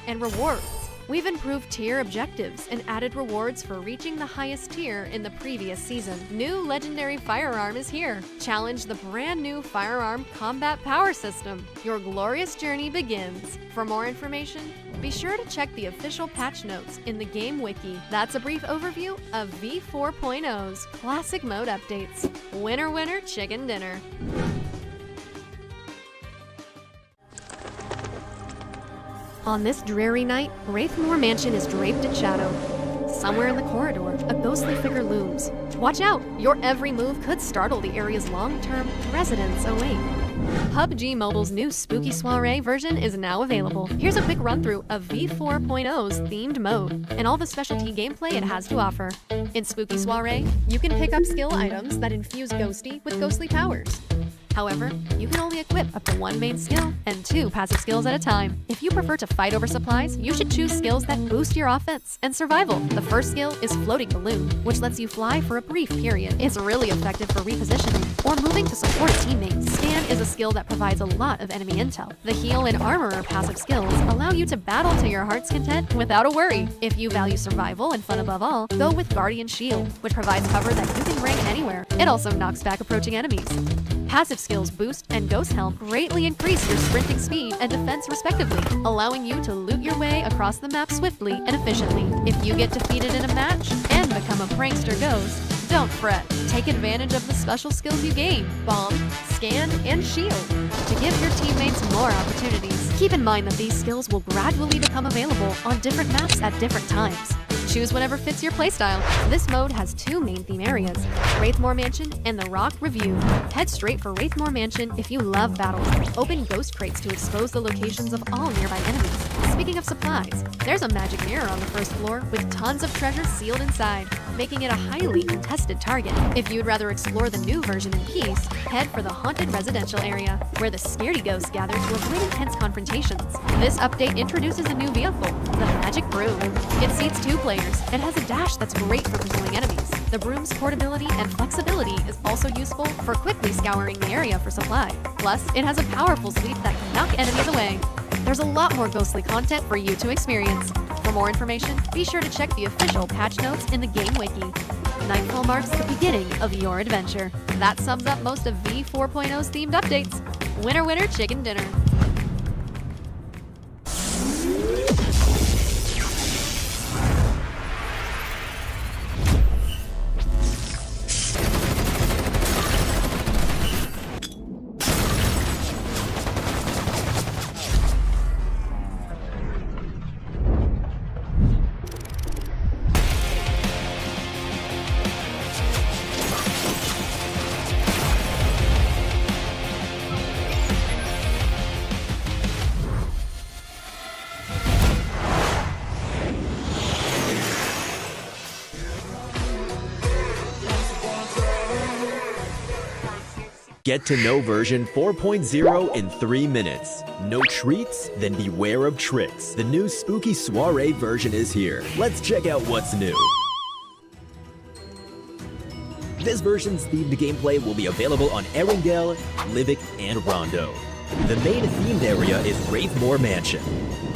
and rewards. We've improved tier objectives and added rewards for reaching the highest tier in the previous season. New legendary firearm is here. Challenge the brand new firearm combat power system. Your glorious journey begins. For more information, be sure to check the official patch notes in the game wiki. That's a brief overview of V4.0's classic mode updates. Winner, winner, chicken dinner. On this dreary night, Wraithmore Mansion is draped in shadow. Somewhere in the corridor, a ghostly figure looms. Watch out! Your every move could startle the area's long-term residents awake. PUBG Mobile's new Spooky Soiree version is now available. Here's a quick run-through of V4.0's themed mode and all the specialty gameplay it has to offer. In Spooky Soiree, you can pick up skill items that infuse Ghosty with ghostly powers. However, you can only equip up to one main skill and 2 passive skills at a time. If you prefer to fight over supplies, you should choose skills that boost your offense and survival. The first skill is Floating Balloon, which lets you fly for a brief period. It's really effective for repositioning or moving to support teammates. Scan is a skill that provides a lot of enemy intel. The Heal and Armorer passive skills allow you to battle to your heart's content without a worry. If you value survival and fun above all, go with Guardian Shield, which provides cover that you can rank anywhere. It also knocks back approaching enemies. Passive skills Boost and Ghost Helm greatly increase your sprinting speed and defense respectively, allowing you to loot your way across the map swiftly and efficiently. If you get defeated in a match and become a prankster ghost, don't fret. Take advantage of the special skills you gain, Bomb, Scan, and Shield, to give your teammates more opportunities. Keep in mind that these skills will gradually become available on different maps at different times. Choose whatever fits your playstyle. This mode has 2 main theme areas, Wraithmore Mansion and the Rock Review. Head straight for Wraithmore Mansion if you love battles. Open ghost crates to expose the locations of all nearby enemies. Speaking of supplies, there's a magic mirror on the first floor with tons of treasure sealed inside, making it a highly contested target. If you'd rather explore the new version in peace, head for the haunted residential area, where the scaredy ghosts gather to avoid intense confrontations. This update introduces a new vehicle, the Magic Broom. It seats 2 players and has a dash that's great for pursuing enemies. The broom's portability and flexibility is also useful for quickly scouring the area for supply. Plus, it has a powerful sweep that can knock enemies away. There's a lot more ghostly content for you to experience. For more information, be sure to check the official patch notes in the game wiki. Nightfall marks the beginning of your adventure. That sums up most of V4.0's themed updates. Winner, winner, chicken dinner. Get to know version 4.0 in 3 minutes. No treats? Then beware of tricks. The new Spooky Soiree version is here. Let's check out what's new. This version's themed gameplay will be available on Erangel, Livik, and Rondo. The main themed area is Wraithmore Mansion.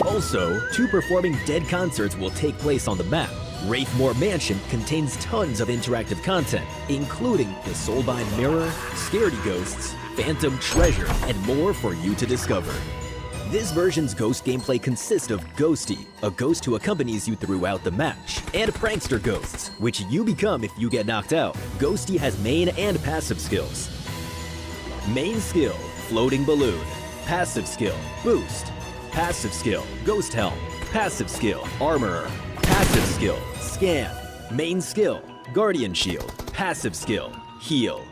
Also, 2 performing dead concerts will take place on the map. Wraithmore Mansion contains tons of interactive content, including the Soulbind Mirror, Scaredy Ghosts, Phantom Treasure, and more for you to discover. This version's ghost gameplay consists of Ghosty, a ghost who accompanies you throughout the match, and Prankster Ghosts, which you become if you get knocked out. Ghosty has main and passive skills. Main skill, Floating Balloon. Passive skill, Boost. Passive skill, Ghost Helm. Passive skill, Armorer. Passive skill, Scan. Main skill, Guardian Shield. Passive skill, Heal.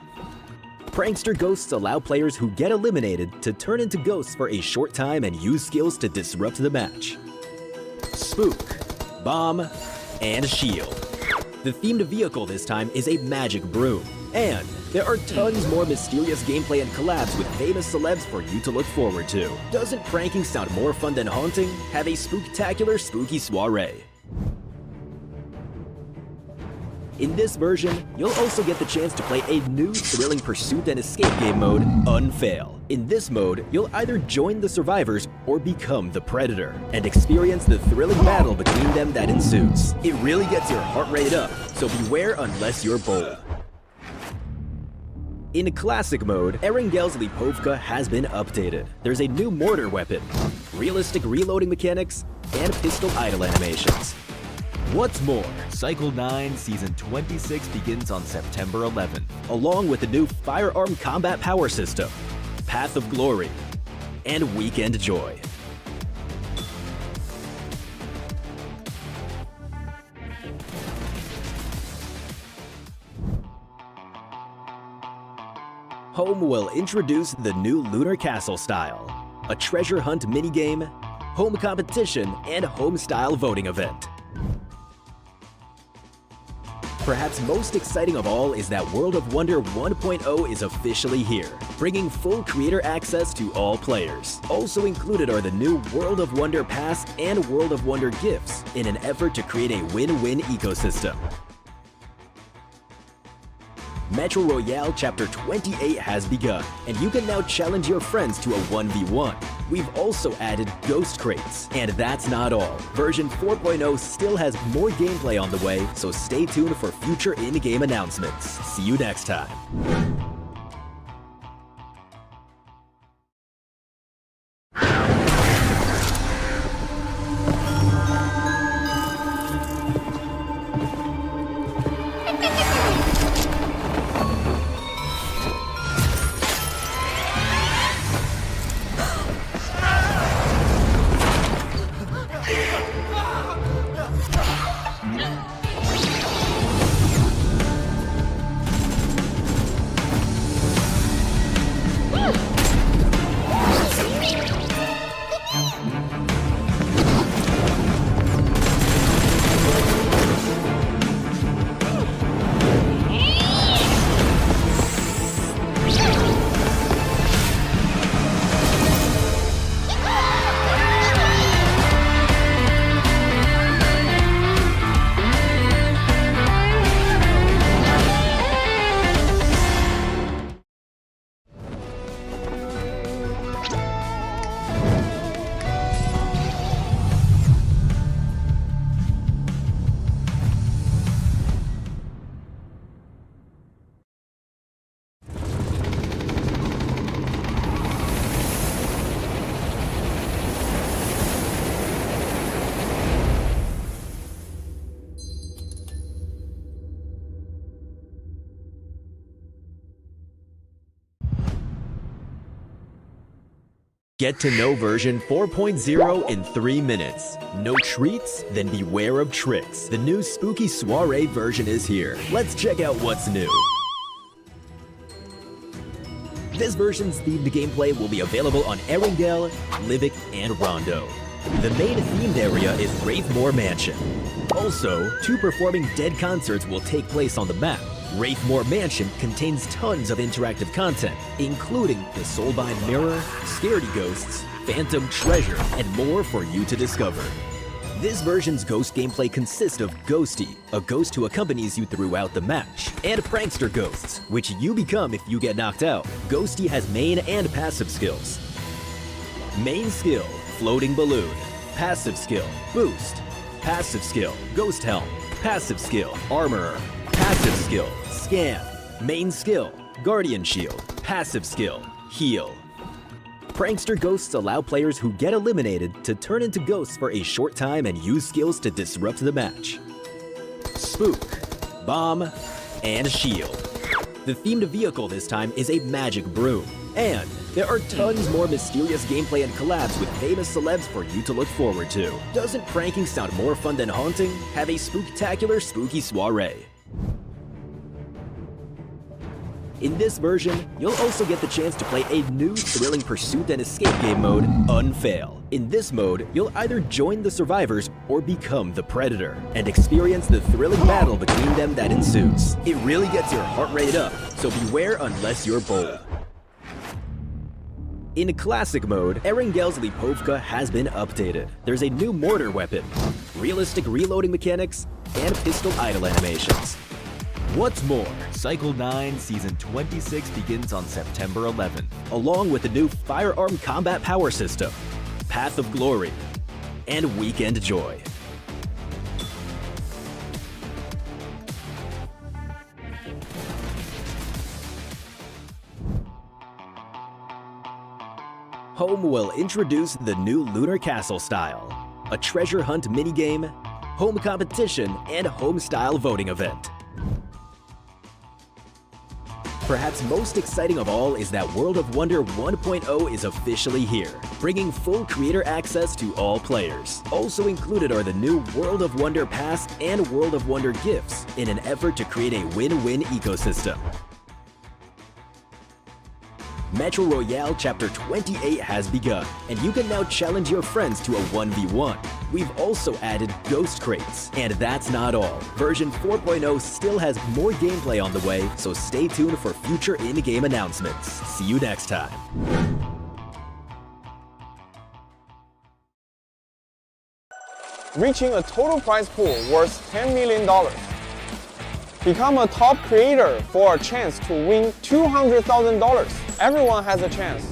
Prankster Ghosts allow players who get eliminated to turn into ghosts for a short time and use skills to disrupt the match. Spook, Bomb, and Shield. The themed vehicle this time is a Magic Broom. And there are tons more mysterious gameplay and collabs with famous celebs for you to look forward to. Doesn't pranking sound more fun than haunting? Have a spooktacular Spooky Soiree. In this version, you'll also get the chance to play a new thrilling pursuit and escape game mode, Unfail. In this mode, you'll either join the survivors or become the predator, and experience the thrilling battle between them that ensues. It really gets your heart rate up, so beware unless you're bold. In Classic mode, Erengel's Lipovka has been updated. There's a new mortar weapon, realistic reloading mechanics, and pistol idle animations. What's more, Cycle 9 Season 26 begins on September 11th, along with the new firearm combat power system, Path of Glory, and Weekend Joy. Home will introduce the new Lunar Castle style, a treasure hunt minigame, home competition, and home-style voting event. Perhaps most exciting of all is that World of Wonder 1.0 is officially here, bringing full creator access to all players. Also included are the new World of Wonder Pass and World of Wonder gifts in an effort to create a win-win ecosystem. Metro Royale Chapter 28 has begun, and you can now challenge your friends to a 1v1. We've also added Ghost Crates, and that's not all. Version 4.0 still has more gameplay on the way, so stay tuned for future in-game announcements. See you next time. Get to know version 4.0 in 3 minutes. No treats? Then beware of tricks. The new spooky Suaree version is here. Let's check out what's new. This version's themed gameplay will be available on Erangel, Livik, and Rondo. The main themed area is Wraithmore Mansion. Also, 2 performing dead concerts will take place on the map. Wraithmore Mansion contains tons of interactive content, including the Soulbind Mirror, Scaredy Ghosts, Phantom Treasure, and more for you to discover. This version's ghost gameplay consists of Ghosty, a ghost who accompanies you throughout the match, and Prankster Ghosts, which you become if you get knocked out. Ghosty has main and passive skills. Main skill, Floating Balloon. Passive skill, Boost. Passive skill, Ghost Helm. Passive skill, Armorer. Passive skill, Scan. Main skill, Guardian Shield. Passive skill, Heal. Prankster Ghosts allow players who get eliminated to turn into ghosts for a short time and use skills to disrupt the match. Spook, Bomb, and Shield. The themed vehicle this time is a magic broom. And there are tons more mysterious gameplay and collabs with famous celebs for you to look forward to. Doesn't pranking sound more fun than haunting? Have a spooktacular spooky soiree. In this version, you'll also get the chance to play a new thrilling pursuit and escape game mode, Unfail. In this mode, you'll either join the survivors or become the predator, and experience the thrilling battle between them that ensues. It really gets your heart rate up, so beware unless you're bold. In Classic mode, Erengel's Lipovka has been updated. There's a new mortar weapon, realistic reloading mechanics, and pistol idle animations. What's more, Cycle 9 Season 26 begins on September 11, along with the new Firearm Combat Power System, Path of Glory, and Weekend Joy. Home will introduce the new Lunar Castle style, a treasure hunt minigame, home competition, and home-style voting event. Perhaps most exciting of all is that World of Wonder 1.0 is officially here, bringing full creator access to all players. Also included are the new World of Wonder Pass and World of Wonder gifts in an effort to create a win-win ecosystem. Metro Royale Chapter 28 has begun, and you can now challenge your friends to a 1v1. We've also added Ghost Crates. And that's not all. Version 4.0 still has more gameplay on the way, so stay tuned for future in-game announcements. See you next time. Reaching a total prize pool worth $10 million. Become a top creator for a chance to win $200,000. Everyone has a chance.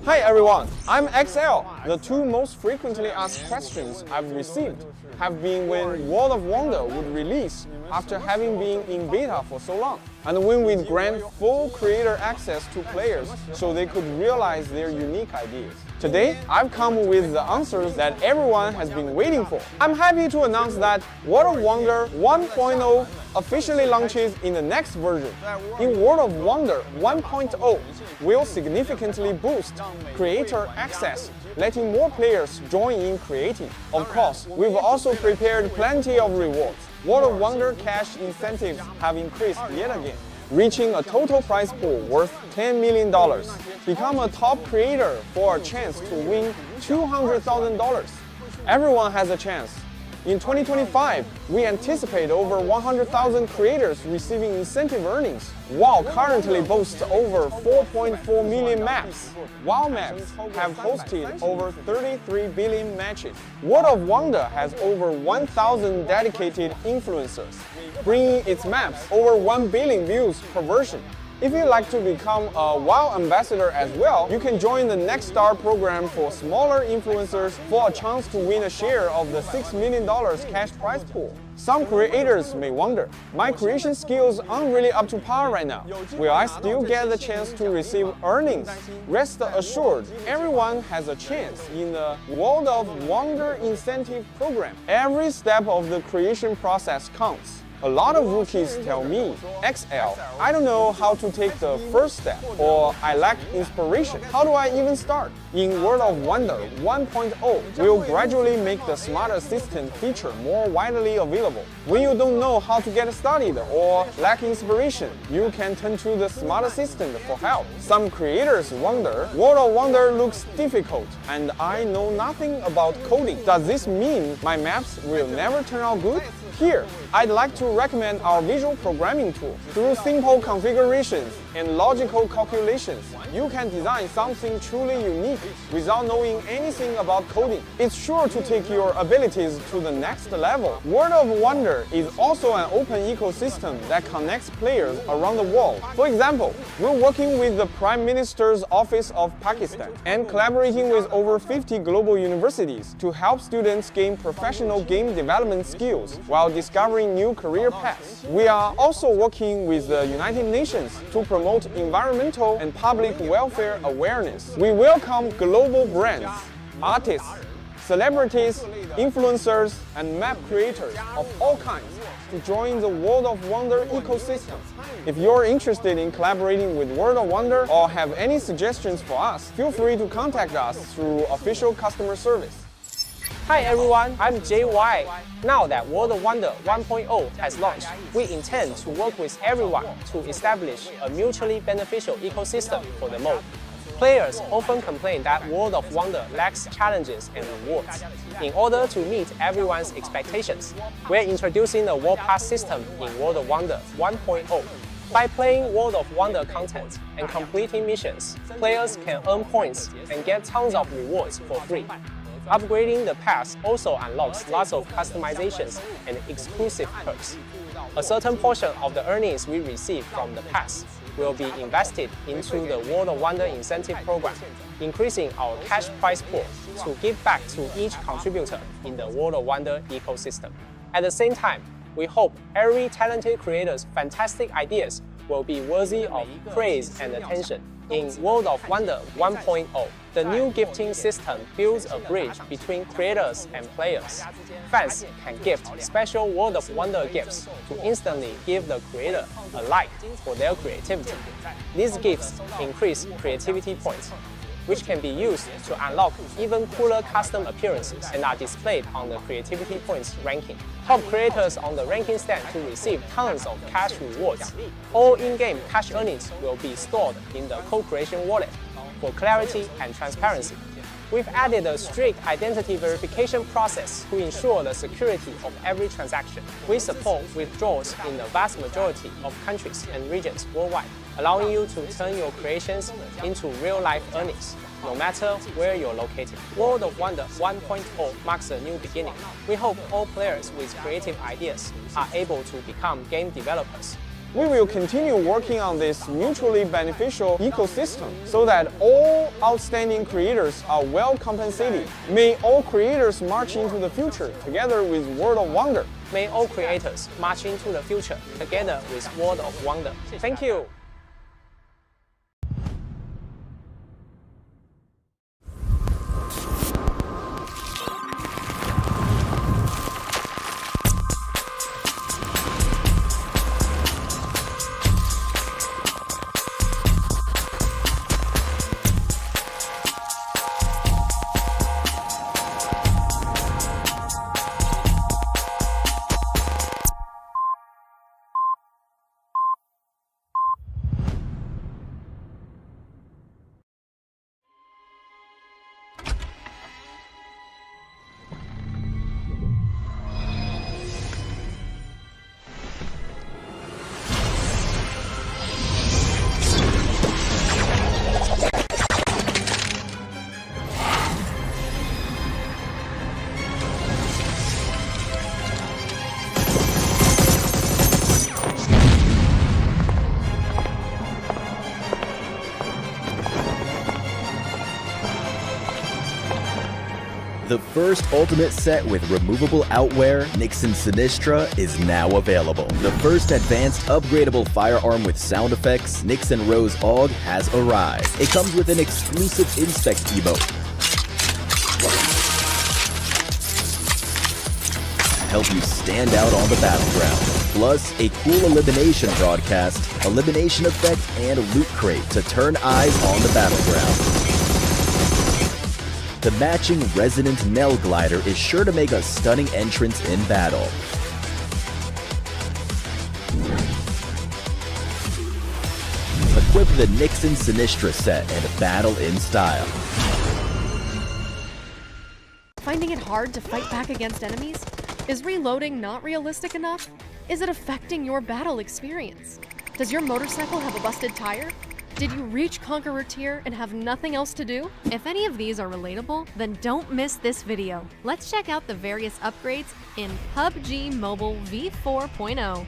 Hi everyone, I'm XL. The two most frequently asked questions I've received have been when World of Wonder would release after having been in beta for so long, and when we'd grant full creator access to players so they could realize their unique ideas. Today, I've come with the answers that everyone has been waiting for. I'm happy to announce that World of Wonder 1.0 officially launches in the next version. In World of Wonder 1.0 will significantly boost creator access, letting more players join in creating. Of course, we've also prepared plenty of rewards. World of Wonder cash incentives have increased yet again, reaching a total prize pool worth $10 million. Become a top creator for a chance to win $200,000. Everyone has a chance. In 2025, we anticipate over 100,000 creators receiving incentive earnings. WoW currently boasts over 4.4 million maps. WoW maps have hosted over 33 billion matches. World of Wonder has over 1,000 dedicated influencers, bringing its maps over 1 billion views per version. If you'd like to become a WoW ambassador as well, you can join the Next Star program for smaller influencers for a chance to win a share of the $6 million cash prize pool. Some creators may wonder, my creation skills aren't really up to par right now. Will I still get the chance to receive earnings? Rest assured, everyone has a chance in the World of Wonder incentive program. Every step of the creation process counts. A lot of rookies tell me, XL, I don't know how to take the first step, or I lack inspiration. How do I even start? In World of Wonder 1.0, we'll gradually make the Smart Assistant feature more widely available. When you don't know how to get started or lack inspiration, you can turn to the Smart Assistant for help. Some creators wonder, World of Wonder looks difficult, and I know nothing about coding. Does this mean my maps will never turn out good? Here, I'd like to recommend our visual programming tool. Through simple configurations and logical calculations, you can design something truly unique without knowing anything about coding. It's sure to take your abilities to the next level. World of Wonder is also an open ecosystem that connects players around the world. For example, we're working with the Prime Minister's Office of Pakistan and collaborating with over 50 global universities to help students gain professional game development skills while discovering new career paths. We are also working with the United Nations to promote environmental and public welfare awareness. We welcome global brands, artists, celebrities, influencers, and map creators of all kinds to join the World of Wonder ecosystem. If you're interested in collaborating with World of Wonder or have any suggestions for us, feel free to contact us through official customer service. Hi everyone, I'm JY. Now that World of Wonder 1.0 has launched, we intend to work with everyone to establish a mutually beneficial ecosystem for the mode. Players often complain that World of Wonder lacks challenges and rewards. In order to meet everyone's expectations, we're introducing the World Pass system in World of Wonder 1.0. By playing World of Wonder content and completing missions, players can earn points and get tons of rewards for free. Upgrading the pass also unlocks lots of customizations and exclusive perks. A certain portion of the earnings we receive from the pass will be invested into the World of Wonder incentive program, increasing our cash prize pool to give back to each contributor in the World of Wonder ecosystem. At the same time, we hope every talented creator's fantastic ideas will be worthy of praise and attention. In World of Wonder 1.0, the new gifting system builds a bridge between creators and players. Fans can gift special World of Wonder gifts to instantly give the creator a like for their creativity. These gifts increase creativity points, which can be used to unlock even cooler custom appearances and are displayed on the creativity points ranking. Top creators on the ranking stand to receive tons of cash rewards. All in-game cash earnings will be stored in the co-creation wallet for clarity and transparency. We've added a strict identity verification process to ensure the security of every transaction. We support withdrawals in the vast majority of countries and regions worldwide, allowing you to turn your creations into real-life earnings, no matter where you're located. World of Wonder 1.0 marks a new beginning. We hope all players with creative ideas are able to become game developers. We will continue working on this mutually beneficial ecosystem so that all outstanding creators are well compensated. May all creators march into the future together with World of Wonder. May all creators march into the future together with World of Wonder. Thank you. The first Ultimate set with removable outwear, Nixon Sinistra, is now available. The first advanced upgradable firearm with sound effects, Nixon Rose AUG, has arrived. It comes with an exclusive Inspect emote to help you stand out on the battleground. Plus, a cool elimination broadcast, elimination effect, and loot crate to turn eyes on the battleground. The matching Resonant Nell glider is sure to make a stunning entrance in battle. Equip the Nixon Sinistra set and battle in style. Finding it hard to fight back against enemies? Is reloading not realistic enough? Is it affecting your battle experience? Does your motorcycle have a busted tire? Did you reach Conqueror tier and have nothing else to do? If any of these are relatable, then don't miss this video. Let's check out the various upgrades in PUBG Mobile v4.0.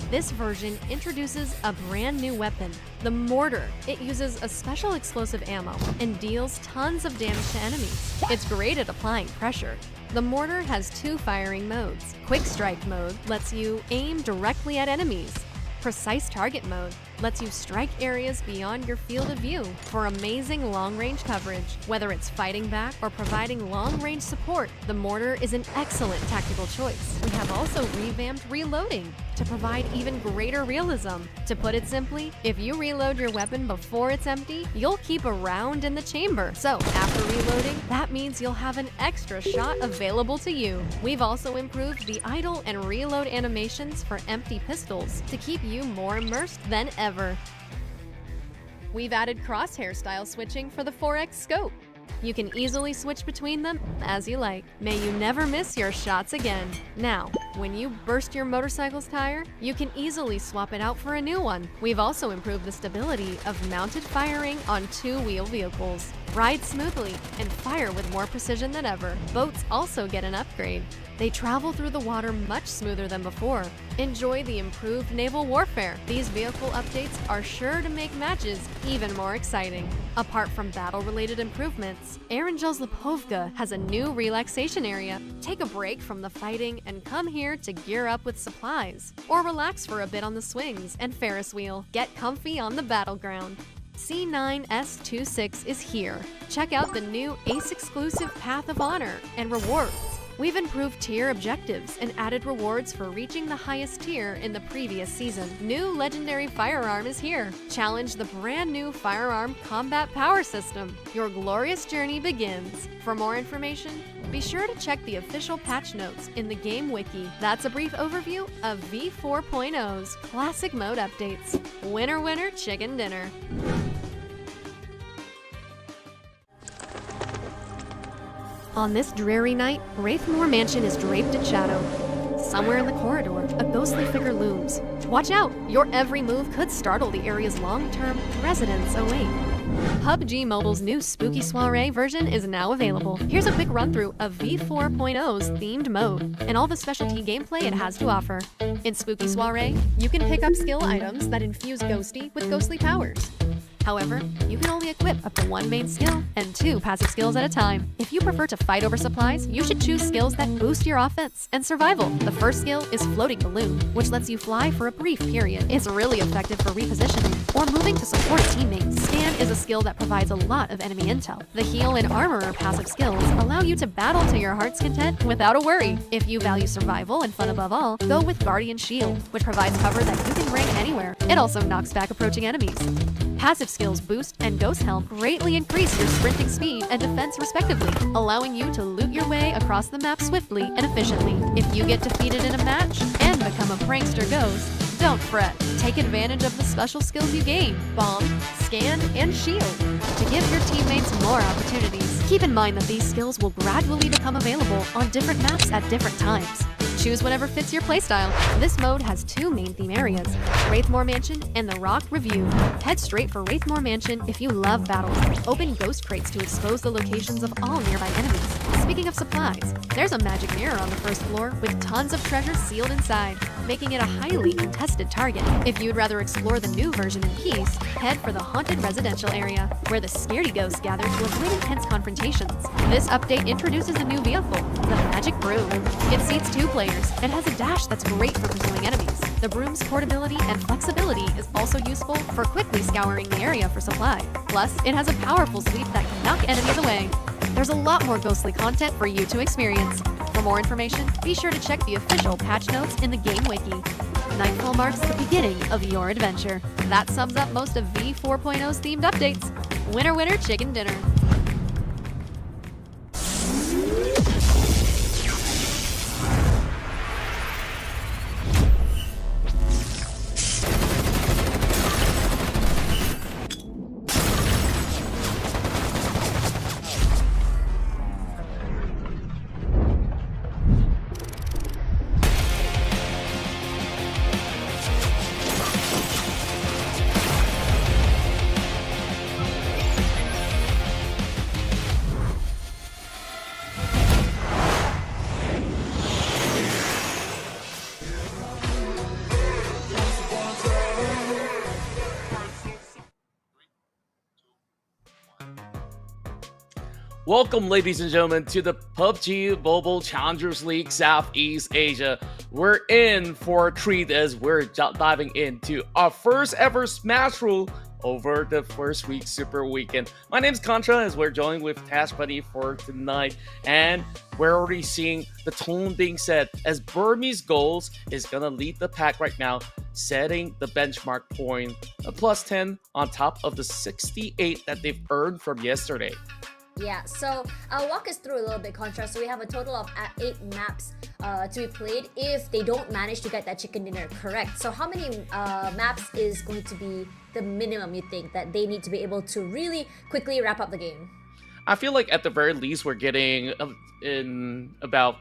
This version introduces a brand new weapon, the Mortar. It uses a special explosive ammo and deals tons of damage to enemies. It's great at applying pressure. The Mortar has two firing modes. Quick Strike mode lets you aim directly at enemies. Precise Target mode lets you strike areas beyond your field of view for amazing long-range coverage. Whether it's fighting back or providing long-range support, the Mortar is an excellent tactical choice. We have also revamped reloading to provide even greater realism. To put it simply, if you reload your weapon before it's empty, you'll keep a round in the chamber. So after reloading, that means you'll have an extra shot available to you. We've also improved the idle and reload animations for empty pistols to keep you more immersed than ever. We've added crosshair style switching for the 4X scope. You can easily switch between them as you like. May you never miss your shots again. Now, when you burst your motorcycle's tire, you can easily swap it out for a new one. We've also improved the stability of mounted firing on two-wheel vehicles. ride smoothly, and fire with more precision than ever. Boats also get an upgrade. They travel through the water much smoother than before. Enjoy the improved naval warfare. These vehicle updates are sure to make matches even more exciting. Apart from battle-related improvements, Erangel's Lipovka has a new relaxation area. Take a break from the fighting and come here to gear up with supplies. Or relax for a bit on the swings and Ferris wheel. Get comfy on the battleground. C9S26 is here. Check out the new Ace-exclusive Path of Honor and rewards. We've improved tier objectives and added rewards for reaching the highest tier in the previous season. New legendary firearm is here. Challenge the brand new firearm combat power system. Your glorious journey begins. For more information, be sure to check the official patch notes in the game wiki. That's a brief overview of V4.0's classic mode updates. Winner, winner, chicken dinner. On this dreary night, Wraithmore Mansion is draped in shadow. Somewhere in the corridor, a ghostly figure looms. Watch out! Your every move could startle the area's long-term residents awake. PUBG Mobile's new Spooky Soiree version is now available. Here's a quick run-through of V4.0's themed mode and all the specialty gameplay it has to offer. In Spooky Soiree, you can pick up skill items that infuse Ghosty with ghostly powers. However, you can only equip up to one main skill and 2 passive skills at a time. If you prefer to fight over supplies, you should choose skills that boost your offense and survival. The first skill is Floating Balloon, which lets you fly for a brief period. It's really effective for repositioning or moving to support teammates. Scan is a skill that provides a lot of enemy intel. The Heal and Armorer passive skills allow you to battle to your heart's content without a worry. If you value survival and fun above all, go with Guardian Shield, which provides cover that you can bring anywhere. It also knocks back approaching enemies. Passive skills Boost and Ghost Helm greatly increase your sprinting speed and defense respectively, allowing you to loot your way across the map swiftly and efficiently. If you get defeated in a match and become a prankster ghost, don't fret. Take advantage of the special skills you gain, Bomb, Scan, and Shield, to give your teammates more opportunities. Keep in mind that these skills will gradually become available on different maps at different times. Choose whatever fits your playstyle. This mode has 2 main theme areas, Wraithmore Mansion and the Rock Review. Head straight for Wraithmore Mansion if you love battles. Open ghost crates to expose the locations of all nearby enemies. Speaking of supplies, there's a magic mirror on the first floor with tons of treasures sealed inside, making it a highly contested target. If you'd rather explore the new version in peace, head for the haunted residential area, where the scaredy ghosts gather to avoid intense confrontations. This update introduces a new vehicle, the Magic Broom. It seats 2 players and has a dash that's great for pursuing enemies. The broom's portability and flexibility is also useful for quickly scouring the area for supply. Plus, it has a powerful sweep that can knock enemies away. There's a lot more ghostly content for you to experience. For more information, be sure to check the official patch notes in the game wiki. Nightfall marks the beginning of your adventure. That sums up most of V4.0's themed updates. Winner, winner, chicken dinner. Welcome, ladies and gentlemen, to the PUBG Mobile Challengers League Southeast Asia. We're in for a treat as we're diving into our first ever Smash Rule over the first week Super Weekend. My name's Contra as we're joined with Task Buddy for tonight, and we're already seeing the tone being set as Burmese Goals is gonna lead the pack right now, setting the benchmark point a plus 10 on top of the 68 that they've earned from yesterday. Yeah, so I'll walk us through a little bit, Contra. So we have a total of 8 maps to be played if they don't manage to get that chicken dinner correct. So how many maps is going to be the minimum you think that they need to be able to really quickly wrap up the game? I feel like at the very least we're getting in about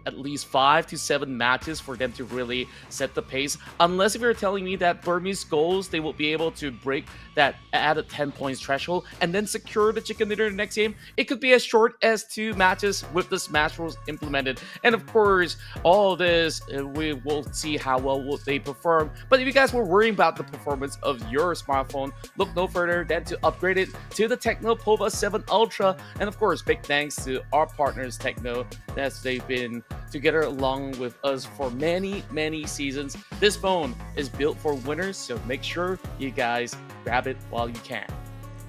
at least 5 to 7 matches for them to really set the pace. Unless if you're telling me that Burmese goals, they will be able to break that added 10 points threshold and then secure the chicken dinner the next game. It could be as short as 2 matches with the Smash rules implemented. And of course, all this, we will see how well will they perform. But if you guys were worrying about the performance of your smartphone, look no further than to upgrade it to the Tecno Pova 7 Ultra. And of course, big thanks to our partners Tecno, as they've been together along with us for many seasons. This phone is built for winners, so make sure you guys grab it while you can.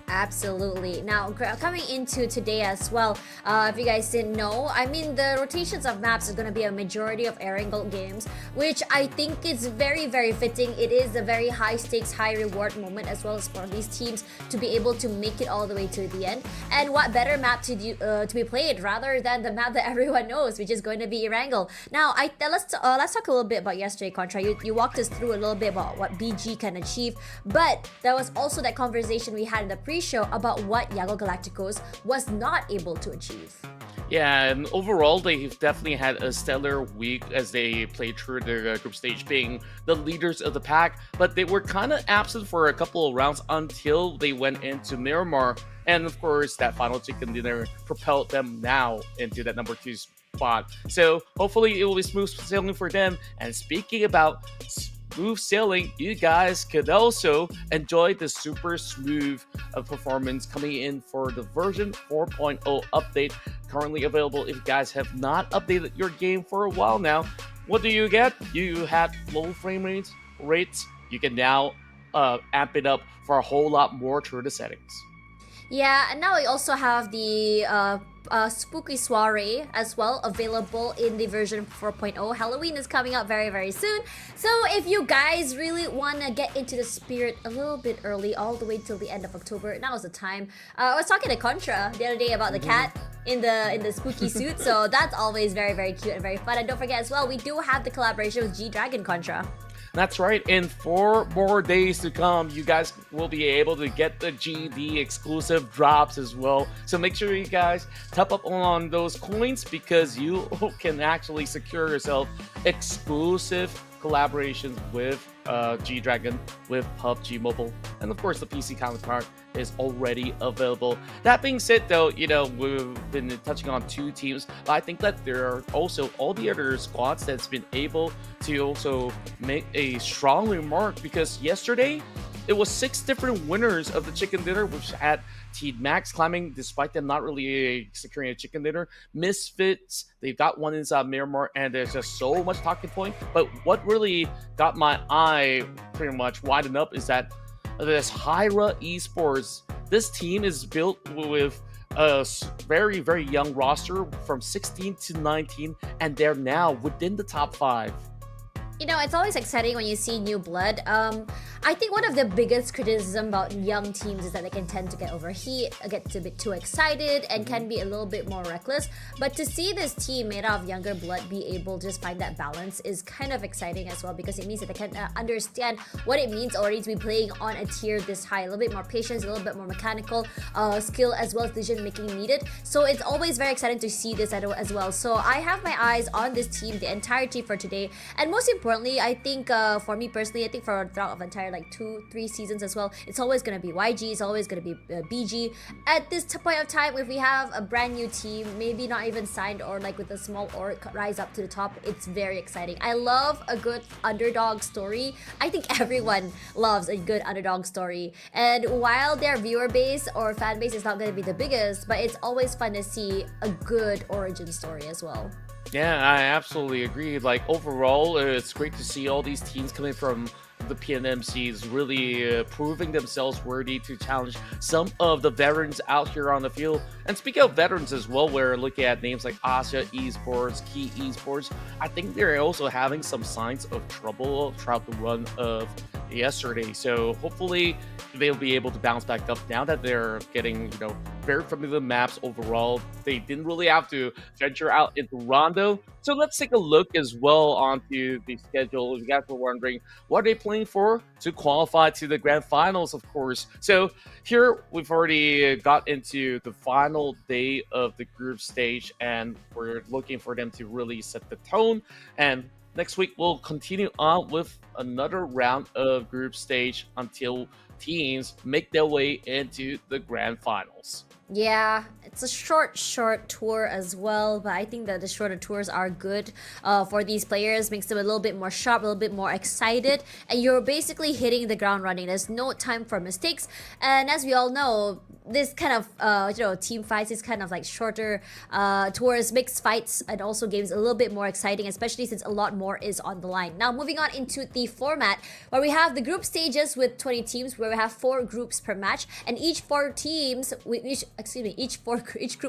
Absolutely. Now, coming into today as well, if you guys didn't know, I mean, the rotations of maps is going to be a majority of Erangel games, which I think is very fitting. It is a very high stakes, high reward moment as well as for these teams to be able to make it all the way to the end. And what better map to be played rather than the map that everyone knows, which is going to be Erangel. Now, let's talk a little bit about yesterday, Contra. You walked us through a little bit about what BG can achieve, but there was also that conversation we had in the pre-show about what Yago Galacticos was not able to achieve. Yeah, and overall, they've definitely had a stellar week as they played through their group stage, being the leaders of the pack, but they were kind of absent for a couple of rounds until they went into Miramar. And of course, that final chicken dinner propelled them now into that number 2 spot. So hopefully it will be smooth sailing for them. And speaking about smooth sailing, you guys could also enjoy the super smooth performance coming in for the version 4.0 update, currently available. If you guys have not updated your game for a while now, what do you get? You had low frame rates. You can now amp it up for a whole lot more through the settings. Yeah, and now we also have the Spooky Soiree as well, available in the version 4.0. Halloween is coming up very soon. So if you guys really want to get into the spirit a little bit early, all the way till the end of October, now is the time. I was talking to Contra the other day about the cat in the spooky suit, so that's always very cute and very fun. And don't forget as well, we do have the collaboration with G-Dragon, Contra. That's right, in 4 more days to come, you guys will be able to get the GD exclusive drops as well. So make sure you guys top up on those coins, because you can actually secure yourself exclusive collaborations with G-Dragon, with PUBG Mobile, and of course the PC counterpart is already available. That being said though, you know, we've been touching on 2 teams, but I think that there are also all the other squads that's been able to also make a strong remark, because yesterday it was 6 different winners of the chicken dinner, which had Teed Max climbing despite them not really securing a chicken dinner. Misfits, they got one inside Miramar, and there's just so much talking point. But what really got my eye pretty much widen up is that this Hyra Esports, this team is built with a very young roster from 16 to 19, and they're now within the top 5. You know, it's always exciting when you see new blood. I think one of the biggest criticism about young teams is that they can tend to get overheat, get a bit too excited, and can be a little bit more reckless. But to see this team made out of younger blood be able to just find that balance is kind of exciting as well, because it means that they can understand what it means already to be playing on a tier this high. A little bit more patience, a little bit more mechanical skill, as well as decision making needed. So it's always very exciting to see this as well. So I have my eyes on this team the entirety for today, and most importantly, I think for me personally, I think for throughout the entire like 2-3 seasons as well, it's always going to be YG, it's always going to be BG. At this point of time, if we have a brand new team, maybe not even signed or like with a small org rise up to the top, it's very exciting. I love a good underdog story. I think everyone loves a good underdog story, and while their viewer base or fan base is not going to be the biggest, but it's always fun to see a good origin story as well. Yeah, I absolutely agree. Like overall, it's great to see all these teams coming from the PMCs really proving themselves worthy to challenge some of the veterans out here on the field. And speaking of veterans as well, we're looking at names like Asia Esports, Key Esports. I think they're also having some signs of trouble throughout the run of yesterday. So hopefully they'll be able to bounce back up now that they're getting, very familiar maps overall. They didn't really have to venture out into Rondo. So let's take a look as well onto the schedule. If you guys were wondering, what are they playing for to qualify to the grand finals, of course. So here we've already got into the final day of the group stage, and we're looking for them to really set the tone. And next week, we'll continue on with another round of group stage until teams make their way into the grand finals. Yeah, it's a short tour as well, but I think that the shorter tours are good for these players, makes them a little bit more sharp, a little bit more excited, and you're basically hitting the ground running. There's no time for mistakes, and as we all know, this kind of team fights, is kind of like shorter tours, makes fights and also games a little bit more exciting, especially since a lot more is on the line. Now moving on into the format, where we have the group stages with 20 teams, where we have 4 groups per match, and each group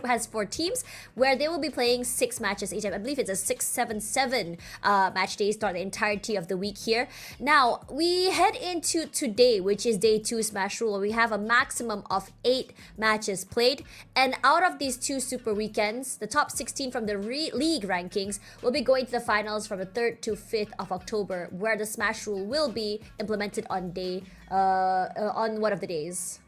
has 4 teams, where they will be playing 6 matches each time. I believe it's a 6-7-7 match days throughout the entirety of the week here. Now we head into today, which is day 2 Smash Rule, where we have a maximum of 8 matches played, and out of these 2 super weekends, the top 16 from the league rankings will be going to the finals from the 3rd to 5th of October, where the Smash Rule will be implemented on one of the days.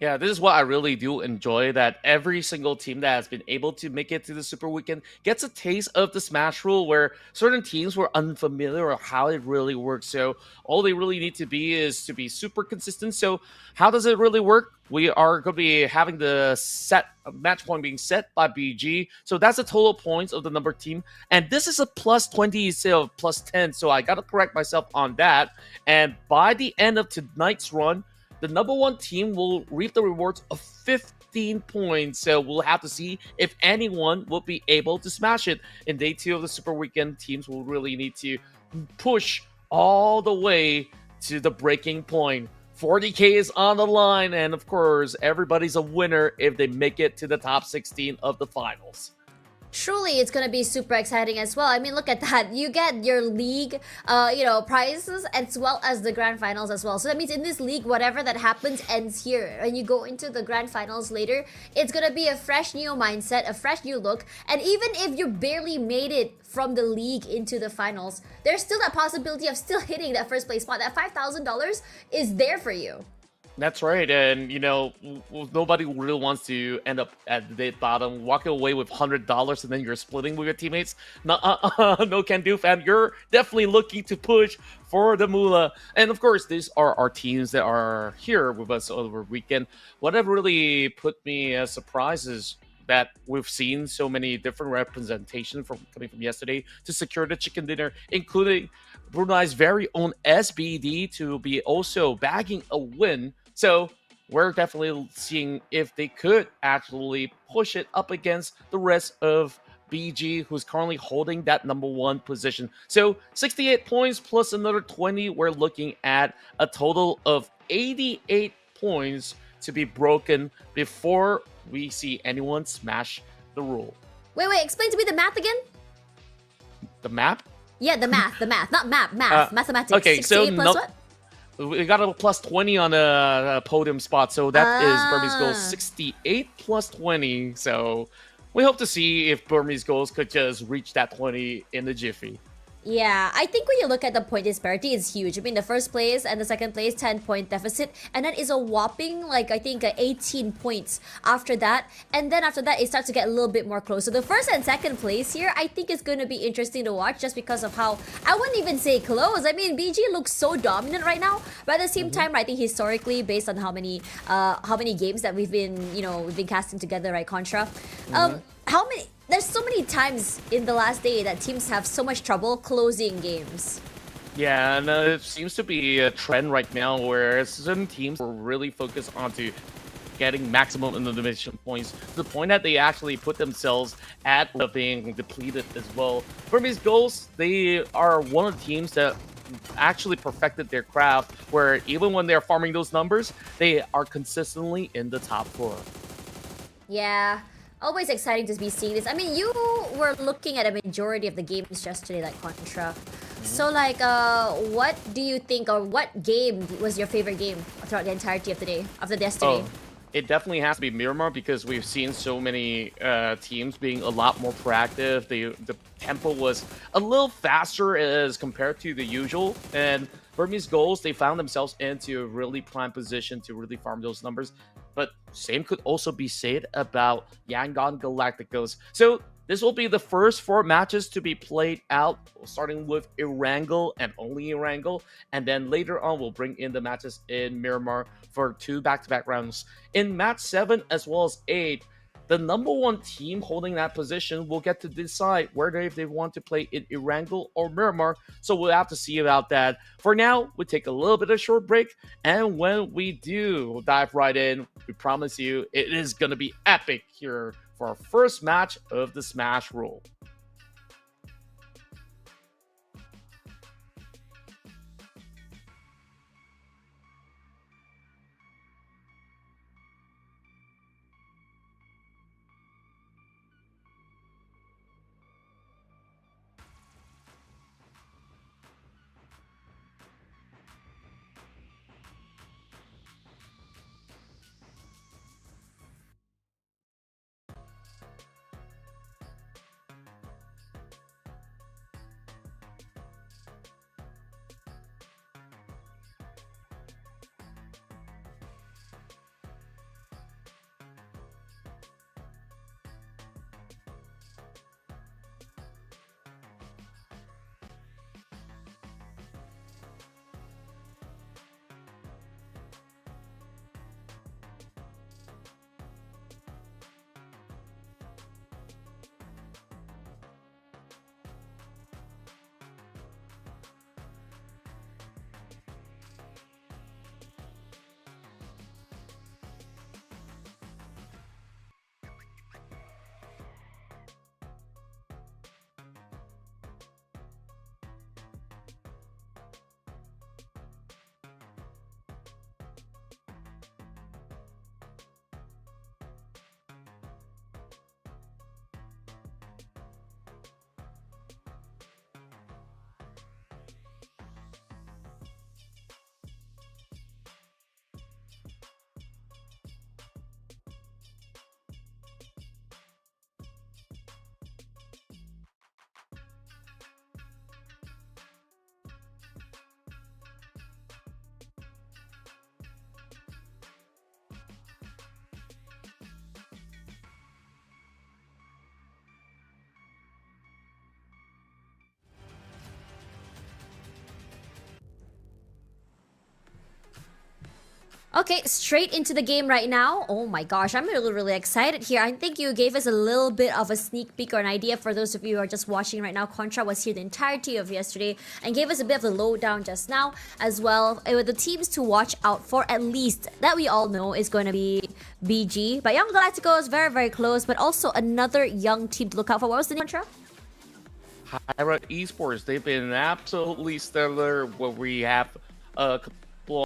Yeah, this is what I really do enjoy, that every single team that has been able to make it to the Super Weekend gets a taste of the Smash Rule, where certain teams were unfamiliar with how it really works. So all they really need to be is to be super consistent. So how does it really work? We are going to be having the match point being set by BG. So that's the total points of the number team. And this is a plus 20 instead of plus 10. So I got to correct myself on that. And by the end of tonight's run, the number 1 team will reap the rewards of 15 points. So we'll have to see if anyone will be able to smash it. In day 2 of the Super Weekend, teams will really need to push all the way to the breaking point. 40K is on the line, and of course, everybody's a winner if they make it to the top 16 of the finals. Truly, it's gonna be super exciting as well. I mean, look at that. You get your league, prizes as well as the grand finals as well. So that means in this league, whatever that happens ends here. When you go into the grand finals later, it's gonna be a fresh new mindset, a fresh new look. And even if you barely made it from the league into the finals, there's still that possibility of still hitting that first place spot. That $5,000 is there for you. That's right, and nobody really wants to end up at the bottom, walking away with $100, and then you're splitting with your teammates. No can do, fam. You're definitely looking to push for the moolah. And of course, these are our teams that are here with us over the weekend. What have really put me as surprised is that we've seen so many different representations coming from yesterday to secure the chicken dinner, including Brunei's very own SBD to be also bagging a win. So we're definitely seeing if they could actually push it up against the rest of BG, who's currently holding that number 1 position. So 68 points plus another 20. We're looking at a total of 88 points to be broken before we see anyone smash the rule. Wait, explain to me the math again? The map? Yeah, the math, not math, mathematics. Okay, 68 plus what? We got a plus 20 on a podium spot, so that is Burmese Goals 68 plus 20. So we hope to see if Burmese Goals could just reach that 20 in the jiffy. Yeah, I think when you look at the point disparity, it's huge. I mean, the first place and the second place, 10-point deficit. And that is a whopping, 18 points after that. And then after that, it starts to get a little bit more close. So the first and second place here, I think is going to be interesting to watch just because of how, I wouldn't even say close. I mean, BG looks so dominant right now. But at the same time, I think historically, based on how many games that we've been casting together, right, Contra? There's so many times in the last day that teams have so much trouble closing games. Yeah, and it seems to be a trend right now where certain teams are really focused onto getting maximum intermission points to the point that they actually put themselves at being depleted as well. Burmese Goals, they are one of the teams that actually perfected their craft, where even when they're farming those numbers, they are consistently in the top 4. Yeah. Always exciting to be seeing this. I mean, you were looking at a majority of the games yesterday, like Contra. So like, what do you think, or what game was your favorite game throughout the entirety of the day, after yesterday? Oh, it definitely has to be Miramar because we've seen so many teams being a lot more proactive. The tempo was a little faster as compared to the usual, and Burmese goals, they found themselves into a really prime position to really farm those numbers. But same could also be said about Yangon Galacticos. So this will be the first 4 matches to be played out, starting with Erangel and only Erangel, and then later on we'll bring in the matches in Miramar for 2 back-to-back rounds. In match 7 as well as 8, the number 1 team holding that position will get to decide whether if they want to play in Erangel or Miramar, so we'll have to see about that. For now, we'll take a little bit of short break, and when we do, we'll dive right in. We promise you it is going to be epic here for our first match of the Smash Rule. Okay, straight into the game right now. Oh my gosh, I'm really excited here. I think you gave us a little bit of a sneak peek or an idea for those of you who are just watching right now. Contra was here the entirety of yesterday and gave us a bit of the lowdown just now as well. With the teams to watch out for, at least that we all know is going to be BG. But Young Galactico is very close, but also another young team to look out for. What was the name, Contra? Hyra Esports, they've been absolutely stellar where we have a couple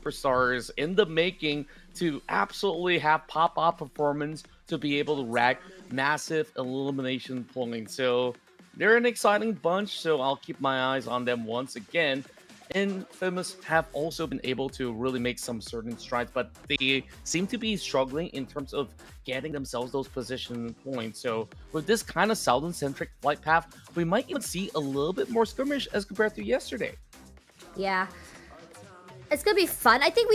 of stars in the making to absolutely have pop-up performance to be able to rack massive elimination points. So they're an exciting bunch, so I'll keep my eyes on them once again. Infamous have also been able to really make some certain strides, but they seem to be struggling in terms of getting themselves those position points. So with this kind of Southern-centric flight path, we might even see a little bit more skirmish as compared to yesterday. Yeah. It's gonna be fun. I think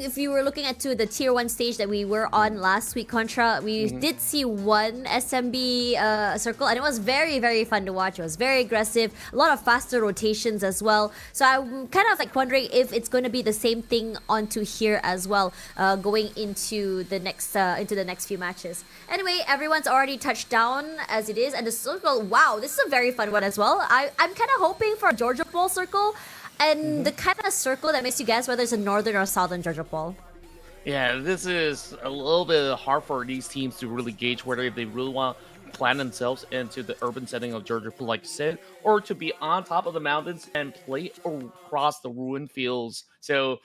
if you were looking at the tier 1 stage that we were on last week, Contra, we did see one SMB circle, and it was very fun to watch. It was very aggressive, a lot of faster rotations as well. So I'm kind of like wondering if it's going to be the same thing onto here as well, going into the next few matches. Anyway, everyone's already touched down as it is, and the circle, wow, this is a very fun one as well. I'm kind of hoping for a Georgia Pole circle. And the kind of circle that makes you guess whether it's a northern or southern Georgia Pole. Yeah, this is a little bit hard for these teams to really gauge whether if they really want to plan themselves into the urban setting of Georgia Pole, like you said, or to be on top of the mountains and play across the ruined fields. So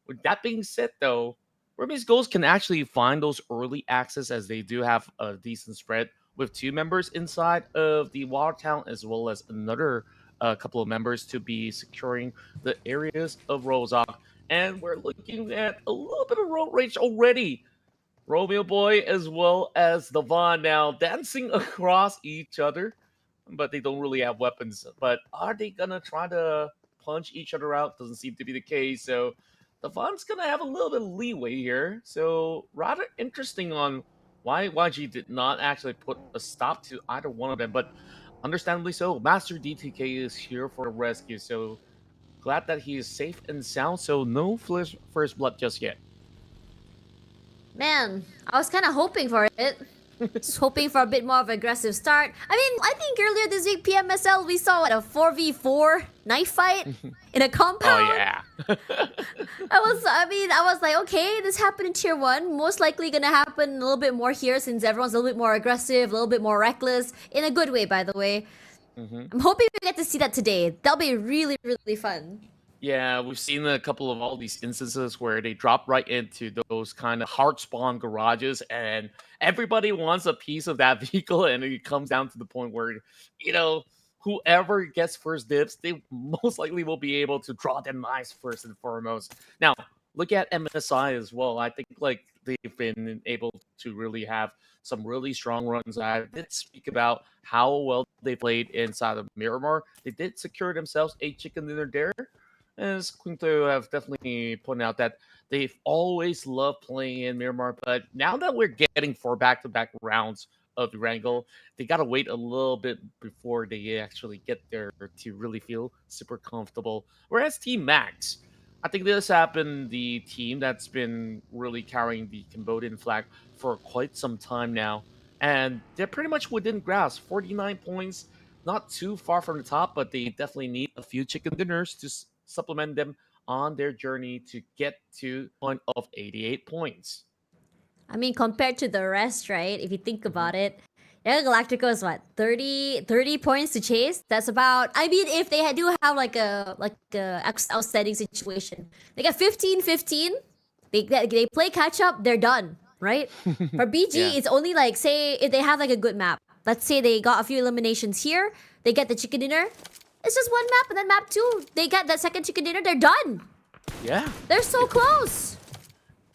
with that being said, though, Burmese Goals can actually find those early access as they do have a decent spread with 2 members inside of the Water Town as well as another a couple of members to be securing the areas of Rozak. And we're looking at a little bit of road rage already. Romeo Boy as well as Devon now dancing across each other, but they don't really have weapons. But are they gonna try to punch each other out? Doesn't seem to be the case. So Devon's gonna have a little bit of leeway here. So rather interesting on why YG did not actually put a stop to either one of them. But understandably so, Master DTK is here for the rescue. So glad that he is safe and sound. So no first blood just yet. Man, I was kind of hoping for it. Just hoping for a bit more of an aggressive start. I mean, I think earlier this week, PMSL, we saw a 4v4 knife fight in a compound. Oh yeah. I was like, okay, this happened in Tier 1. Most likely gonna happen a little bit more here since everyone's a little bit more aggressive, a little bit more reckless. In a good way, by the way. I'm hoping we get to see that today. That'll be really, really fun. Yeah, we've seen a couple of all these instances where they drop right into those kind of hard spawn garages and everybody wants a piece of that vehicle, and it comes down to the point where, whoever gets first dibs, they most likely will be able to draw their knives first and foremost. Now, look at MSI as well. I think they've been able to really have some really strong runs. I did speak about how well they played inside of Miramar. They did secure themselves a chicken dinner there. As Quinto have definitely pointed out that they've always loved playing in Miramar, but now that we're getting 4 back-to-back rounds of Erangel, they gotta wait a little bit before they actually get there to really feel super comfortable. Whereas Team Max, I think this happened the team that's been really carrying the Cambodian flag for quite some time now, and they're pretty much within grasp. 49 points, not too far from the top, but they definitely need a few chicken dinners to supplement them on their journey to get to a point of 88 points. I mean, compared to the rest, right? If you think about it, Young Galactico is what, 30 points to chase? That's about, I mean, if they do have like a outstanding situation. They got 15-15. They play catch up, they're done, right? For BG, Yeah. it's only like, say, if they have like a good map. Let's say they got a few eliminations here. They get the chicken dinner. It's just one map, and then map 2, they get that second chicken dinner, they're done. Yeah. They're so close.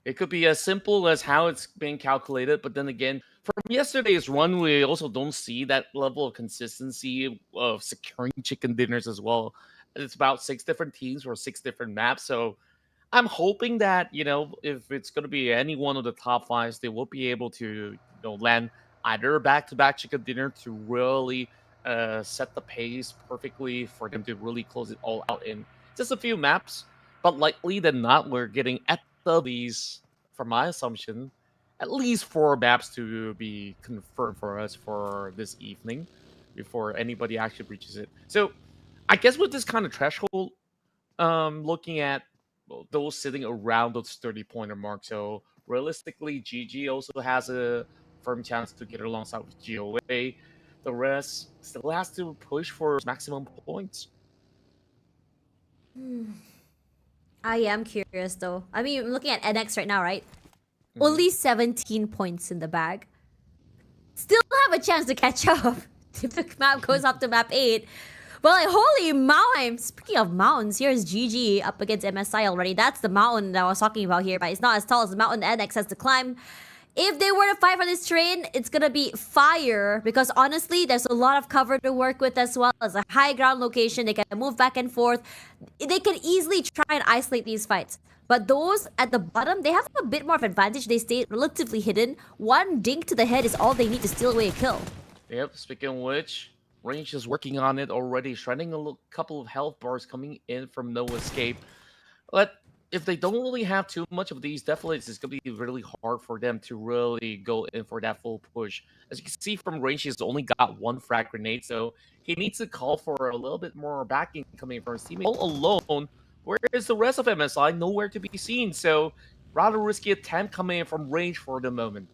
It could be as simple as how it's being calculated, but then again, from yesterday's run, we also don't see that level of consistency of securing chicken dinners as well. It's about 6 different teams or 6 different maps, so I'm hoping that, if it's going to be any one of the top 5s, they will be able to, land either a back-to-back chicken dinner to really set the pace perfectly for them to really close it all out in just a few maps. But likely than not, we're getting at least, from my assumption, at least 4 maps to be confirmed for us for this evening before anybody actually reaches it. So I guess with this kind of threshold, looking at those sitting around those 30-pointer mark, so realistically, GG also has a firm chance to get alongside with GOA. The rest still has to push for maximum points. I am curious though. I mean, I'm looking at NX right now, right? Only 17 points in the bag. Still have a chance to catch up if the map goes up to map 8. But like, holy mountain! Speaking of mountains, here's GG up against MSI already. That's the mountain that I was talking about here, but it's not as tall as the mountain NX has to climb. If they were to fight for this terrain, it's gonna be fire, because honestly, there's a lot of cover to work with as well. As a high ground location, they can move back and forth. They can easily try and isolate these fights. But those at the bottom, they have a bit more of advantage. They stay relatively hidden. One dink to the head is all they need to steal away a kill. Yep, speaking of which, Range is working on it already, shredding a couple of health bars coming in from No Escape. But if they don't really have too much of these, definitely it's going to be really hard for them to really go in for that full push. As you can see from Range, he's only got 1 frag grenade, so he needs to call for a little bit more backing coming from his teammate. All alone, whereas the rest of MSI, nowhere to be seen, so rather risky attempt coming in from Range for the moment.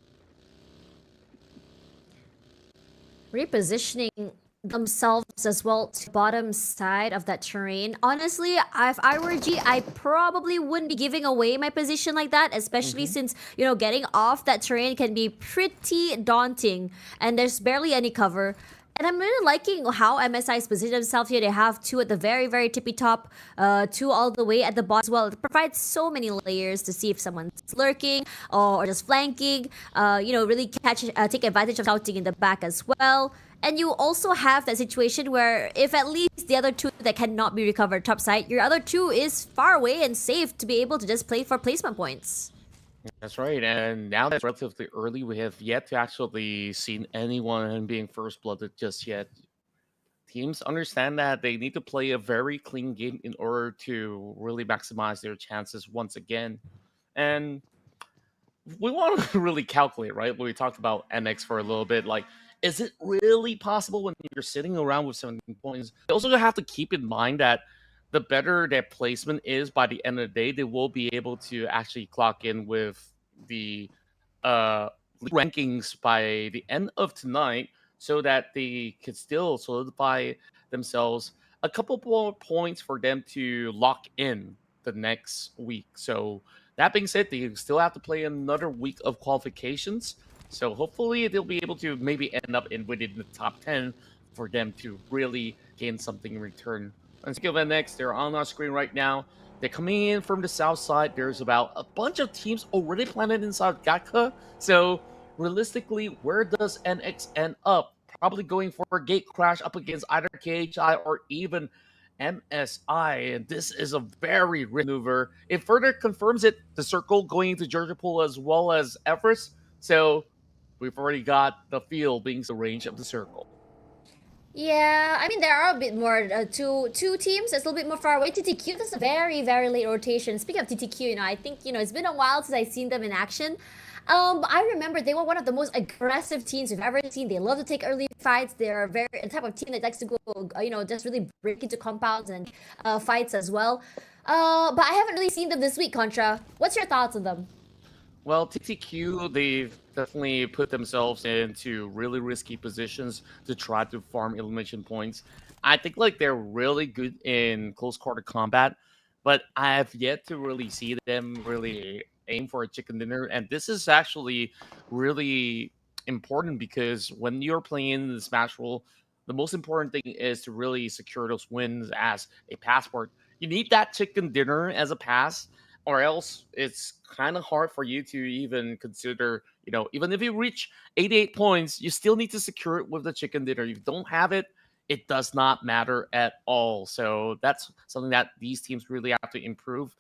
Repositioning themselves as well to the bottom side of that terrain. Honestly, if I were G, I probably wouldn't be giving away my position like that, especially since, getting off that terrain can be pretty daunting and there's barely any cover. And I'm really liking how MSI's positioned themselves here. They have 2 at the very, very tippy top, 2 all the way at the bottom as well. It provides so many layers to see if someone's lurking or just flanking. Really take advantage of scouting in the back as well. And you also have that situation where if at least the other 2 that cannot be recovered topside, your other 2 is far away and safe to be able to just play for placement points. That's right, and now that's relatively early. We have yet to actually seen anyone being first-blooded just yet. Teams understand that they need to play a very clean game in order to really maximize their chances once again. And we want to really calculate, right? When we talked about NX for a little bit, like, is it really possible when you're sitting around with 17 points? You also have to keep in mind that the better their placement is by the end of the day, they will be able to actually clock in with the rankings by the end of tonight so that they could still solidify themselves a couple more points for them to lock in the next week. So that being said, they still have to play another week of qualifications. So hopefully they'll be able to maybe end up within the top 10 for them to really gain something in return. Let's give it next. They're on our screen right now. They're coming in from the south side. There's about a bunch of teams already planted inside Gatka. So realistically, where does NX end up? Probably going for a gate crash up against either KHI or even MSI. And this is a very risky maneuver. It further confirms it. The circle going into Georgia Pool as well as Everest. So we've already got the field being the range of the circle. Yeah, I mean, there are a bit more, two teams that's a little bit more far away. TTQ, that's a very, very late rotation. Speaking of TTQ, I think, it's been a while since I've seen them in action. But I remember they were one of the most aggressive teams we've ever seen. They love to take early fights. They're a type of team that likes to go, just really break into compounds and fights as well. But I haven't really seen them this week, Contra. What's your thoughts on them? Well, TTQ, they've definitely put themselves into really risky positions to try to farm elimination points. I think they're really good in close quarter combat, but I have yet to really see them really aim for a chicken dinner. And this is actually really important because when you're playing the Smash Roll, the most important thing is to really secure those wins as a passport. You need that chicken dinner as a pass, or else it's kind of hard for you to even consider, even if you reach 88 points, you still need to secure it with the chicken dinner. If you don't have it, it does not matter at all. So that's something that these teams really have to improve.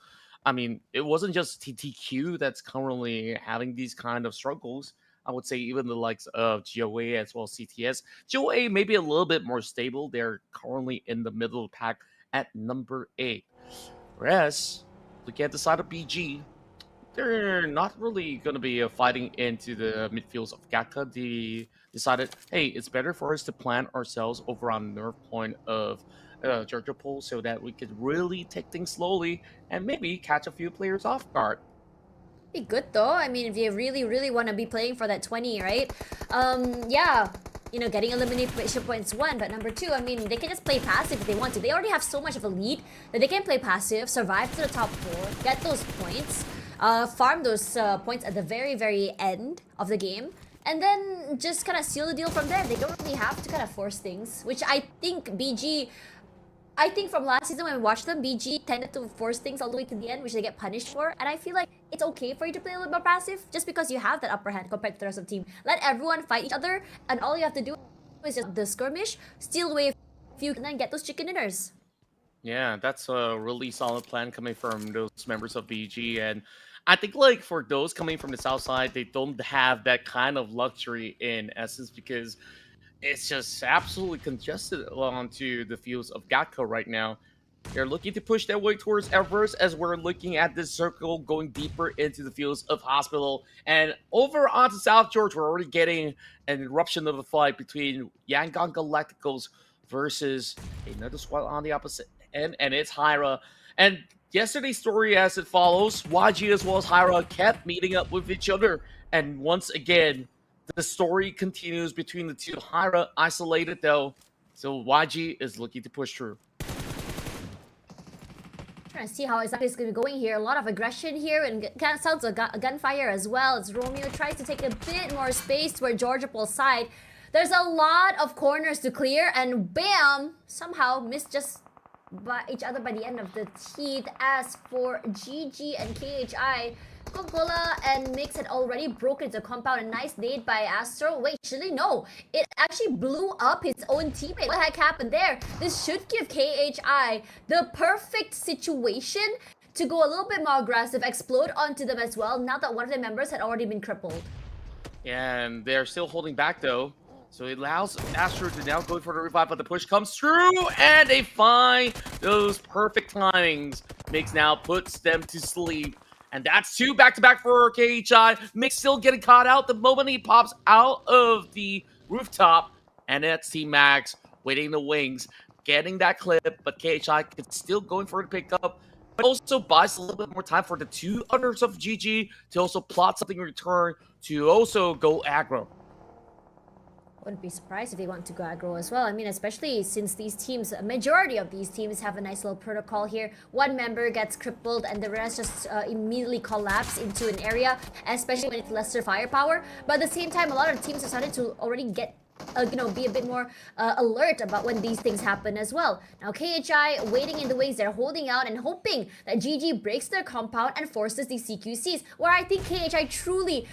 I mean, it wasn't just TTQ that's currently having these kind of struggles. I would say even the likes of GOA as well as CTS. GOA may be a little bit more stable. They're currently in the middle of the pack at number 8. Whereas, look at the side of BG, they're not really going to be fighting into the midfields of Gatka. They decided, hey, it's better for us to plant ourselves over on the nerve point of Georgia Pool so that we could really take things slowly and maybe catch a few players off guard. Be good though. I mean, if you really, really want to be playing for that 20, right? Yeah. Getting elimination points 1, but number 2, I mean, they can just play passive if they want to. They already have so much of a lead that they can play passive, survive to the top 4, get those points, farm those points at the very, very end of the game, and then just kind of seal the deal from there. They don't really have to kind of force things, which I think from last season when we watched them, BG tended to force things all the way to the end, which they get punished for. And I feel like it's okay for you to play a little more passive just because you have that upper hand compared to the rest of the team. Let everyone fight each other, and all you have to do is just the skirmish, steal away a few, and then get those chicken dinners. Yeah, that's a really solid plan coming from those members of BG. And I think for those coming from the south side, they don't have that kind of luxury in essence because it's just absolutely congested onto the fields of Gatka right now. They're looking to push their way towards Everest as we're looking at this circle going deeper into the fields of Hospital. And over onto South George, we're already getting an eruption of a fight between Yangon Galacticals versus another squad on the opposite end, and it's Hyra. And yesterday's story as it follows, YG as well as Hyra kept meeting up with each other. And once again, the story continues between the two. Hyra isolated though, so YG is looking to push through. Trying to see how exactly it's going to be going here. A lot of aggression here, and kind of sounds like a gunfire as well. As Romeo tries to take a bit more space toward Georgia Pool's side. There's a lot of corners to clear, and bam! Somehow missed just by each other by the end of the teeth. As for GG and KHI, Coca-Cola and Mix had already broken the compound. A nice nade by Astro. Wait, actually no. It actually blew up his own teammate. What the heck happened there? This should give KHI the perfect situation to go a little bit more aggressive, explode onto them as well, now that one of the members had already been crippled. And they're still holding back though. So it allows Astro to now go for the revive, but the push comes through and they find those perfect timings. Mix now puts them to sleep. And that's 2 back-to-back for KHI. Mix still getting caught out the moment he pops out of the rooftop. And that's Team Max waiting in the wings, getting that clip, but KHI is still going for the pickup. But also buys a little bit more time for the 2 others of GG to also plot something in return to also go aggro. Wouldn't be surprised if they want to go aggro as well. I mean, especially since these teams, a majority of these teams have a nice little protocol here. One member gets crippled and the rest just immediately collapse into an area, especially when it's lesser firepower. But at the same time, a lot of teams have started to already get be a bit more alert about when these things happen as well. Now KHI waiting in the wings, they're holding out and hoping that GG breaks their compound and forces these CQCs, where I think KHI truly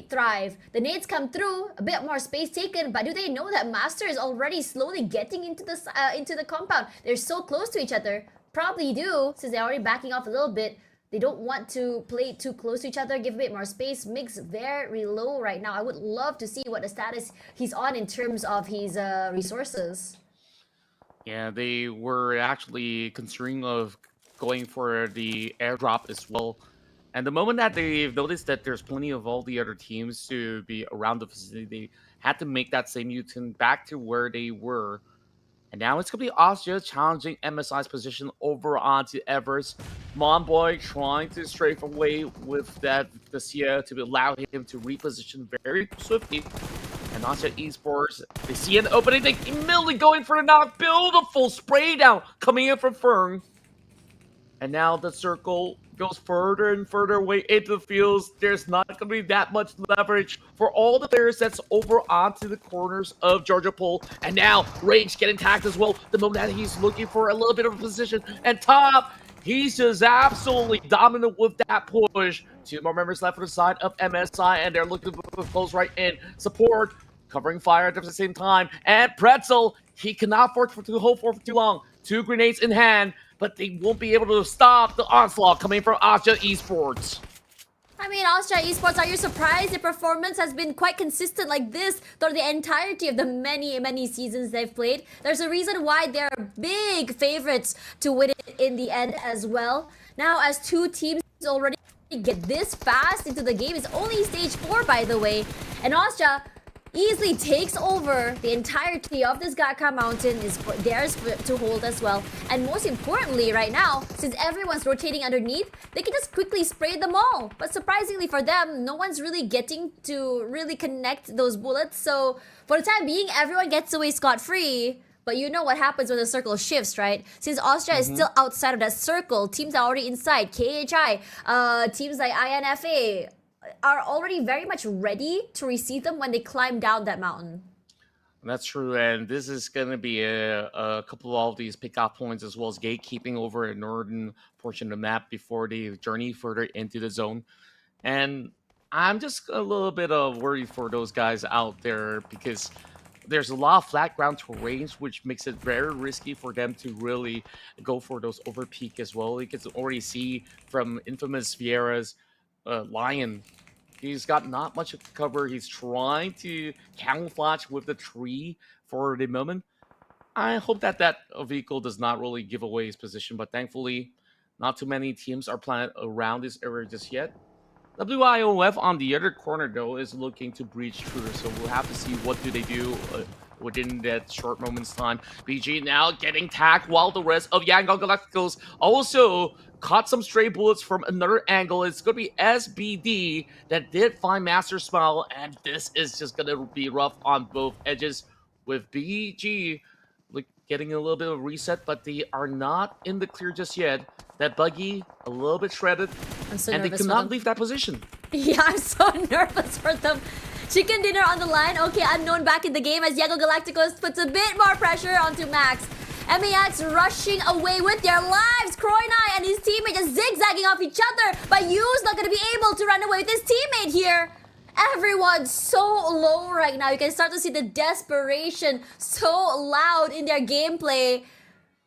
thrive. The nades come through, a bit more space taken, but do they know that Master is already slowly getting into the compound? They're so close to each other. Probably do, since they're already backing off a little bit. They don't want to play too close to each other, give a bit more space. Mix very low right now. I would love to see what the status he's on in terms of his resources. Yeah, they were actually considering of going for the airdrop as well. And the moment that they've noticed that there's plenty of all the other teams to be around the facility, they had to make that same U-turn back to where they were. And now it's going to be Austria challenging MSI's position over onto Everest. Monboy trying to strafe away with that Garcia to allow him to reposition very swiftly. And Austria Esports, they see an opening, they immediately going for the knock. Beautiful spray down coming in from Fern. And now the circle goes further and further away into the fields. There's not going to be that much leverage for all the players that's over onto the corners of Georgia Pole. And now Rage getting tagged as well. The moment that he's looking for a little bit of a position. And Top, he's just absolutely dominant with that push. 2 more members left on the side of MSI, and they're looking to close right in. Support, covering fire at the same time. And Pretzel, he cannot afford to hold for too long. 2 grenades in hand, but they won't be able to stop the onslaught coming from Austria Esports. I mean, Austria Esports, are you surprised? Their performance has been quite consistent like this throughout the entirety of the many seasons they've played. There's a reason why they're big favorites to win it in the end as well. Now, as 2 teams already get this fast into the game, it's only stage 4, by the way, and Austria easily takes over the entirety of this Gaka mountain, is theirs to hold as well. And most importantly right now, since everyone's rotating underneath, they can just quickly spray them all. But surprisingly for them, no one's really getting to really connect those bullets. So for the time being, everyone gets away scot-free. But you know what happens when the circle shifts, right? Since Austria is still outside of that circle, teams are already inside. KHI, teams like INFA, are already very much ready to receive them when they climb down that mountain. That's true, and this is going to be a couple of these pickoff points as well as gatekeeping over the northern portion of the map before they journey further into the zone. And I'm just a little bit worried for those guys out there because there's a lot of flat ground terrains, which makes it very risky for them to really go for those overpeak as well. You can already see from infamous Vieira's Lion, he's got not much cover. He's trying to camouflage with the tree for the moment. I hope that vehicle does not really give away his position, but thankfully not too many teams are planted around this area just yet. WIOF on the other corner though is looking to breach through, so we'll have to see what do they do within that short moment's time. BG now getting tagged while the rest of Yangon Galacticos also caught some stray bullets from another angle. It's going to be SBD that did find Master Smile, and this is just going to be rough on both edges with BG getting a little bit of a reset, but they are not in the clear just yet. That buggy, a little bit shredded, I'm so and they nervous cannot leave that position. Yeah, I'm so nervous for them. Chicken dinner on the line. Okay, unknown back in the game as Yago Galacticos puts a bit more pressure onto Max. MEX rushing away with their lives. Kroinai and his teammate just zigzagging off each other, but Yu's not going to be able to run away with his teammate here. Everyone's so low right now. You can start to see the desperation so loud in their gameplay.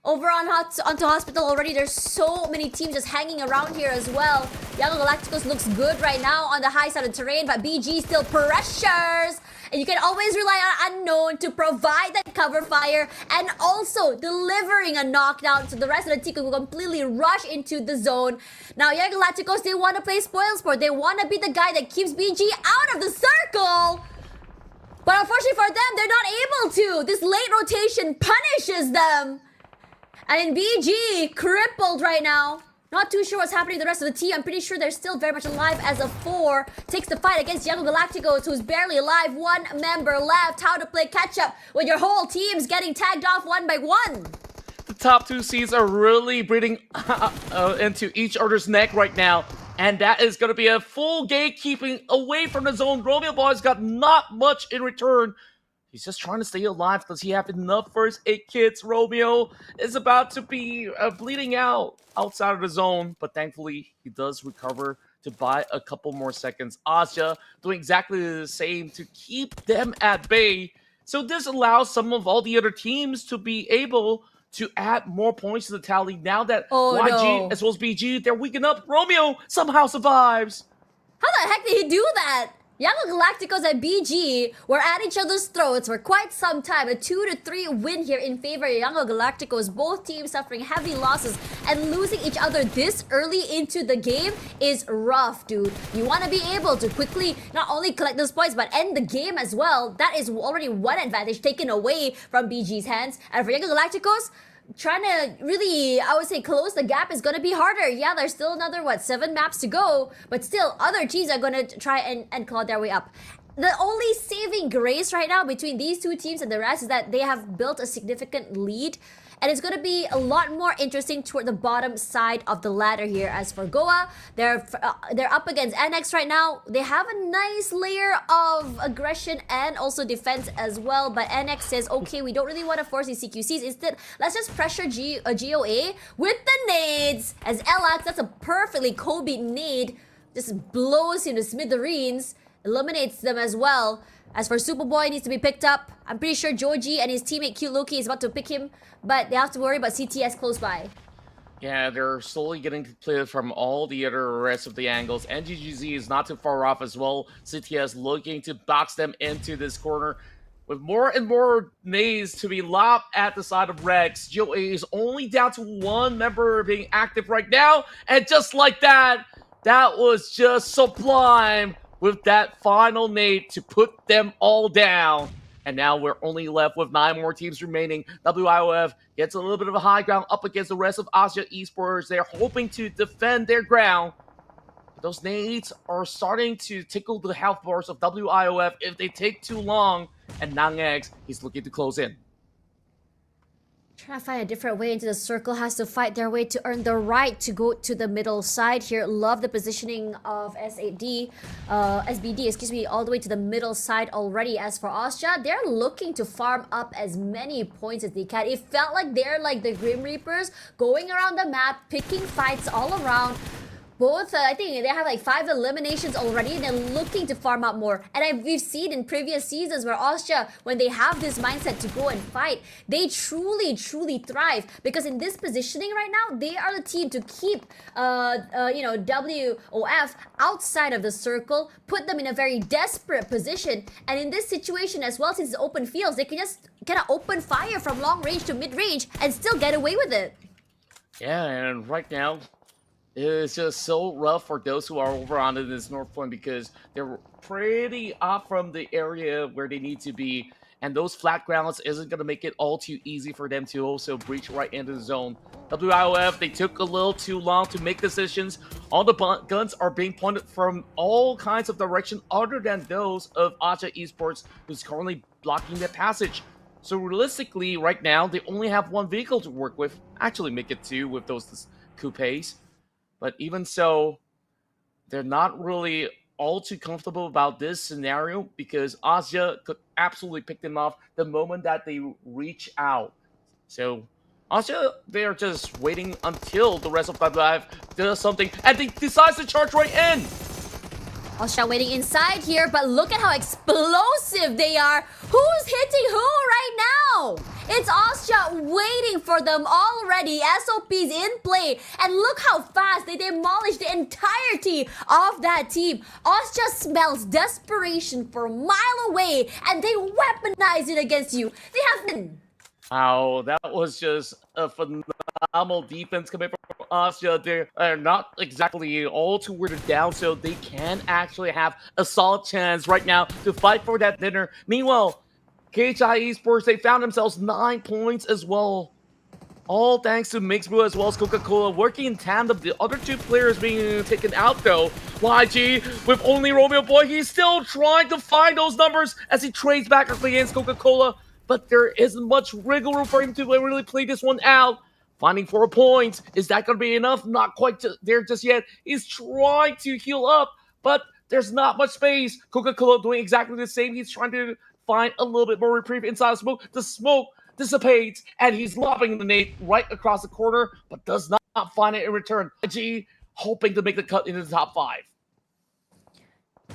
Over onto Hospital already, there's so many teams just hanging around here as well. Yago Galacticos looks good right now on the high side of the terrain, but BG still pressures. And you can always rely on Unknown to provide that cover fire and also delivering a knockdown so the rest of the team can completely rush into the zone. Now, Yago Galacticos, they want to play spoil sport. They want to be the guy that keeps BG out of the circle. But unfortunately for them, they're not able to. This late rotation punishes them. And BG crippled right now. Not too sure what's happening to the rest of the team. I'm pretty sure they're still very much alive as a 4. Takes the fight against Yago Galacticos, who's barely alive. 1 member left. How to play catch up when your whole team's getting tagged off one by one. The top 2 seeds are really breathing into each other's neck right now. And that is going to be a full gatekeeping away from the zone. Romeo Boy's got not much in return. He's just trying to stay alive. Does he have enough first aid kits? Romeo is about to be bleeding out outside of the zone. But thankfully, he does recover to buy a couple more seconds. Asia doing exactly the same to keep them at bay. So this allows some of all the other teams to be able to add more points to the tally. Now that YG as well as BG, they're weakened up. Romeo somehow survives. How the heck did he do that? Yago Galacticos and BG were at each other's throats for quite some time. A 2-3 win here in favor of Yago Galacticos. Both teams suffering heavy losses and losing each other this early into the game is rough, dude. You want to be able to quickly not only collect those points but end the game as well. That is already one advantage taken away from BG's hands. And for Yago Galacticos, trying to really, I would say, close the gap is going to be harder. Yeah, there's still another, 7 maps to go. But still, other teams are going to try and claw their way up. The only saving grace right now between these two teams and the rest is that they have built a significant lead. And it's going to be a lot more interesting toward the bottom side of the ladder here. As for Goa, they're up against NX right now. They have a nice layer of aggression and also defense as well. But NX says, okay, we don't really want to force these CQCs. Instead, let's just pressure GOA with the nades. As LX, that's a perfectly Kobe nade. Just blows him to smithereens. Eliminates them as well. As for Superboy, needs to be picked up. I'm pretty sure Joji and his teammate Cute Loki is about to pick him, but they have to worry about CTS close by. Yeah, they're slowly getting cleared from all the other rest of the angles. NGGZ is not too far off as well. CTS looking to box them into this corner. With more and more nades to be lobbed at the side of Rex, GOA is only down to 1 member being active right now. And just like that, that was just sublime. With that final nade to put them all down. And now we're only left with 9 more teams remaining. WIOF gets a little bit of a high ground up against the rest of Asia Esports. They're hoping to defend their ground. Those nades are starting to tickle the health bars of WIOF if they take too long. And Nangex, he's looking to close in. Trying to find a different way into the circle, has to fight their way to earn the right to go to the middle side here. Love the positioning of SBD, all the way to the middle side already. As for Austria, they're looking to farm up as many points as they can. It felt like they're like the Grim Reapers, going around the map, picking fights all around. Both, I think they have 5 eliminations already and they're looking to farm up more. And we've seen in previous seasons where Austria, when they have this mindset to go and fight, they truly thrive. Because in this positioning right now, they are the team to keep, WOF outside of the circle, put them in a very desperate position. And in this situation as well, since it's open fields, they can just kind of open fire from long range to mid range and still get away with it. Yeah, and right now, it's just so rough for those who are over onto this north point because they're pretty off from the area where they need to be. And those flat grounds isn't going to make it all too easy for them to also breach right into the zone. WIOF, they took a little too long to make decisions. All the guns are being pointed from all kinds of direction other than those of Aja Esports, who's currently blocking their passage. So realistically, right now, they only have 1 vehicle to work with. Actually, make it 2 with those coupes. But even so, they're not really all too comfortable about this scenario because Asia could absolutely pick them off the moment that they reach out. So Asia, they are just waiting until the rest of the life does something, and they decides to charge right in. Austria waiting inside here, but look at how explosive they are. Who's hitting who right now? It's Austria waiting for them already. SOP's in play. And look how fast they demolish the entirety of that team. Austria smells desperation for a mile away, and they weaponize it against you. They have... Wow, that was just a phenomenal defense coming from Austria. They're not exactly all too weirded down, so they can actually have a solid chance right now to fight for that dinner. Meanwhile, KHI Esports, they found themselves 9 points as well. All thanks to Mixed Brew as well as Coca-Cola working in tandem. The other 2 players being taken out though. YG with only Romeo Boy, he's still trying to find those numbers as he trades back up against Coca-Cola. But there isn't much wiggle room for him to really play this one out. Finding 4 points. Is that going to be enough? Not quite there just yet. He's trying to heal up, but there's not much space. Coca-Cola doing exactly the same. He's trying to find a little bit more reprieve inside the smoke. The smoke dissipates, and he's lobbing the nade right across the corner, but does not find it in return. YG hoping to make the cut into the top 5.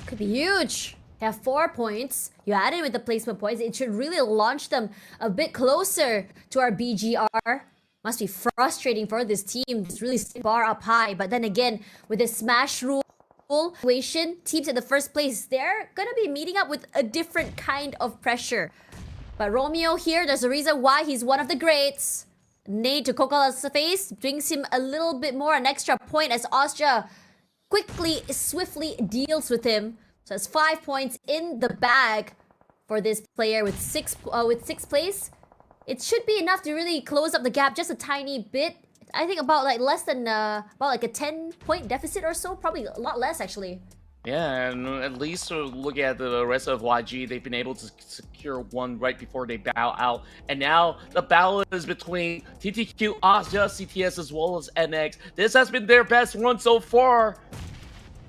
Could be huge. They have 4 points. You add in with the placement points, it should really launch them a bit closer to our BGR. Must be frustrating for this team. It's really setting the bar up high. But then again, with the smash rule situation, teams in the first place, they're gonna be meeting up with a different kind of pressure. But Romeo here, there's a reason why he's one of the greats. Nade to Coca-Cola's face brings him a little bit more, an extra point as Austria quickly, swiftly deals with him. So it's 5 points in the bag for this player with sixth place. It should be enough to really close up the gap just a tiny bit. I think about like less than about like a 10-point deficit or so, probably a lot less actually. Yeah, and at least look at the rest of YG, they've been able to secure one right before they bow out. And now the battle is between TTQ, Asia, CTS, as well as NX. This has been their best run so far.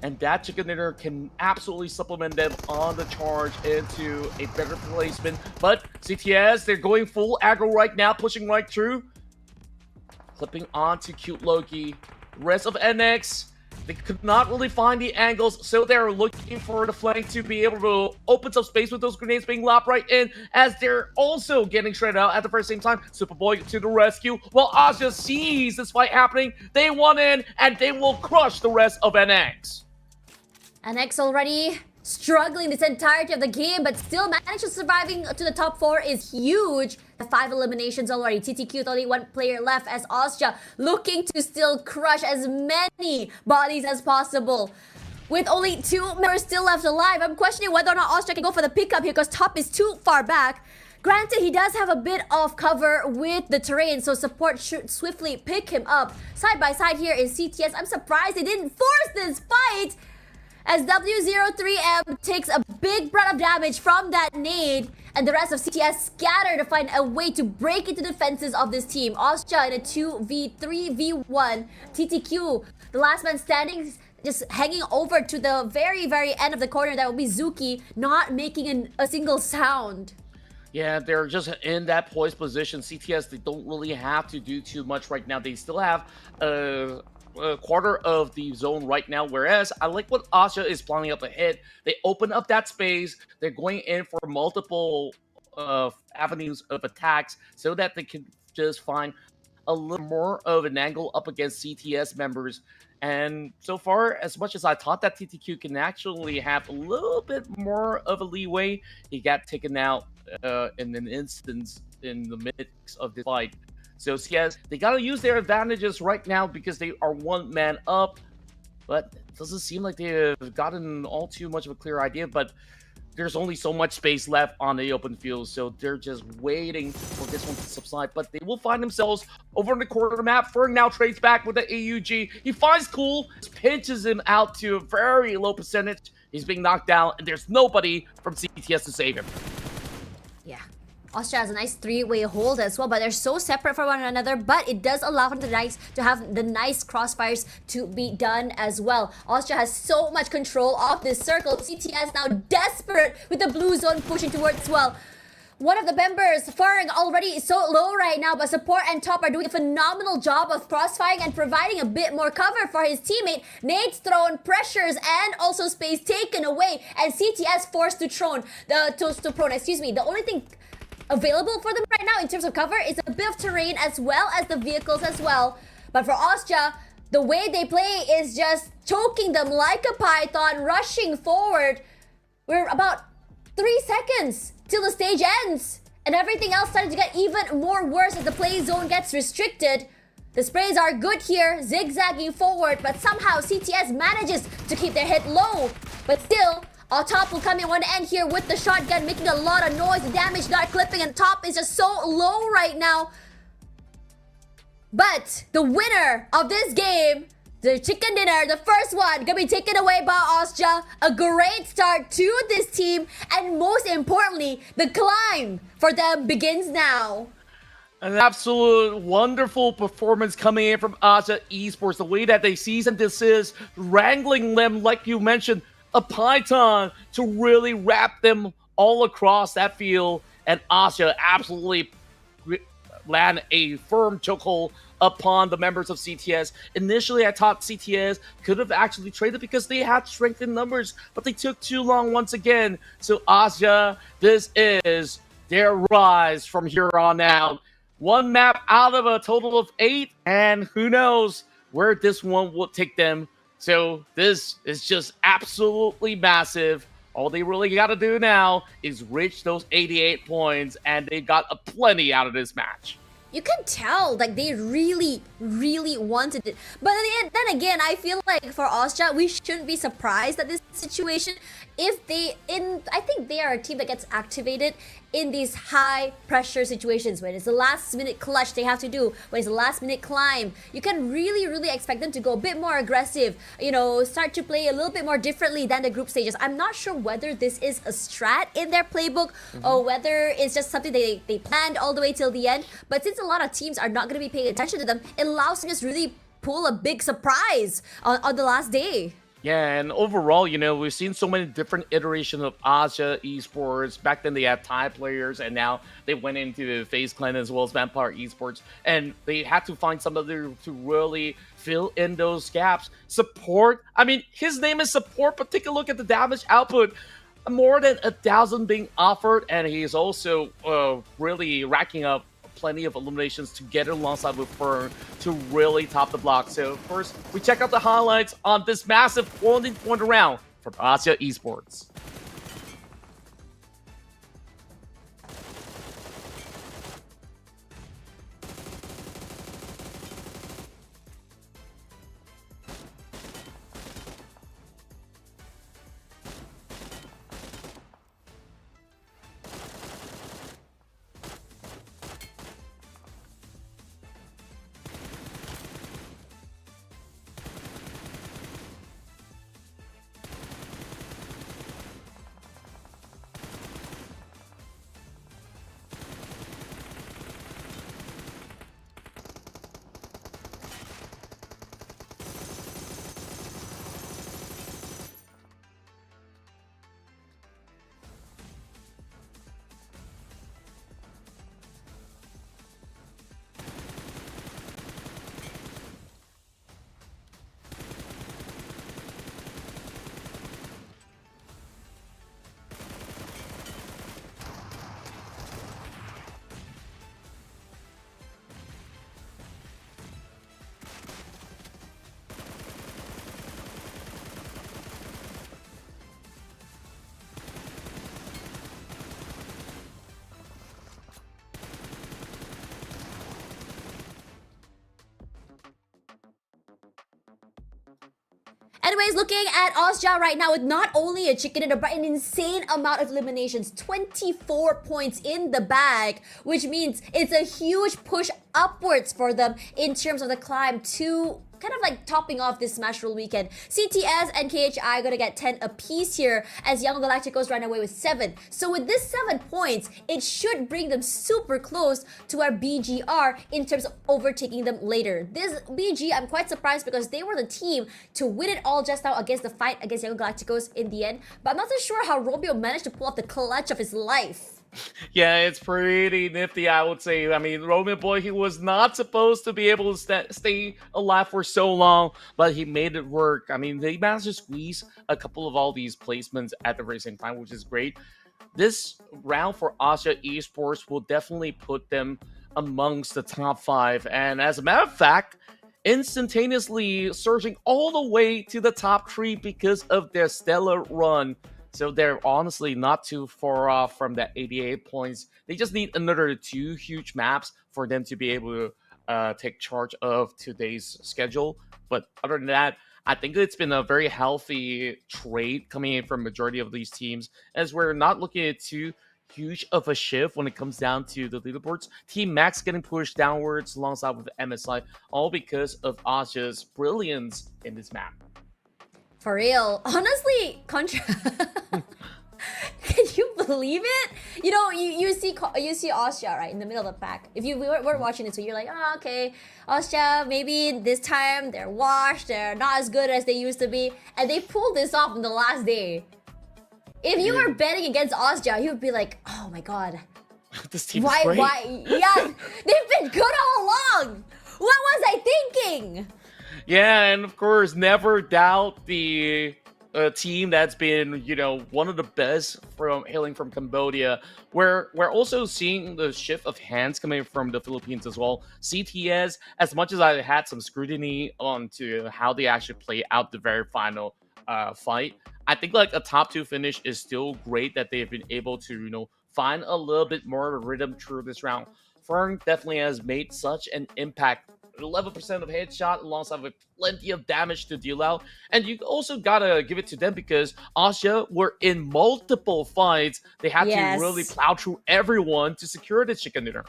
And that chicken dinner can absolutely supplement them on the charge into a better placement. But CTS, they're going full aggro right now, pushing right through. Clipping onto Cute Loki. Rest of NX, they could not really find the angles, so they're looking for the flank to be able to open some space with those grenades being lopped right in, as they're also getting shredded out at the very same time. Superboy to the rescue, while Asia sees this fight happening. They want in, and they will crush the rest of NX. NX already struggling this entirety of the game, but still managed to surviving to the top 4 is huge. 5 eliminations already. TTQ with only 1 player left as Austria looking to still crush as many bodies as possible. With only 2 members still left alive, I'm questioning whether or not Austria can go for the pickup here because top is too far back. Granted, he does have a bit of cover with the terrain, so support should swiftly pick him up. Side by side here is CTS. I'm surprised they didn't force this fight, as W03M takes a big brunt of damage from that nade, and the rest of CTS scatter to find a way to break into the defenses of this team. Austria in a 2v3v1. TTQ, the last man standing, just hanging over to the very, very end of the corner. That will be Zuki, not making a single sound. Yeah, they're just in that poised position. CTS, they don't really have to do too much right now. They still have a quarter of the zone right now, whereas I like what Asia is planning up ahead. They open up that space. They're going in for multiple avenues of attacks so that they can just find a little more of an angle up against CTS members. And so far, as much as I thought that TTQ can actually have a little bit more of a leeway, he got taken out in an instance in the mix of the fight. So yes, they gotta use their advantages right now because they are 1 man up, but it doesn't seem like they've gotten all too much of a clear idea. But there's only so much space left on the open field, so they're just waiting for this one to subside. But they will find themselves over in the corner of the map. Ferg now trades back with the AUG. He finds Cool, pinches him out to a very low percentage. He's being knocked down, and there's nobody from CTS to save him. Yeah. Austria has a nice three-way hold as well, but they're so separate from one another, but it does allow them to have the nice crossfires to be done as well. Austria has so much control of this circle. CTS now desperate with the blue zone pushing towards, well, one of the members, Farang, already is so low right now, but support and top are doing a phenomenal job of crossfiring and providing a bit more cover for his teammate. Nades thrown, pressures, and also space taken away, and CTS forced to prone. The only thing available for them right now in terms of cover is a bit of terrain as well as the vehicles as well. But for Austria, the way they play is just choking them like a python, rushing forward. We're about 3 seconds till the stage ends, and everything else started to get even more worse as the play zone gets restricted. The sprays are good here, zigzagging forward, but somehow CTS manages to keep their hit low. But still, our top will come in one end here with the shotgun, making a lot of noise. The damage not clipping, and top is just so low right now. But the winner of this game, the chicken dinner, the first one, gonna be taken away by Austria. A great start to this team, and most importantly, the climb for them begins now. An absolute wonderful performance coming in from Austria Esports. The way that they seize and desist, wrangling them, like you mentioned, a python to really wrap them all across that field. And Austria absolutely land a firm chokehold upon the members of CTS. Initially, I thought CTS could have actually traded because they had strength in numbers, but they took too long once again. So Austria, this is their rise from here on out. One map out of a total of 8, and who knows where this one will take them. So this is just absolutely massive. All they really got to do now is reach those 88 points, and they got a plenty out of this match. You can tell, like, they really, really wanted it. But then again, I feel like for Austria, we shouldn't be surprised at this situation. I think they are a team that gets activated in these high pressure situations, when it's the last minute clutch they have to do, when it's the last minute climb. You can really, really expect them to go a bit more aggressive, start to play a little bit more differently than the group stages. I'm not sure whether this is a strat in their playbook or whether it's just something they planned all the way till the end. But since a lot of teams are not going to be paying attention to them, it allows them to just really pull a big surprise on the last day. Yeah, and overall, we've seen so many different iterations of Austria Esports. Back then, they had Thai players, and now they went into FaZe Clan as well as Vampire Esports, and they had to find somebody to really fill in those gaps. Support, I mean, his name is Support, but take a look at the damage output. More than 1,000 being offered, and he's also really racking up plenty of eliminations together alongside with Fern to really top the block. So first, we check out the highlights on this massive point round from Austria Esports. Anyways, looking at Austria right now with not only a chicken dinner, but an insane amount of eliminations. 24 points in the bag, which means it's a huge push upwards for them in terms of the climb to kind of like topping off this Smash Rule weekend. CTS and KHI gonna get 10 apiece here as Young Galacticos ran away with 7. So with this 7 points, it should bring them super close to our BGR in terms of overtaking them later. This BG, I'm quite surprised because they were the team to win it all just now against the fight against Young Galacticos in the end. But I'm not so sure how Romeo managed to pull off the clutch of his life. Yeah, it's pretty nifty, I would say. I mean, Roman Boy, he was not supposed to be able to stay alive for so long, but he made it work. I mean, they managed to squeeze a couple of all these placements at the very same time, which is great. This round for Asia Esports will definitely put them amongst the top 5. And as a matter of fact, instantaneously surging all the way to the top 3 because of their stellar run. So they're honestly not too far off from that 88 points. They just need another 2 huge maps for them to be able to take charge of today's schedule. But other than that, I think it's been a very healthy trade coming in from majority of these teams, as we're not looking at too huge of a shift when it comes down to the leaderboards. Team Max getting pushed downwards alongside with MSI, all because of Asia's brilliance in this map. For real. Honestly, can you believe it? You know, you see Austria, right, in the middle of the pack. If you were watching it, so you're like, oh, okay, Austria, maybe this time they're washed, they're not as good as they used to be. And they pulled this off on the last day. If you were betting against Austria, you would be like, oh my god. This team is great. Yeah, they've been good all along. What was I thinking? Yeah, and of course, never doubt the team that's been, you know, one of the best from hailing from Cambodia. We're also seeing the shift of hands coming from the Philippines as well. CTS, as much as I had some scrutiny onto how they actually play out the very final fight, I think like a top 2 finish is still great that they've been able to, you know, find a little bit more of a rhythm through this round. Fern definitely has made such an impact. 11% of headshot alongside with plenty of damage to deal out. And you also gotta give it to them because Asia were in multiple fights. They had to really plow through everyone to secure the chicken dinner.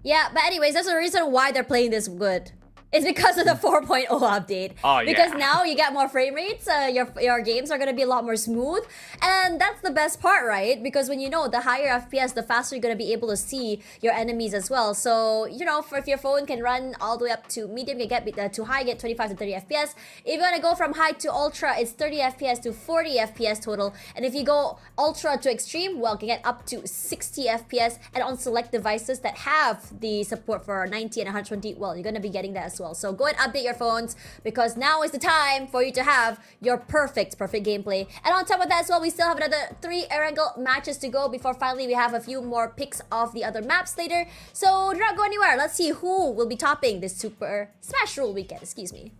Yeah, but anyways, that's the reason why they're playing this good. It's because of the 4.0 update. Oh, yeah. Because now you get more frame rates, your games are going to be a lot more smooth. And that's the best part, right? Because when you know the higher FPS, the faster you're going to be able to see your enemies as well. So, you know, if your phone can run all the way up to medium, you get to high, get 25 to 30 FPS. If you want to go from high to ultra, it's 30 FPS to 40 FPS total. And if you go ultra to extreme, well, you can get up to 60 FPS. And on select devices that have the support for 90 and 120, well, you're going to be getting that as well. So go and update your phones because now is the time for you to have your perfect gameplay. And on top of that as well, we still have another 3 Erangel matches to go before finally we have a few more picks of the other maps later. So do not go anywhere. Let's see who will be topping this Super Smash Rule weekend. Excuse me.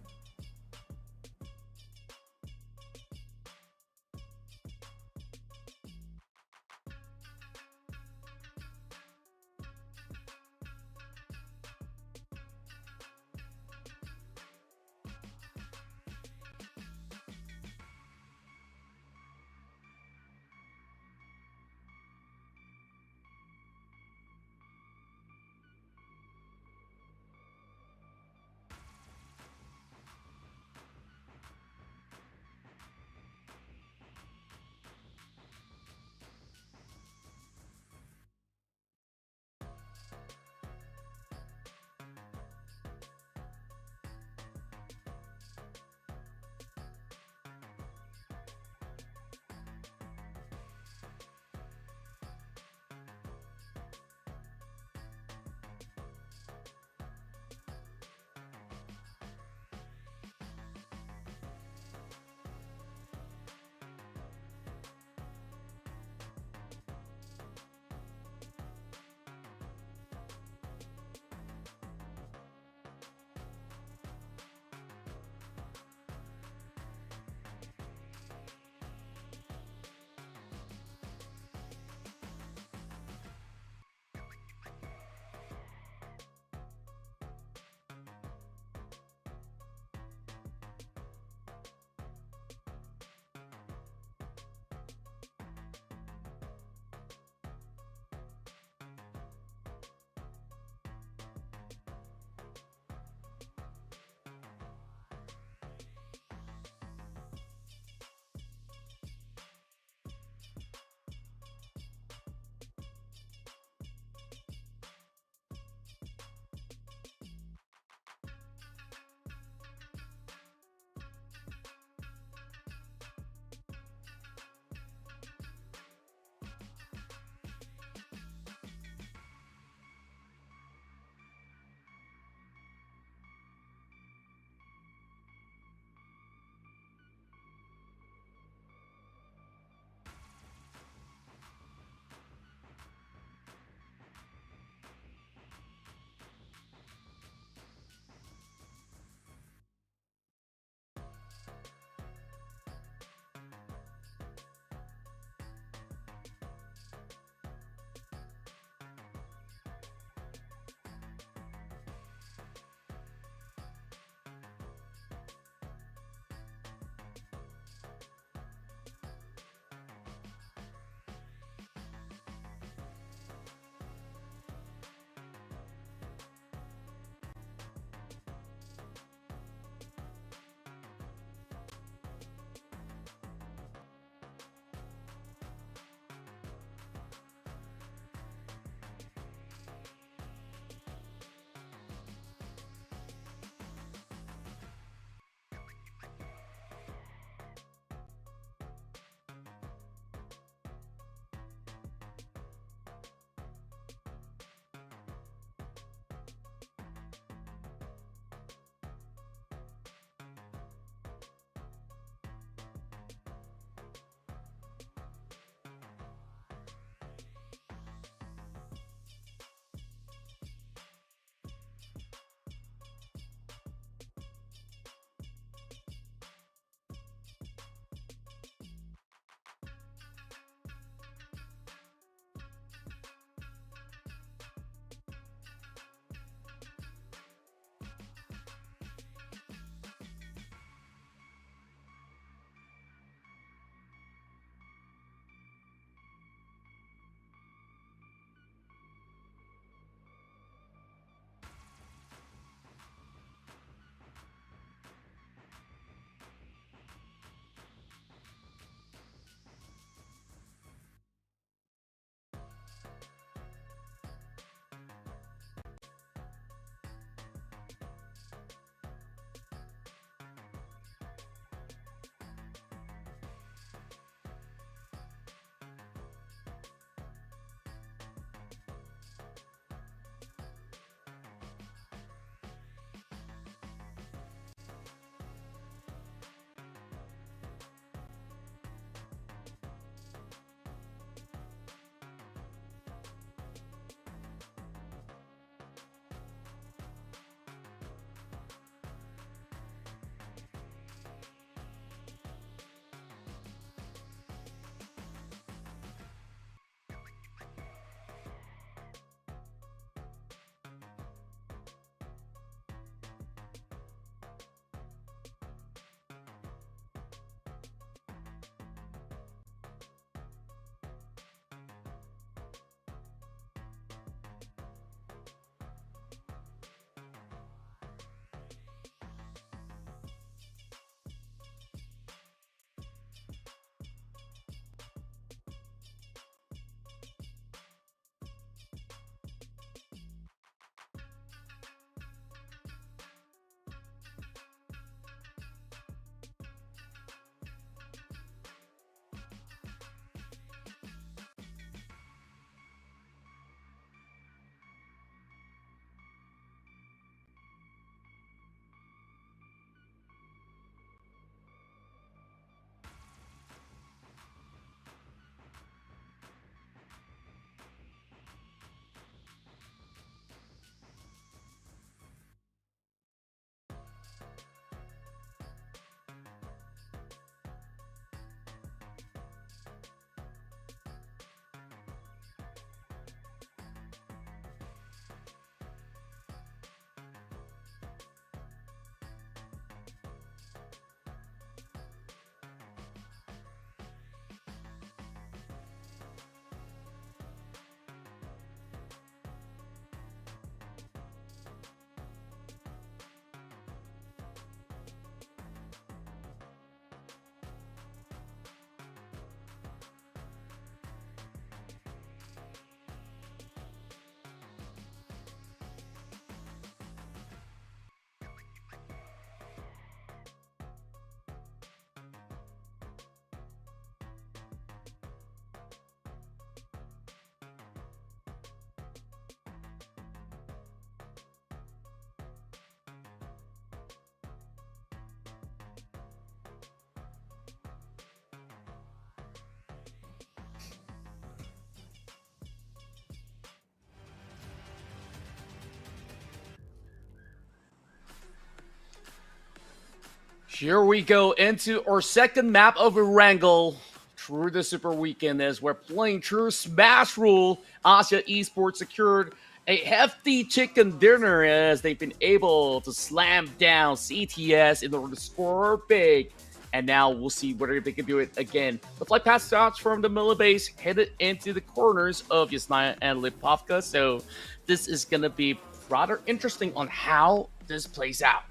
Here we go into our second map of Wrangle through the Super Weekend as we're playing true Smash Rule. Asia Esports secured a hefty chicken dinner as they've been able to slam down CTS in order to score big. And now we'll see whether they can do it again. The flight pass starts from the middle base, headed into the corners of Yasnaya and Lipovka. So this is going to be rather interesting on how this plays out.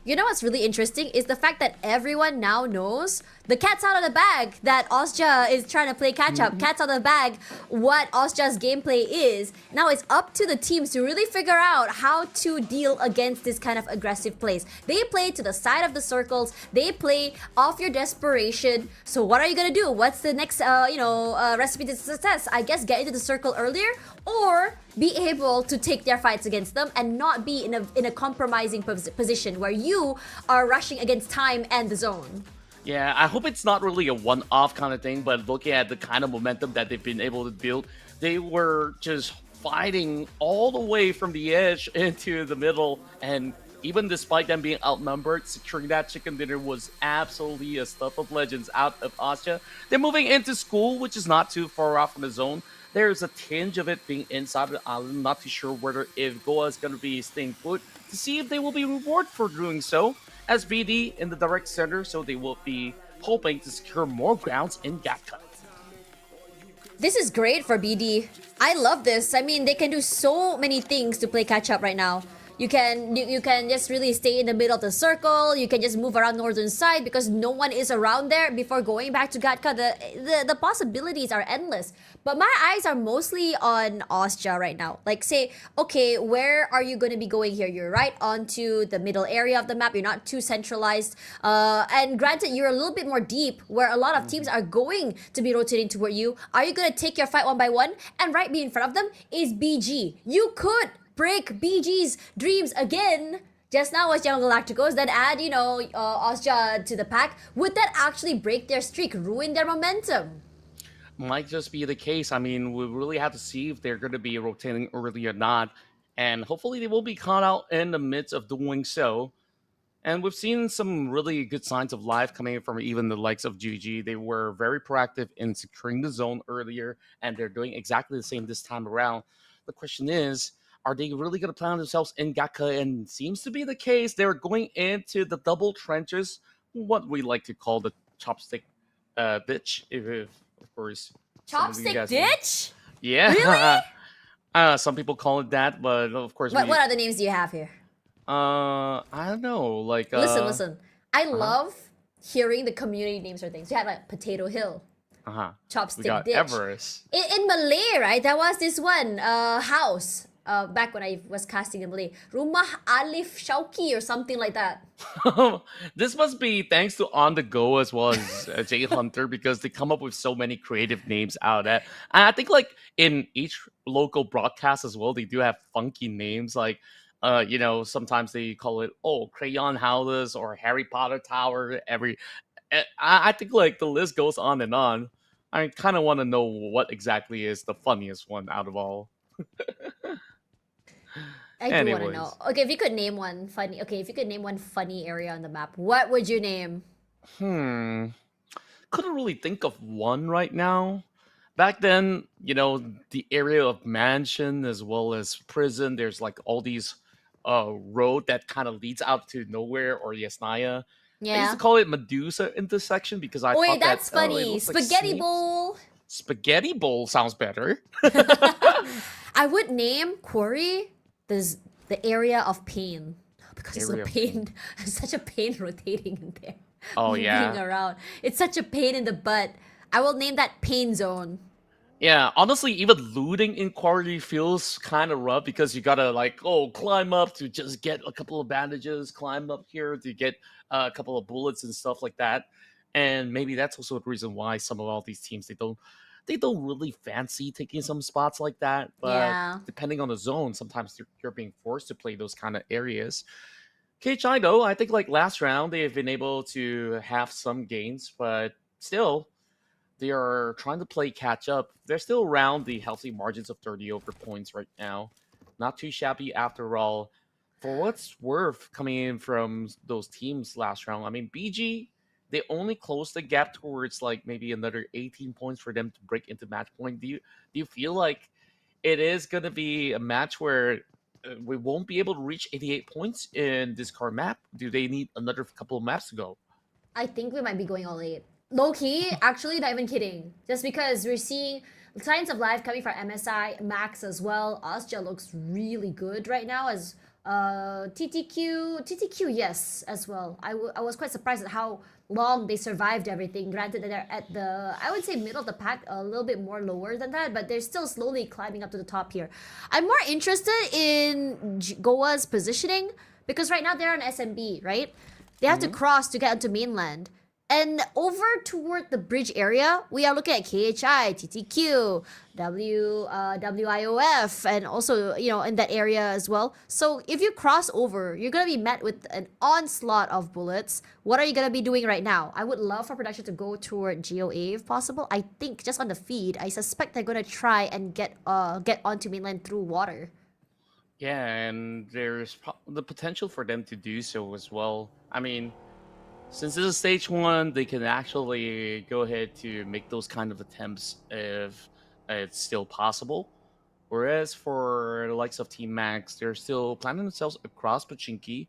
You know what's really interesting is the fact that everyone now knows the cat's out of the bag that Ostja is trying to play catch up. Cat's out of the bag what Ostja's gameplay is. Now it's up to the teams to really figure out how to deal against this kind of aggressive plays. They play to the side of the circles. They play off your desperation. So what are you going to do? What's the next recipe to success? I guess get into the circle earlier or be able to take their fights against them and not be in a compromising position where you are rushing against time and the zone. Yeah, I hope it's not really a one-off kind of thing, but looking at the kind of momentum that they've been able to build, they were just fighting all the way from the edge into the middle, and even despite them being outnumbered, securing that chicken dinner was absolutely a stuff of legends out of Asia. They're moving into school, which is not too far off from the zone. There's a tinge of it being inside the island. Not too sure whether if Goa is going to be staying put to see if they will be rewarded for doing so. As BD in the direct center, so they will be hoping to secure more grounds in gap cut. This is great for BD. I love this. I mean, they can do so many things to play catch up right now. You can just really stay in the middle of the circle. You can just move around northern side because no one is around there before going back to Gatka. The possibilities are endless. But my eyes are mostly on Ostja right now. Like say, okay, where are you going to be going here? You're right onto the middle area of the map. You're not too centralized. And granted, you're a little bit more deep where a lot of teams are going to be rotating toward you. Are you going to take your fight one by one? And right in front of them is BG. You could break BG's dreams again. Just now was Young Galacticos, then add, Ostja to the pack. Would that actually break their streak, ruin their momentum? Might just be the case. I mean, we really have to see if they're going to be rotating early or not. And hopefully they will be caught out in the midst of doing so. And we've seen some really good signs of life coming from even the likes of GG. They were very proactive in securing the zone earlier, and they're doing exactly the same this time around. The question is, are they really going to plan themselves in Gatka? And seems to be the case. They're going into the double trenches, what we like to call the chopstick ditch, if of course. Chopstick ditch? Yeah. Really? Some people call it that, but of course. What other names do you have here? I don't know. Like listen. I love hearing the community names for things. You have like Potato Hill. Chopstick we got ditch. Everest. In Malay, right? There was this one house. Back when I was casting in Malay, Rumah Alif Shauki or something like that. This must be thanks to On The Go as well as Jay Hunter, because they come up with so many creative names out of that. And I think like in each local broadcast as well, they do have funky names. Like, sometimes they call it, Crayon Houses or Harry Potter Tower. I think like the list goes on and on. I kind of want to know what exactly is the funniest one out of all. I do want to know. Okay, if you could name one funny. Okay, if you could name one funny area on the map, what would you name? Couldn't really think of one right now. Back then, the area of mansion as well as prison. There's like all these road that kind of leads out to nowhere or Yasnaya. Yeah. I used to call it Medusa intersection because I thought that's that, funny. Spaghetti bowl. Spaghetti bowl sounds better. I would name Quarry the area of pain because it's a pain. It's such a pain rotating in there. Moving around. It's such a pain in the butt. I will name that pain zone. Yeah, honestly, even looting in Quarry feels kind of rough because you gotta climb up to just get a couple of bandages, climb up here to get a couple of bullets and stuff like that. And maybe that's also the reason why some of all these teams they don't really fancy taking some spots like that. But depending on the zone, sometimes you're being forced to play those kind of areas. KHI though, I think like last round they've been able to have some gains, but still they are trying to play catch up. They're still around the healthy margins of 30 over points right now. Not too shabby after all. For what's worth coming in from those teams last round, I mean, BG, they only closed the gap towards like maybe another 18 points for them to break into match point. Do you feel like it is going to be a match where we won't be able to reach 88 points in this card map? Do they need another couple of maps to go? I think we might be going all 8. Low key, actually, not even kidding. Just because we're seeing signs of life coming from MSI, Max as well. Austria looks really good right now as TTQ, yes, as well. I was quite surprised at how long they survived everything. Granted that they're at the, I would say, middle of the pack, a little bit more lower than that, but they're still slowly climbing up to the top here. I'm more interested in Goa's positioning because right now they're on SMB, right? They have to cross to get onto mainland. And over toward the bridge area, we are looking at KHI, TTQ, WIOF, and also, in that area as well. So if you cross over, you're going to be met with an onslaught of bullets. What are you going to be doing right now? I would love for production to go toward GOA if possible. I think just on the feed, I suspect they're going to try and get onto mainland through water. Yeah, and there's the potential for them to do so as well. I mean, since this is stage 1, they can actually go ahead to make those kind of attempts if it's still possible. Whereas for the likes of Team Max, they're still planning themselves across Pachinki,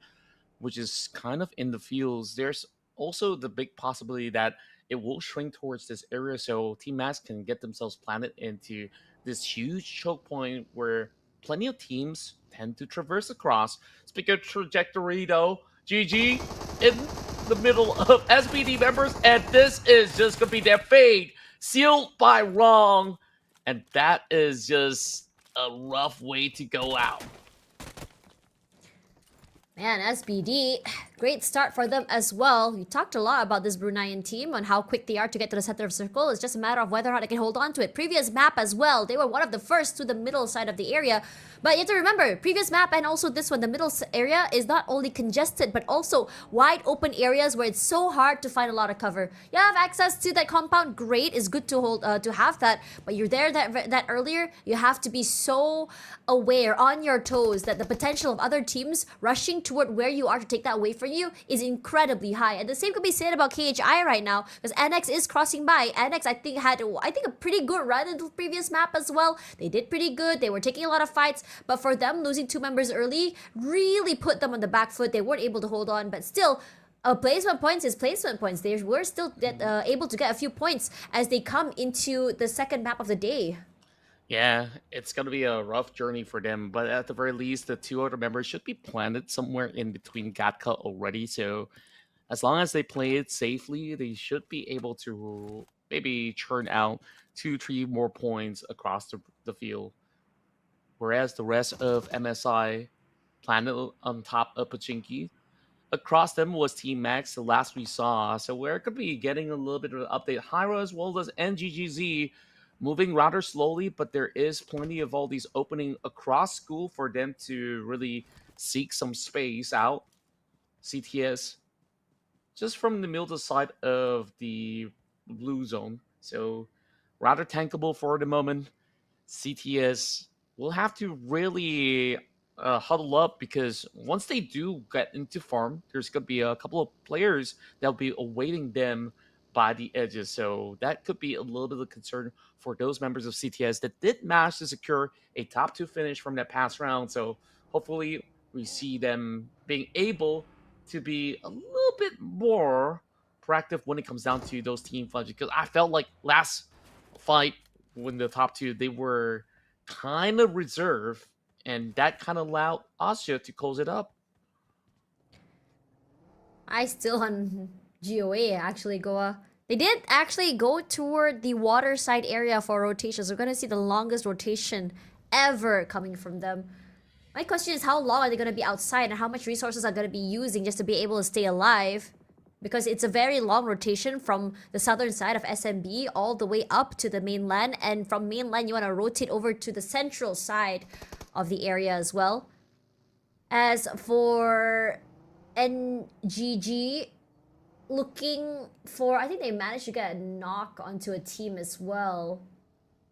which is kind of in the fields. There's also the big possibility that it will shrink towards this area, so Team Max can get themselves planted into this huge choke point where plenty of teams tend to traverse across. Speaking of trajectory, though, GG in the middle of SBD members, and this is just gonna be their fate, sealed by wrong, and that is just a rough way to go out. Man, SBD, great start for them as well. We talked a lot about this Bruneian team on how quick they are to get to the center of circle. It's just a matter of whether or not they can hold on to it. Previous map as well, they were one of the first to the middle side of the area. But you have to remember, previous map and also this one, the middle area is not only congested, but also wide open areas where it's so hard to find a lot of cover. You have access to that compound, great, it's good to hold, to have that. But you're there that earlier, you have to be so aware, on your toes, that the potential of other teams rushing toward where you are to take that away from you is incredibly high. And the same could be said about KHI right now, because NX is crossing by. NX, I think, had a pretty good run in the previous map as well. They did pretty good. They were taking a lot of fights, but for them, losing 2 members early really put them on the back foot. They weren't able to hold on, but still, placement points is placement points. They were still able to get a few points as they come into the second map of the day. Yeah, it's going to be a rough journey for them, but at the very least, the 2 other members should be planted somewhere in between Gatka already. So as long as they play it safely, they should be able to maybe churn out 2-3 more points across the field. Whereas the rest of MSI planted on top of Pachinki. Across them was Team Max, the last we saw. So we're going to be getting a little bit of an update. Hyra as well as NGGZ moving rather slowly, but there is plenty of all these opening across school for them to really seek some space out. CTS just from the middle side of the blue zone. So rather tankable for the moment. CTS will have to really huddle up, because once they do get into farm, there's going to be a couple of players that'll be awaiting them by the edges. So that could be a little bit of concern for those members of CTS that did manage to secure a top 2 finish from that past round. So hopefully we see them being able to be a little bit more proactive when it comes down to those team fights, because I felt like last fight when the top 2, they were kind of reserved, and that kind of allowed Austria to close it up. I still on GOA actually, Goa. They did actually go toward the water side area for rotations. We're going to see the longest rotation ever coming from them. My question is, how long are they going to be outside, and how much resources are going to be using just to be able to stay alive? Because it's a very long rotation from the southern side of SMB all the way up to the mainland. And from mainland, you want to rotate over to the central side of the area as well. As for NGG, looking for, I think they managed to get a knock onto a team as well.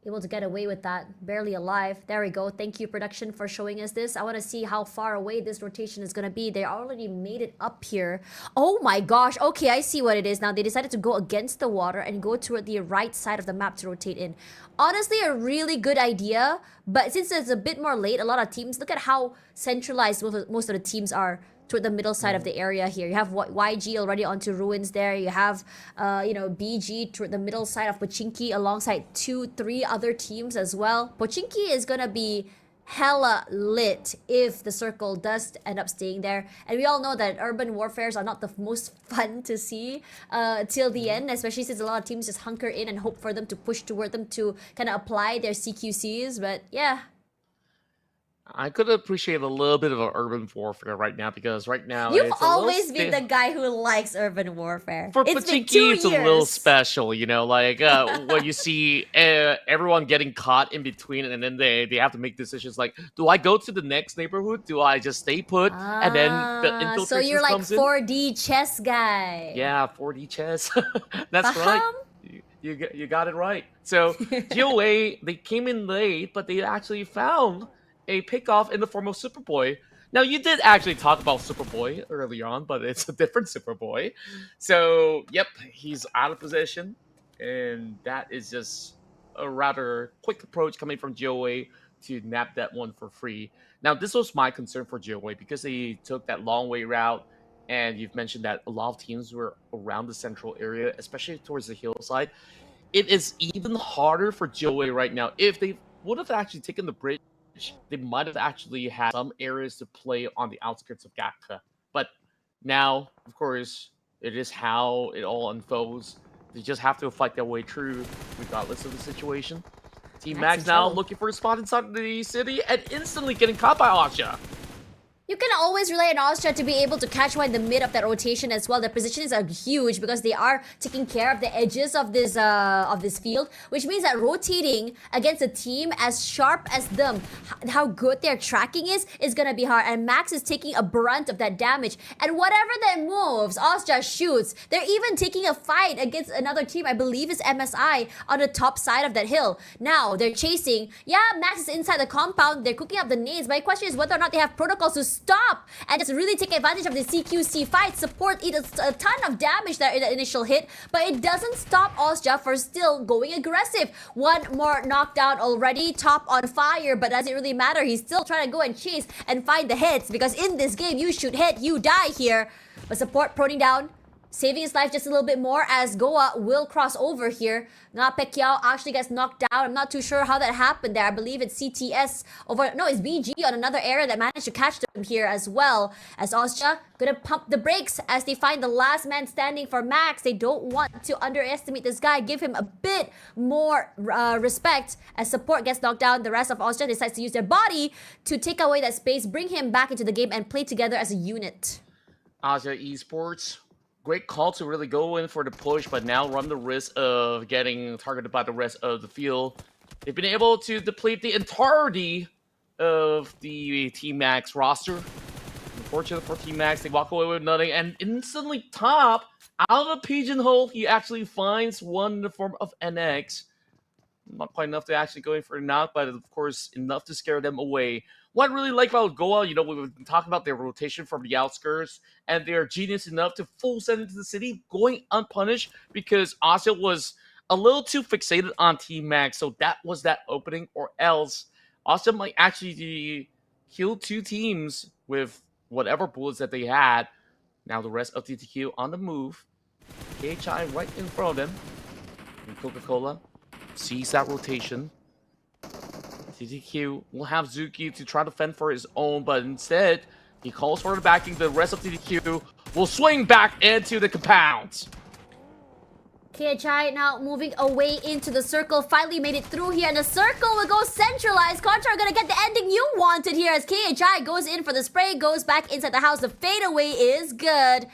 able to get away with that, barely alive. There we go. Thank you, production, for showing us this. I want to see how far away this rotation is going to be. They already made it up here. Oh my gosh. Okay, I see what it is now. They decided to go against the water and go toward the right side of the map to rotate in. Honestly, a really good idea, but since it's a bit more late, a lot of teams, look at how centralized most of the teams are toward the middle side of the area here. You have YG already onto ruins there. You have, BG toward the middle side of Pochinki alongside 2-3 other teams as well. Pochinki is gonna be hella lit if the circle does end up staying there. And we all know that urban warfares are not the most fun to see till the end, especially since a lot of teams just hunker in and hope for them to push toward them to kind of apply their CQCs. But yeah. I could appreciate a little bit of an urban warfare right now because right now You've it's always been the guy who likes urban warfare. For it's been 2 Pochinki, it's a little years. special, you know, like when you see everyone getting caught in between, and then they have to make decisions like, do I go to the next neighborhood? Do I just stay put? And then the infiltration so you're like comes in. 4D chess guy. Yeah, 4D chess. That's Faham? right. You got it right. So GOA, they came in late, but they actually found a pickoff in the form of Superboy. Now, you did actually talk about Superboy earlier on, but it's a different Superboy. So, yep, he's out of position, and that is just a rather quick approach coming from GOA to nab that one for free. Now, this was my concern for GOA because they took that long way route, and you've mentioned that a lot of teams were around the central area, especially towards the hillside. It is even harder for GOA right now. If they would have actually taken the bridge, they might have actually had some areas to play on the outskirts of Gakka. But now, of course, it is how it all unfolds. They just have to fight their way through, regardless of the situation. Team Max now looking for a spot inside the city and instantly getting caught by Asha. You can always rely on Austria to be able to catch one in the mid of that rotation as well. Their positions are huge because they are taking care of the edges of this field, which means that rotating against a team as sharp as them, how good their tracking is gonna be hard. And Max is taking a brunt of that damage. And whatever that moves, Austria shoots. They're even taking a fight against another team, I believe is MSI, on the top side of that hill. Now they're chasing. Yeah, Max is inside the compound. They're cooking up the nades. My question is whether or not they have protocols to stop and just really take advantage of the CQC fight. Support eat a ton of damage there in the initial hit, but it doesn't stop Ozja for still going aggressive. One more knockdown already, top on fire, but does it really matter? He's still trying to go and chase and find the hits because in this game, you shoot hit, you die here. But support proning down, saving his life just a little bit more as Goa will cross over here. Nga Pacquiao actually gets knocked down. I'm not too sure how that happened there. I believe it's CTS over... No, it's BG on another area that managed to catch them here as well. As Ostia gonna pump the brakes as they find the last man standing for Max. They don't want to underestimate this guy. Give him a bit more respect. As support gets knocked down, the rest of Ostia decides to use their body to take away that space, bring him back into the game, and play together as a unit. Asia Esports, great call to really go in for the push, but now run the risk of getting targeted by the rest of the field. They've been able to deplete the entirety of the Team Max roster. Unfortunate for Team Max, they walk away with nothing, and instantly top, out of the pigeonhole, he actually finds one in the form of NX. Not quite enough to actually go in for a knock, but of course, enough to scare them away. What I really like about Goa, you know, we've been talking about their rotation from the outskirts, and they're genius enough to full send into the city, going unpunished, because Asia was a little too fixated on Team Max, so that was that opening, or else Asia might actually kill two teams with whatever bullets that they had. Now the rest of TTQ on the move. KHI right in front of them. And Coca-Cola sees that rotation. TTQ will have Zuki to try to fend for his own, but instead, he calls for the backing. The rest of TTQ will swing back into the compound. KHI now moving away into the circle, finally made it through here, and the circle will go centralized. Contra are gonna get the ending you wanted here as KHI goes in for the spray, goes back inside the house. The fadeaway is good.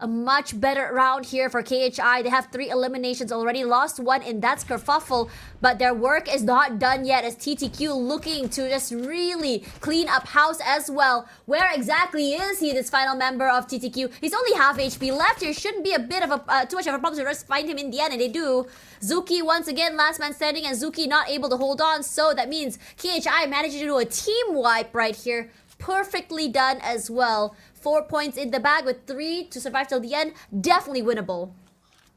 A much better round here for KHI. They have 3 eliminations already, lost 1, and that's kerfuffle. But their work is not done yet as TTQ looking to just really clean up house as well. Where exactly is he, this final member of TTQ? He's only half HP left here. Shouldn't be a bit of a too much of a problem to just find him in the end, and they do. Zuki once again last man standing, and Zuki not able to hold on. So that means KHI managed to do a team wipe right here. Perfectly done as well. 4 points in the bag with 3 to survive till the end. Definitely winnable.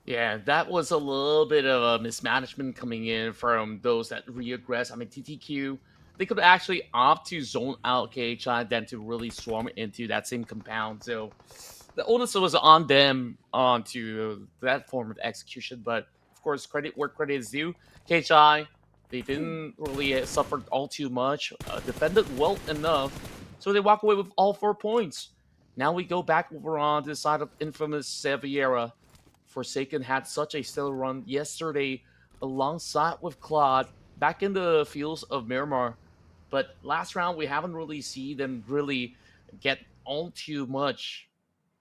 Yeah, that was a little bit of a mismanagement coming in from those that reaggress. I mean, TTQ, they could actually opt to zone out KHI than to really swarm into that same compound. So the onus was on them onto that form of execution. But of course, credit where credit is due. KHI, they didn't really suffer all too much, defended well enough, so they walk away with all 4 points. Now we go back over on the side of infamous Seviera. Forsaken had such a stellar run yesterday alongside with Claude back in the fields of Miramar. But last round, we haven't really seen them really get all too much.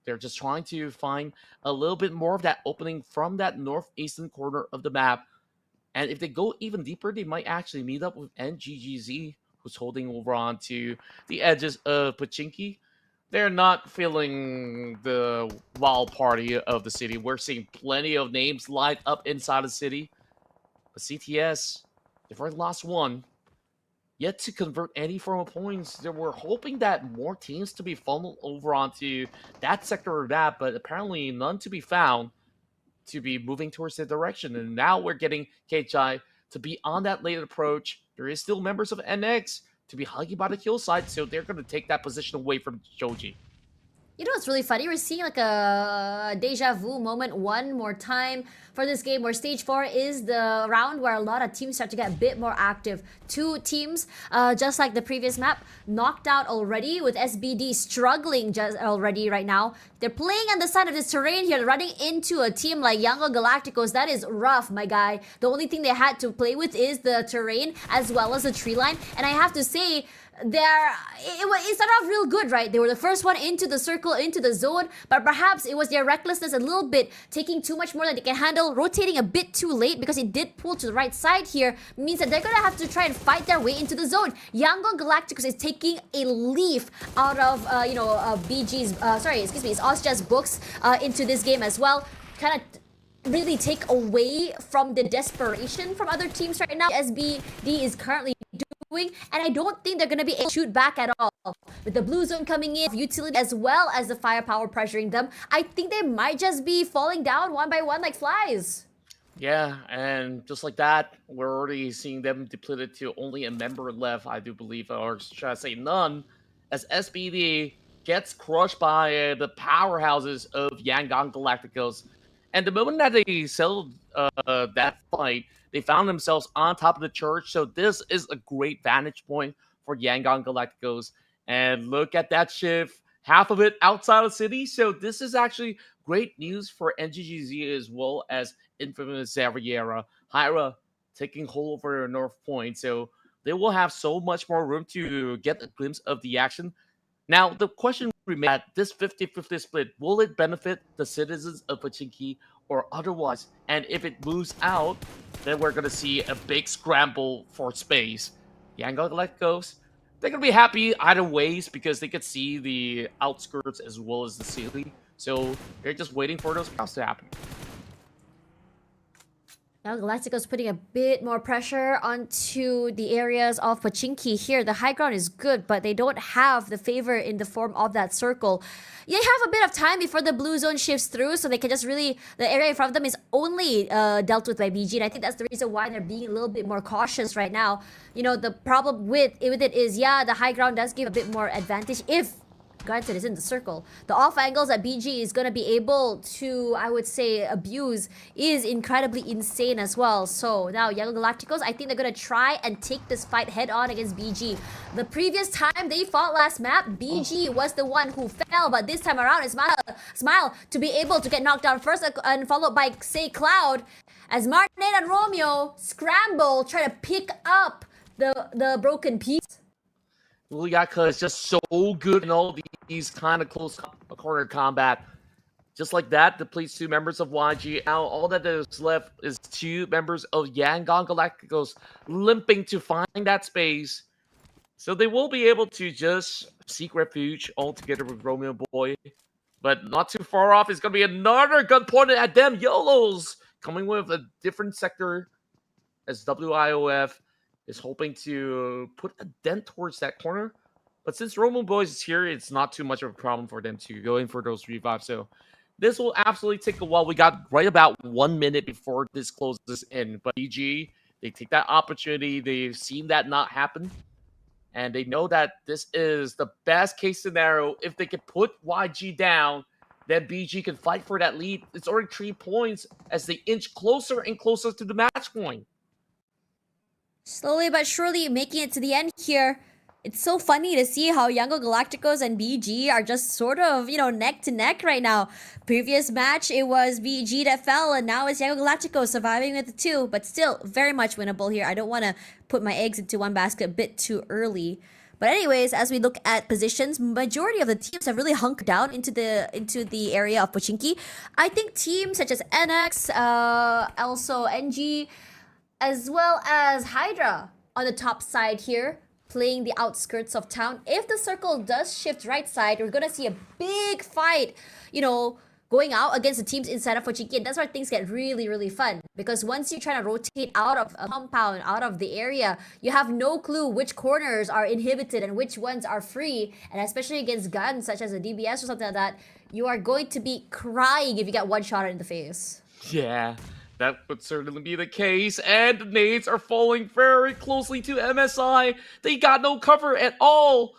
They're just trying to find a little bit more of that opening from that northeastern corner of the map. And if they go even deeper, they might actually meet up with NGGZ, who's holding over on to the edges of Pachinki. They're not feeling the wild party of the city. We're seeing plenty of names light up inside the city. But CTS, they've already lost 1. Yet to convert any form of points. They were hoping that more teams to be funneled over onto that sector or that, but apparently none to be found to be moving towards that direction. And now we're getting KHI to be on that late approach. There is still members of NX to be hugging by the kill side, so they're going to take that position away from Joji. You know what's really funny? We're seeing like a deja vu moment one more time for this game, where stage 4 is the round where a lot of teams start to get a bit more active. 2 teams, just like the previous map, knocked out already, with SBD struggling just already right now. They're playing on the side of this terrain here, running into a team like Yangon Galacticos. That is rough, my guy. The only thing they had to play with is the terrain as well as the tree line. And I have to say, it started off real good, right? They were the first one into the circle, into the zone, but perhaps it was their recklessness a little bit, taking too much more than they can handle, rotating a bit too late because it did pull to the right side here, means that they're gonna have to try and fight their way into the zone. Yangon Galacticos is taking a leaf out of, BG's, it's Ozja's books into this game as well. Kind of really take away from the desperation from other teams right now. SBD is currently doing, and I don't think they're going to be able to shoot back at all. With the blue zone coming in, utility as well as the firepower pressuring them, I think they might just be falling down one by one like flies. Yeah, and just like that, we're already seeing them depleted to only a member left, I do believe, or should I say none, as SBD gets crushed by the powerhouses of Yangon Galacticos. And the moment that they settled that fight, they found themselves on top of the church. So this is a great vantage point for Yangon Galacticos. And look at that shift, half of it outside of the city. So this is actually great news for NGGZ as well as infamous Xaviera. Hyra taking hold over North Point. So they will have so much more room to get a glimpse of the action. Now, the question remains, this 50-50 split, will it benefit the citizens of Pachinki or otherwise? And if it moves out, then we're going to see a big scramble for space. Yangon Galacticos, they're going to be happy either ways because they could see the outskirts as well as the city. So they're just waiting for those rounds to happen. Now Galacticos putting a bit more pressure onto the areas of Pachinki here. The high ground is good, but they don't have the favor in the form of that circle. You have a bit of time before the blue zone shifts through, so they can just really, the area in front of them is only dealt with by BG, and I think that's the reason why they're being a little bit more cautious right now. You know, the problem with it is, yeah, the high ground does give a bit more advantage if granted is in the circle. The off angles that BG is going to be able to, I would say, abuse is incredibly insane as well. So now Yangon Galacticos, I think they're going to try and take this fight head on against BG. The previous time they fought last map, BG was the one who fell, but this time around it's Smile to be able to get knocked down first and followed by, say, Cloud, as Martin and Romeo scramble, try to pick up the broken piece. Liliaka is just so good in all these kind of close quarter combat. Just like that, depletes 2 members of YG. Now all that is left is 2 members of Yangon Galacticos limping to find that space. So they will be able to just seek refuge all together with Romeo Boy. But not too far off is going to be another gun pointed at them. YOLOs coming with a different sector as WIOF is hoping to put a dent towards that corner. But since Romeo Boy is here, it's not too much of a problem for them to go in for those revives. So this will absolutely take a while. We got right about 1 minute before this closes in. But BG, they take that opportunity. They've seen that not happen. And they know that this is the best case scenario. If they can put YG down, then BG can fight for that lead. It's already 3 points as they inch closer and closer to the match point. Slowly but surely making it to the end here. It's so funny to see how Yangon Galacticos and BG are just sort of, neck to neck right now. Previous match, it was BG that fell, and now it's Yangon Galacticos surviving with the 2, but still very much winnable here. I don't want to put my eggs into one basket a bit too early. But anyways, as we look at positions, majority of the teams have really hunkered down into the area of Pochinki. I think teams such as NX, also NG, as well as Hydra on the top side here, playing the outskirts of town. If the circle does shift right side, we're gonna see a big fight, going out against the teams inside of Pochinki. And that's where things get really, really fun. Because once you're trying to rotate out of a compound, out of the area, you have no clue which corners are inhibited and which ones are free. And especially against guns such as a DBS or something like that, you are going to be crying if you get one shot in the face. Yeah, that would certainly be the case. And the nades are falling very closely to MSI. They got no cover at all.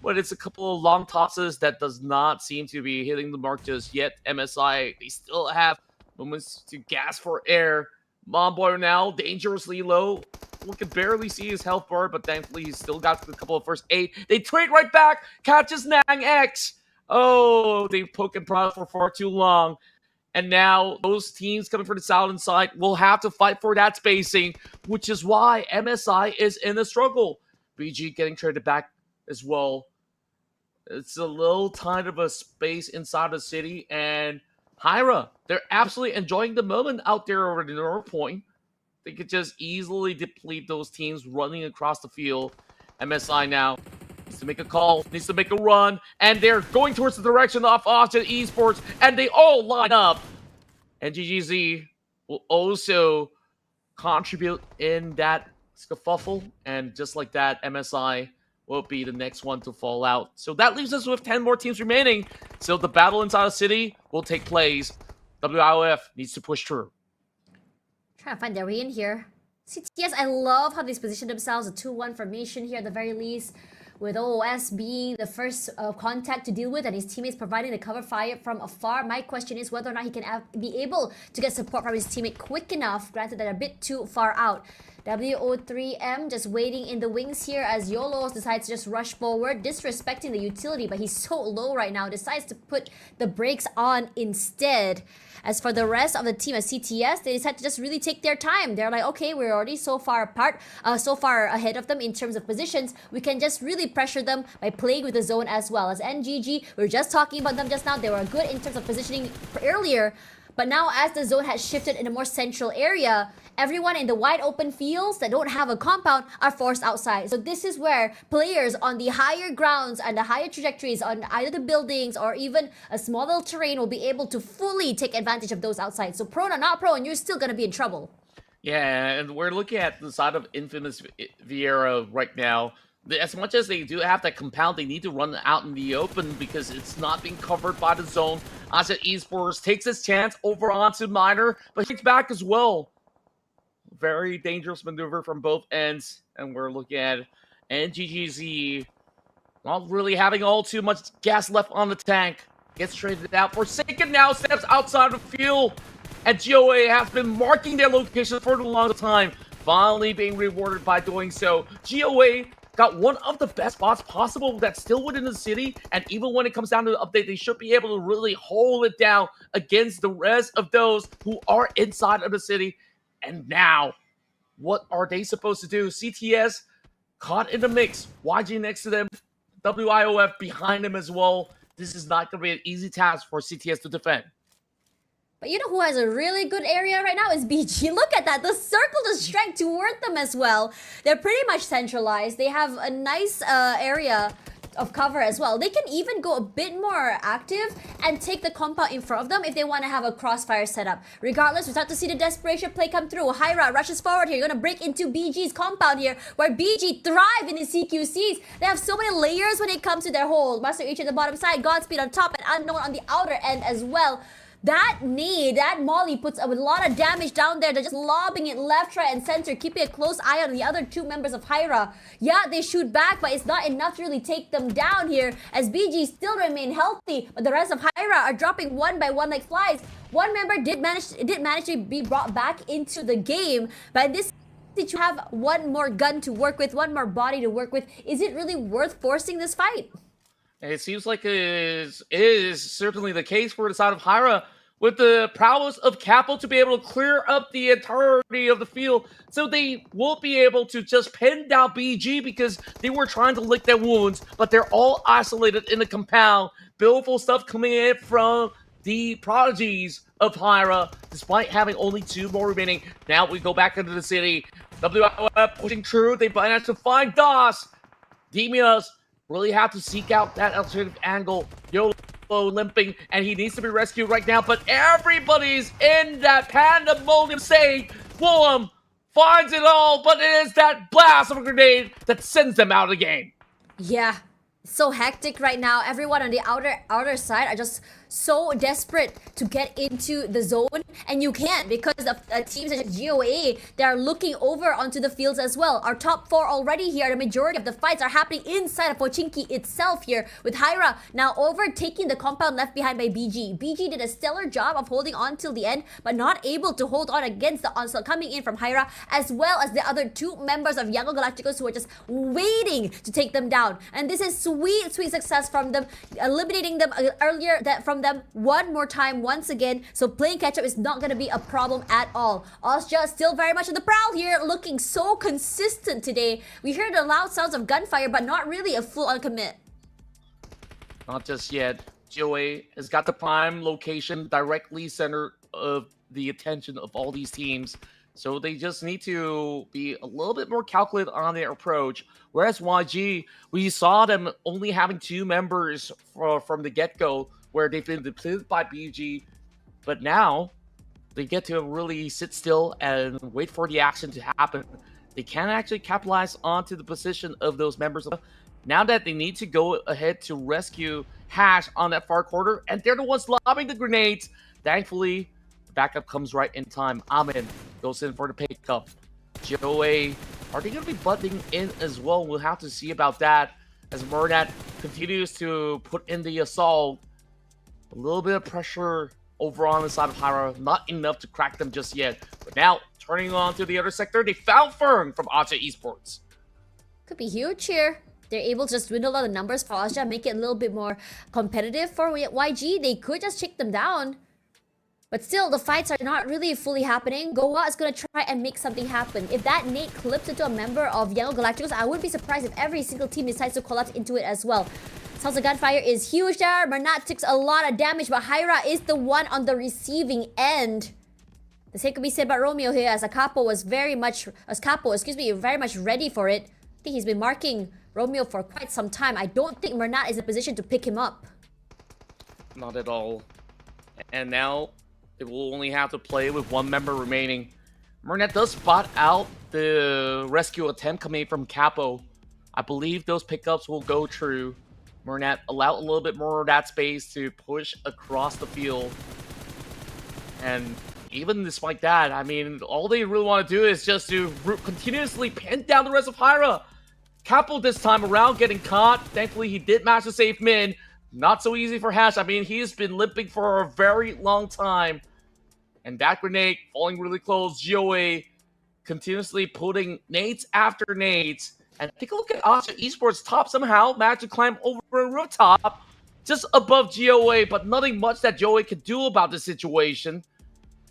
But it's a couple of long tosses that does not seem to be hitting the mark just yet. MSI, they still have moments to gas for air. Momboy now dangerously low. We can barely see his health bar, but thankfully he's still got a couple of first aid. They trade right back, catches Nang X. Oh, they poke and prod for far too long. And now those teams coming from the southern side will have to fight for that spacing, which is why MSI is in a struggle. BG getting traded back as well. It's a little tight of a space inside the city, and Hyra, they're absolutely enjoying the moment out there over the North Point. They could just easily deplete those teams running across the field. MSI now needs to make a call, needs to make a run, and they're going towards the direction of Austin Esports, and they all line up. And GGZ will also contribute in that scuffle, and just like that, MSI will be the next one to fall out. So that leaves us with 10 more teams remaining. So the battle inside the city will take place. WIOF needs to push through. Trying to find their way in here. CTS, I love how they position themselves, a 2-1 formation here at the very least, with OOS being the first contact to deal with and his teammates providing the cover fire from afar. My question is whether or not he can be able to get support from his teammate quick enough, granted they're a bit too far out. WO3M just waiting in the wings here as YOLOs decides to just rush forward, disrespecting the utility, but he's so low right now, decides to put the brakes on instead. As for the rest of the team at CTS, they decide to just really take their time. They're like, okay, we're already so far apart, so far ahead of them in terms of positions. We can just really pressure them by playing with the zone as well. As NGG, we were just talking about them just now. They were good in terms of positioning earlier. But now as the zone has shifted in a more central area, everyone in the wide open fields that don't have a compound are forced outside. So this is where players on the higher grounds and the higher trajectories on either the buildings or even a small little terrain will be able to fully take advantage of those outside. So prone or not prone, you're still going to be in trouble. Yeah, and we're looking at the side of Infamous Vieira right now. As much as they do have that compound, they need to run out in the open because it's not being covered by the zone. Asset Esports takes his chance over onto Miner, but he's back as well. Very dangerous maneuver from both ends. And we're looking at NGGZ not really having all too much gas left on the tank. Gets traded out. Forsaken now steps outside of the field. And GOA has been marking their location for a long time. Finally being rewarded by doing so. GOA got one of the best spots possible that's still within the city, and even when it comes down to the update, they should be able to really hold it down against the rest of those who are inside of the city. And now, what are they supposed to do? CTS caught in the mix, YG next to them, WIOF behind them as well. this is not going to be an easy task for CTS to defend. But you know who has a really good area right now is BG. Look at that. The circle of strength toward them as well. They're pretty much centralized. They have a nice area of cover as well. They can even go a bit more active and take the compound in front of them if they want to have a crossfire setup. Regardless, we start to see the desperation play come through. Hyra rushes forward here. You're going to break into BG's compound here, where BG thrive in the CQCs. They have so many layers when it comes to their hold. Master H at the bottom side, Godspeed on top, and Unknown on the outer end as well. That nade, that molly puts a lot of damage down there. They're just lobbing it left, right, and center, keeping a close eye on the other two members of Hyra. Yeah, they shoot back, but it's not enough to really take them down here, as BG still remain healthy, but the rest of Hyra are dropping one by one like flies. One member did manage to be brought back into the game, but in this you have one more gun to work with, one more body to work with. Is it really worth forcing this fight? It seems like it is certainly the case for the side of Hyra, with the prowess of Capo to be able to clear up the entirety of the field, so they won't be able to just pin down BG because they were trying to lick their wounds, but they're all isolated in the compound. Beautiful stuff coming in from the prodigies of Hyra, despite having only 2 more remaining. Now we go back into the city. WF pushing through. They managed to find DOS. Demios really have to seek out that alternative angle. YOLO limping, and he needs to be rescued right now, but everybody's in that pandemonium state. Willem finds it all, but it is that blast of a grenade that sends them out of the game. Yeah, so hectic right now. Everyone on the outer side are just so desperate to get into the zone, and you can't because of teams such as GOA. They are looking over onto the fields as well. Our top 4 already here. The majority of the fights are happening inside of Pochinki itself here, with Hyra now overtaking the compound left behind by BG. BG did a stellar job of holding on till the end, but not able to hold on against the onslaught coming in from Hyra, as well as the other 2 members of Yango Galacticos who are just waiting to take them down. And this is sweet success from them, eliminating them earlier from them one more time once again. So playing catch up is not going to be a problem at all. Austria still very much on the prowl here, looking so consistent today. We heard the loud sounds of gunfire, but not really a full-on commit. Not just yet. GOA has got the prime location directly center of the attention of all these teams, so they just need to be a little bit more calculated on their approach. Whereas YG, we saw them only having 2 members from the get-go, where they've been depleted by BG, but now they get to really sit still and wait for the action to happen. They can actually capitalize onto the position of those members. Now that they need to go ahead to rescue Hash on that far corner, and they're the ones lobbing the grenades. Thankfully, the backup comes right in time. Amin goes in for the pickup. GOA, are they going to be butting in as well? We'll have to see about that, as Murnat continues to put in the assault. A little bit of pressure over on the side of Hyra, not enough to crack them just yet. But now, turning on to the other sector, they found Fern from Austria Esports. Could be huge here. They're able to just dwindle down the numbers for Austria, make it a little bit more competitive for YG. They could just take them down. But still, the fights are not really fully happening. Goa is going to try and make something happen. If that nade clips into a member of Yango Galacticos, I wouldn't be surprised if every single team decides to collapse into it as well. Sounds of gunfire is huge there. Murnat takes a lot of damage, but Hyra is the one on the receiving end. The same could be said about Romeo here, as Capo was very much ready for it. I think he's been marking Romeo for quite some time. I don't think Murnat is in a position to pick him up. Not at all. And now they will only have to play with 1 member remaining. Murnat does spot out the rescue attempt coming from Capo. I believe those pickups will go true. Murnat allow a little bit more of that space to push across the field. And even despite that, I mean, all they really want to do is just to continuously pin down the rest of Hyra. Capo this time around getting caught. Thankfully, he did manage to save Min. Not so easy for Hash. I mean, he's been limping for a very long time. And that grenade falling really close. GOA continuously putting nades after nades. And take a look at Austria Esports top. Somehow managed to climb over a rooftop just above GOA, but nothing much that GOA could do about the situation.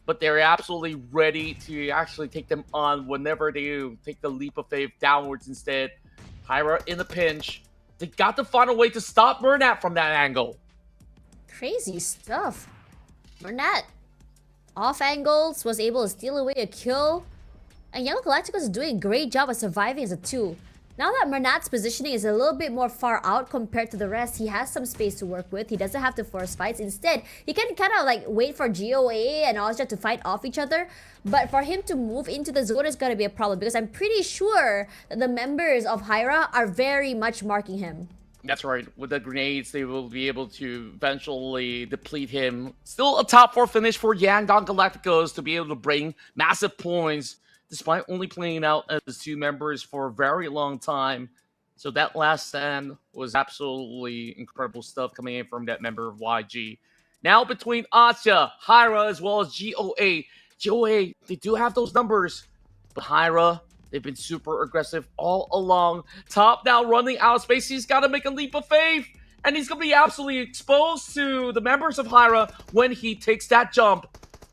But they're absolutely ready to actually take them on whenever they take the leap of faith downwards instead. Hyra in the pinch. They got to find a way to stop Murnat from that angle. Crazy stuff. Burnett, off angles, was able to steal away a kill. And Yellow Galacticos is doing a great job of surviving as a 2. Now that Mernat's positioning is a little bit more far out compared to the rest, he has some space to work with. He doesn't have to force fights. Instead, he can kind of like wait for GOA and Ozja to fight off each other. But for him to move into the zone is going to be a problem because I'm pretty sure that the members of Hyra are very much marking him. That's right. With the grenades, they will be able to eventually deplete him. Still a top 4 finish for Yangon Galacticos to be able to bring massive points despite only playing out as 2 members for a very long time. So that last stand was absolutely incredible stuff coming in from that member of YG. Now between Asha, Hyra, as well as GOA. GOA, they do have those numbers. But Hyra, they've been super aggressive all along. Top now running out of space. He's got to make a leap of faith. And he's going to be absolutely exposed to the members of Hyra when he takes that jump.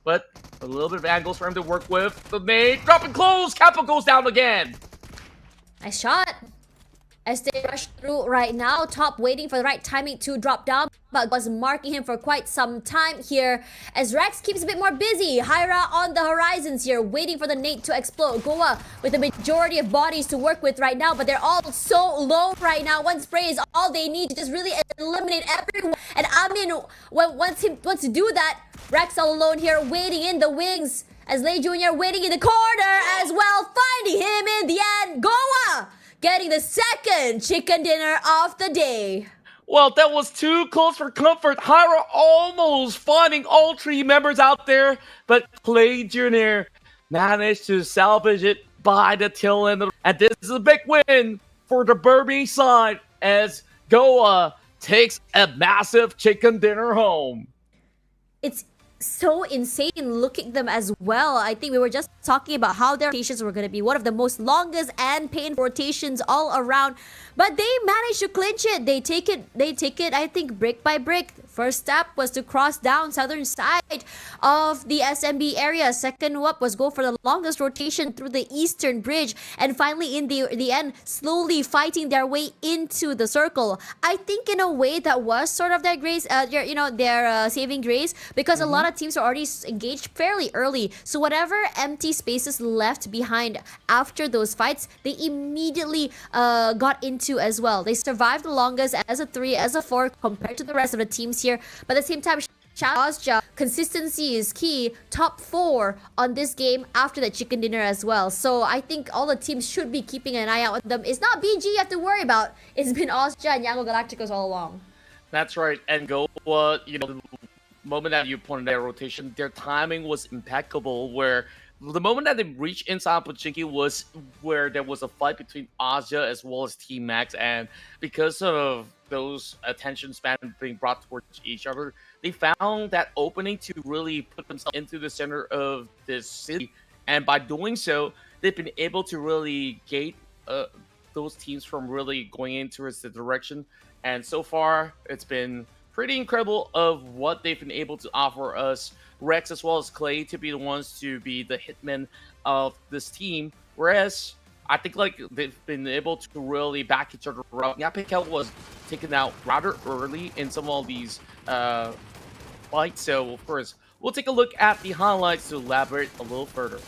But a little bit of angles for him to work with. The nade dropping close. Kappa goes down again. Nice shot. As they rush through right now, Top waiting for the right timing to drop down, but was marking him for quite some time here. As Rex keeps a bit more busy, Hyra on the horizons here, waiting for the nade to explode. Goa with the majority of bodies to work with right now, but they're all so low right now. One spray is all they need to just really eliminate everyone. And Amin, wants to do that. Rex all alone here, waiting in the wings. As Lei Jr. waiting in the corner as well, finding him in the end. Goa getting the second chicken dinner of the day. Well, that was too close for comfort. Hyra almost finding all 3 members out there, but Clay Jr. managed to salvage it by the tail end. And this is a big win for the Burmese side as Goa takes a massive chicken dinner home. It's so insane looking at them as well. I think we were just talking about how their rotations were going to be one of the most longest and painful rotations all around, but they managed to clinch it. They take it I think brick by brick. First step was to cross down southern side of the SMB area. Second up was go for the longest rotation through the eastern bridge, and finally in the end slowly fighting their way into the circle. I think in a way that was sort of their grace, their saving grace, because a lot of teams are already engaged fairly early. So whatever empty spaces left behind after those fights, they immediately got into as well. They survived the longest as a 3, as a 4 compared to the rest of the teams here. But at the same time, Ozja, consistency is key. Top 4 on this game after the chicken dinner as well. So I think all the teams should be keeping an eye out on them. It's not BG you have to worry about. It's been Ozja and Yangon Galacticos all along. That's right. And Goa, the moment that you pointed out rotation, their timing was impeccable, where the moment that they reached inside Pochinki was where there was a fight between Ozja as well as Team Max, and because of those attention span being brought towards each other, they found that opening to really put themselves into the center of this city, and by doing so, they've been able to really gate those teams from really going into the direction, and so far, it's been pretty incredible of what they've been able to offer us. Rex as well as Clay to be the ones to be the hitmen of this team, whereas I think they've been able to really back each other up. Yapikel was taken out rather early in some of these fights, so first we'll take a look at the highlights to elaborate a little further.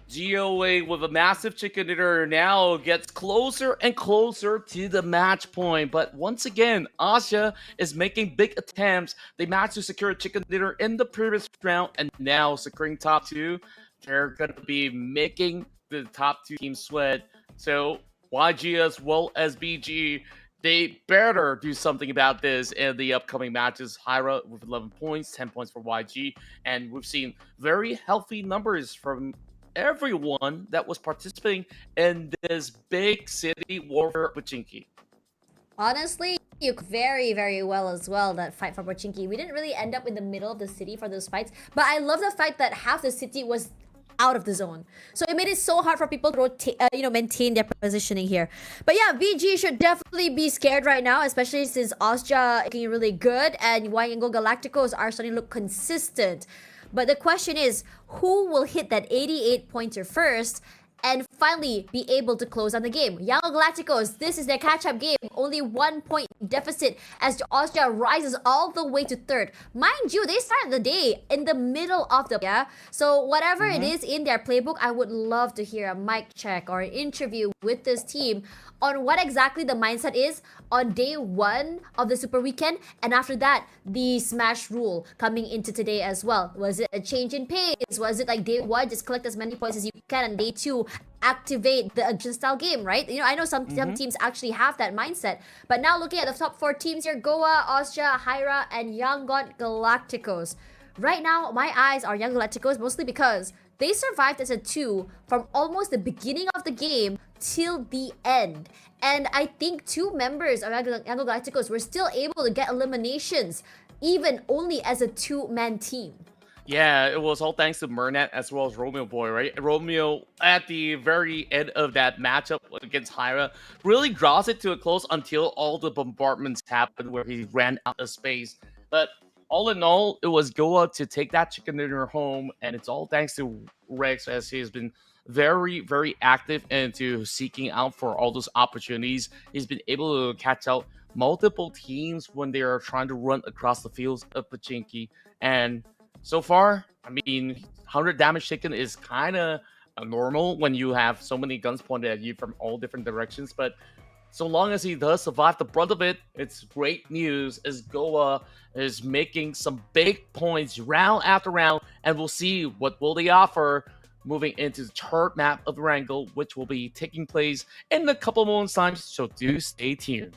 GOA with a massive chicken dinner now gets closer and closer to the match point. But once again, Asia is making big attempts. They managed to secure a chicken dinner in the previous round and now securing top 2. They're going to be making the top 2 teams sweat. So YG as well as BG, they better do something about this in the upcoming matches. Hyra with 11 points, 10 points for YG. And we've seen very healthy numbers from everyone that was participating in this big city warfare with Chinky. Honestly, you very, very well as well that fight for Pochinki. We didn't really end up in the middle of the city for those fights, but I love the fact that half the city was out of the zone. So it made it so hard for people to maintain their positioning here. But yeah, VG should definitely be scared right now, especially since Austria is looking really good and Yango Galacticos are starting to look consistent. But the question is, who will hit that 88 pointer first and finally be able to close on the game? Young Galacticos, this is their catch-up game. Only 1 point deficit as Austria rises all the way to third. Mind you, they started the day in the middle of the... Yeah? So whatever it is in their playbook, I would love to hear a mic check or an interview with this team on what exactly the mindset is on day 1 of the Super Weekend, and after that, the Smash rule coming into today as well. Was it a change in pace? Was it like day 1, just collect as many points as you can, and day 2, activate the agent style game, right? You know, I know some teams actually have that mindset, but now looking at the top 4 teams here, Goa, Austria, Hyra, and Yangon Galacticos. Right now, my eyes are Young Galacticos mostly because they survived as a 2 from almost the beginning of the game till the end. And I think 2 members of Young Galacticos were still able to get eliminations, even only as a 2-man team. Yeah, it was all thanks to Murnet as well as Romeo Boy, right? Romeo, at the very end of that matchup against Hyra, really draws it to a close until all the bombardments happened where he ran out of space. But all in all, it was Goa to take that chicken dinner home, and it's all thanks to Rex, as he has been very, very active into seeking out for all those opportunities. He's been able to catch out multiple teams when they are trying to run across the fields of Pachinki. And so far, I mean, 100 damage taken is kind of normal when you have so many guns pointed at you from all different directions. But so long as he does survive the brunt of it, it's great news as Goa is making some big points round after round. And we'll see what will they offer moving into the third map of the Wrangle, which will be taking place in a couple moments' time. So do stay tuned.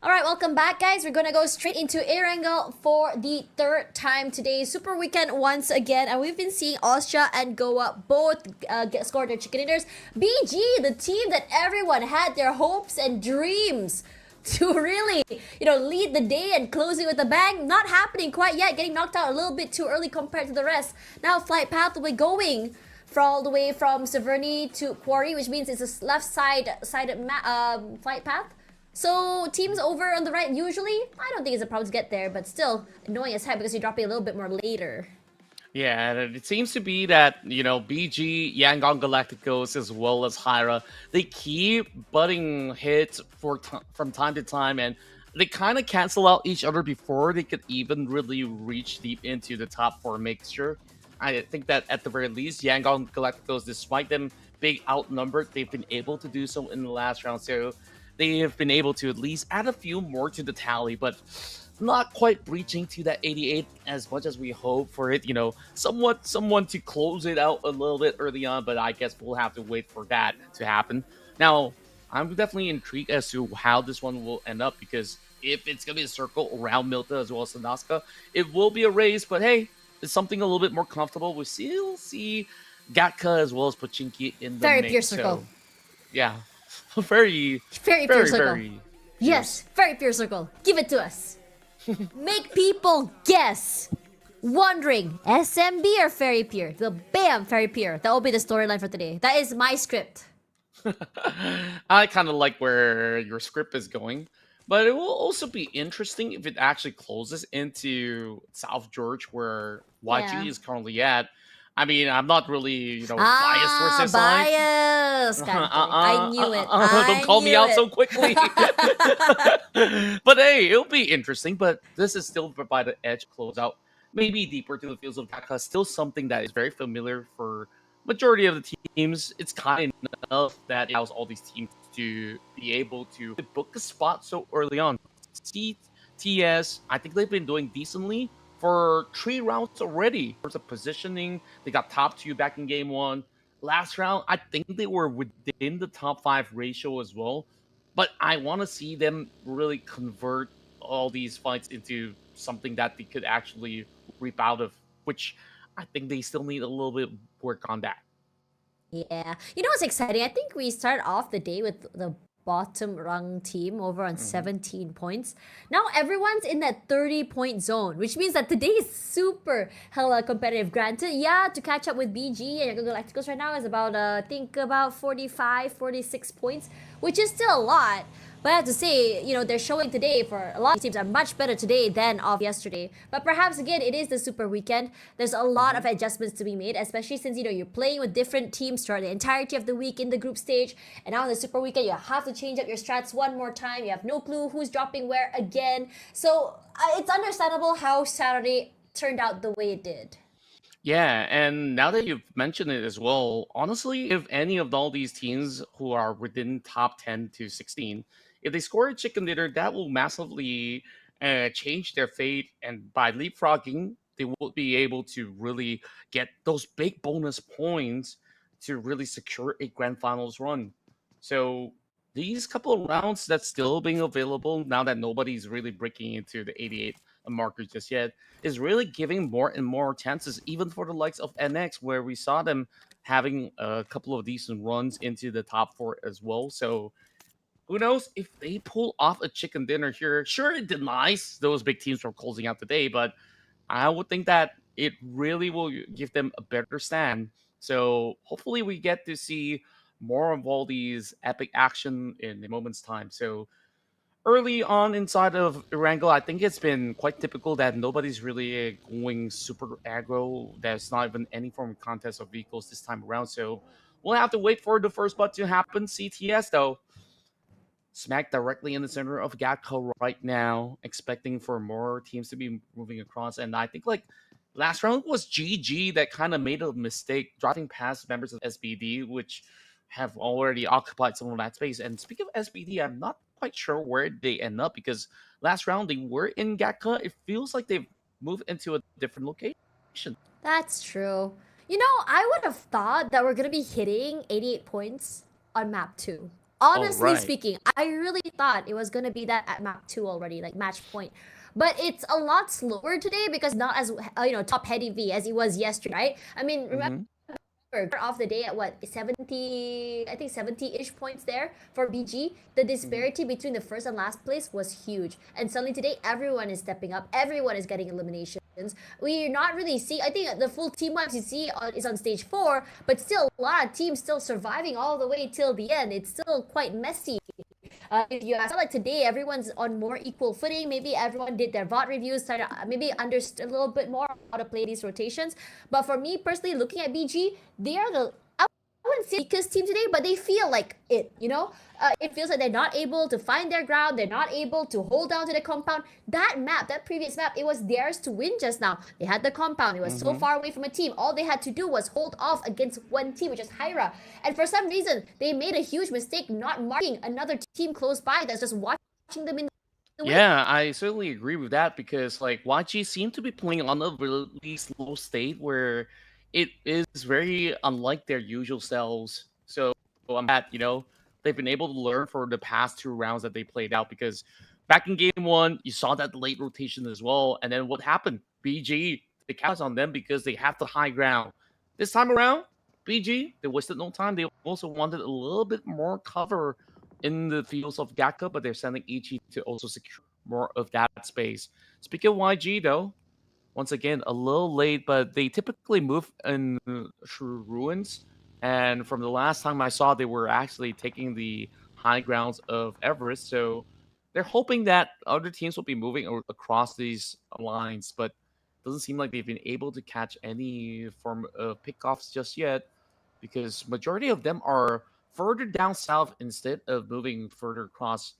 All right, welcome back, guys. We're gonna go straight into Erangel for the third time today. Super Weekend once again, and we've been seeing Austria and Goa both score their chicken dinners. BG, the team that everyone had their hopes and dreams to really, lead the day and close it with a bang. Not happening quite yet. Getting knocked out a little bit too early compared to the rest. Now flight path will be going all the way from Suaree to Quarry, which means it's a left sided flight path. So teams over on the right, usually, I don't think it's a problem to get there, but still annoying as heck because you're dropping a little bit more later. Yeah, and it seems to be that, BG, Yangon Galacticos, as well as Hyra, they keep butting hits from time to time, and they kind of cancel out each other before they could even really reach deep into the top 4 mixture. I think that at the very least, Yangon Galacticos, despite them being outnumbered, they've been able to do so in the last round, so they have been able to at least add a few more to the tally, but not quite reaching to that 88 as much as we hope for it. Someone to close it out a little bit early on, but I guess we'll have to wait for that to happen. Now, I'm definitely intrigued as to how this one will end up, because if it's going to be a circle around Milta as well as Sanaska, it will be a race, but hey, it's something a little bit more comfortable. We still see Gatka as well as Pochinki in the Very mix, pure circle. So, yeah. Very pure circle. Very yes, very pure circle. Give it to us. Make people guess. Wondering, SMB or Fairy Pure? The bam, Fairy Pure. That will be the storyline for today. That is my script. I kind of like where your script is going, but it will also be interesting if it actually closes into South George, where YG is currently at. I mean, I'm not really, biased towards this side. Bias. I knew it. Don't call me out so quickly. But hey, it'll be interesting. But this is still provide an edge closeout, maybe deeper to the fields of Gatka. Still something that is very familiar for majority of the teams. It's kind enough that it allows all these teams to be able to book a spot so early on. CTS, I think they've been doing decently for 3 rounds already. In terms of positioning, they got top 2 back in game 1. Last round, I think they were within the top 5 ratio as well. But I want to see them really convert all these fights into something that they could actually reap out of, which I think they still need a little bit of work on that. Yeah. You know what's exciting? I think we start off the day with the bottom rung team over on 17 points. Now everyone's in that 30-point zone, which means that today is super hella competitive. Granted, yeah, to catch up with BG and Galacticos right now is about, I think about 45, 46 points, which is still a lot. But I have to say, they're showing today for a lot of teams are much better today than of yesterday. But perhaps, again, it is the Super Weekend. There's a lot of adjustments to be made, especially since, you're playing with different teams throughout the entirety of the week in the group stage. And now in the Super Weekend, you have to change up your strats one more time. You have no clue who's dropping where again. So it's understandable how Saturday turned out the way it did. Yeah, and now that you've mentioned it as well, honestly, if any of all these teams who are within top 10 to 16, if they score a chicken dinner, that will massively change their fate. And by leapfrogging, they will be able to really get those big bonus points to really secure a grand finals run. So these couple of rounds that's still being available now that nobody's really breaking into the 88 marker just yet is really giving more and more chances, even for the likes of NX, where we saw them having a couple of decent runs into the top 4 as well. So who knows if they pull off a chicken dinner here? Sure, it denies those big teams from closing out the day, but I would think that it really will give them a better stand. So hopefully we get to see more of all these epic action in a moment's time. So early on inside of Erangel, I think it's been quite typical that nobody's really going super aggro. There's not even any form of contest of vehicles this time around. So we'll have to wait for the first butt to happen. CTS, though, smack directly in the center of Gatka right now, expecting for more teams to be moving across. And I think last round was GG that kind of made a mistake, driving past members of SBD, which have already occupied some of that space. And speaking of SBD, I'm not quite sure where they end up, because last round they were in Gatka. It feels like they've moved into a different location. That's true. I would have thought that we're going to be hitting 88 points on map 2. Honestly right. speaking, I really thought it was gonna be that at map 2 already, like match point. But it's a lot slower today because not as top heavy as it was yesterday, right? I mean, remember Hmm. off the day at what 70, I think 70-ish points there for BG. The disparity between the first and last place was huge, and suddenly today everyone is stepping up, everyone is getting eliminations. We're not really seeing, I think the full team maps you see is on stage 4, but still a lot of teams still surviving all the way till the end. It's still quite messy. If you ask, like today, everyone's on more equal footing. Maybe everyone did their VOD reviews, try to maybe understand a little bit more how to play these rotations. But for me personally, looking at BG, they are the, I wouldn't say weakest team today, but they feel like it. It feels like they're not able to find their ground. They're not able to hold down to the compound. That map, that previous map, it was theirs to win just now. They had the compound. It was so far away from a team. All they had to do was hold off against one team, which is Hyra. And for some reason, they made a huge mistake not marking another team close by that's just watching them in the way. Yeah, I certainly agree with that because like YG seem to be playing on a really slow state where it is very unlike their usual selves. So I'm glad, they've been able to learn for the past 2 rounds that they played out because back in game 1, you saw that late rotation as well. And then what happened? BG, they counts on them because they have the high ground. This time around, BG, they wasted no time. They also wanted a little bit more cover in the fields of Gakka, but they're sending Ichi to also secure more of that space. Speaking of YG, though, once again, a little late, but they typically move in through ruins. And from the last time I saw, they were actually taking the high grounds of Everest. So they're hoping that other teams will be moving across these lines, but doesn't seem like they've been able to catch any form of pickoffs just yet because majority of them are further down south instead of moving further across.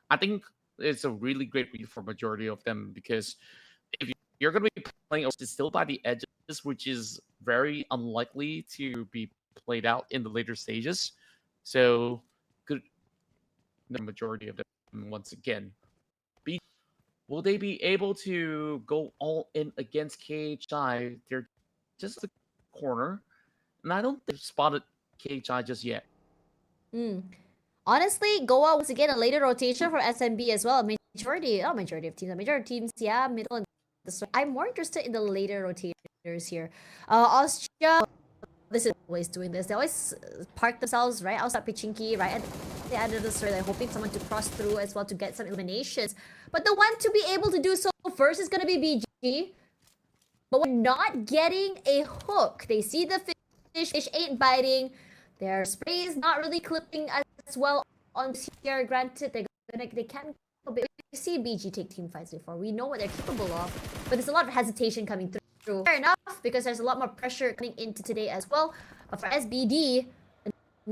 I think it's a really great read for majority of them because if you're going to be playing still by the edges, which is very unlikely to be played out in the later stages. So good, the majority of them once again. Will they be able to go all in against KHI? They're just the corner, and I don't think they've spotted KHI just yet. Honestly, Goa once again a later rotation for SMB as well. Majority of teams, yeah, middle and the start. I'm more interested in the later rotators here. Austria, this is always doing this. They always park themselves right outside Pichinki, right at the end of the story. They're hoping someone to cross through as well to get some eliminations. But the one to be able to do so first is gonna be BG. But we're not getting a hook. They see the fish ain't biting. Their spray is not really clipping as well on here. Granted, they can. We see BG take team fights before. We know what they're capable of, but there's a lot of hesitation coming through. Fair enough, because there's a lot more pressure coming into today as well. But for SBD,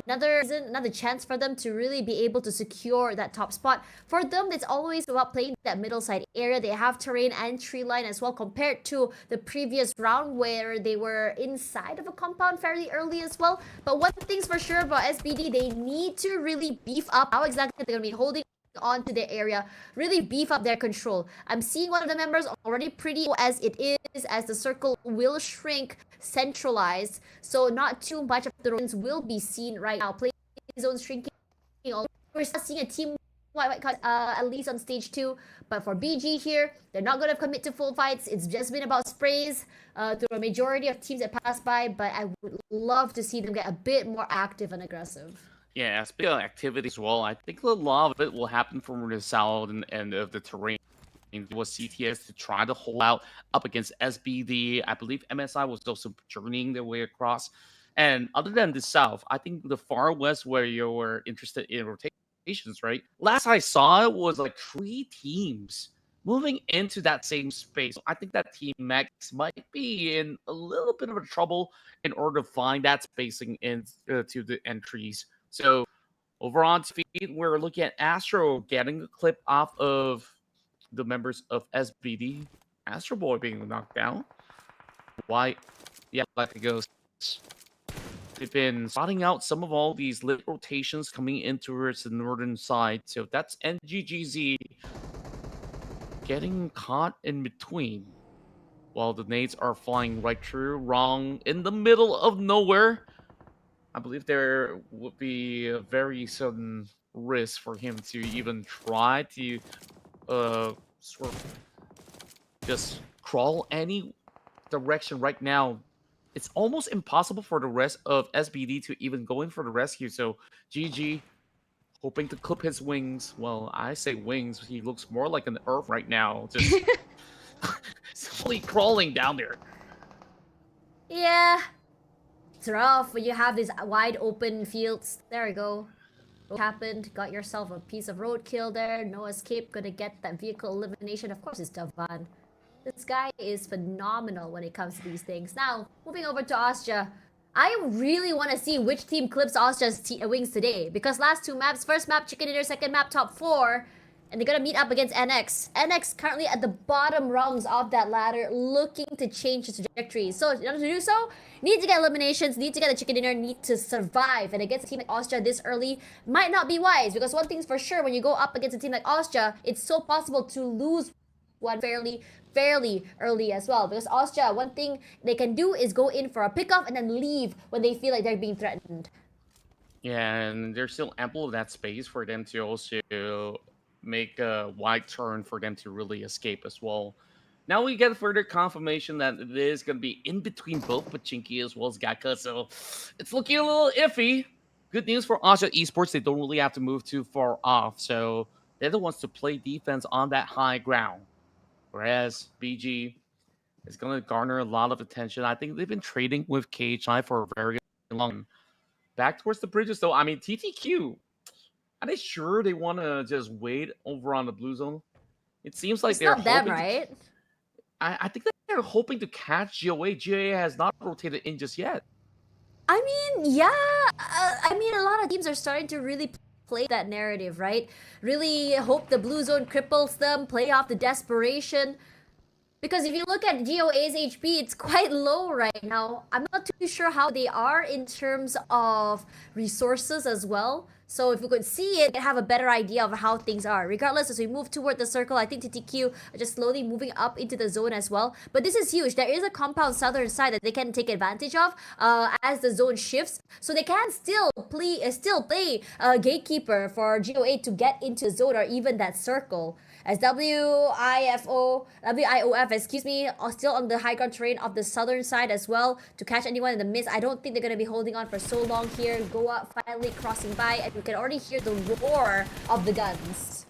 another chance for them to really be able to secure that top spot. For them, it's always about playing that middle side area. They have terrain and tree line as well compared to the previous round where they were inside of a compound fairly early as well. But one thing's for sure about SBD, they need to really beef up how exactly they're going to be holding on to their area, really beef up their control. I'm seeing one of the members already pretty as it is, as the circle will shrink centralized, so not too much of the ruins will be seen right now. Play zone shrinking. We're still seeing a team white cut at least on stage 2, but for BG here, they're not going to commit to full fights. It's just been about sprays through a majority of teams that pass by, but I would love to see them get a bit more active and aggressive. Yeah, speaking of activity as well, I think a lot of it will happen from the south and of the terrain. It was CTS to try to hold out up against SBD. I believe MSI was also journeying their way across. And other than the south, I think the far west where you were interested in rotations, right? Last I saw it was like 3 teams moving into that same space. I think that Team Max might be in a little bit of a trouble in order to find that spacing into the entries. So over on feed, we're looking at Astro getting a clip off of the members of SBD. Astro Boy being knocked down. Why? Yeah, like it goes. They've been spotting out some of all these lit rotations coming in towards the northern side. So that's NGGZ getting caught in between. While the nades are flying right through, wrong, in the middle of nowhere. I believe there would be a very sudden risk for him to even try to sort of just crawl any direction right now. It's almost impossible for the rest of SBD to even go in for the rescue. So GG hoping to clip his wings. Well, I say wings. He looks more like an earth right now. Just slowly crawling down there. Yeah. It's rough when you have these wide open fields. There we go. What happened? Got yourself a piece of roadkill there. No escape. Gonna get that vehicle elimination. Of course, it's Davan. This guy is phenomenal when it comes to these things. Now, moving over to Austria. I really want to see which team clips Austria's wings today. Because last two maps, first map Chicken Dinner, second map top 4. And they're gonna meet up against NX. NX currently at the bottom rungs of that ladder, looking to change its trajectory. So in order to do so, need to get eliminations, need to get the chicken dinner, need to survive. And against a team like Austria this early might not be wise, because one thing's for sure, when you go up against a team like Austria, it's so possible to lose one fairly early as well. Because Austria, one thing they can do is go in for a pickoff and then leave when they feel like they're being threatened. Yeah, and there's still ample of that space for them to also make a wide turn for them to really escape as well. Now we get further confirmation that it is going to be in between both Pachinki as well as Gaka, so it's looking a little iffy. Good news for Asia Esports, they don't really have to move too far off, so they're the ones to play defense on that high ground. Whereas BG is going to garner a lot of attention. I think they've been trading with KHI for a very long time. Back towards the bridges, though, I mean, TTQ, are they sure they want to just wait over on the blue zone? It seems like It's they're not them, hoping right? I think that they're hoping to catch GOA. GOA has not rotated in just yet. I mean, yeah. I mean, a lot of teams are starting to really play that narrative, right? Really hope the blue zone cripples them, play off the desperation. Because if you look at GOA's HP, it's quite low right now. I'm not too sure how they are in terms of resources as well. So if we could see it, have a better idea of how things are. Regardless, as we move toward the circle, I think TTQ are just slowly moving up into the zone as well. But this is huge. There is a compound southern side that they can take advantage of as the zone shifts. So they can still play gatekeeper for GOA to get into the zone or even that circle. As WIOF, excuse me, are still on the high ground terrain of the southern side as well to catch anyone in the mist. I don't think they're going to be holding on for so long here. Go up, finally crossing by, and you can already hear the roar of the guns.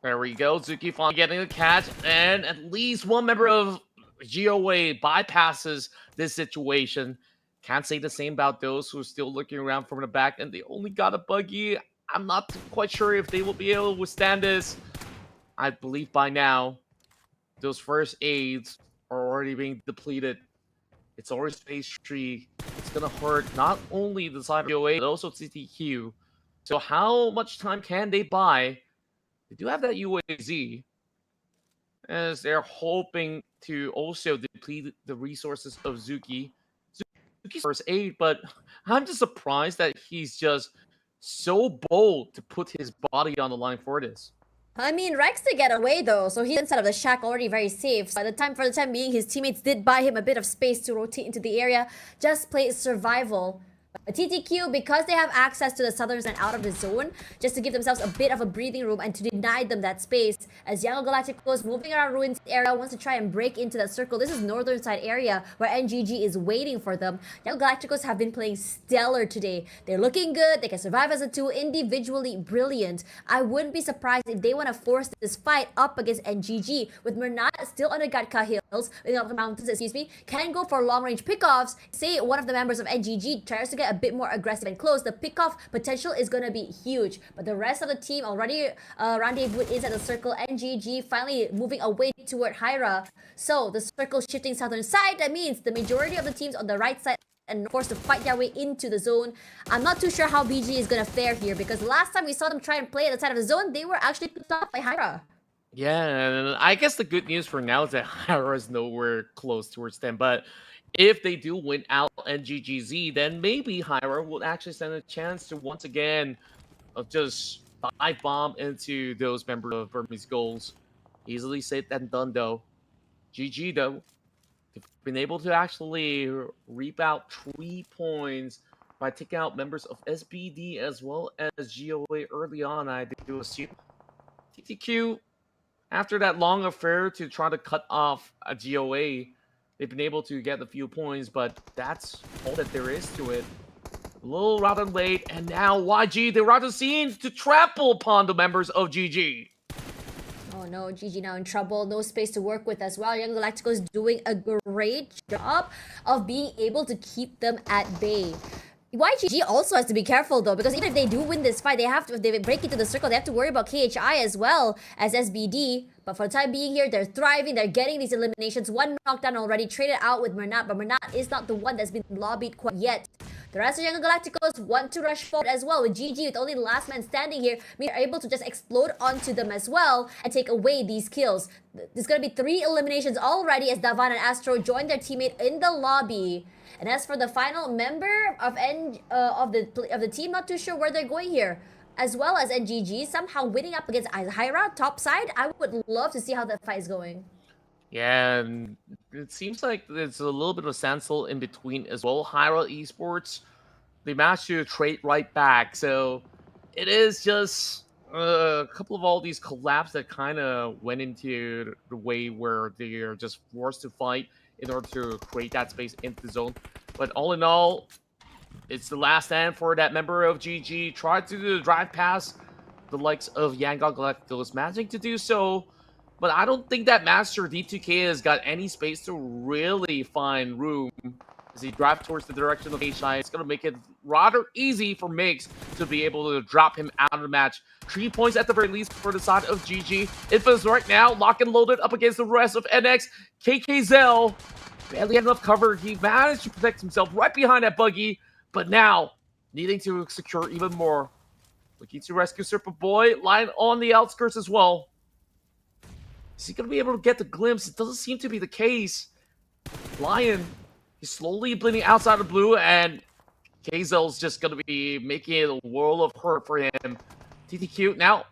There we go. Zuki finally getting the catch, and at least one member of GOA bypasses this situation. Can't say the same about those who are still looking around from the back, and they only got a buggy. I'm not quite sure if they will be able to withstand this. I believe by now, those first aids are already being depleted. It's already phase 3. It's going to hurt not only the side of GOA, but also TTQ. So how much time can they buy? They do have that UAZ, as they're hoping to also deplete the resources of Zuki. Zuki's first aid, but I'm just surprised that he's just so bold to put his body on the line for this. I mean, Rex did get away though, so he's inside of the shack already very safe. So for the time being, his teammates did buy him a bit of space to rotate into the area, just play survival. TTQ, because they have access to the southern and out of the zone, just to give themselves a bit of a breathing room and to deny them that space, as Young Galacticos moving around Ruins area wants to try and break into that circle. This is northern side area where NGG is waiting for them. Young Galacticos have been playing stellar today. They're looking good. They can survive as a two, individually brilliant. I wouldn't be surprised if they want to force this fight up against NGG, with Mernat still on the Gatka Hills, the mountains, excuse me, can go for long range pickoffs. Say one of the members of NGG tries to get a bit more aggressive and close, the pickoff potential is going to be huge. But the rest of the team already rendezvous inside the circle. NGG finally moving away toward Hyra. So the circle shifting southern side, that means the majority of the teams on the right side and forced to fight their way into the zone. I'm not too sure how BG is going to fare here, because last time we saw them try and play at the side of the zone, they were actually picked up by Hyra. Yeah, and I guess the good news for now is that Hyra is nowhere close towards them, but if they do win out NGGZ, then maybe Hyra will actually stand a chance to once again just dive bomb into those members of Burmese goals. Easily said and done though. GG though. They've been able to actually reap out 3 points by taking out members of SBD as well as GOA early on. I do assume TTQ, after that long affair to try to cut off a GOA, they've been able to get a few points, but that's all that there is to it. A little rather late, and now YG, they're rather seen to trample upon the members of GG. Oh no, GG now in trouble. No space to work with as well. Young Galacticos doing a great job of being able to keep them at bay. YGG also has to be careful though, because even if they do win this fight, if they break into the circle, they have to worry about KHI as well as SBD. But for the time being here, they're thriving, they're getting these eliminations. One knockdown already, traded out with Mernat, but Mernat is not the one that's been lobbied quite yet. The rest of Young Galacticos want to rush forward as well, with GG with only the last man standing here. We are able to just explode onto them as well and take away these kills. There's going to be 3 eliminations already as Davan and Astro join their teammate in the lobby. And as for the final member of the team, not too sure where they're going here. As well as NGG somehow winning up against Hyra top side. I would love to see how that fight is going. Yeah, and it seems like there's a little bit of a standstill in between as well. Hyra Esports, they managed to trade right back. So it is just a couple of all these collabs that kind of went into the way where they're just forced to fight in order to create that space into the zone. But all in all, it's the last stand for that member of GG. Tried to drive past the likes of Yangon Galacticos, managing to do so. But I don't think that Master D2K has got any space to really find room as he drives towards the direction of HI. It's going to make it rather easy for Migs to be able to drop him out of the match. 3 points at the very least for the side of GG. Infamous right now, lock and loaded up against the rest of NX. KKZell barely had enough cover. He managed to protect himself right behind that buggy. But now, needing to secure even more. Looking to rescue Superboy, lying on the outskirts as well. Is he going to be able to get the glimpse? It doesn't seem to be the case. Lion, he's slowly bleeding outside of blue, and Kazel's just going to be making it a world of hurt for him. TTQ now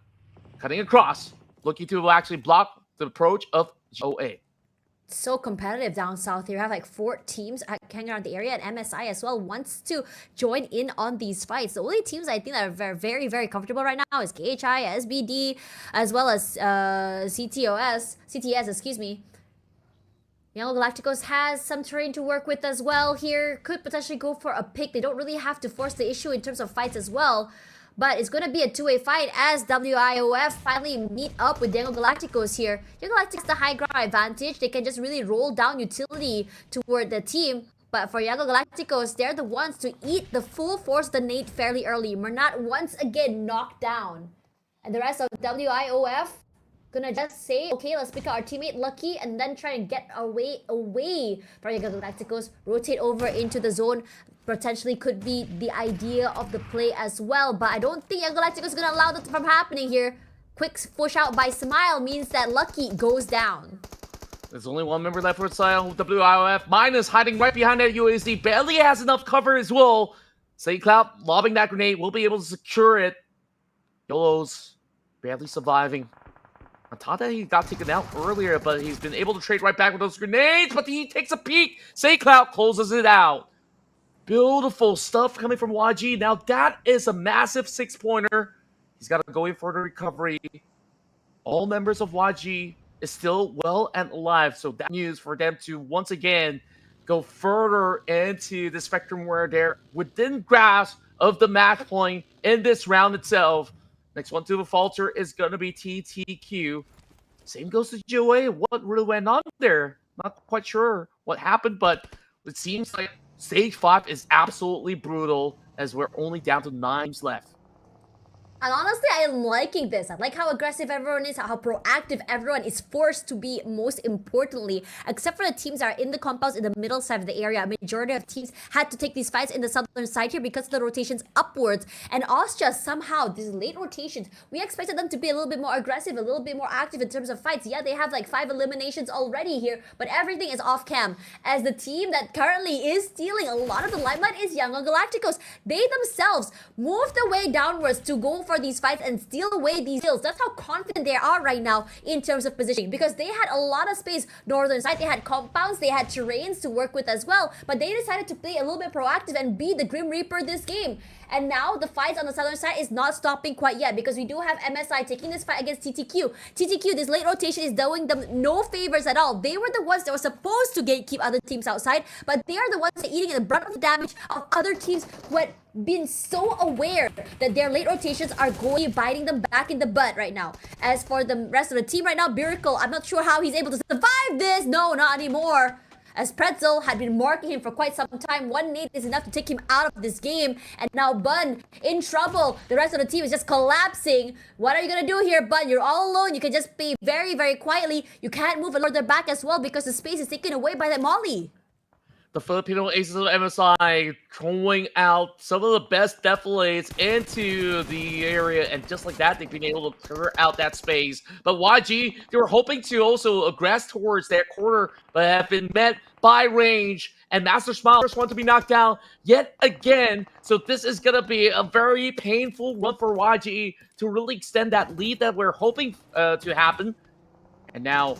cutting across, looking to actually block the approach of GOA. So competitive down south here. We have like 4 teams hanging around the area, and MSI as well wants to join in on these fights. The only teams I think that are very, very comfortable right now is KHI, SBD, as well as CTS, excuse me. Young Galacticos has some terrain to work with as well here. Could potentially go for a pick. They don't really have to force the issue in terms of fights as well. But it's going to be a 2-way fight as WIOF finally meet up with Young Galacticos here. Young Galacticos the high ground advantage. They can just really roll down utility toward the team. But for Young Galacticos, they're the ones to eat the full force of the nade fairly early. Mernat once again knocked down. And the rest of WIOF gonna just say, okay, let's pick up our teammate Lucky and then try and get our way away from Young Galacticos. Rotate over into the zone. Potentially could be the idea of the play as well, but I don't think Young Galacticos is going to allow that from happening here. Quick push out by Smile means that Lucky goes down. There's only one member left for Sile, WIOF. Minus hiding right behind that UASD. Barely has enough cover as well. St. Cloud lobbing that grenade, will be able to secure it. YOLO's barely surviving. I thought that he got taken out earlier, but he's been able to trade right back with those grenades, but he takes a peek. St. Cloud closes it out. Beautiful stuff coming from YG. Now that is a massive 6-pointer. He's got to go in for the recovery. All members of YG is still well and alive. So that news for them to once again go further into the spectrum where they're within grasp of the match point in this round itself. Next one to the falter is going to be TTQ. Same goes to GOA. What really went on there? Not quite sure what happened, but it seems like Stage 5 is absolutely brutal as we're only down to 9 teams left. And honestly, I am liking this. I like how aggressive everyone is, how proactive everyone is forced to be, most importantly. Except for the teams that are in the compounds in the middle side of the area. A majority of teams had to take these fights in the southern side here because of the rotations upwards. And Austria, somehow, these late rotations, we expected them to be a little bit more aggressive, a little bit more active in terms of fights. Yeah, they have like 5 eliminations already here, but everything is off cam. As the team that currently is stealing a lot of the limelight is Young Galacticos. They themselves moved their way downwards to go for these fights and steal away these kills. That's how confident they are right now in terms of positioning, because they had a lot of space northern side. They had compounds, they had terrains to work with as well, but they decided to play a little bit proactive and be the Grim Reaper this game. And now the fights on the southern side is not stopping quite yet, because we do have MSI taking this fight against TTQ. TTQ, this late rotation is doing them no favors at all. They were the ones that were supposed to gatekeep other teams outside, but they are the ones that are eating the brunt of the damage of other teams who had been so aware that their late rotations are going to be biting them back in the butt right now. As for the rest of the team right now, Miracle, I'm not sure how he's able to survive this. No, not anymore. As Pretzel had been marking him for quite some time. One nade is enough to take him out of this game. And now Bun in trouble. The rest of the team is just collapsing. What are you going to do here, Bun? You're all alone. You can just play very, very quietly. You can't move further back as well because the space is taken away by that Molly. The Filipino Aces of MSI throwing out some of the best deflates into the area, and just like that, they've been able to clear out that space. But YG, they were hoping to also aggress towards that corner, but have been met by range, and Master Smile just want to be knocked down yet again. So this is going to be a very painful run for YG to really extend that lead that we're hoping to happen. And now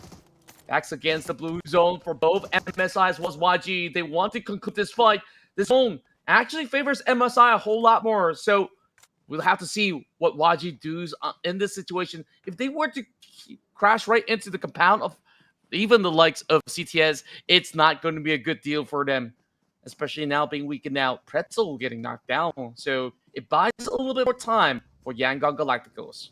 backs against the blue zone for both MSI as well as YG. They want to conclude this fight. This zone actually favors MSI a whole lot more. So we'll have to see what YG does in this situation. If they were to crash right into the compound of even the likes of CTS, it's not going to be a good deal for them, especially now being weakened out. Pretzel getting knocked down. So it buys a little bit more time for Yangon Galacticos.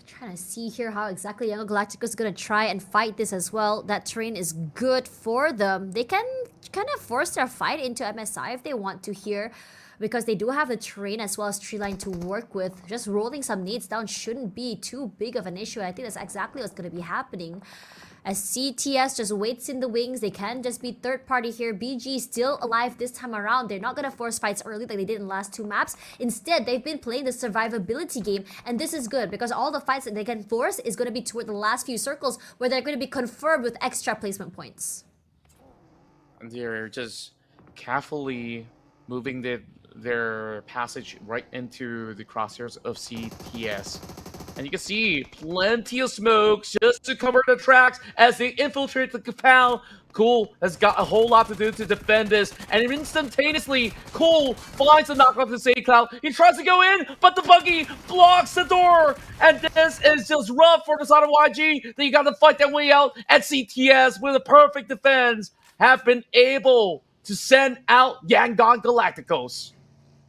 Trying to see here how exactly Young Galacticos is going to try and fight this as well. That terrain is good for them. They can kind of force their fight into MSI if they want to here, because they do have the terrain as well as tree line to work with. Just rolling some nades down shouldn't be too big of an issue. I think that's exactly what's going to be happening. As CTS just waits in the wings, they can just be third party here. BG still alive this time around. They're not going to force fights early like they did in the last two maps. Instead, they've been playing the survivability game, and this is good because all the fights that they can force is going to be toward the last few circles where they're going to be confirmed with extra placement points. And they're just carefully moving their passage right into the crosshairs of CTS. And you can see plenty of smoke just to cover the tracks as they infiltrate the compound. Cool has got a whole lot to do to defend this. And instantaneously, Cool finds the knockoff to SayCloud. He tries to go in, but the buggy blocks the door. And this is just rough for the side of YG. They got to fight their way out. And CTS, with a perfect defense, have been able to send out Yangon Galacticos.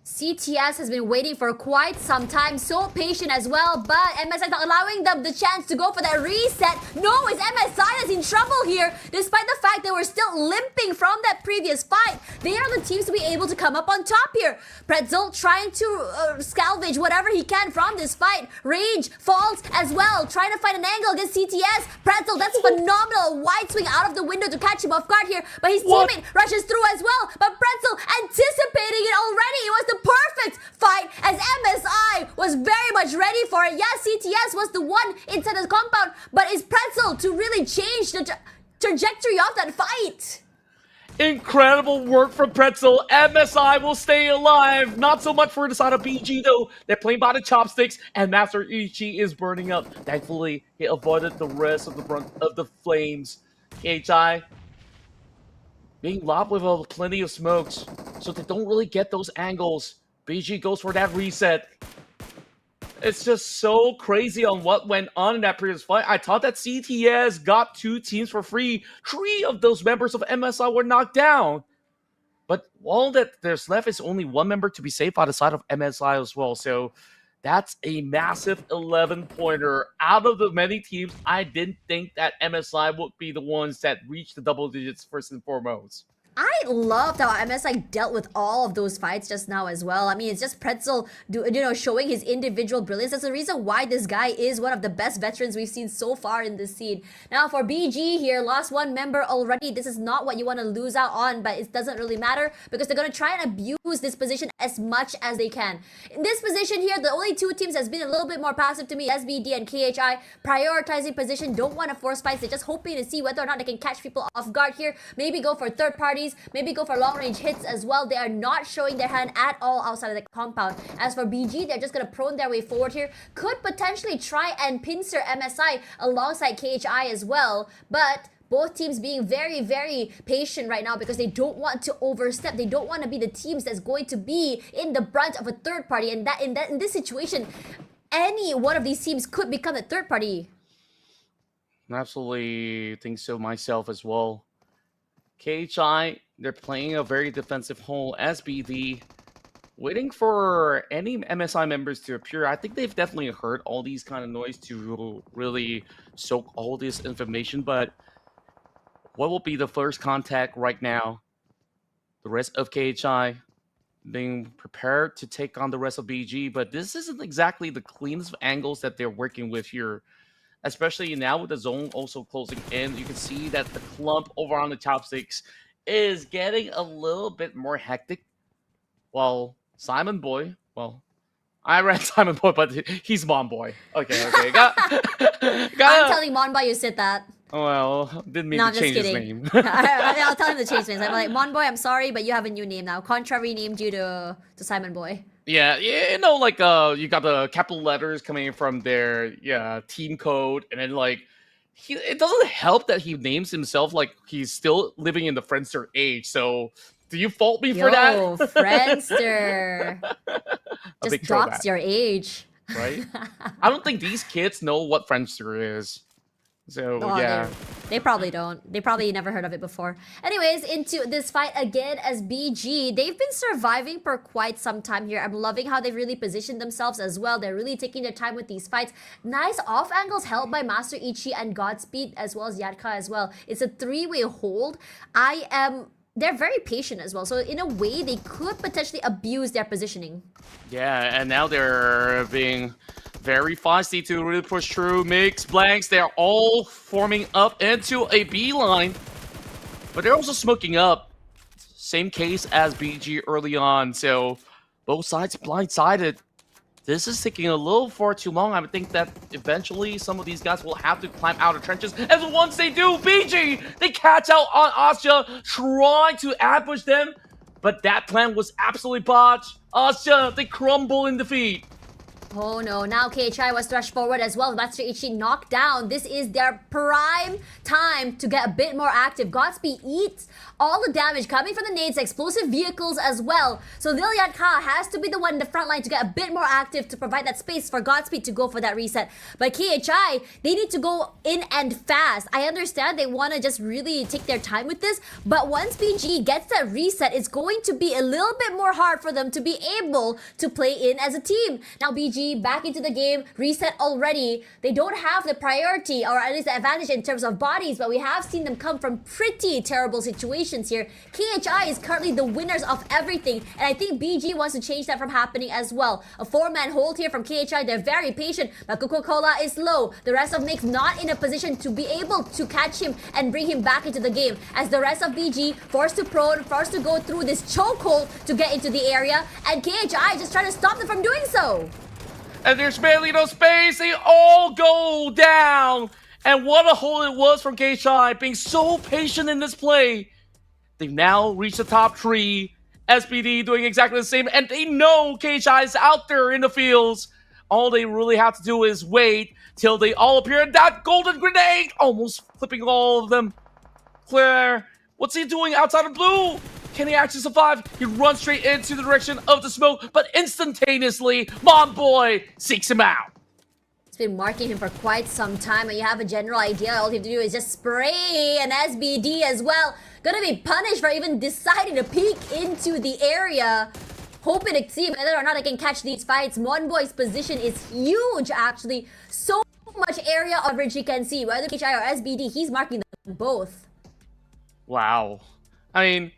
CTS has been waiting for quite some time, so patient as well, but MSI is not allowing them the chance to go for that reset. No, it's MSI that's in trouble here, despite the fact that we're still limping from that previous fight. They are the teams to be able to come up on top here. Pretzel trying to salvage whatever he can from this fight. Rage falls as well, trying to find an angle against CTS. Pretzel, that's phenomenal. Wide swing out of the window to catch him off guard here, but his teammate rushes through as well. But Pretzel anticipating it already. It was the perfect fight as MSI was very much ready for it. Yes, CTS was the one inside the compound, but it's Pretzel to really change the trajectory of that fight. Incredible work from Pretzel. MSI will stay alive. Not so much for the side of BG though. They're playing by the chopsticks, and Master Ichi is burning up. Thankfully, he avoided the rest of the brunt of the flames. KHI being lobbed with plenty of smokes, so they don't really get those angles. BG goes for that reset. It's just so crazy on what went on in that previous fight. I thought that CTS got 2 teams for free. 3 of those members of MSI were knocked down. But all that there's left is only 1 member to be saved by the side of MSI as well. So that's a massive 11-pointer. Out of the many teams, I didn't think that MSI would be the ones that reached the double digits first and foremost. I loved how MSI dealt with all of those fights just now as well. I mean, it's just Pretzel, showing his individual brilliance. That's the reason why this guy is one of the best veterans we've seen so far in this scene. Now for BG here, lost 1 member already. This is not what you want to lose out on, but it doesn't really matter because they're going to try and abuse this position as much as they can. In this position here, the only 2 teams that's been a little bit more passive to me, SBD and KHI, prioritizing position, don't want to force fights. They're just hoping to see whether or not they can catch people off guard here. Maybe go for third party parties, maybe go for long-range hits as well. They are not showing their hand at all outside of the compound. As for BG, they're just going to prone their way forward here. Could potentially try and pincer MSI alongside KHI as well, but both teams being very, very patient right now because they don't want to overstep. They don't want to be the teams that's going to be in the brunt of a third party. And in this situation, any one of these teams could become the third party. Absolutely think so myself as well. KHI, they're playing a very defensive role. SBD, waiting for any MSI members to appear. I think they've definitely heard all these kind of noise to really soak all this information, but what will be the first contact right now? The rest of KHI being prepared to take on the rest of BG, but this isn't exactly the cleanest of angles that they're working with here. Especially now with the zone also closing in, you can see that the clump over on the chopsticks is getting a little bit more hectic. While Simon Boy, well, I read Simon Boy, but he's Mon Boy. Okay. I'm telling Monboy you said that. Well, didn't mean No, to I'm just change his kidding. name. I'll tell him to change names. I'm like, Monboy, I'm sorry, but you have a new name now. Contra renamed you to Simon Boy. Yeah, you know, like you got the capital letters coming from their team code, and then like it doesn't help that he names himself like he's still living in the Friendster age. So do you fault me for that? Yo, Friendster. Just big dox throwback. your age. Right? I don't think these kids know what Friendster is. So Oh, yeah. They probably don't. They probably never heard of it before. Anyways, into this fight again as BG. They've been surviving for quite some time here. I'm loving how they've really positioned themselves as well. They're really taking their time with these fights. Nice off angles held by Master Ichi and Godspeed as well as Yadka as well. It's a three-way hold. They're very patient as well. So in a way, they could potentially abuse their positioning. Yeah, and now they're being very feisty to really push through. Mix, blanks, they're all forming up into a B line. But they're also smoking up. Same case as BG early on. So both sides blindsided. This is taking a little far too long. I would think that eventually some of these guys will have to climb out of trenches. And once they do, BG, they catch out on Asya, trying to ambush them. But that plan was absolutely botched. Asya, they crumble in defeat. Oh no, now KHI was thrust forward as well. Master Ichi knocked down. This is their prime time to get a bit more active. Godspeed eats all the damage coming from the nades, explosive vehicles as well. So Lil Yadka has to be the one in the front line to get a bit more active to provide that space for Godspeed to go for that reset. But KHI, they need to go in and fast. I understand they want to just really take their time with this, but once BG gets that reset, it's going to be a little bit more hard for them to be able to play in as a team. Now BG back into the game, reset already. They don't have the priority or at least the advantage in terms of bodies, but we have seen them come from pretty terrible situations here. KHI is currently the winners of everything, and I think BG wants to change that from happening as well. A four-man hold here from KHI. They're very patient, but Coca-Cola is low. The rest of Mix not in a position to be able to catch him and bring him back into the game, as the rest of BG forced to prone, forced to go through this chokehold to get into the area, and KHI just trying to stop them from doing so. And there's barely no space. They all go down. And what a hold it was from KHI, being so patient in this play. They've now reached the top three. SBD doing exactly the same. And they know KHI is out there in the fields. All they really have to do is wait till they all appear. And that golden grenade almost flipping all of them. Claire, what's he doing outside of blue? Can he actually survive? He runs straight into the direction of the smoke, but instantaneously, Mon Boy seeks him out. It's been marking him for quite some time, and you have a general idea. All you have to do is just spray an SBD as well. Gonna be punished for even deciding to peek into the area, hoping to see whether or not I can catch these fights. Mon Boy's position is huge, actually. So much area coverage you can see. Whether KHI or SBD, he's marking them both. Wow. I mean,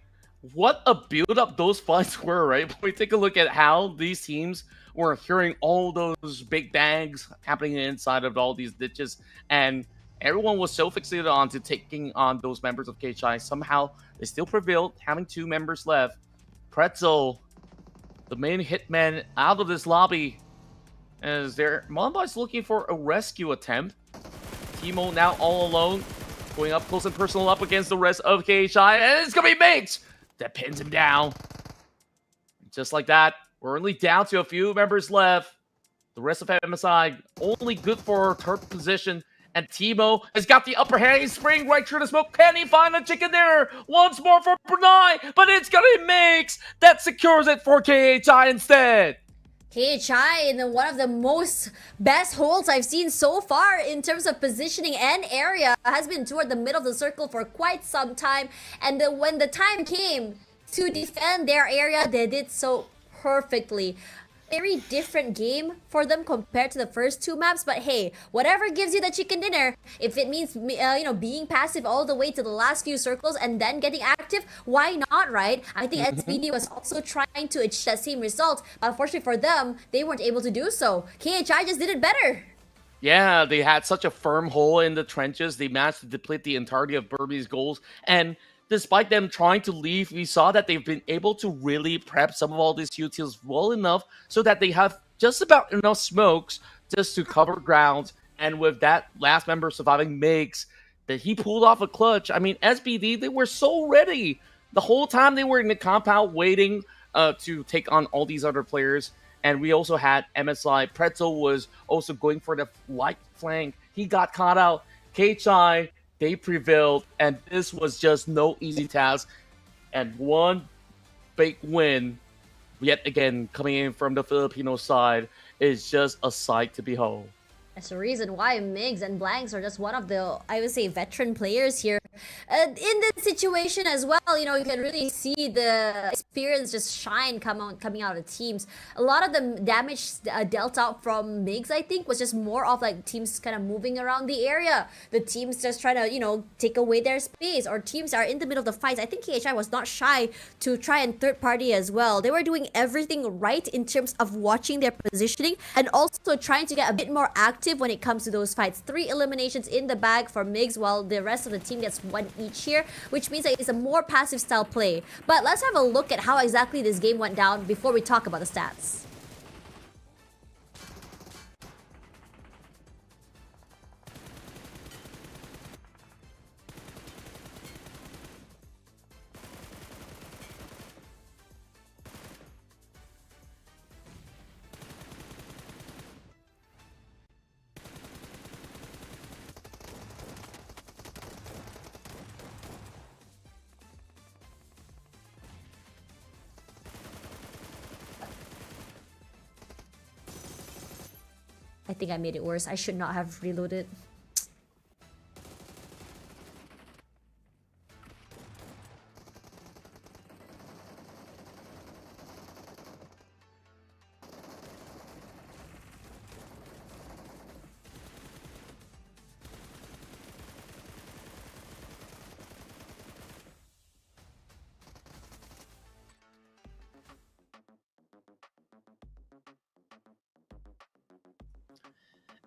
what a build-up those fights were, right? When we take a look at how these teams were hearing all those big bangs happening inside of all these ditches, and everyone was so fixated on to taking on those members of KHI. Somehow, they still prevailed, having 2 members left. Pretzel, the main hitman, out of this lobby, as their Monboy's looking for a rescue attempt. Timo now all alone. going up close and personal up against the rest of KHI, and it's gonna be Mix that pins him down. Just like that, we're only down to a few members left. The rest of MSI only good for third position. And Timo has got the upper hand. He's spraying right through the smoke. Can he find the chicken dinner? Once more for Brunei, but it's gonna be Mix that secures it for KHI instead. KHI in one of the most best holds I've seen so far in terms of positioning and area, has been toward the middle of the circle for quite some time. And when the time came to defend their area, they did so perfectly. Very different game for them compared to the first two maps, but hey, whatever gives you the chicken dinner, if it means being passive all the way to the last few circles and then getting active, why not, right? I think SBD was also trying to achieve that same result, but unfortunately for them, they weren't able to do so. KHI just did it better. Yeah, they had such a firm hole in the trenches. They managed to deplete the entirety of Burmese goals, and despite them trying to leave, we saw that they've been able to really prep some of all these utils well enough so that they have just about enough smokes just to cover ground. And with that last member surviving Migs, that he pulled off a clutch. I mean, SBD, they were so ready. The whole time they were in the compound waiting to take on all these other players. And we also had MSI. Pretzel was also going for the light flank. He got caught out. KHI, they prevailed, and this was just no easy task. And one big win, yet again, coming in from the Filipino side, is just a sight to behold. That's the reason why Migs and Blanks are just one of the, I would say, veteran players here. In this situation as well, you can really see the experience just shine coming out of teams. A lot of the damage dealt out from Migs, I think, was just more of like teams kind of moving around the area. The teams just try to, take away their space, or teams are in the middle of the fights. I think KHI was not shy to try and third party as well. They were doing everything right in terms of watching their positioning and also trying to get a bit more active when it comes to those fights. 3 eliminations in the bag for Migs, while the rest of the team gets 1 each here, which means that it's a more passive style play. But let's have a look at how exactly this game went down before we talk about the stats. I think I made it worse. I should not have reloaded.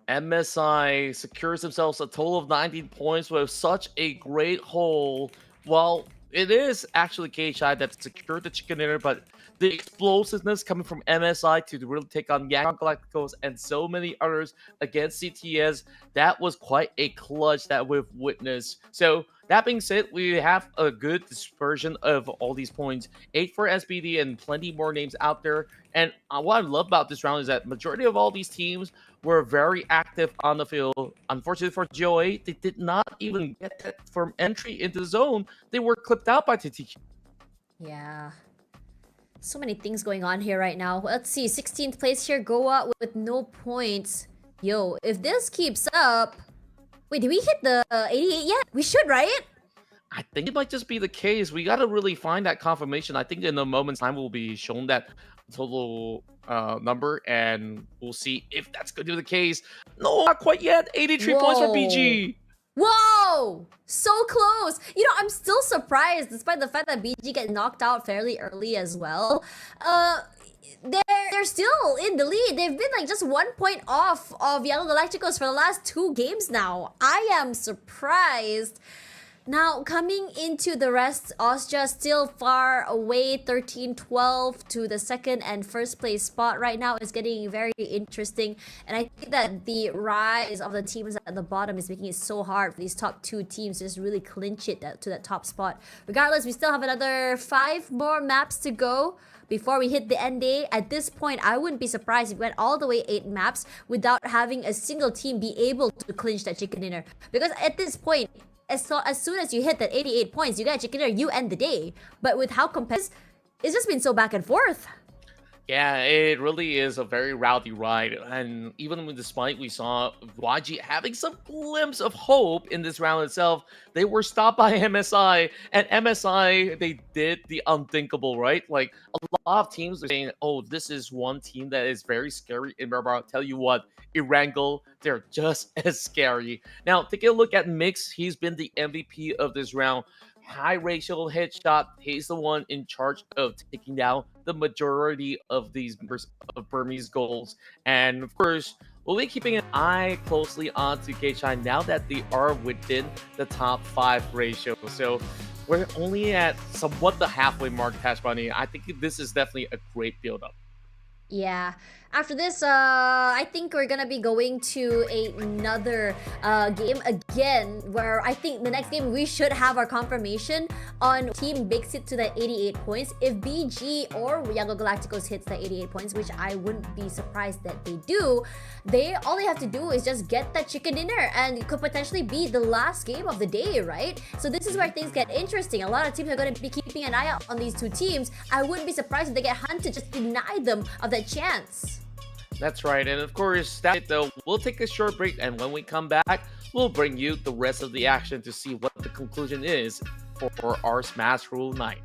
MSI secures themselves a total of 19 points with such a great haul. Well, it is actually KHI that secured the chicken dinner, but the explosiveness coming from MSI to really take on Yang Galacticos and so many others against CTS, that was quite a clutch that we've witnessed. So that being said, we have a good dispersion of all these points. 8 for SBD and plenty more names out there. And what I love about this round is that majority of all these teams were very active on the field. Unfortunately for GOA, they did not even get that firm entry into the zone. They were clipped out by TTQ. Yeah. So many things going on here right now. Let's see, 16th place here, Goa with no points. Yo, if this keeps up... Wait, did we hit the 88 yet? We should, right? I think it might just be the case. We got to really find that confirmation. I think in a moment's time we'll be shown that total number, and we'll see if that's going to be the case. No, not quite yet. 83 points for BG. Whoa! So close! I'm still surprised, despite the fact that BG get knocked out fairly early as well. They're still in the lead. They've been like just 1 point off of Yellow Galacticos for the last 2 games now. I am surprised. Now, coming into the rest, Austria still far away, 13-12 to the second and first place spot right now. Is getting very interesting. And I think that the rise of the teams at the bottom is making it so hard for these top two teams to just really clinch it to that top spot. Regardless, we still have another 5 more maps to go before we hit the end day. At this point, I wouldn't be surprised if we went all the way 8 maps without having a single team be able to clinch that chicken dinner. Because at this point, as soon as you hit that 88 points, you get a chicken dinner, you end the day. But with how competitive, it's just been so back and forth. Yeah, it really is a very rowdy ride, and even despite we saw YG having some glimpse of hope in this round itself, they were stopped by MSI, and MSI, they did the unthinkable, right? Like, a lot of teams are saying, oh, this is one team that is very scary, and I'll tell you what, Erangel, they're just as scary. Now, taking a look at Mix, he's been the MVP of this round. High ratio headshot. He's the one in charge of taking down the majority of these of Burmese goals. And of course, we'll be keeping an eye closely on to K-Shine now that they are within the top 5 ratio. So we're only at somewhat the halfway mark, Tash Bunny. I think this is definitely a great build-up. Yeah. After this, I think we're gonna be going to another game again, where I think the next game we should have our confirmation on Team Big Sit to that 88 points. If BG or Young Galacticos hits that 88 points, which I wouldn't be surprised that they do, all they have to do is just get that chicken dinner, and it could potentially be the last game of the day, right? So this is where things get interesting. A lot of teams are going to be keeping an eye out on these two teams. I wouldn't be surprised if they get hunted, just deny them of that chance. That's right, and of course, that's it though. We'll take a short break, and when we come back, we'll bring you the rest of the action to see what the conclusion is for our Smash Rule night.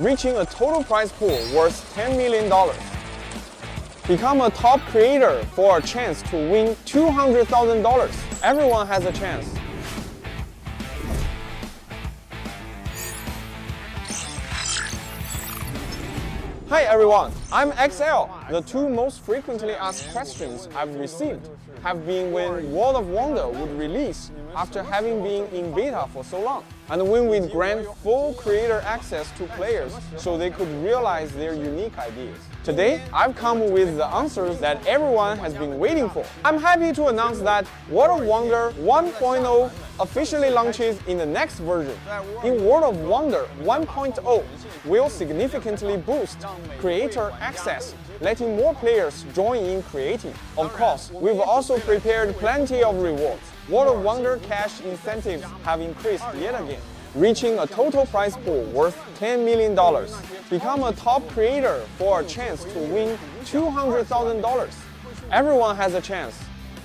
Reaching a total prize pool worth $10 million. Become a top creator for a chance to win $200,000. Everyone has a chance. Hi everyone, I'm XL. The 2 most frequently asked questions I've received have been when World of Wonder would release after having been in beta for so long, and when we'd grant full creator access to players so they could realize their unique ideas. Today, I've come with the answers that everyone has been waiting for. I'm happy to announce that World of Wonder 1.0 officially launches in the next version. In World of Wonder 1.0 will significantly boost creator access, letting more players join in creating. Of course, we've also prepared plenty of rewards. World of Wonder cash incentives have increased yet again, reaching a total prize pool worth $10 million. Become a top creator for a chance to win $200,000. Everyone has a chance.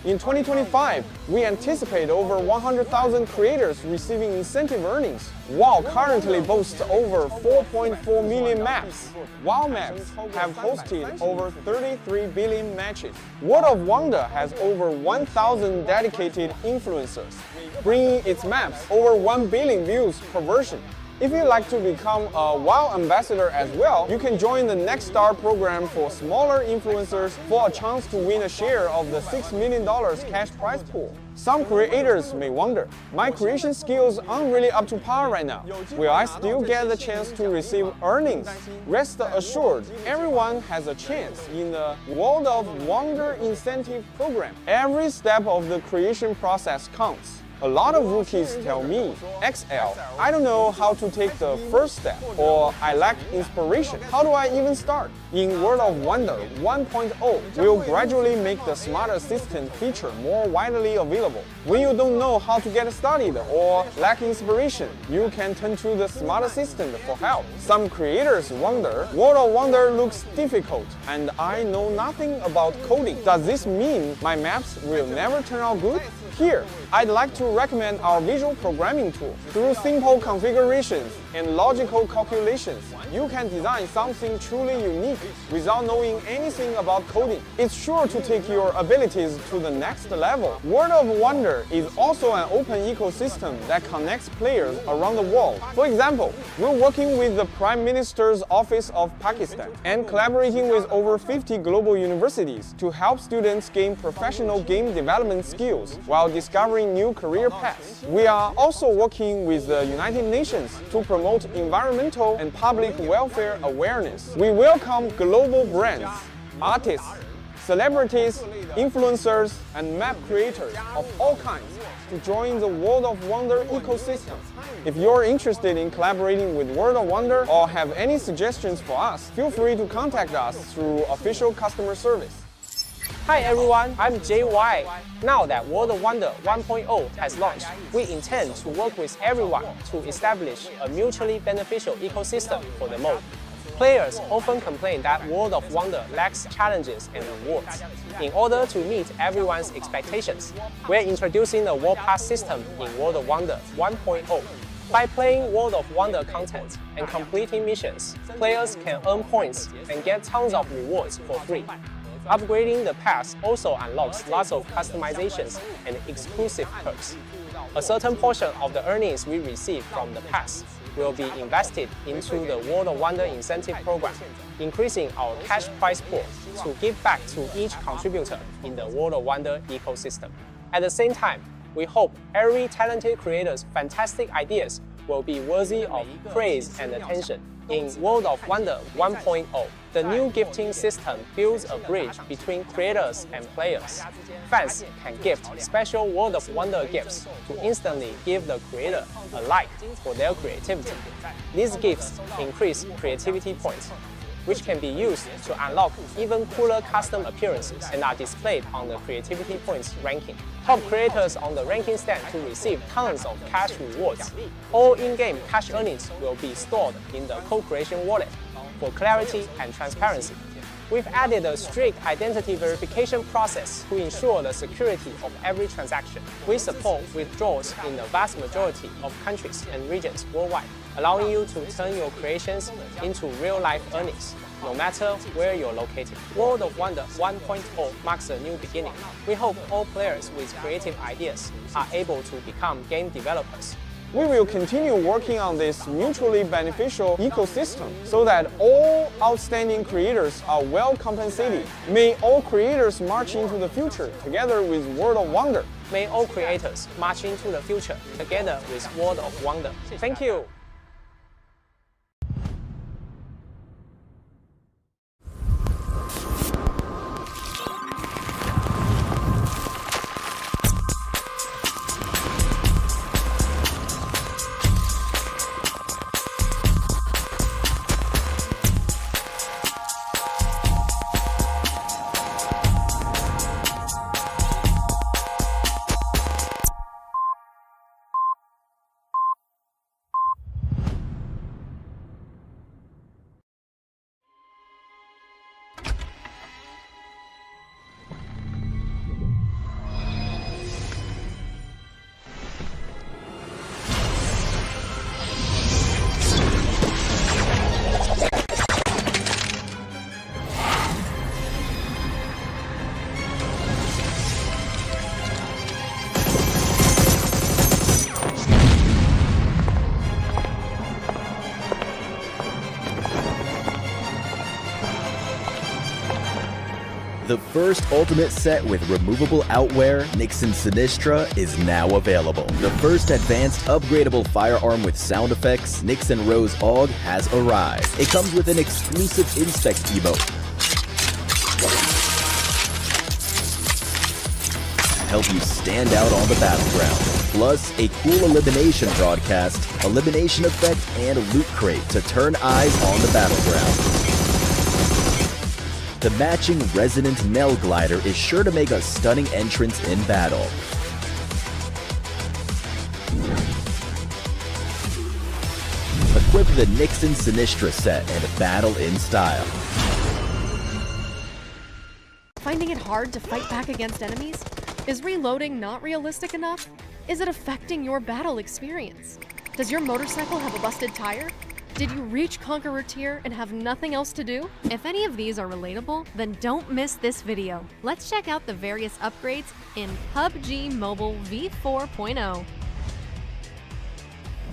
In 2025, we anticipate over 100,000 creators receiving incentive earnings. WoW currently boasts over 4.4 million maps. WoW maps have hosted over 33 billion matches. World of Wonder has over 1,000 dedicated influencers, bringing its maps over 1 billion views per version. If you'd like to become a WoW ambassador as well, you can join the Next Star program for smaller influencers for a chance to win a share of the $6 million cash prize pool. Some creators may wonder, my creation skills aren't really up to par right now. Will I still get the chance to receive earnings? Rest assured, everyone has a chance in the World of Wonder incentive program. Every step of the creation process counts. A lot of rookies tell me, XL, I don't know how to take the first step, or I lack inspiration. How do I even start? In World of Wonder 1.0, we'll gradually make the Smart Assistant feature more widely available. When you don't know how to get started or lack inspiration, you can turn to the Smart Assistant for help. Some creators wonder, World of Wonder looks difficult, and I know nothing about coding. Does this mean my maps will never turn out good? Here, I'd like to recommend our visual programming tool. Through simple configurations and logical calculations, you can design something truly unique without knowing anything about coding. It's sure to take your abilities to the next level. World of Wonder is also an open ecosystem that connects players around the world. For example, we're working with the Prime Minister's Office of Pakistan and collaborating with over 50 global universities to help students gain professional game development skills while discovering new career paths. We are also working with the United Nations to promote environmental and public welfare awareness. We welcome global brands, artists, celebrities, influencers, and map creators of all kinds to join the World of Wonder ecosystem. If you're interested in collaborating with World of Wonder or have any suggestions for us, feel free to contact us through official customer service. Hi everyone, I'm JY. Now that World of Wonder 1.0 has launched, we intend to work with everyone to establish a mutually beneficial ecosystem for the mode. Players often complain that World of Wonder lacks challenges and rewards. In order to meet everyone's expectations, we're introducing the World Pass system in World of Wonder 1.0. By playing World of Wonder content and completing missions, players can earn points and get tons of rewards for free. Upgrading the pass also unlocks lots of customizations and exclusive perks. A certain portion of the earnings we receive from the pass will be invested into the World of Wonder incentive program, increasing our cash prize pool to give back to each contributor in the World of Wonder ecosystem. At the same time, we hope every talented creator's fantastic ideas will be worthy of praise and attention. In World of Wonder 1.0, the new gifting system builds a bridge between creators and players. Fans can gift special World of Wonder gifts to instantly give the creator a like for their creativity. These gifts increase creativity points, which can be used to unlock even cooler custom appearances and are displayed on the creativity points ranking. Top creators on the ranking stand to receive tons of cash rewards. All in-game cash earnings will be stored in the co-creation wallet for clarity and transparency. We've added a strict identity verification process to ensure the security of every transaction. We support withdrawals in the vast majority of countries and regions worldwide, allowing you to turn your creations into real-life earnings, no matter where you're located. World of Wonder 1.0 marks a new beginning. We hope all players with creative ideas are able to become game developers. We will continue working on this mutually beneficial ecosystem so that all outstanding creators are well compensated. May all creators march into the future together with World of Wonder. May all creators march into the future together with World of Wonder. Thank you. The first ultimate set with removable outwear, Nixon Sinistra, is now available. The first advanced upgradable firearm with sound effects, Nixon Rose AUG, has arrived. It comes with an exclusive Inspect emote to help you stand out on the battleground. Plus, a cool elimination broadcast, elimination effect, and loot crate to turn eyes on the battleground. The matching Resonant Nell glider is sure to make a stunning entrance in battle. Equip the Nixon Sinistra set and battle in style. Finding it hard to fight back against enemies? Is reloading not realistic enough? Is it affecting your battle experience? Does your motorcycle have a busted tire? Did you reach Conqueror tier and have nothing else to do? If any of these are relatable, then don't miss this video. Let's check out the various upgrades in PUBG Mobile v4.0.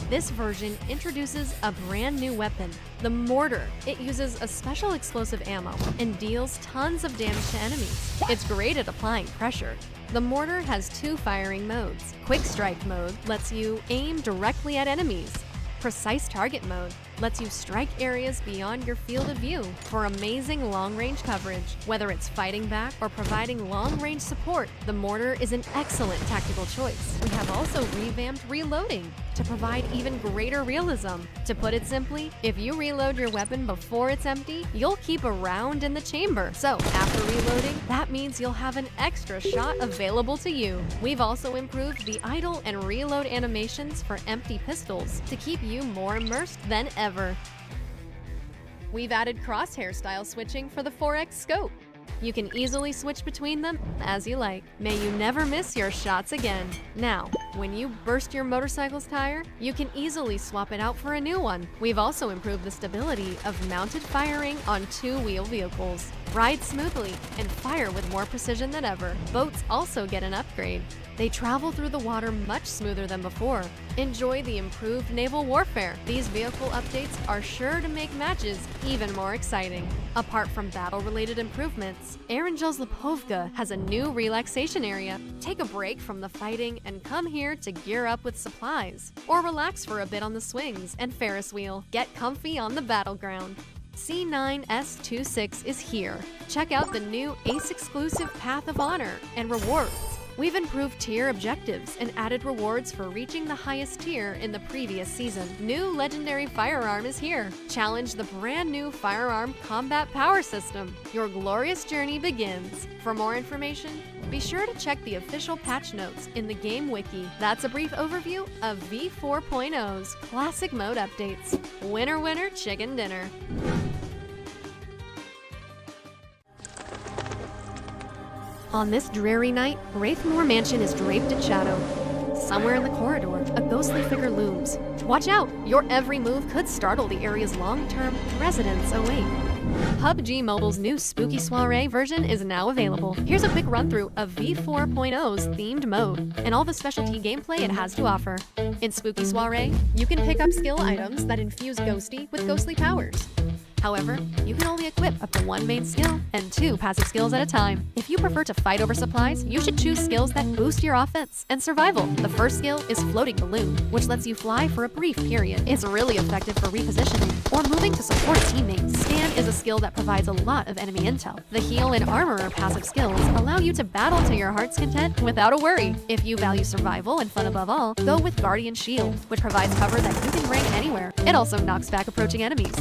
This version introduces a brand new weapon, the Mortar. It uses a special explosive ammo and deals tons of damage to enemies. It's great at applying pressure. The Mortar has 2 firing modes. Quick Strike mode lets you aim directly at enemies. Precise Target mode lets you strike areas beyond your field of view for amazing long-range coverage. Whether it's fighting back or providing long-range support, the Mortar is an excellent tactical choice. We have also revamped reloading to provide even greater realism. To put it simply, if you reload your weapon before it's empty, you'll keep a round in the chamber. So after reloading, that means you'll have an extra shot available to you. We've also improved the idle and reload animations for empty pistols to keep you more immersed than ever. We've added crosshair style switching for the 4X scope. You can easily switch between them as you like. May you never miss your shots again. Now, when you burst your motorcycle's tire, you can easily swap it out for a new one. We've also improved the stability of mounted firing on 2-wheel vehicles. Ride smoothly and fire with more precision than ever. Boats also get an upgrade. They travel through the water much smoother than before. Enjoy the improved naval warfare. These vehicle updates are sure to make matches even more exciting. Apart from battle-related improvements, Erangel's Lipovka has a new relaxation area. Take a break from the fighting and come here to gear up with supplies. Or relax for a bit on the swings and Ferris wheel. Get comfy on the battleground. C9S26 is here. Check out the new Ace-exclusive Path of Honor and rewards. We've improved tier objectives and added rewards for reaching the highest tier in the previous season. New legendary firearm is here. Challenge the brand new firearm combat power system. Your glorious journey begins. For more information, be sure to check the official patch notes in the game wiki. That's a brief overview of v4.0's classic mode updates. Winner, winner, chicken dinner. On this dreary night, Wraithmore Mansion is draped in shadow. Somewhere in the corridor, a ghostly figure looms. Watch out! Your every move could startle the area's long-term residents awake. PUBG Mobile's new Spooky Soiree version is now available. Here's a quick run-through of v4.0's themed mode and all the specialty gameplay it has to offer. In Spooky Soiree, you can pick up skill items that infuse Ghosty with ghostly powers. However, you can only equip up to 1 main skill and 2 passive skills at a time. If you prefer to fight over supplies, you should choose skills that boost your offense and survival. The first skill is Floating Balloon, which lets you fly for a brief period. It's really effective for repositioning or moving to support teammates. Scan is a skill that provides a lot of enemy intel. The Heal and Armorer passive skills allow you to battle to your heart's content without a worry. If you value survival and fun above all, go with Guardian Shield, which provides cover that you can bring anywhere. It also knocks back approaching enemies.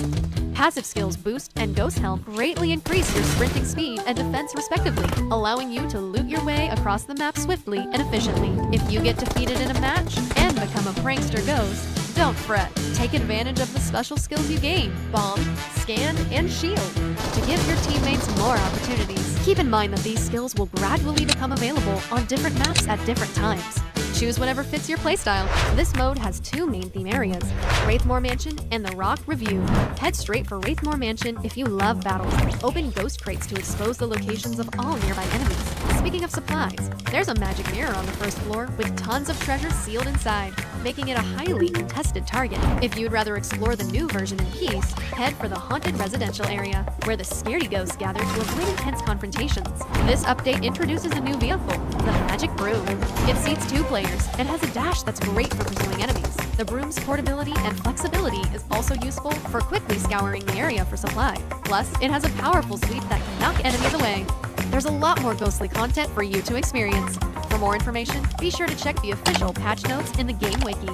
Passive skills Boost and Ghost Helm greatly increase your sprinting speed and defense respectively, allowing you to loot your way across the map swiftly and efficiently. If you get defeated in a match and become a prankster ghost, don't fret. Take advantage of the special skills you gain, Bomb, Scan, and Shield, to give your teammates more opportunities. Keep in mind that these skills will gradually become available on different maps at different times. Choose whatever fits your playstyle. This mode has 2 main theme areas, Wraithmore Mansion and the Rock Review. Head straight for Wraithmore Mansion if you love battles. Open ghost crates to expose the locations of all nearby enemies. Speaking of supplies, there's a magic mirror on the first floor with tons of treasures sealed inside, making it a highly contested target. If you'd rather explore the new version in peace, head for the haunted residential area, where the scaredy ghosts gather to avoid intense confrontations. This update introduces a new vehicle, the Magic Broom. It seats 2 players and has a dash that's great for pursuing enemies. The broom's portability and flexibility is also useful for quickly scouring the area for supply. Plus, it has a powerful sweep that can knock enemies away. There's a lot more ghostly content for you to experience. For more information, be sure to check the official patch notes in the game wiki.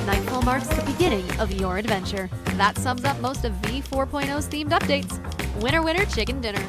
Nightfall marks the beginning of your adventure. That sums up most of V4.0's themed updates. Winner, winner, chicken dinner.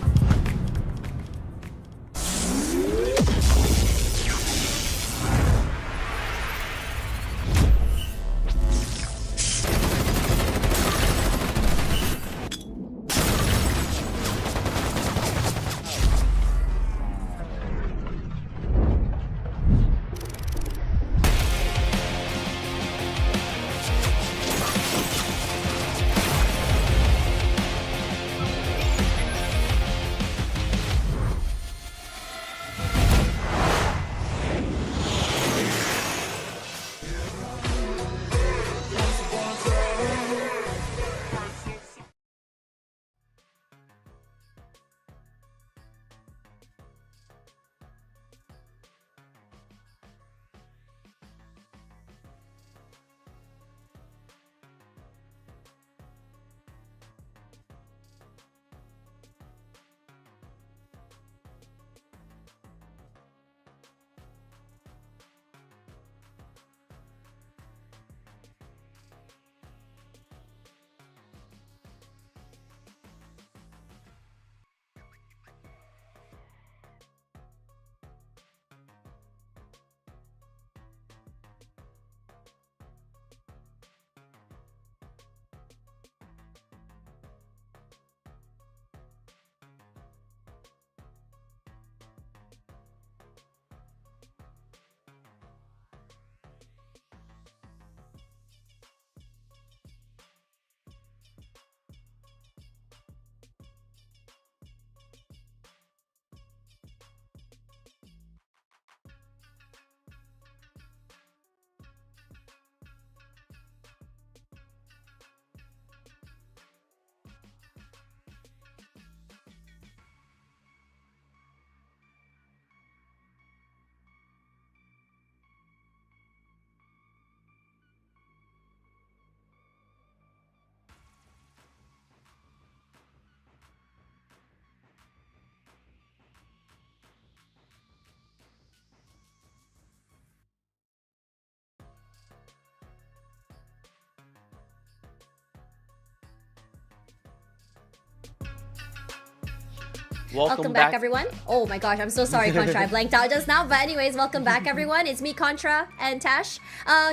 Welcome back, everyone. Oh my gosh, I'm so sorry, Contra. I blanked out just now. But anyways, welcome back, everyone. It's me, Contra, and Tash.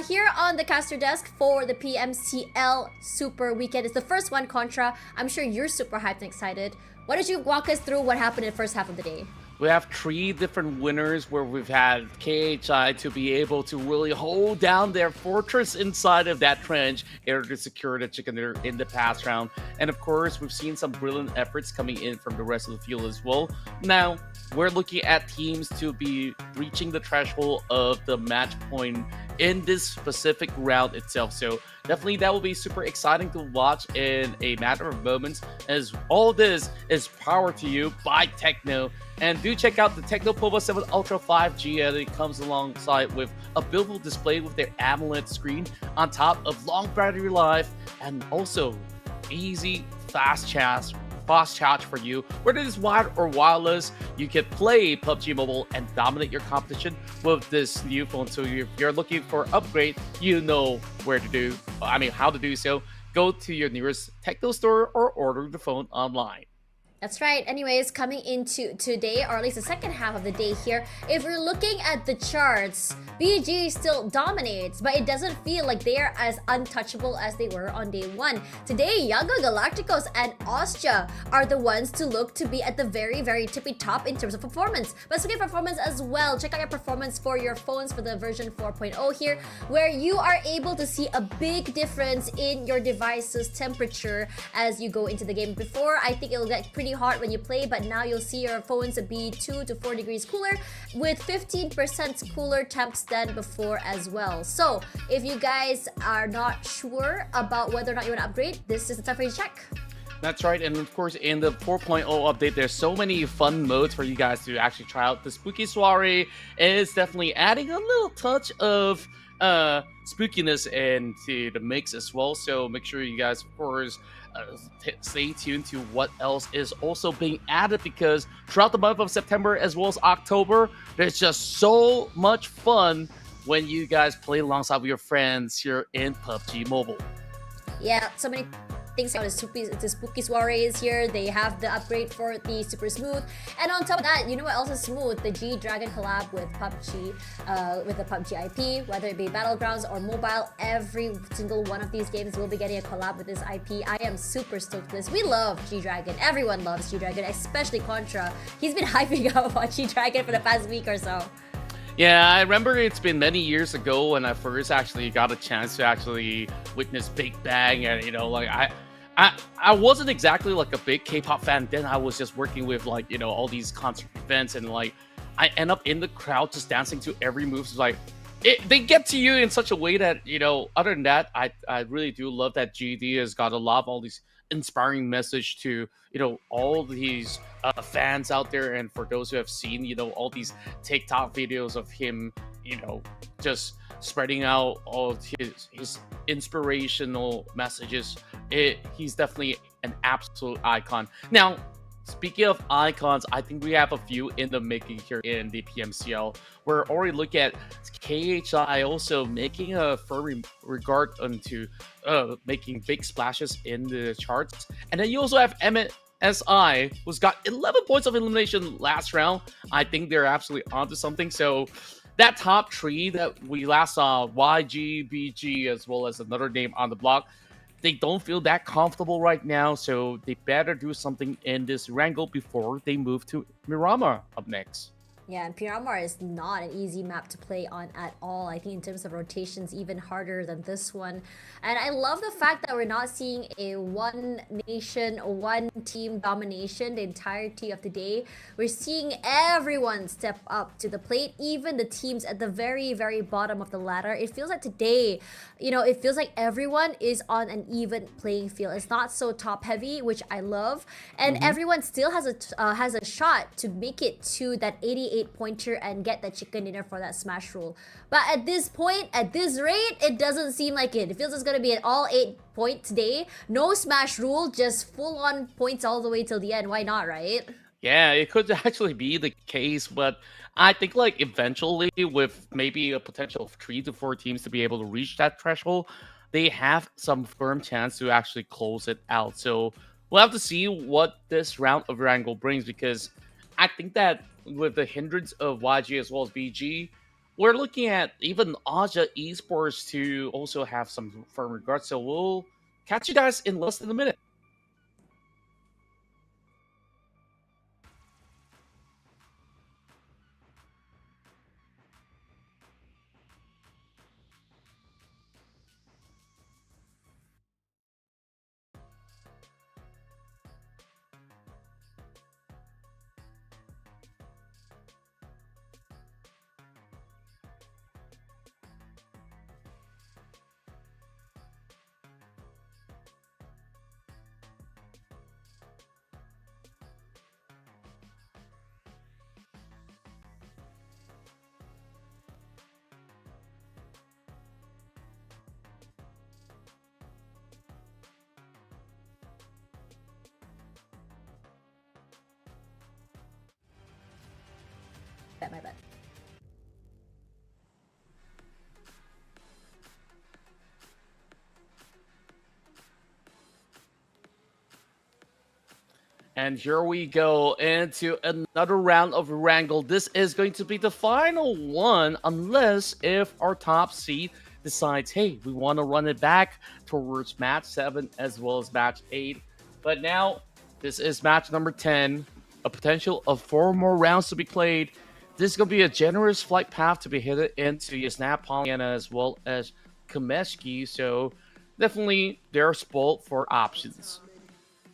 Here on the caster desk for the PMCL Super Weekend. It's the first one, Contra. I'm sure you're super hyped and excited. Why don't you walk us through what happened in the first half of the day? We have 3 different winners where we've had KHI to be able to really hold down their fortress inside of that trench in order to secure the chicken dinner in the past round. And of course, we've seen some brilliant efforts coming in from the rest of the field as well. Now, we're looking at teams to be reaching the threshold of the match point in this specific round itself. So definitely that will be super exciting to watch in a matter of moments, as all this is powered to you by Techno. And do check out the Techno Pova 7 Ultra 5G, and it comes alongside with a beautiful display with their AMOLED screen on top of long battery life, and also easy fast charge for you. Whether it is wired or wireless, you can play PUBG Mobile and dominate your competition with this new phone. So if you're looking for upgrade, you know how to do so. Go to your nearest Techno store or order the phone online. That's right. Anyways, coming into today, or at least the second half of the day here, if we're looking at the charts, BG still dominates, but it doesn't feel like they are as untouchable as they were on day 1. Today, Yaga Galacticos and Ostia are the ones to look to be at the very, very tippy top in terms of performance. But speaking of performance as well, check out your performance for your phones for the version 4.0 here, where you are able to see a big difference in your device's temperature as you go into the game. Before, I think it'll get pretty hot when you play, but now you'll see your phones be 2 to 4 degrees cooler with 15% cooler temps than before as well. So if you guys are not sure about whether or not you want to upgrade, this is the time for you to check. That's right, and of course in the 4.0 update, there's so many fun modes for you guys to actually try out. The Spooky Soiree is definitely adding a little touch of spookiness into the mix as well, so make sure you guys, of course, stay tuned to what else is also being added, because throughout the month of September as well as October, there's just so much fun when you guys play alongside with your friends here in PUBG Mobile. Yeah, so many things. The Spooky Soiree is here. They have the upgrade for the Super Smooth. And on top of that, you know what else is smooth? The G-Dragon collab with PUBG, with the PUBG IP, whether it be Battlegrounds or mobile, every single one of these games will be getting a collab with this IP. I am super stoked for this. We love G-Dragon. Everyone loves G-Dragon, especially Contra. He's been hyping up about G-Dragon for the past week or so. Yeah, I remember it's been many years ago when I first actually got a chance to actually witness Big Bang, and you know, like I wasn't exactly like a big K-pop fan then. I was just working with like, you know, all these concert events, and like I end up in the crowd just dancing to every move. It's like they get to you in such a way that, you know, other than that, I really do love that GD has got a lot of all these inspiring message to, you know, all these fans out there, and for those who have seen, you know, all these TikTok videos of him, you know, just spreading out all his inspirational messages. He's definitely an absolute icon. Now, speaking of icons, I think we have a few in the making here in the PMCL. We're already looking at KHI also making a firm regard into making big splashes in the charts. And then you also have MSI, who's got 11 points of elimination last round. I think they're absolutely onto something. So that top three that we last saw, YG, BG, as well as another name on the block, they don't feel that comfortable right now, so they better do something in this wrangle before they move to Miramar up next. Yeah, and Miramar is not an easy map to play on at all. I think in terms of rotations, even harder than this one. And I love the fact that we're not seeing a one nation, one team domination the entirety of the day. We're seeing everyone step up to the plate, even the teams at the very, very bottom of the ladder. It feels like today, you know, it feels like everyone is on an even playing field. It's not so top heavy, which I love. And everyone still has a shot to make it to that 88-pointer and get the chicken dinner for that smash roll. But at this point, at this rate, it doesn't seem like it. It feels it's going to be an all 8-point today. No smash rule, just full-on points all the way till the end. Why not, right? Yeah, it could actually be the case, but I think like eventually with maybe a potential of 3 to 4 teams to be able to reach that threshold, they have some firm chance to actually close it out. So we'll have to see what this round of Wrangle brings, because I think that with the hindrance of YG as well as BG, we're looking at even Aja Esports to also have some firm regard. So we'll catch you guys in less than a minute. My bad. And here we go into another round of Wrangle. This is going to be the final one, unless if our top seed decides, hey, we want to run it back towards match 7 as well as match 8. But now, this is match number 10, a potential of 4 more rounds to be played. This is going to be a generous flight path to be hit into Yasnap, Pollyanna, as well as Kameshki. So definitely they're spoiled for options.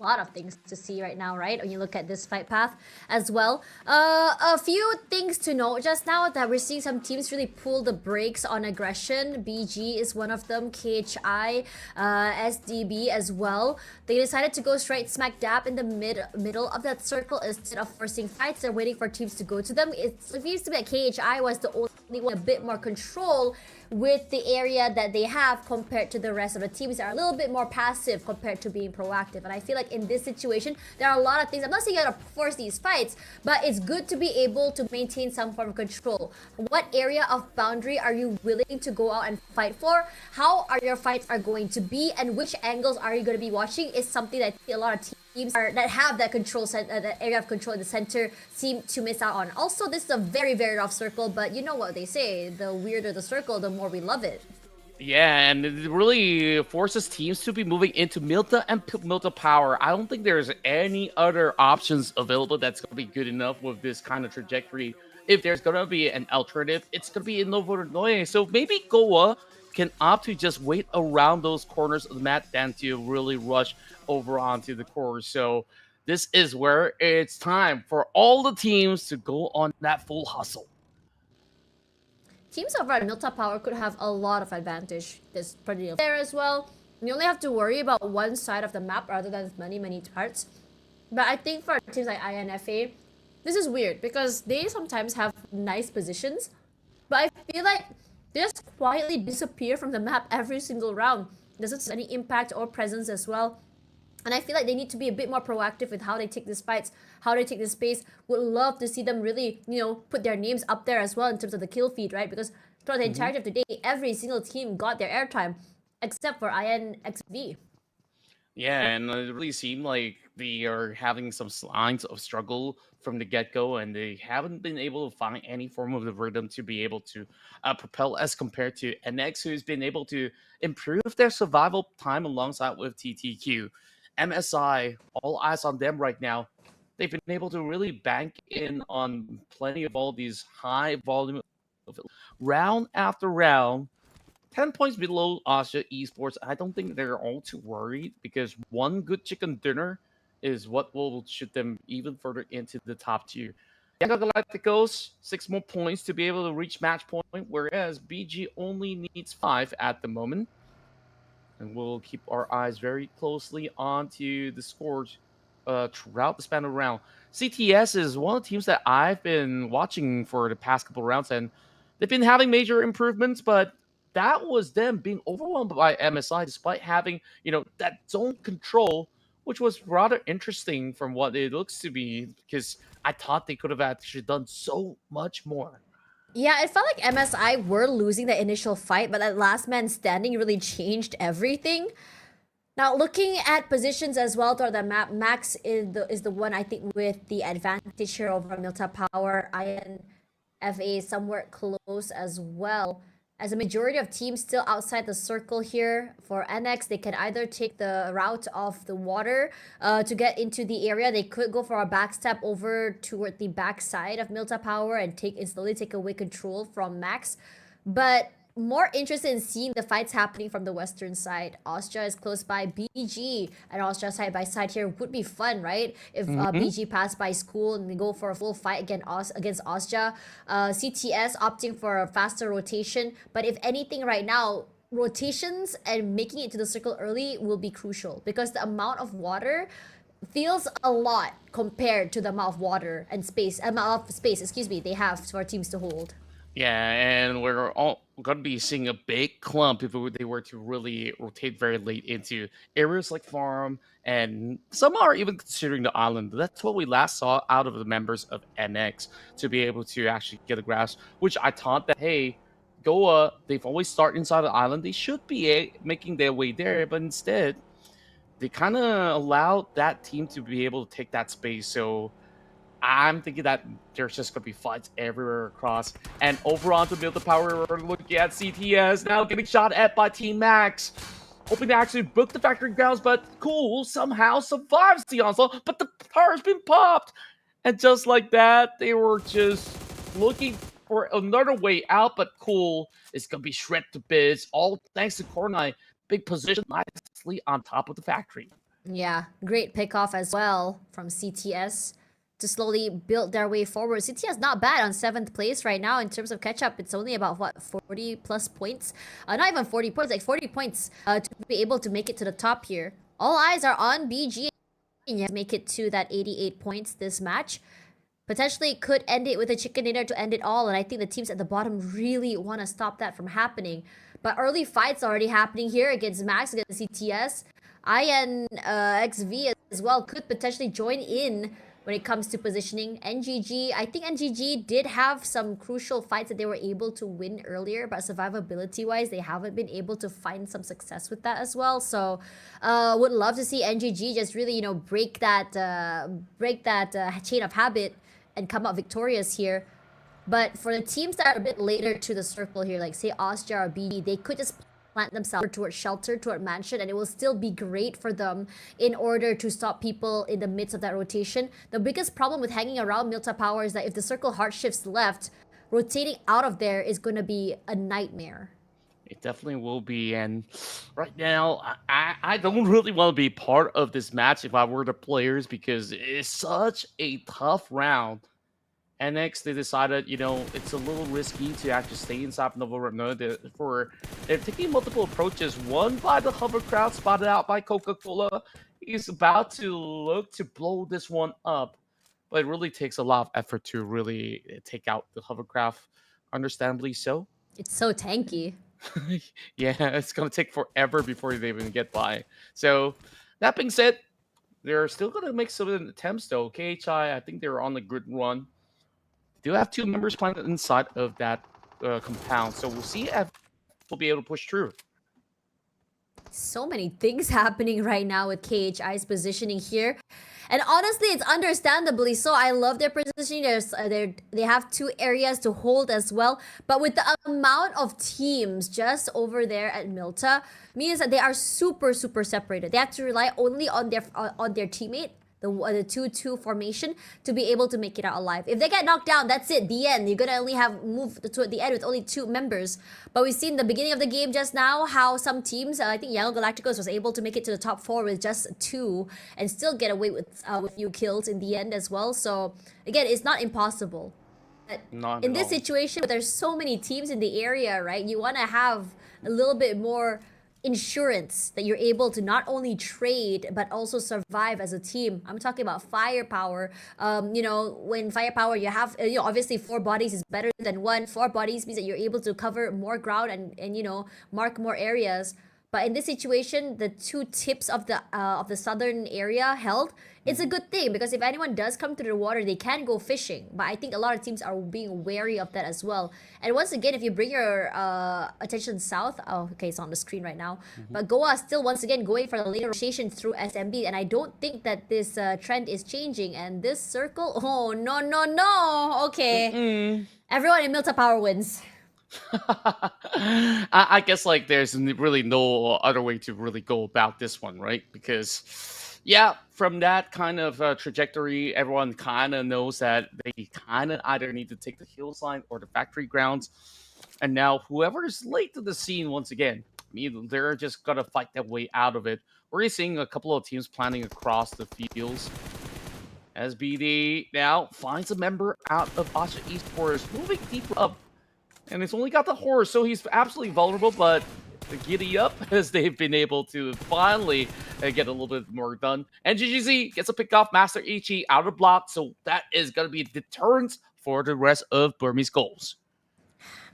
lot of things to see right now, right? When you look at this fight path as well. A few things to note just now that we're seeing some teams really pull the brakes on aggression. BG is one of them, KHI, SDB as well. They decided to go straight smack dab in the middle of that circle instead of forcing fights. They're waiting for teams to go to them. It seems to be that KHI was the only one a bit more control with the area that they have compared to the rest of the teams that are a little bit more passive compared to being proactive. And I feel like in this situation, there are a lot of things. I'm not saying you gotta force these fights, but it's good to be able to maintain some form of control. What area of boundary are you willing to go out and fight for? How are your fights are going to be? And which angles are you going to be watching is something that a lot of teams that have that control that area of control in the center seem to miss out on. Also, this is a very, very rough circle, but you know what they say, the weirder the circle, the more we love it. Yeah, and it really forces teams to be moving into Milta and Milta Power. I don't think there's any other options available that's going to be good enough with this kind of trajectory. If there's going to be an alternative, it's going to be in Novo Nordisk. So maybe Goa can opt to just wait around those corners of the map than to really rush over onto the core. So this is where it's time for all the teams to go on that full hustle. Teams over at Milta Power could have a lot of advantage. There's pretty there as well. You only have to worry about one side of the map rather than many parts. But I think for teams like INFA, this is weird because they sometimes have nice positions, but I feel like they just quietly disappear from the map every single round. Doesn't have any impact or presence as well. And I feel like they need to be a bit more proactive with how they take these fights, how they take this space. Would love to see them really, put their names up there as well in terms of the kill feed, right? Because throughout the entirety of the day, every single team got their airtime, except for INXV. Yeah, and it really seemed like they are having some signs of struggle from the get-go, and they haven't been able to find any form of the rhythm to be able to propel as compared to NX, who's been able to improve their survival time alongside with TTQ. MSI, all eyes on them right now. They've been able to really bank in on plenty of all these high volume of round after round. 10 points below Asia Esports. I don't think they're all too worried because one good chicken dinner is what will shoot them even further into the top tier. Yanga Galacticos, 6 more points to be able to reach match point, whereas BG only needs 5 at the moment. And we'll keep our eyes very closely onto the scores throughout the span of the round. CTS is one of the teams that I've been watching for the past couple of rounds, and they've been having major improvements, but that was them being overwhelmed by MSI despite having, that zone control, which was rather interesting from what it looks to be, because I thought they could have actually done so much more. Yeah, it felt like MSI were losing the initial fight, but that last man standing really changed everything. Now, looking at positions as well throughout the map, Max is the one I think with the advantage here over Milta Power. INFA is somewhere close as well. As a majority of teams still outside the circle here. For NX, they can either take the route of the water to get into the area. They could go for a backstep over toward the backside of Milta Power and slowly take away control from Max. But more interested in seeing the fights happening from the western side. Austria is close by. BG and Austria side by side here would be fun, right? If BG pass by school and we go for a full fight against Austria. CTS opting for a faster rotation. But if anything right now, rotations and making it to the circle early will be crucial because the amount of water feels a lot compared to the amount of space they have for teams to hold. Yeah, and we're all going to be seeing a big clump if they were to really rotate very late into areas like Farm, and some are even considering the island. That's what we last saw out of the members of NX to be able to actually get a grasp, which I thought that, hey, Goa, they've always started inside the island. They should be making their way there, but instead, they kind of allowed that team to be able to take that space. So I'm thinking that there's just going to be fights everywhere across. And over onto Milta Power, we're looking at CTS now getting shot at by Team Max. Hoping to actually book the factory grounds, but Cool somehow survives the onslaught, but the power's been popped. And just like that, they were just looking for another way out, but Cool is going to be shredded to bits, all thanks to Kornai. Big position nicely on top of the factory. Yeah, great pickoff as well from CTS to slowly build their way forward. CTS not bad on 7th place right now in terms of catch up. It's only about what 40 plus points. Not even 40 points, like 40 points to be able to make it to the top here. All eyes are on BG and you have to make it to that 88 points this match. Potentially could end it with a chicken dinner to end it all, and I think the teams at the bottom really want to stop that from happening. But early fights already happening here against Max, against CTS. INXV as well could potentially join in when it comes to positioning. NGG, I think NGG did have some crucial fights that they were able to win earlier, but survivability-wise, they haven't been able to find some success with that as well. So, would love to see NGG just really, you know, break that chain of habit and come out victorious here. But for the teams that are a bit later to the circle here, like say Austria or BG, they could just plant themselves towards shelter, toward mansion, and it will still be great for them in order to stop people in the midst of that rotation. The biggest problem with hanging around Milta Power is that if the circle hard shifts left, rotating out of there is going to be a nightmare. It definitely will be, and right now, I don't really want to be part of this match if I were the players because it's such a tough round. And next, they decided, you know, it's a little risky to actually stay inside Novo Remno. They're taking multiple approaches. One by the hovercraft, spotted out by Coca-Cola. He's about to look to blow this one up, but it really takes a lot of effort to really take out the hovercraft. Understandably so. It's so tanky. Yeah, it's gonna take forever before they even get by. So that being said, they're still gonna make some attempts though. KHI, I think they're on the good run. They do have 2 members planted inside of that compound, so we'll see if we'll be able to push through. So many things happening right now with KHI's positioning here. And honestly, it's understandably so. I love their positioning. They have 2 areas to hold as well. But with the amount of teams just over there at Milta, means that they are super, super separated. They have to rely only on their teammate, the 2-2 formation, to be able to make it out alive. If they get knocked down, that's it, the end. You're gonna only have moved to the end with only 2 members. But we've seen the beginning of the game just now how some teams, I think Yellow Galacticos was able to make it to the top 4 with just 2 and still get away with few kills in the end as well. So again, it's not impossible. But in this situation, there's so many teams in the area, right? You want to have a little bit more insurance that you're able to not only trade but also survive as a team. I'm talking about firepower. You know, when firepower, you have obviously 4 bodies is better than 1. 4 bodies means that you're able to cover more ground and you know, mark more areas. But in this situation, the 2 tips of the southern area held. It's a good thing because if anyone does come to the water, they can go fishing. But I think a lot of teams are being wary of that as well. And once again, if you bring your attention south, oh, okay, it's on the screen right now. But Goa still once again going for the later rotation through SMB, and I don't think that this trend is changing. And this circle, oh no, okay, everyone in Milta Power wins. I guess like there's really no other way to really go about this one, right? Because yeah, from that kind of trajectory, everyone kind of knows that they kind of either need to take the hillside or the factory grounds. And now whoever is late to the scene once again, I mean, they're just gonna fight their way out of it. We're seeing a couple of teams planning across the fields. SBD now finds a member out of Austria Esports, moving deeper up. And it's only got the horse, so he's absolutely vulnerable, but giddy up as they've been able to finally get a little bit more done. And GGZ gets a pick off Master Ichi out of block, so that is going to be a deterrent for the rest of Burmese goals.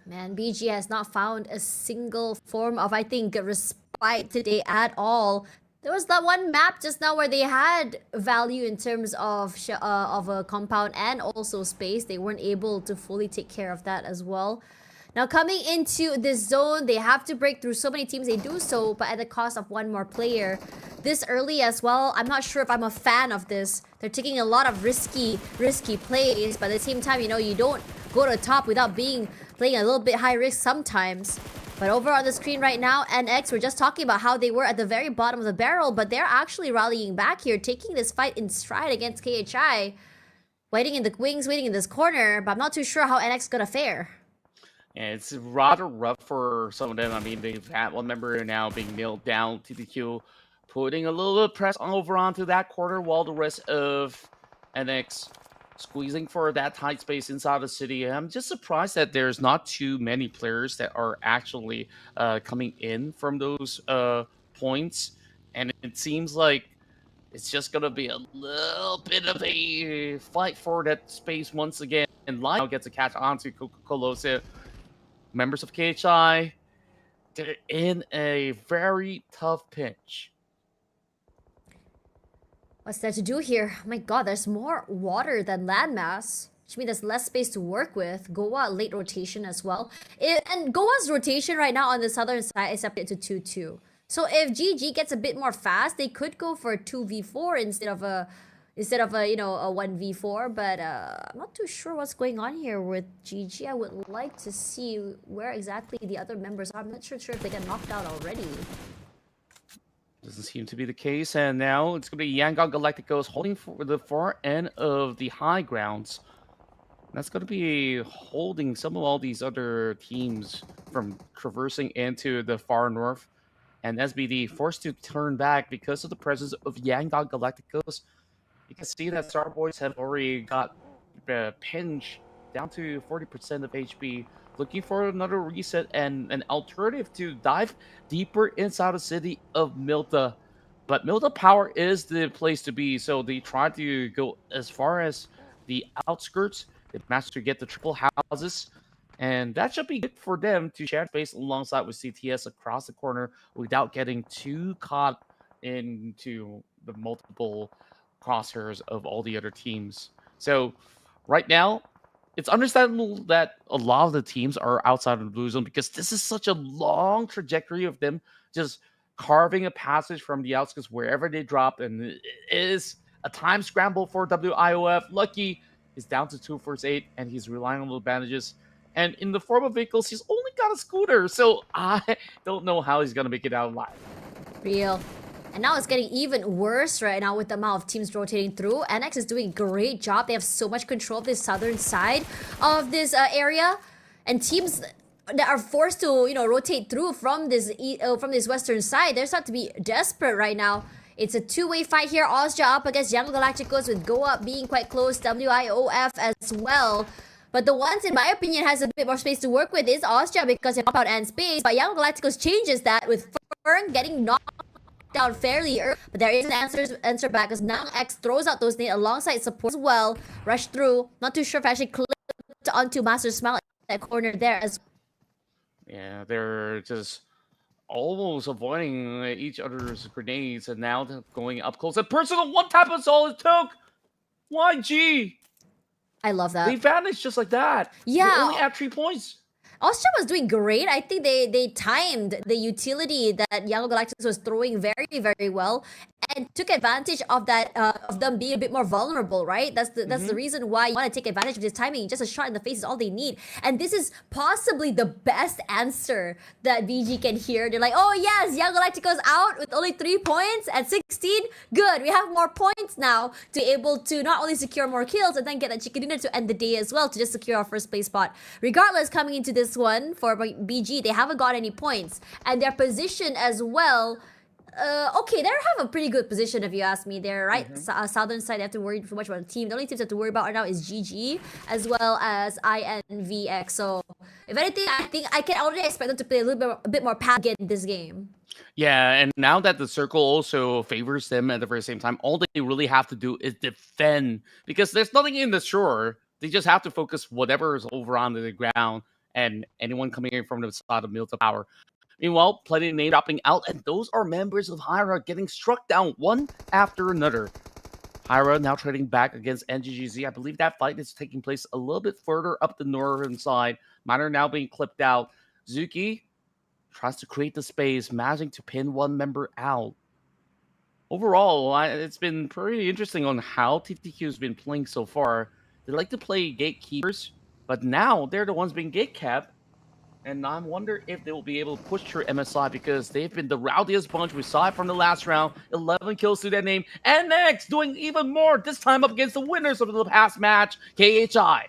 Man, BG has not found a single form of, I think, respite today at all. There was that one map just now where they had value in terms of a compound and also space. They weren't able to fully take care of that as well. Now coming into this zone, they have to break through so many teams. They do so, but at the cost of 1 more player. This early as well, I'm not sure if I'm a fan of this. They're taking a lot of risky plays, but at the same time, you know, you don't go to the top without playing a little bit high risk sometimes. But over on the screen right now, NX, we're just talking about how they were at the very bottom of the barrel, but they're actually rallying back here, taking this fight in stride against KHI. Waiting in the wings, waiting in this corner, but I'm not too sure how NX is gonna fare. And it's rather rough for some of them. I mean, they've had 1 member now being nailed down. TTQ putting a little bit of press over onto that corner while the rest of NX squeezing for that tight space inside the city. I'm just surprised that there's not too many players that are actually coming in from those points. And it seems like it's just going to be a little bit of a fight for that space once again. And Lionel gets a catch onto Colosseum. Members of KHI, they're in a very tough pinch. What's there to do here? My god, there's more water than landmass, which means there's less space to work with. Goa late rotation as well. And Goa's rotation right now on the southern side is separated to 2-2. So if GG gets a bit more fast, they could go for a 2v4 instead of a a 1v4. But I'm not too sure what's going on here with GG. I would like to see where exactly the other members are. I'm not sure if they got knocked out already. Doesn't seem to be the case, and now it's going to be Yangon Galacticos holding for the far end of the high grounds. That's going to be holding some of all these other teams from traversing into the far north. And SBD forced to turn back because of the presence of Yangon Galacticos. You can see that Star Boys have already got pinched down to 40% of HP, looking for another reset and an alternative to dive deeper inside the city of Milta. But Milta Power is the place to be, so they try to go as far as the outskirts. They managed to get the triple houses, and that should be good for them to share space alongside with CTS across the corner without getting too caught into the multiple crosshairs of all the other teams. So right now, it's understandable that a lot of the teams are outside of the blue zone because this is such a long trajectory of them just carving a passage from the outskirts wherever they drop, and it is a time scramble for WIOF. Lucky is down to 2 versus 8, and he's relying on the bandages. And in the form of vehicles, he's only got a scooter, so I don't know how he's gonna make it out alive. Real. And now it's getting even worse right now with the amount of teams rotating through. NX is doing a great job. They have so much control of this southern side of this area. And teams that are forced to, rotate through from this western side, they're starting to be desperate right now. It's a two-way fight here. Austria up against Young Galacticos with Goa being quite close. WIOF as well. But the ones, in my opinion, has a bit more space to work with is Austria because they pop out and space. But Young Galacticos changes that with Fern getting knocked down fairly early, but there is an answer back as Nang X throws out those nades alongside support as well. Rush through. Not too sure if I actually clipped onto Master Smile at that corner there as well. Yeah, they're just almost avoiding each other's grenades, and now they're going up close. A personal one-tap assault it took! YG! I love that. They vanished just like that. Yeah. They only have 3 points. Austria was doing great. I think they timed the utility that Young Galacticos was throwing very, very well and took advantage of that of them being a bit more vulnerable, right? That's the reason why you want to take advantage of this timing. Just a shot in the face is all they need. And this is possibly the best answer that VG can hear. They're like, oh yes, Young Galacticos out with only 3 points at 16. Good, we have more points now to be able to not only secure more kills and then get that chicken dinner to end the day as well to just secure our first place spot. Regardless, coming into this one for BG, they haven't got any points. And their position as well, okay, they have a pretty good position if you ask me. They're right southern side. They have to worry too much about the team. The only teams they have to worry about right now is GG as well as INVX. So if anything, I think I can already expect them to play a bit more path in this game. Yeah, and now that the circle also favors them at the very same time, all they really have to do is defend because there's nothing in the shore. They just have to focus whatever is over on the ground and anyone coming in from the side of Milta Power. Meanwhile, plenty of name dropping out, and those are members of Hyra getting struck down one after another. Hyra now trading back against NGGZ. I believe that fight is taking place a little bit further up the northern side. Miner now being clipped out. Zuki tries to create the space, managing to pin one member out. Overall, it's been pretty interesting on how TTQ has been playing so far. They like to play gatekeepers, but now they're the ones being gatekept. And I wonder if they will be able to push through MSI because they've been the rowdiest bunch. We saw it from the last round. 11 kills to their name. And next, doing even more, this time up against the winners of the past match, KHI.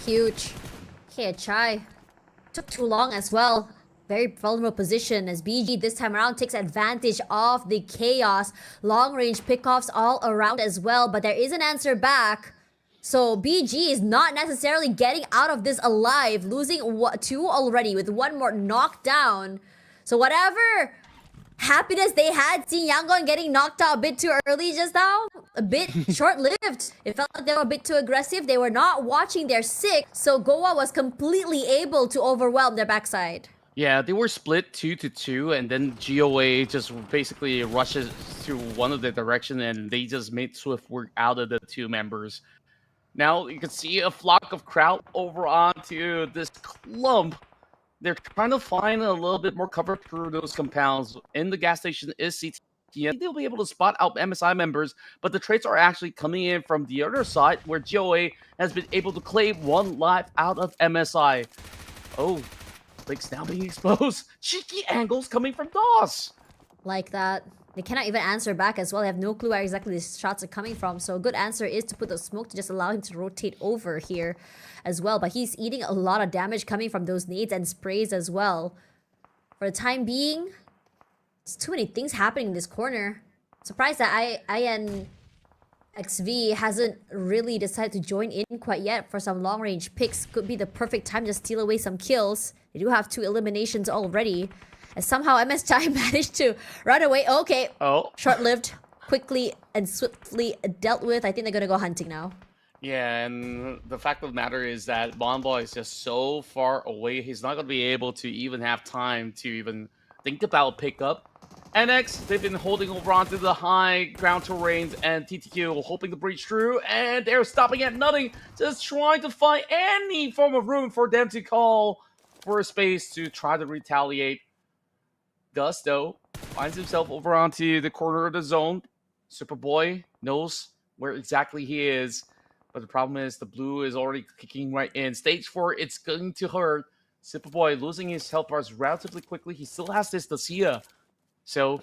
Huge. KHI. Took too long as well. very vulnerable position as BG this time around takes advantage of the chaos. Long range pickoffs all around as well, but there is an answer back. So BG is not necessarily getting out of this alive, losing 2 already with 1 more knockdown. So whatever happiness they had seeing Yangon getting knocked out a bit too early just now, a bit short-lived. It felt like they were a bit too aggressive. They were not watching their 6, so Goa was completely able to overwhelm their backside. Yeah, they were split 2-2, and then GOA just basically rushes to one of the direction, and they just made swift work out of the 2 members. Now you can see a flock of crowd over onto this clump. They're trying to find a little bit more cover through those compounds. In the gas station is CTM. They'll be able to spot out MSI members, but the traits are actually coming in from the other side, where GOA has been able to claim 1 life out of MSI. Oh, Blake's now being exposed. Cheeky angles coming from DOS. Like that. They cannot even answer back as well. They have no clue where exactly these shots are coming from. So a good answer is to put the smoke to just allow him to rotate over here as well. But he's eating a lot of damage coming from those nades and sprays as well. For the time being, there's too many things happening in this corner. Surprised that INXV hasn't really decided to join in quite yet for some long-range picks. Could be the perfect time to steal away some kills. They do have 2 eliminations already. And somehow MSI managed to run away. Okay. Oh. Short-lived. Quickly and swiftly dealt with. I think they're going to go hunting now. Yeah, and the fact of the matter is that Bonboy is just so far away. He's not going to be able to even have time to even think about pickup. NX, they've been holding over onto the high ground terrains, and TTQ hoping to breach through, and they're stopping at nothing, just trying to find any form of room for them to call for a space to try to retaliate. Gus, though, finds himself over onto the corner of the zone. Superboy knows where exactly he is, but the problem is the blue is already kicking right in. Stage 4, it's going to hurt. Superboy losing his health bars relatively quickly. He still has this Dacia. So,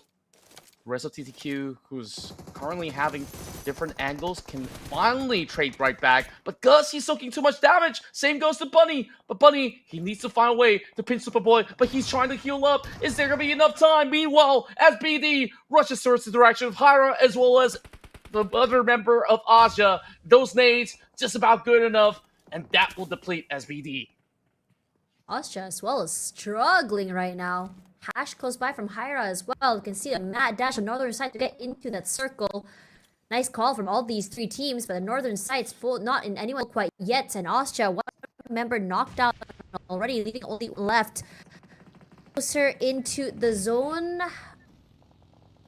the rest of TTQ, who's currently having different angles, can finally trade right back. But Gus, he's soaking too much damage. Same goes to Bunny. But Bunny, he needs to find a way to pin Superboy, but he's trying to heal up. Is there going to be enough time? Meanwhile, as BD rushes towards the direction of Hyra, as well as the other member of Asia, those nades just about good enough, and that will deplete as BD. Austria as well is struggling right now. Hash close by from Hyra as well. You can see a mad dash on northern side to get into that circle. Nice call from all these 3 teams, but the northern side's full, not in anyone quite yet. And Austria, 1 member knocked out already, leaving only left. Closer into the zone.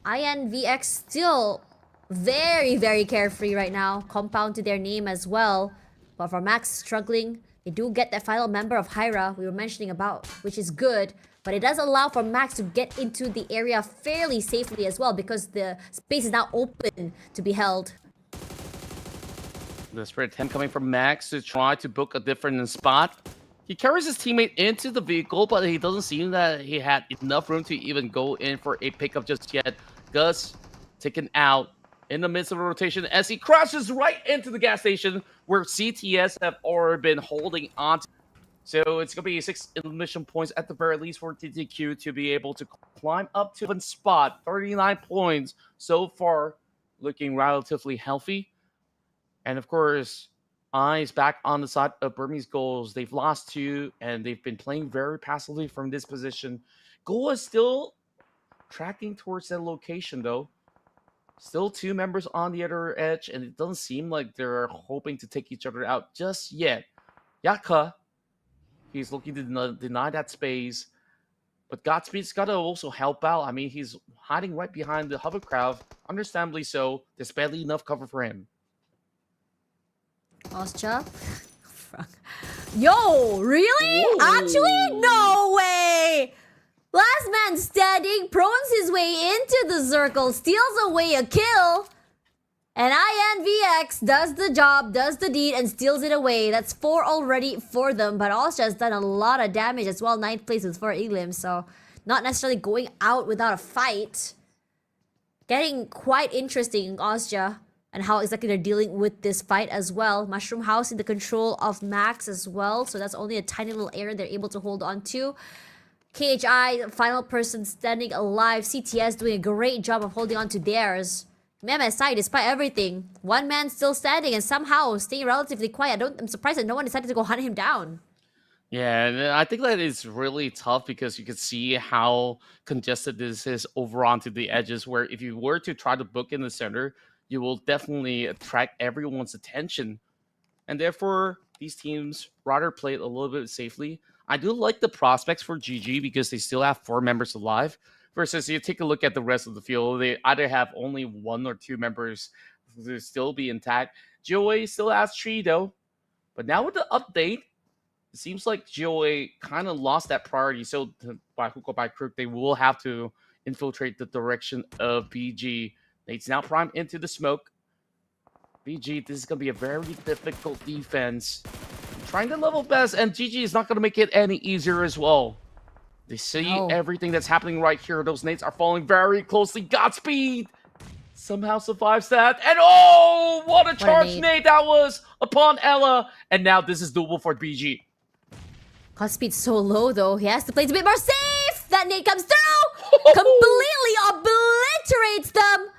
INVX still very, very carefree right now. Compound to their name as well. But for Max struggling, they do get that final member of Hyra we were mentioning about, which is good. But it does allow for Max to get into the area fairly safely as well, because the space is now open to be held. Desperate attempt coming from Max to try to book a different spot. He carries his teammate into the vehicle, but he doesn't seem that he had enough room to even go in for a pickup just yet. Gus taken out in the midst of a rotation as he crashes right into the gas station where CTS have already been holding on to. So it's going to be 6 elimination points at the very least for TTQ to be able to climb up to 1 spot. 39 points so far, looking relatively healthy. And of course, eyes back on the side of Burmese goals. They've lost 2, and they've been playing very passively from this position. Goal is still tracking towards that location, though. Still 2 members on the other edge, and it doesn't seem like they're hoping to take each other out just yet. Yaka, he's looking to deny that space. But Godspeed's got to also help out. I mean, he's hiding right behind the hovercraft. Understandably so. There's barely enough cover for him. Austria. Yo, really? Whoa. Actually? No way! Last man standing, prones his way into the circle, steals away a kill. And INVX does the job, does the deed, and steals it away. That's 4 already for them, but Austria has done a lot of damage as well. 9th place with 4 elims, so not necessarily going out without a fight. Getting quite interesting in Austria and how exactly they're dealing with this fight as well. Mushroom House in the control of Max as well, so that's only a tiny little area they're able to hold on to. KHI, final person standing alive. CTS doing a great job of holding on to theirs. MSI, despite everything, one man still standing and somehow staying relatively quiet. I'm surprised that no one decided to go hunt him down. Yeah, and I think that is really tough because you can see how congested this is over onto the edges, where if you were to try to book in the center, you will definitely attract everyone's attention. And therefore, these teams rather play it a little bit safely. I do like the prospects for GG because they still have 4 members alive, versus you take a look at the rest of the field, they either have only 1 or 2 members to still be intact. GOA still has 3 though, but now with the update, it seems like GOA kind of lost that priority. So by hook or by crook, they will have to infiltrate the direction of BG. Nate's now primed into the smoke. BG, this is going to be a very difficult defense. Trying to level best, and GG is not going to make it any easier as well. They see everything that's happening right here. Those nades are falling very closely. Godspeed somehow survives that. And oh, what a charge nade that was upon Ella. And now this is doable for BG. Godspeed's so low though. He has to play it a bit more safe. That nade comes through. Completely obliterates them.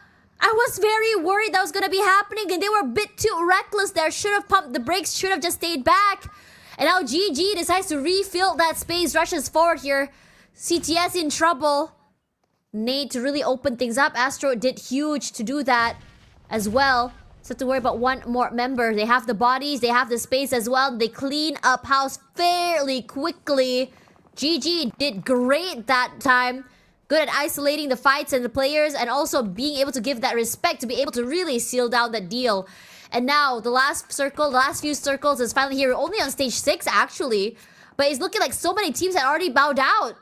I was very worried that was going to be happening, and they were a bit too reckless there. Should have pumped the brakes, should have just stayed back. And now GG decides to refill that space, rushes forward here. CTS in trouble. Nade to really open things up. Astro did huge to do that as well. So to worry about one more member. They have the bodies, they have the space as well. They clean up house fairly quickly. GG did great that time. Good at isolating the fights and the players, and also being able to give that respect to be able to really seal down that deal. And now the last circle, the last few circles is finally here. Only on stage 6 actually, but it's looking like so many teams had already bowed out.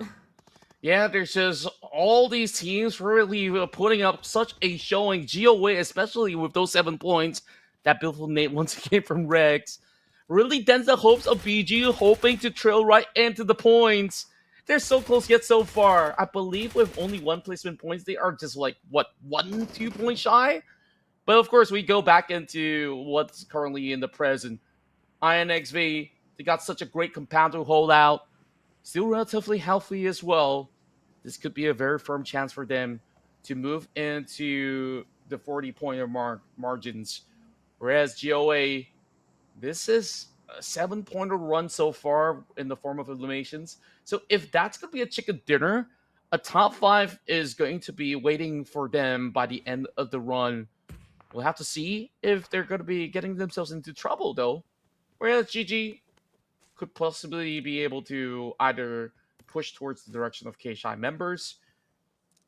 Yeah, there's just all these teams really putting up such a showing. GOA, especially with those 7 points, that beautiful nade once again from Rex, really dents the hopes of BG, hoping to trail right into the points. They're so close yet so far. I believe with only 1 placement points, they are just like, what, 1-2 points shy? But of course, we go back into what's currently in the present. INXV, they got such a great compound to hold out. Still relatively healthy as well. This could be a very firm chance for them to move into the 40-pointer margins. Whereas GOA, this is a 7-pointer run so far in the form of eliminations. So if that's going to be a chicken dinner, a top 5 is going to be waiting for them by the end of the run. We'll have to see if they're going to be getting themselves into trouble, though. Whereas GG could possibly be able to either push towards the direction of KSHI members,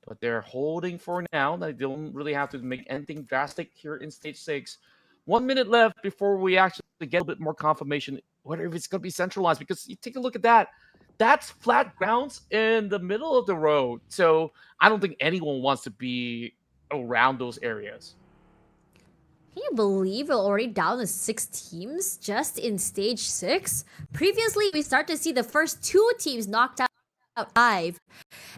but they're holding for now. They don't really have to make anything drastic here in stage 6. 1 minute left before we actually get a bit more confirmation whether if it's going to be centralized, because you take a look at that. That's flat grounds in the middle of the road. So I don't think anyone wants to be around those areas. Can you believe we're already down to 6 teams just in stage 6? Previously, we started to see the first 2 teams knocked out live.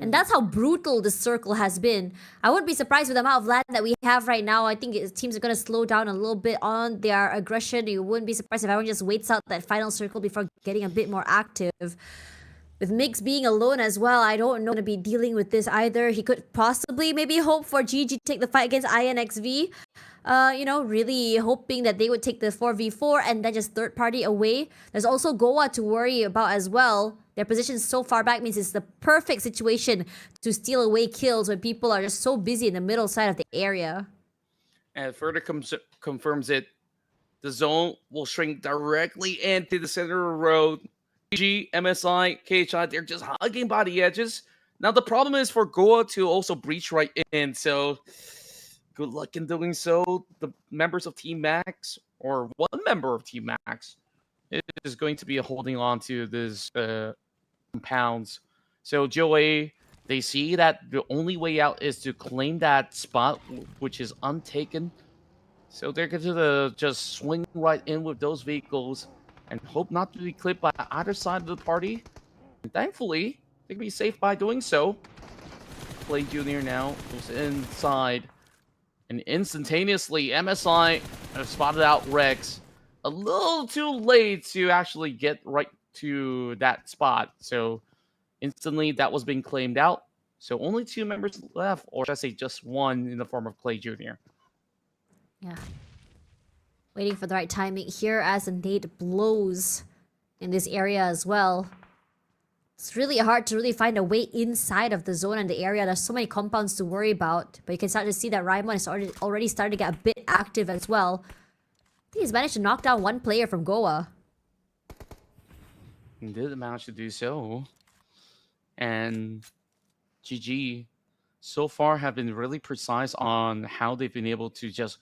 And that's how brutal the circle has been. I wouldn't be surprised with the amount of land that we have right now. I think teams are going to slow down a little bit on their aggression. You wouldn't be surprised if everyone just waits out that final circle before getting a bit more active. With Mix being alone as well, I don't know going to be dealing with this either. He could possibly maybe hope for GG to take the fight against INXV. You know, really hoping that they would take the 4v4 and then just third party away. There's also Goa to worry about as well. Their position so far back means it's the perfect situation to steal away kills when people are just so busy in the middle side of the area. And further confirms it, the zone will shrink directly into the center of the road. PG, MSI, KHI, they're just hugging by the edges. Now the problem is for Goa to also breach right in, so good luck in doing so. The members of Team Max, or one member of Team Max, is going to be holding on to this compounds. So GOA, they see that the only way out is to claim that spot, which is untaken. So they're going to just swing right in with those vehicles and hope not to be clipped by either side of the party. And thankfully, they can be safe by doing so. Play Junior now goes inside. And instantaneously, MSI have spotted out Rex a little too late to actually get right to that spot. So instantly that was being claimed out. So only 2 members left, or should I say just 1 in the form of Clay Jr. Yeah. Waiting for the right timing here as a nade blows in this area as well. It's really hard to really find a way inside of the zone and the area. There's so many compounds to worry about. But you can start to see that Raimon is already starting to get a bit active as well. I think he's managed to knock down 1 player from Goa. He did manage to do so. And GG so far have been really precise on how they've been able to just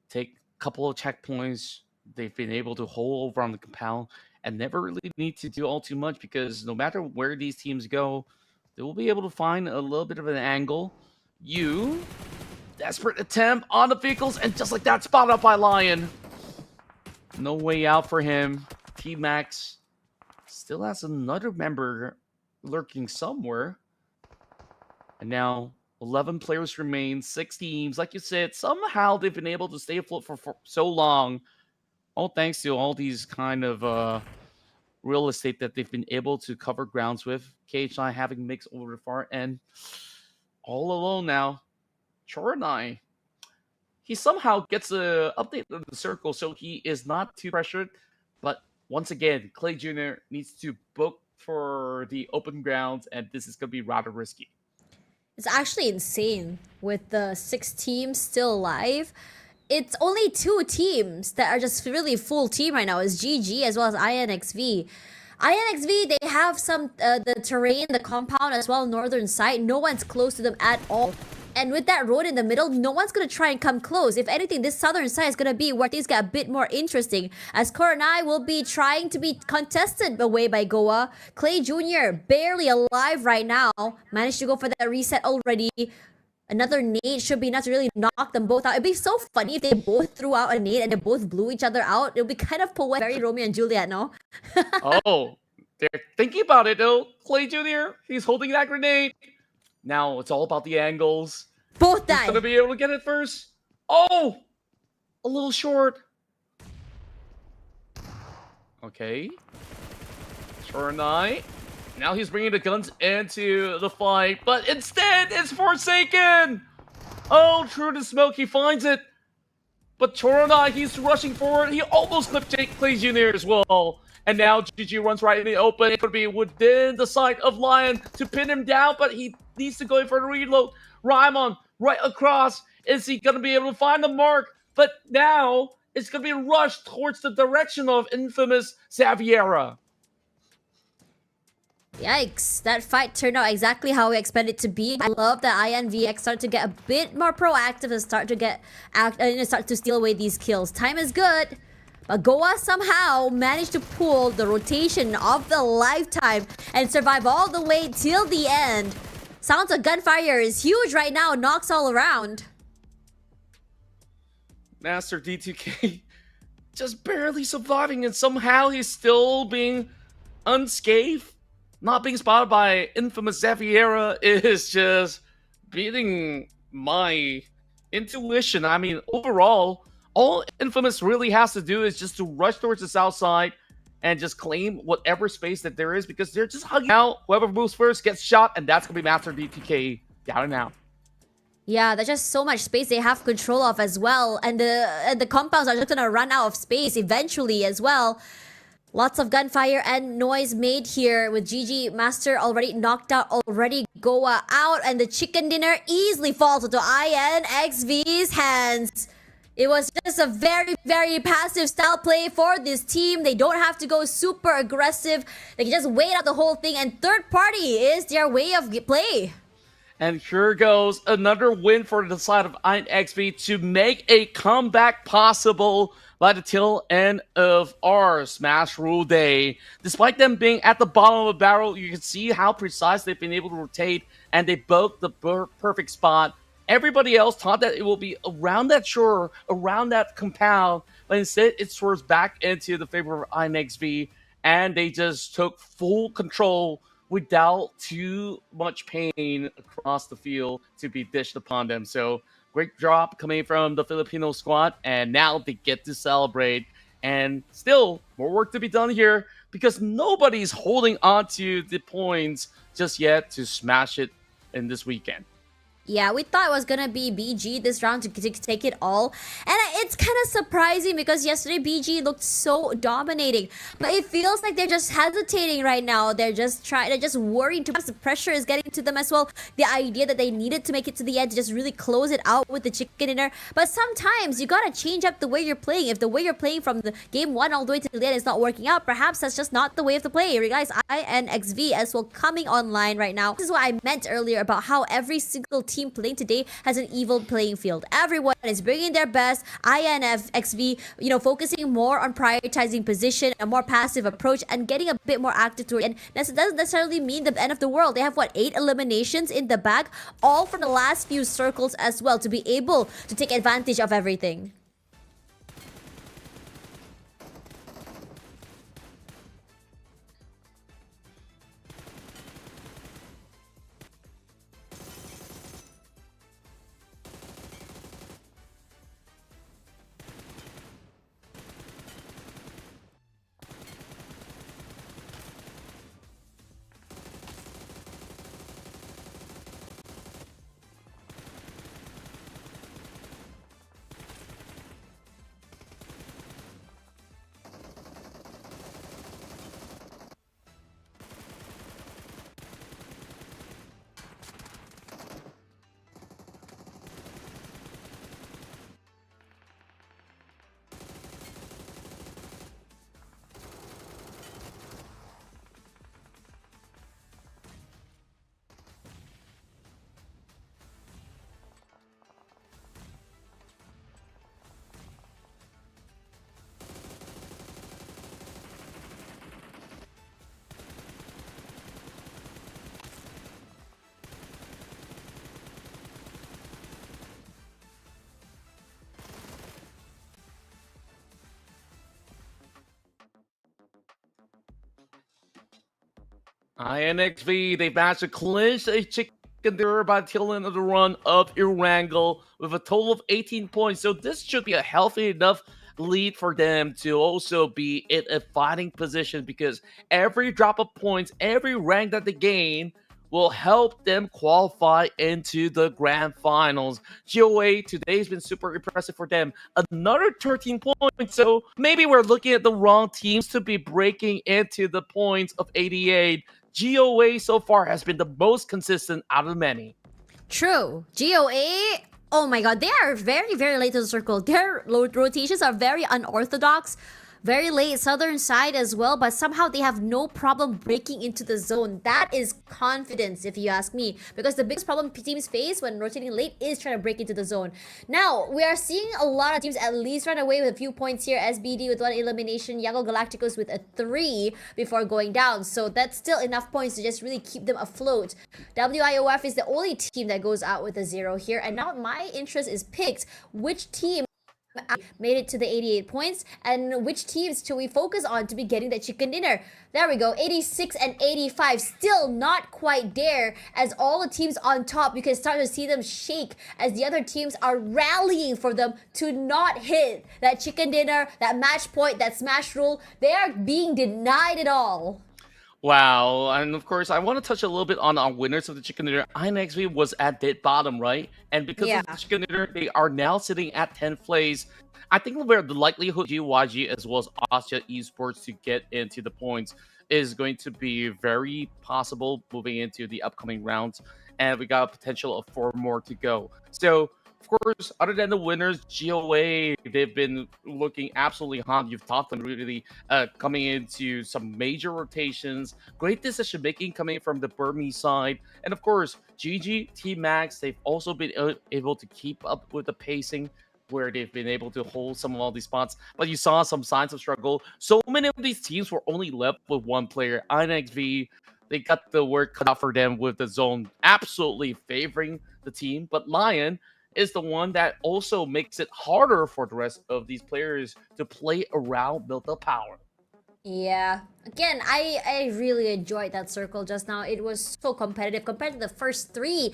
take a couple of checkpoints. They've been able to hold over on the compound and never really need to do all too much, because no matter where these teams go, they will be able to find a little bit of an angle. Desperate attempt on the vehicles, and just like that, spotted up by Lion. No way out for him. T-Max still has another member lurking somewhere. And now 11 players remain, 6 teams. Like you said, somehow they've been able to stay afloat for so long. All thanks to all these kind of real estate that they've been able to cover grounds with. KHI having mixed over the far end. All alone now. Choranai. He somehow gets an update of the circle, so he is not too pressured. But once again, Clay Jr. needs to book for the open grounds, and this is going to be rather risky. It's actually insane with the 6 teams still alive. It's only 2 teams that are just really full team right now. It's GG as well as INXV. INXV, they have some, the terrain, the compound as well, northern side. No one's close to them at all. And with that road in the middle, no one's going to try and come close. If anything, this southern side is going to be where things get a bit more interesting, as Koronai will be trying to be contested away by Goa. Clay Jr. barely alive right now. Managed to go for that reset already. Another nade should be enough to really knock them both out. It'd be so funny if they both threw out a nade and they both blew each other out. It would be kind of poetic, very Romeo and Juliet, no? Oh, they're thinking about it though. Clay Jr., he's holding that grenade. Now it's all about the angles. Both die. He's gonna be able to get it first. Oh, a little short. Okay. Choranai. Now he's bringing the guns into the fight, but instead it's Forsaken. Oh, through the smoke, he finds it. But Choranai, he's rushing forward. He almost clipped Clay Jr. as well. And now GG runs right in the open. It could be within the sight of Lion to pin him down, but he needs to go in for the reload. Raimon right across. Is he going to be able to find the mark? But now it's going to be rushed towards the direction of infamous Xaviera. Yikes, that fight turned out exactly how we expected it to be. I love that INVX start to get a bit more proactive and start to steal away these kills. Time is good, but Goa somehow managed to pull the rotation of the lifetime and survive all the way till the end. Sounds of gunfire is huge right now, knocks all around. Master D2K just barely surviving, and somehow he's still being unscathed. Not being spotted by infamous Xaviera is just beating my intuition. I mean, overall, all Infamous really has to do is just to rush towards the south side and just claim whatever space that there is, because they're just hugging out. Whoever moves first gets shot, and that's going to be Master D2K down and out. Yeah, there's just so much space they have control of as well. And the compounds are just going to run out of space eventually as well. Lots of gunfire and noise made here with GG Master already knocked out, already Goa out, and the chicken dinner easily falls into INXV's hands. It was just a very, very passive style play for this team. They don't have to go super aggressive. They can just wait out the whole thing, and third party is their way of play. And here goes another win for the side of INXV to make a comeback possible by the tail end of our Smash Rule Day. Despite them being at the bottom of the barrel, you can see how precise they've been able to rotate, and they booked the perfect spot. Everybody else thought that it will be around that shore, around that compound, but instead it swerves back into the favor of INXV, and they just took full control without too much pain across the field to be dished upon them. So great drop coming from the Filipino squad, and now they get to celebrate. And still, more work to be done here, because nobody's holding on to the points just yet to smash it in this weekend. Yeah, we thought it was gonna be BG this round to take it all. And it's kind of surprising because yesterday BG looked so dominating. But it feels like they're just hesitating right now. They're just worried too much. The pressure is getting to them as well. The idea that they needed to make it to the end to just really close it out with the chicken dinner. But sometimes you gotta change up the way you're playing. If the way you're playing from the game 1 all the way to the end is not working out, perhaps that's just not the way of the play. You guys, INXV as well coming online right now. This is what I meant earlier about how every single team playing today has an evil playing field. Everyone is bringing their best. INFXV, focusing more on prioritizing position, a more passive approach, and getting a bit more active to it. And that doesn't necessarily mean the end of the world. They have 8 eliminations in the bag, all from the last few circles as well, to be able to take advantage of everything. INXV, they managed to clinch a chicken dinner by the tail end of the run of Erangel with a total of 18 points. So this should be a healthy enough lead for them to also be in a fighting position, because every drop of points, every rank that they gain will help them qualify into the grand finals. GOA today's been super impressive for them. Another 13 points. So maybe we're looking at the wrong teams to be breaking into the points of 88. GOA so far has been the most consistent out of many. True. GOA, oh my god, they are very, very late to the circle. Their rotations are very unorthodox. Very late southern side as well, but somehow they have no problem breaking into the zone. That is confidence, if you ask me, because the biggest problem teams face when rotating late is trying to break into the zone. Now, we are seeing a lot of teams at least run away with a few points here. SBD with 1 elimination, Yago Galacticos with a 3 before going down. So that's still enough points to just really keep them afloat. WIOF is the only team that goes out with a 0 here. And now my interest is picked. Which team made it to the 88 points, and which teams should we focus on to be getting that chicken dinner? There we go, 86 and 85, still not quite there, as all the teams on top, you can start to see them shake as the other teams are rallying for them to not hit that chicken dinner, that match point, that smash rule. They are being denied it all. Wow, and of course, I want to touch a little bit on our winners of the chicken dinner. INXV was at dead bottom, right? And because of the chicken dinner, they are now sitting at 10th place. I think where the likelihood GYG as well as Austria Esports to get into the points is going to be very possible moving into the upcoming rounds. And we got a potential of 4 more to go. So, of course, other than the winners, GOA, they've been looking absolutely hot. You've taught them really coming into some major rotations. Great decision-making coming from the Burmese side. And, of course, GG, T-Max, they've also been able to keep up with the pacing where they've been able to hold some of all these spots. But you saw some signs of struggle. So many of these teams were only left with 1 player. INXV, they got the work cut out for them with the zone absolutely favoring the team. But Lion is the one that also makes it harder for the rest of these players to play around built-up power. Yeah. Again, I really enjoyed that circle just now. It was so competitive compared to the first three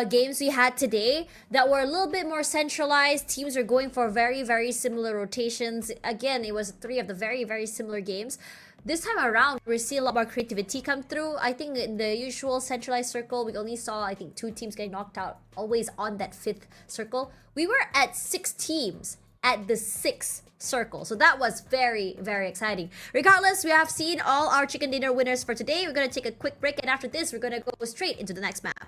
games we had today that were a little bit more centralized. Teams are going for very similar rotations. Again, it was three of the very similar games. This time around, we're seeing a lot more creativity come through. I think in the usual centralized circle, we only saw, I think, 2 teams getting knocked out, always on that 5th circle. We were at 6 teams at the 6th circle. So that was very exciting. Regardless, we have seen all our chicken dinner winners for today. We're going to take a quick break, and after this, we're going to go straight into the next map.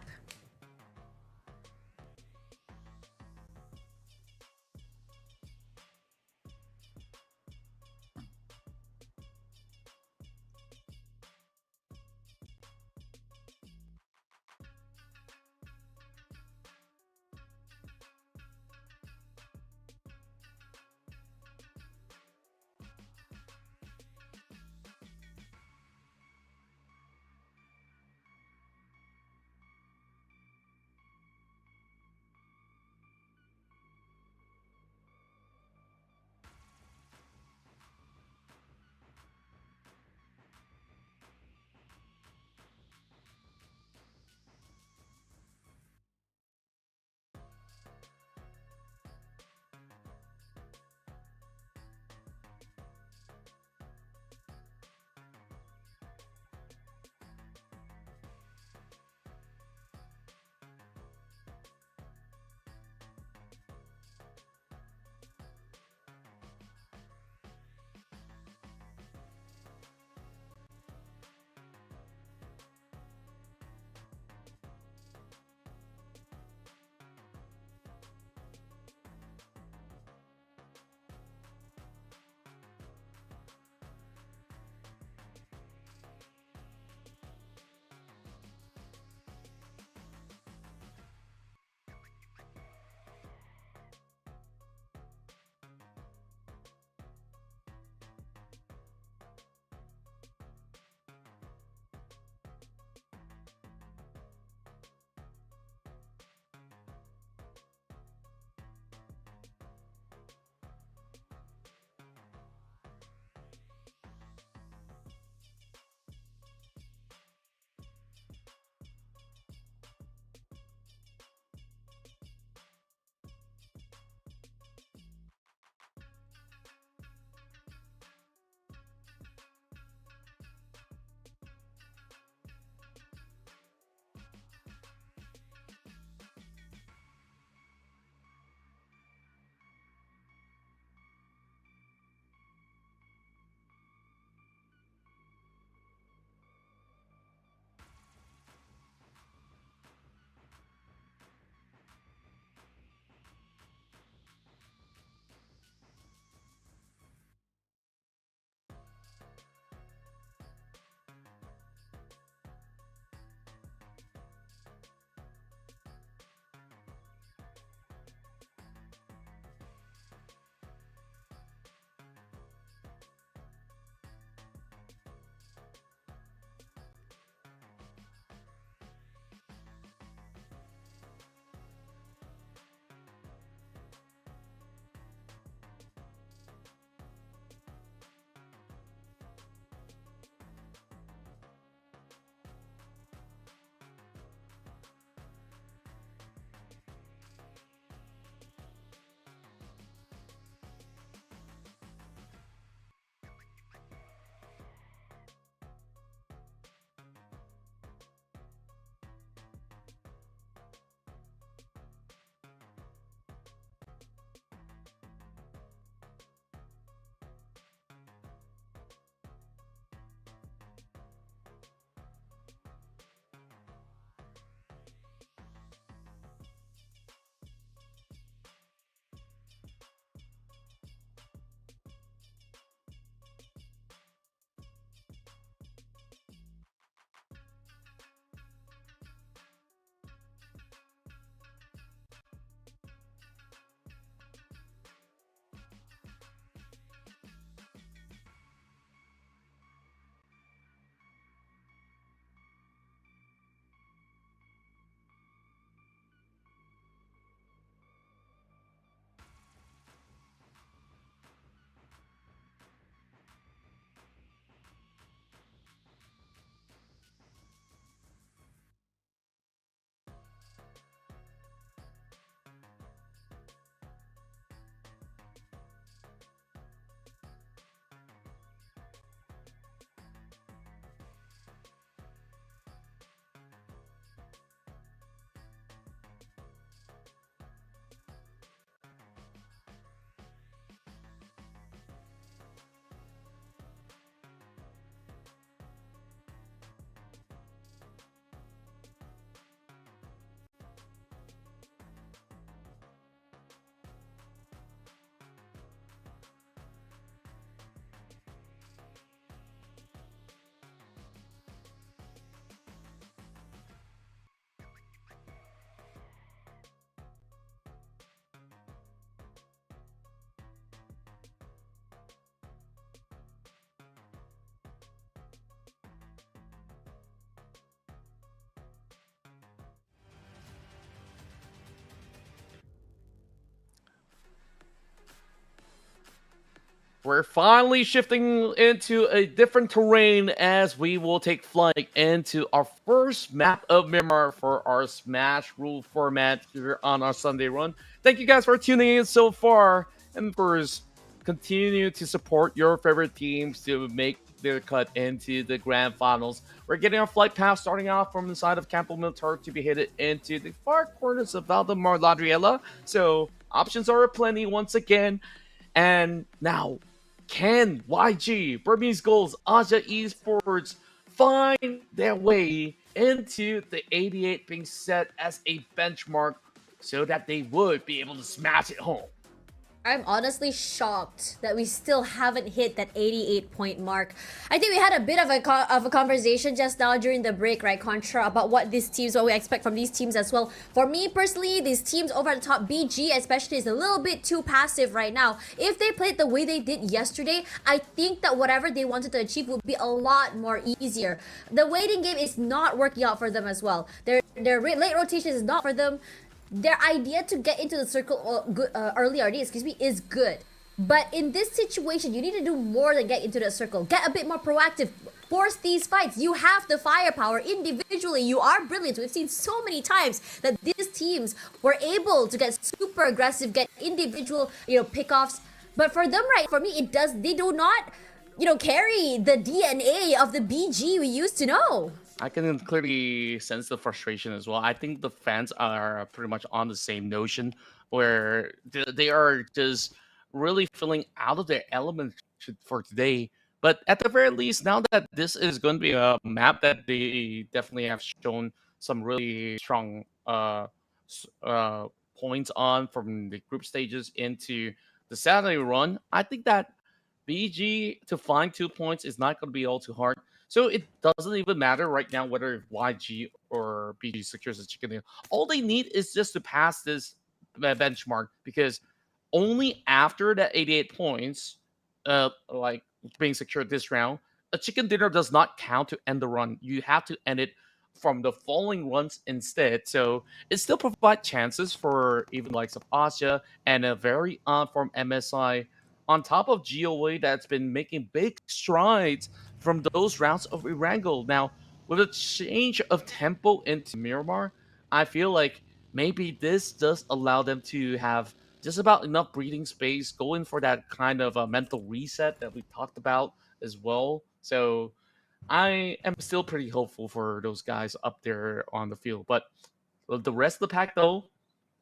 we're finally shifting into a different terrain as we will take flight into our first map of Myanmar for our Smash Rule format here on our Sunday run. Thank you guys for tuning in so far, and of course, continue to support your favorite teams to make their cut into the grand finals. We're getting our flight path starting off from the side of Campo Militar to be headed into the far corners of Valdemar Ladriela. So options are aplenty once again. And now, can YG, Burmese Goals, Aja Esports find their way into the 88 being set as a benchmark so that they would be able to smash it home? I'm honestly shocked that we still haven't hit that 88 point mark. I think we had a bit of a conversation just now during the break, right, Contra, about what we expect from these teams as well. For me personally, these teams over the top, BG especially, is a little bit too passive right now. If they played the way they did yesterday, I think that whatever they wanted to achieve would be a lot more easier. The waiting game is not working out for them as well. Their late rotation is not for them. Their idea to get into the circle early already, is good. But in this situation, you need to do more than get into the circle. Get a bit more proactive. Force these fights. You have the firepower. Individually, you are brilliant. We've seen so many times that these teams were able to get super aggressive, get individual, pickoffs. But for them, right, for me, they do not, carry the DNA of the BG we used to know. I can clearly sense the frustration as well. I think the fans are pretty much on the same notion where they are just really feeling out of their element for today. But at the very least, now that this is going to be a map that they definitely have shown some really strong points on from the group stages into the Saturday run, I think that BG to find 2 points is not going to be all too hard. So it doesn't even matter right now whether YG or BG secures the chicken dinner. All they need is just to pass this benchmark, because only after that 88 points, like being secured this round, a chicken dinner does not count to end the run. You have to end it from the following runs instead. So it still provides chances for even likes of Asia and a very on-form MSI on top of GOA that's been making big strides from those rounds of Erangel. Now, with a change of tempo into Miramar, I feel like maybe this does allow them to have just about enough breathing space, going for that kind of a mental reset that we talked about as well. So I am still pretty hopeful for those guys up there on the field. But the rest of the pack, though,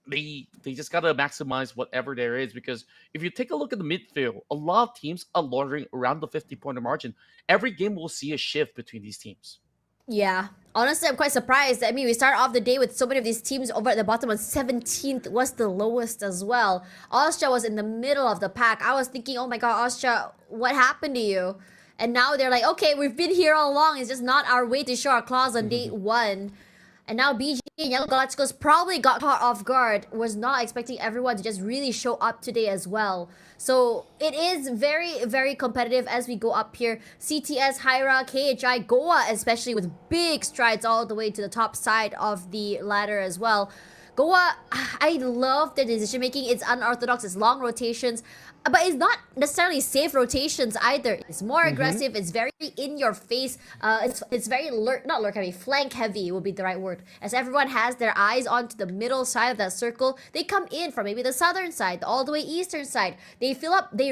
they just gotta maximize whatever there is, because if you take a look at the midfield, a lot of teams are loitering around the 50-point margin. Every game will see a shift between these teams. Yeah, honestly, I'm quite surprised. I mean, we start off the day with so many of these teams over at the bottom, and 17th was the lowest as well. Austria was in the middle of the pack. I was thinking, oh my god, Austria, what happened to you? And now they're like, okay, we've been here all along. It's just not our way to show our claws on day one. And now BG and Yellow Galacticos probably got caught off guard. Was not expecting everyone to just really show up today as well. So it is very, very competitive as we go up here. CTS, Hyra, KHI, Goa especially, with big strides all the way to the top side of the ladder as well. Goa, I love their decision making. It's unorthodox, it's long rotations, but it's not necessarily safe rotations either. It's more aggressive, it's very in your face, it's very flank heavy would be the right word, as everyone has their eyes onto the middle side of that circle. They come in from maybe the southern side, all the way eastern side. They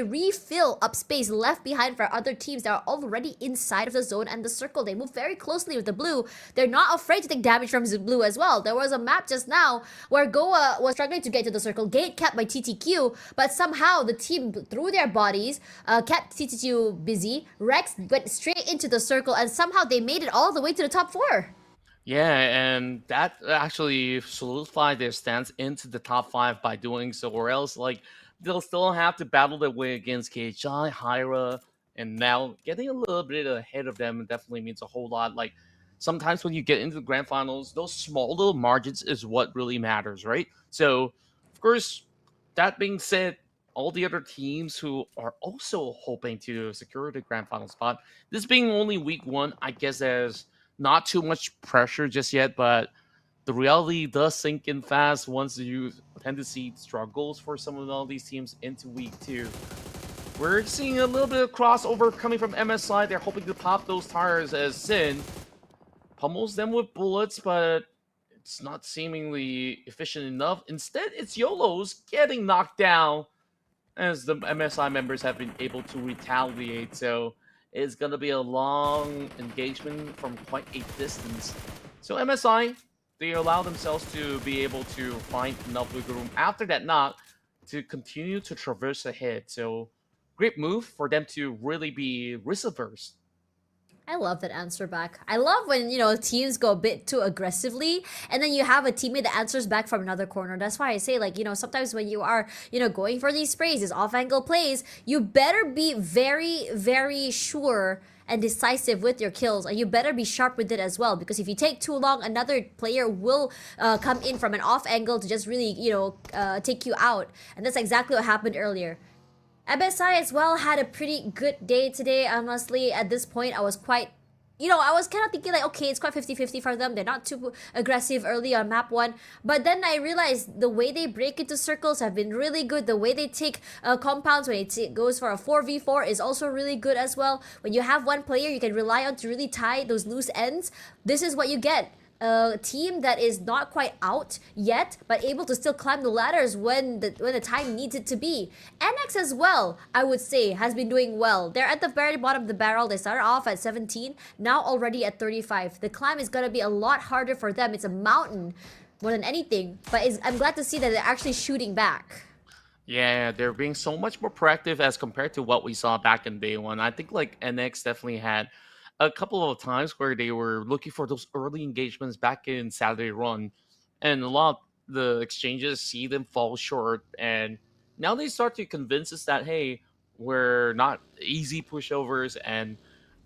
refill up space left behind for other teams that are already inside of the zone and the circle. They move very closely with the blue. They're not afraid to take damage from the blue as well. There was a map just now where Goa was struggling to get to the circle, gate kept by TTQ, but somehow the team threw their bodies, kept TTQ busy. Rex went straight into the circle, and somehow they made it all the way to the top 4. Yeah, and that actually solidified their stance into the top 5 by doing so, or else they'll still have to battle their way against KHI, Hyra, and now getting a little bit ahead of them definitely means a whole lot. Sometimes when you get into the grand finals, those small little margins is what really matters, right? So, of course, that being said, all the other teams who are also hoping to secure the grand final spot, this being only week 1, I guess there's not too much pressure just yet, but the reality does sink in fast once you tend to see struggles for some of all these teams into week 2. We're seeing a little bit of crossover coming from MSI. They're hoping to pop those tires as Sin pummels them with bullets, but it's not seemingly efficient enough. Instead, it's YOLO's getting knocked down as the MSI members have been able to retaliate. So it's going to be a long engagement from quite a distance. So MSI, they allow themselves to be able to find enough wiggle room after that knock to continue to traverse ahead. So great move for them to really be risk averse. I love that answer back. I love when, you know, teams go a bit too aggressively and then you have a teammate that answers back from another corner. That's why I say, like, you know, sometimes when you are, you know, going for these sprays, these off-angle plays, you better be very, very sure and decisive with your kills, and you better be sharp with it as well, because if you take too long, another player will come in from an off angle to just really, you know, take you out. And that's exactly what happened earlier. MSI as well had a pretty good day today. Honestly, at this point, I was quite, you know, I was kind of thinking like, okay, it's quite 50-50 for them. They're not too aggressive early on map 1. But then I realized the way they break into circles have been really good. The way they take compounds when it goes for a 4v4 is also really good as well. When you have one player you can rely on to really tie those loose ends, this is what you get. A team that is not quite out yet, but able to still climb the ladders when the time needs it to be. NX as well, I would say, has been doing well. They're at the very bottom of the barrel. They started off at 17, now already at 35. The climb is gonna be a lot harder for them. It's a mountain more than anything, but I'm glad to see that they're actually shooting back. Yeah, they're being so much more proactive as compared to what we saw back in day one. I think like NX definitely had a couple of times where they were looking for those early engagements back in Saturday Run, and a lot of the exchanges see them fall short, and now they start to convince us that, hey, we're not easy pushovers. And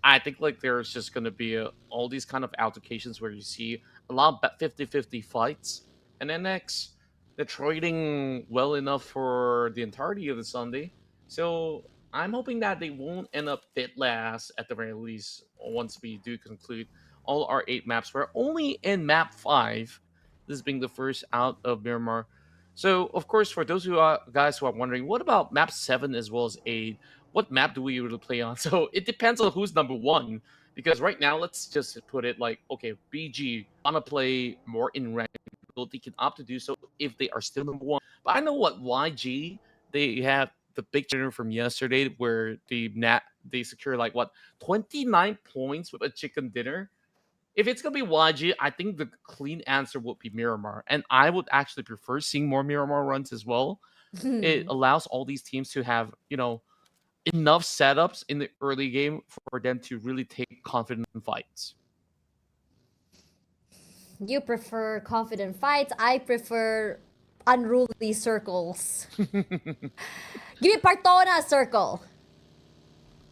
I think like there's just going to be all these kind of altercations where you see a lot of 50-50 fights, and NX, they're trading well enough for the entirety of the Sunday. So I'm hoping that they won't end up dead last at the very least once we do conclude all our 8 maps. We're only in map 5, this being the first out of Miramar. So, of course, for those guys who are wondering, what about map 7 as well as 8? What map do we really play on? So it depends on who's number 1. Because right now, let's just put it like, okay, BG want to play more in rank. They can opt to do so if they are still number 1. But I know what YG, they have the big dinner from yesterday where they secure like what 29 points with a chicken dinner. If it's gonna be YG, I think the clean answer would be Miramar, and I would actually prefer seeing more Miramar runs as well. It allows all these teams to have, you know, enough setups in the early game for them to really take confident fights. You prefer confident fights. I prefer unruly circles. Give me Partona circle.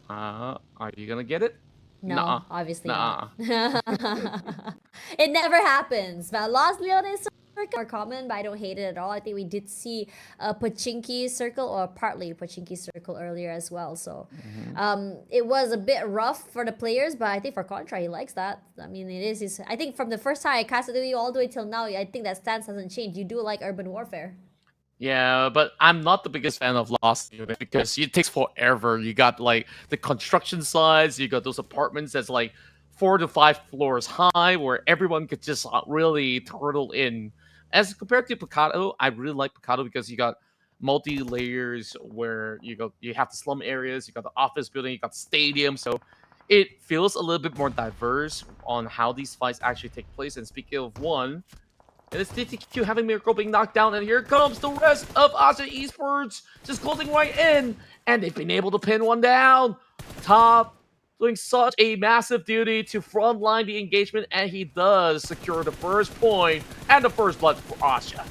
Are you gonna get it? No, Nuh-uh. obviously Nuh-uh. not. It never happens. But Los Leones circle more common, but I don't hate it at all. I think we did see a Pachinki circle, or partly Pachinki circle earlier as well. So it was a bit rough for the players, but I think for Contra, he likes that. I mean, it is. I think from the first time I casted you all the way till now, I think that stance hasn't changed. You do like urban warfare. Yeah, but I'm not the biggest fan of Lost Unit because it takes forever. You got like the construction sites, you got those apartments that's like 4 to 5 floors high where everyone could just really turtle in. As compared to Picado, I really like Picado because you got multi layers where you have the slum areas, you got the office building, you got the stadium, so it feels a little bit more diverse on how these fights actually take place. And speaking of one, and it's TTQ having Miracle being knocked down, and here comes the rest of Asia Esports just closing right in, and they've been able to pin one down. Top doing such a massive duty to frontline the engagement, and he does secure the first point and the first blood for Asia.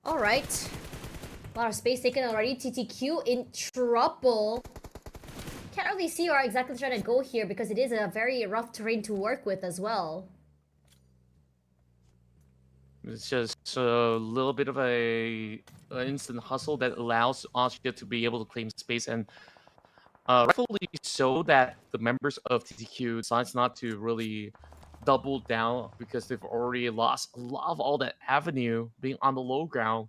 All right, a lot of space taken already. TTQ in trouble. Can't really see where exactly trying to go here because it is a very rough terrain to work with as well. It's just a little bit of an instant hustle that allows Austria to be able to claim space, and rightfully so that the members of TTQ decides not to really double down because they've already lost a lot of all that avenue being on the low ground.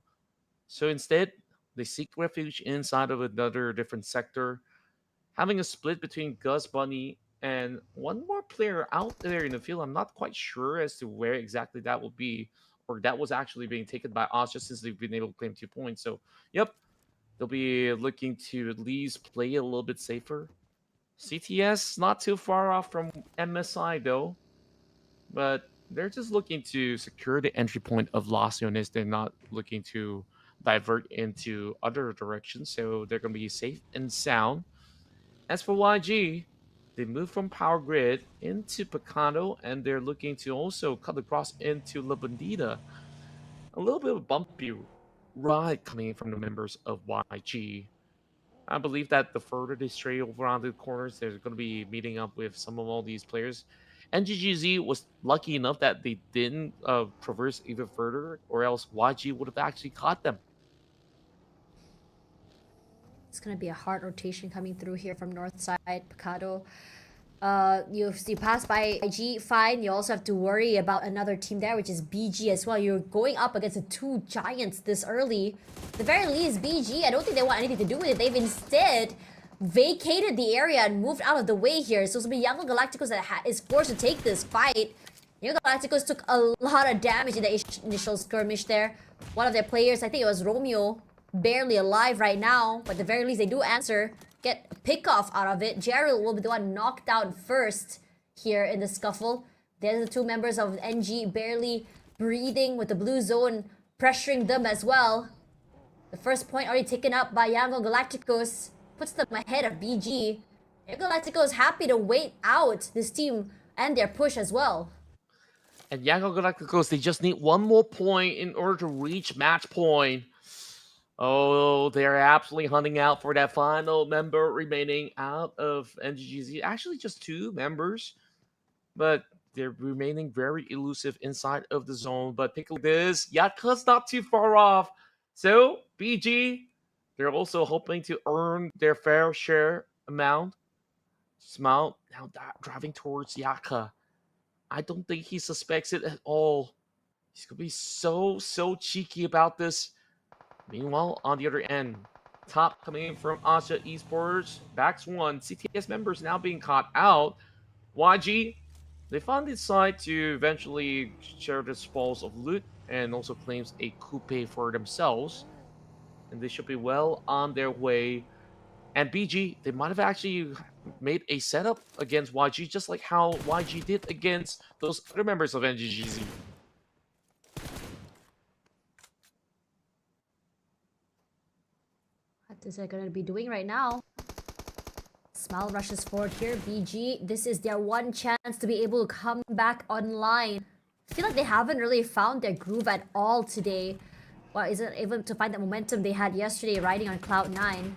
So instead, They seek refuge inside of another different sector, having a split between Gus Bunny and one more player out there in the field. I'm not quite sure as to where exactly that will be, or that was actually being taken by us just since they've been able to claim 2 points. So, yep, they'll be looking to at least play a little bit safer. CTS not too far off from MSI though, but they're just looking to secure the entry point of Los Leones. They're not looking to divert into other directions, so they're going to be safe and sound. As for YG, they moved from Power Grid into Picado, and they're looking to also cut across into La Bandita. A little bit of a bumpy ride coming in from the members of YG. I believe that the further they stray over around the corners, they're going to be meeting up with some of all these players. NGGZ was lucky enough that they didn't traverse even further, or else YG would have actually caught them. It's gonna be a hard rotation coming through here from north side, Picado. You pass by IG, fine. You also have to worry about another team there, which is BG as well. You're going up against the 2 giants this early. At the very least, BG, I don't think they want anything to do with it. They've instead vacated the area and moved out of the way here. So it's going to be Young Galacticos that is forced to take this fight. Young Galacticos took a lot of damage in the initial skirmish there. One of their players, I think it was Romeo, barely alive right now, but at the very least they do answer, get a pick off out of it. Gerald will be the one knocked out first here in the scuffle. There's the 2 members of NG barely breathing with the blue zone pressuring them as well. The first point already taken up by Yangon Galacticos puts them ahead of BG. Yangon Galacticos happy to wait out this team and their push as well. And Yangon Galacticos, they just need 1 more point in order to reach match point. Oh, they're absolutely hunting out for that final member remaining out of NGGZ. Actually, just 2 members, but they're remaining very elusive inside of the zone. But take a look at this. Yatka's not too far off. So, BG, they're also hoping to earn their fair share amount. Smile now driving towards Yatka. I don't think he suspects it at all. He's going to be so cheeky about this. Meanwhile, on the other end, top coming in from Asia Esports, Bax 1, CTS members now being caught out. YG, they finally decide to eventually share the spoils of loot and also claims a coupe for themselves. And they should be well on their way. And BG, they might have actually made a setup against YG, just like how YG did against those other members of NGGZ. What is it going to be doing right now? Smile rushes forward here. BG, this is their one chance to be able to come back online. I feel like they haven't really found their groove at all today. Well, isn't able to find the momentum they had yesterday riding on Cloud 9.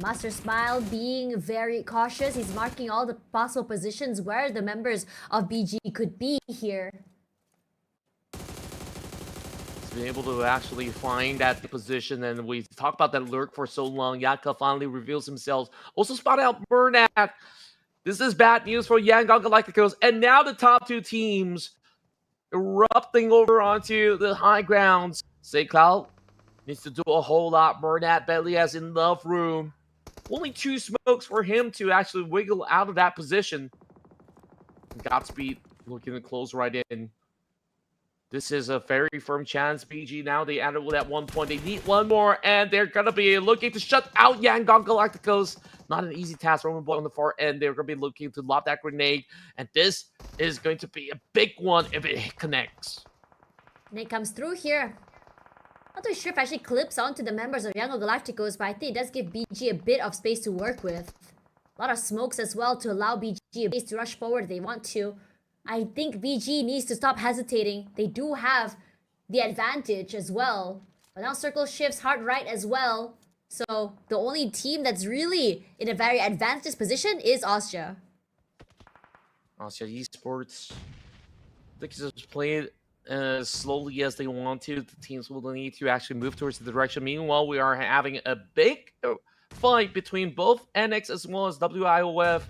Master Smile being very cautious. He's marking all the possible positions where the members of BG could be here. Been able to actually find that position, and we talked about that lurk for so long. Yatka finally reveals himself. Also spot out Burnat. This is bad news for Yangon Galacticos, and now the top 2 teams erupting over onto the high grounds. Say Cloud needs to do a whole lot. Burnat barely has enough room. Only 2 smokes for him to actually wiggle out of that position. Godspeed looking to close right in. This is a very firm chance. BG now, they added with at 1 point. They need 1 more, and they're going to be looking to shut out Yangon Galacticos. Not an easy task. Roman Boy on the far end. They're going to be looking to lob that grenade, and this is going to be a big one if it connects. And it comes through here. Not too sure if it actually clips onto the members of Yangon Galacticos, but I think it does give BG a bit of space to work with. A lot of smokes as well to allow BG a base to rush forward if they want to. I think BG needs to stop hesitating. They do have the advantage as well. But now circle shifts hard right as well. So the only team that's really in a very advantageous position is Austria. Austria Esports. They can just play it as slowly as they want to. The teams will need to actually move towards the direction. Meanwhile, we are having a big fight between both NX as well as WIOF.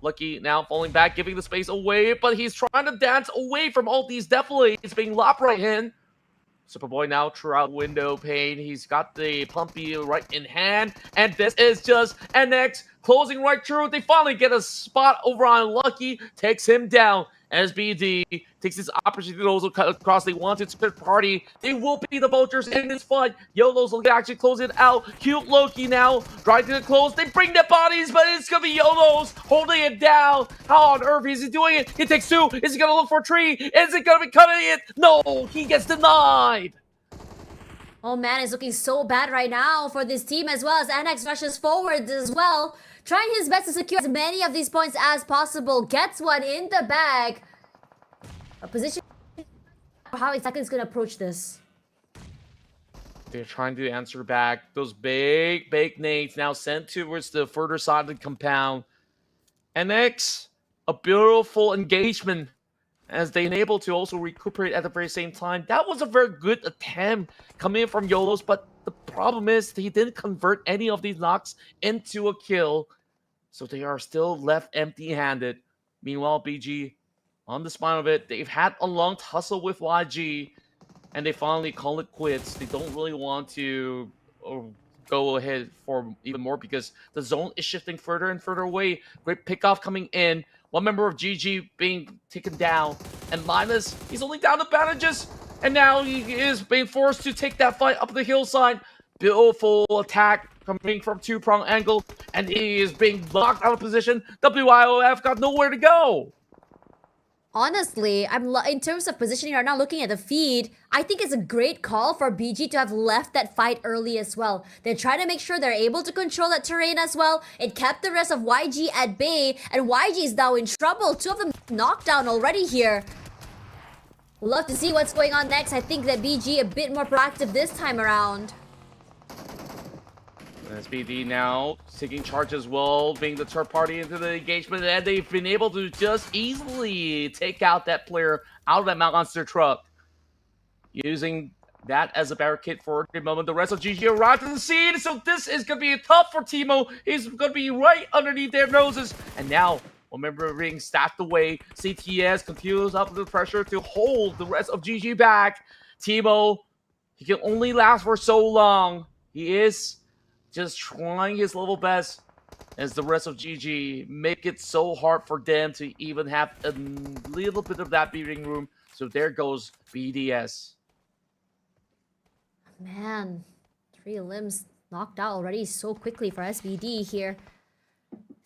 Lucky now falling back, giving the space away, but he's trying to dance away from all these deflates being lopped right in. Superboy now throughout window pane. He's got the Pumpy right in hand. And this is just NX closing right through. They finally get a spot over on Lucky. Takes him down. SBD takes this opportunity to also cut across. They want to third party. They will be the vultures in this fight. YOLO's looking to actually close it out. Cute Loki now trying to close. They bring the bodies, but it's going to be YOLO's holding it down. How on earth is he doing it? He takes two. Is he going to look for a tree? Is it going to be cutting it? No, he gets denied. Oh man, it's looking so bad right now for this team as well as NX rushes forward as well. Trying his best to secure as many of these points as possible. Gets one in the bag. A position. How exactly is going to approach this? They're trying to answer back. Those big nades now sent towards the further side of the compound. NX, a beautiful engagement as they enable to also recuperate at the very same time. That was a very good attempt coming in from YOLO's, but the problem is he didn't convert any of these knocks into a kill, so they are still left empty-handed. Meanwhile, BG on the spine of it. They've had a long tussle with YG, and they finally call it quits. They don't really want to go ahead for even more because the zone is shifting further and further away. Great pickoff coming in. One member of GG being taken down, and Linus, he's only down to bandages. And now he is being forced to take that fight up the hillside. Beautiful attack coming from two-prong angle. And he is being locked out of position. WIOF got nowhere to go. Honestly, in terms of positioning right now, looking at the feed, I think it's a great call for BG to have left that fight early as well. They're trying to make sure they're able to control that terrain as well. It kept the rest of YG at bay, and YG is now in trouble. Two of them knocked down already here. We'll love to see what's going on next. I think that BG a bit more proactive this time around. SBD now taking charge as well, being the third party into the engagement, and they've been able to just easily take out that player out of that monster truck, using that as a barricade for the moment. The rest of GG arrived to the scene, so this is going to be tough for Timo. He's going to be right underneath their noses, and now, remember, being stacked away, CTS continues up the pressure to hold the rest of GG back. Timo, he can only last for so long. He is just trying his level best as the rest of GG make it so hard for them to even have a little bit of that breathing room. So there goes BDS. Man, 3 limbs knocked out already so quickly for SBD here.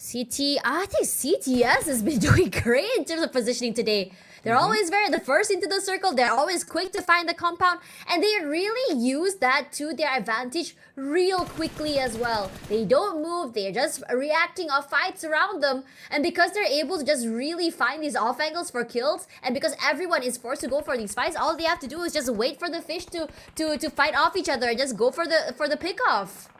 I think CTS has been doing great in terms of positioning today. They're always the first into the circle. They're always quick to find the compound, and they really use that to their advantage real quickly as well. They don't move. They're just reacting off fights around them, and because they're able to just really find these off angles for kills, and because everyone is forced to go for these fights, all they have to do is just wait for the fish to fight off each other and just go for the pick-off.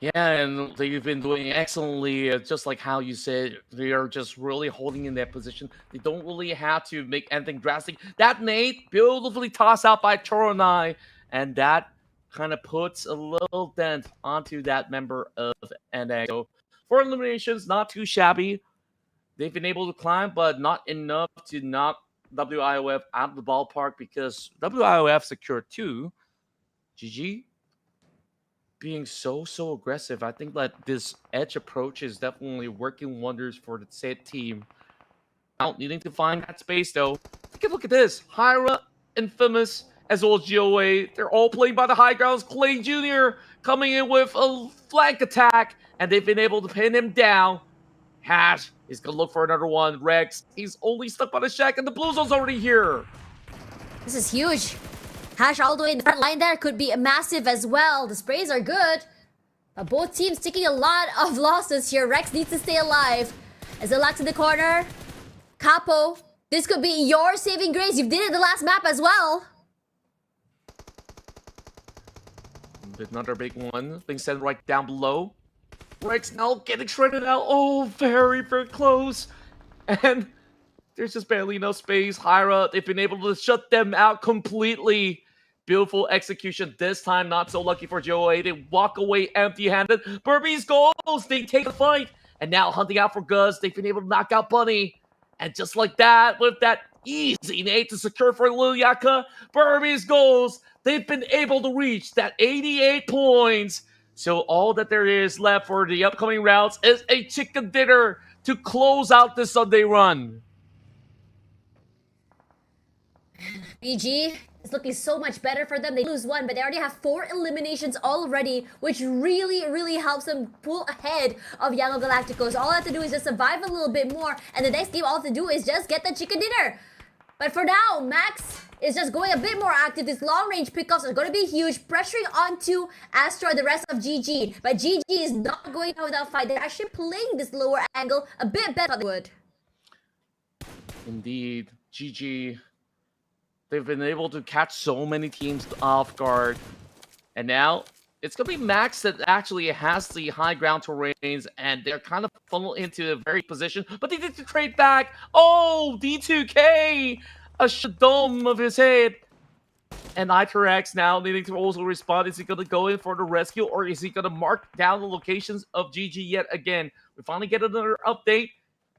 Yeah, and they've been doing excellently, just like how you said. They are just really holding in their position. They don't really have to make anything drastic. That nade, beautifully tossed out by Choronai, and that kind of puts a little dent onto that member of NX. So, 4 eliminations, not too shabby. They've been able to climb, but not enough to knock WIOF out of the ballpark because WIOF secured 2. GG. Being so aggressive, I think that this edge approach is definitely working wonders for the said team. Now needing to find that space though. Take a look at this. Hyra, Infamous, as well as GOA. They're all playing by the high grounds. Clay Jr. coming in with a flank attack, and they've been able to pin him down. Hash is gonna look for another one. Rex, he's only stuck by the shack, and the blue zone's already here. This is huge. Hash all the way in the front line there could be massive as well. The sprays are good. But both teams taking a lot of losses here. Rex needs to stay alive. As they lock to the corner. Capo, this could be your saving grace. You did it the last map as well. Another big one being sent right down below. Rex now getting shredded out. Oh, very close. And there's just barely enough space. Hyra, they've been able to shut them out completely. Beautiful execution this time. Not so lucky for Joey. They walk away empty-handed. Burpees goals. They take the fight. And now hunting out for Guz. They've been able to knock out Bunny. And just like that, with that Easy nade to secure for Lilyaka. Burmese goals. They've been able to reach that 88 points. So all that there is left for the upcoming rounds is a chicken dinner to close out the Sunday run. BG is looking so much better for them. They lose one, but they already have 4 eliminations already, which really helps them pull ahead of Yango Galacticos. All they have to do is just survive a little bit more, and the next game all they have to do is just get the chicken dinner. But for now, Max is just going a bit more active. These long-range pickoffs are going to be huge, pressuring onto Astra and the rest of GG. But GG is not going out without fight. They're actually playing this lower angle a bit better than they would. Indeed, GG. They've been able to catch so many teams off guard. And now, it's going to be Max that actually has the high ground terrains, and they're kind of funneled into a very position. But they need to trade back. Oh, D2K! A dome of his head. And Iterex now needing to also respond. Is he going to go in for the rescue, or is he going to mark down the locations of GG yet again? We finally get another update.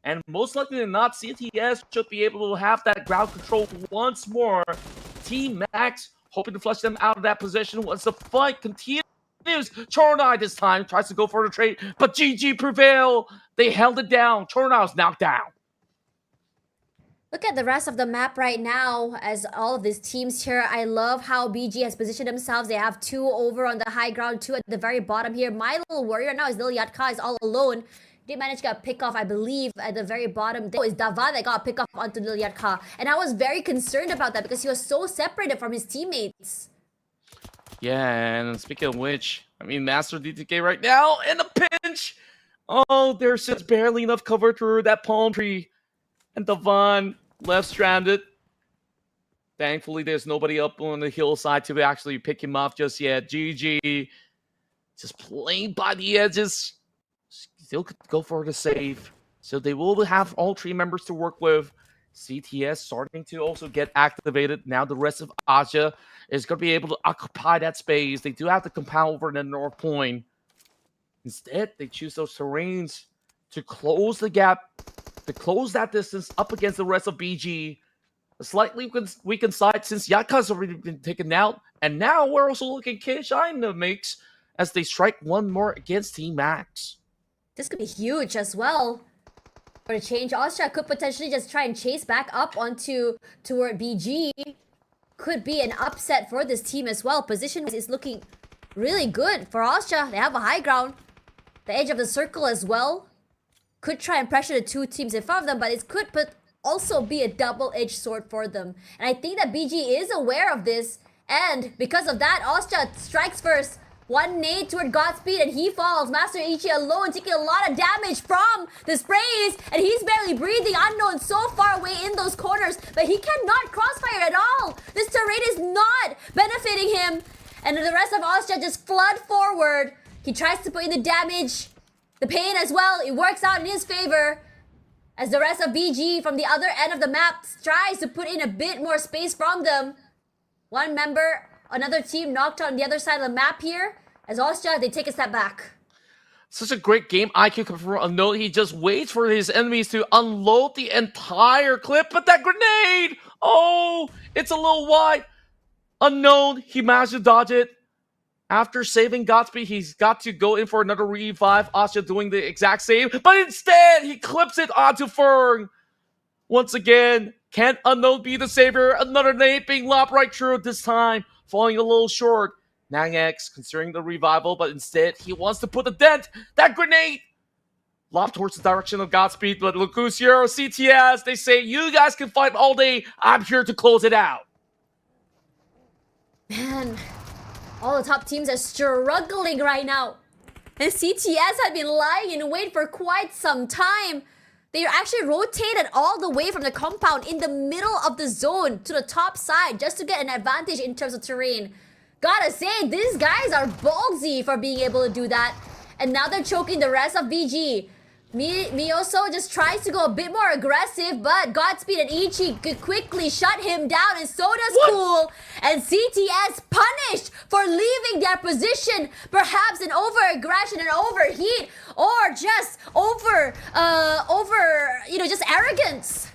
And most likely than not, CTS should be able to have that ground control once more. Team Max hoping to flush them out of that position once the fight continues. Chornai this time tries to go for the trade, but GG prevail. They held it down. Chornai was knocked down. Look at the rest of the map right now as all of these teams here. I love how BG has positioned themselves. They have 2 over on the high ground, 2 at the very bottom here. My little warrior now is Lilyatka is all alone. Did manage to get a pick off, I believe, at the very bottom. There was Dava that got a pick off onto Lilyatka. And I was very concerned about that because he was so separated from his teammates. Yeah, and speaking of which, I mean, Master DTK right now in a pinch. Oh, there's just barely enough cover through that palm tree. And Davan left stranded. Thankfully, there's nobody up on the hillside to actually pick him off just yet. GG just playing by the edges. Still could go for the save. So they will have all 3 members to work with. CTS starting to also get activated. Now the rest of Asia is going to be able to occupy that space. They do have to compound over the North Point. Instead, they choose those terrains to close the gap, to close that distance up against the rest of BG. A slightly weakened side since Yaka's already been taken out. And now we're also looking K-Shine in the mix as they strike one more against Team Max. This could be huge as well. For a change, Austria could potentially just try and chase back up toward BG. Could be an upset for this team as well. Position is looking really good for Austria. They have a high ground. The edge of the circle as well. Could try and pressure the 2 teams in front of them, but it could also be a double-edged sword for them. And I think that BG is aware of this. And because of that, Austria strikes first. 1 nade toward Godspeed and he falls. Master Ichi alone taking a lot of damage from the sprays, and he's barely breathing. Unknown so far away in those corners, but he cannot crossfire at all. This terrain is not benefiting him, and the rest of Austria just flood forward. He tries to put in the damage, the pain as well. It works out in his favor as the rest of BG from the other end of the map tries to put in a bit more space from them. 1 member, another team knocked on the other side of the map here. As Austria, they take a step back. Such a great game IQ from Unknown. He just waits for his enemies to unload the entire clip. But that grenade! Oh, it's a little wide. Unknown, he managed to dodge it. After saving Godspeed, he's got to go in for another revive. Austria doing the exact same. But instead, he clips it onto Fern. Once again, can Unknown be the savior? Another nade being lopped right through this time. Falling a little short. Nangex considering the revival, but instead he wants to put a dent. That grenade lopped towards the direction of Godspeed, but Lucucio, CTS, they say, you guys can fight all day. I'm here to close it out. Man, all the top teams are struggling right now. And CTS had been lying in wait for quite some time. They actually rotated all the way from the compound in the middle of the zone to the top side just to get an advantage in terms of terrain. Gotta say, these guys are ballsy for being able to do that. And now they're choking the rest of BG. Miyoso just tries to go a bit more aggressive, but Godspeed and Ichi could quickly shut him down, and so does Cool. And CTS punished for leaving their position. Perhaps an over-aggression and overheat, or just just arrogance.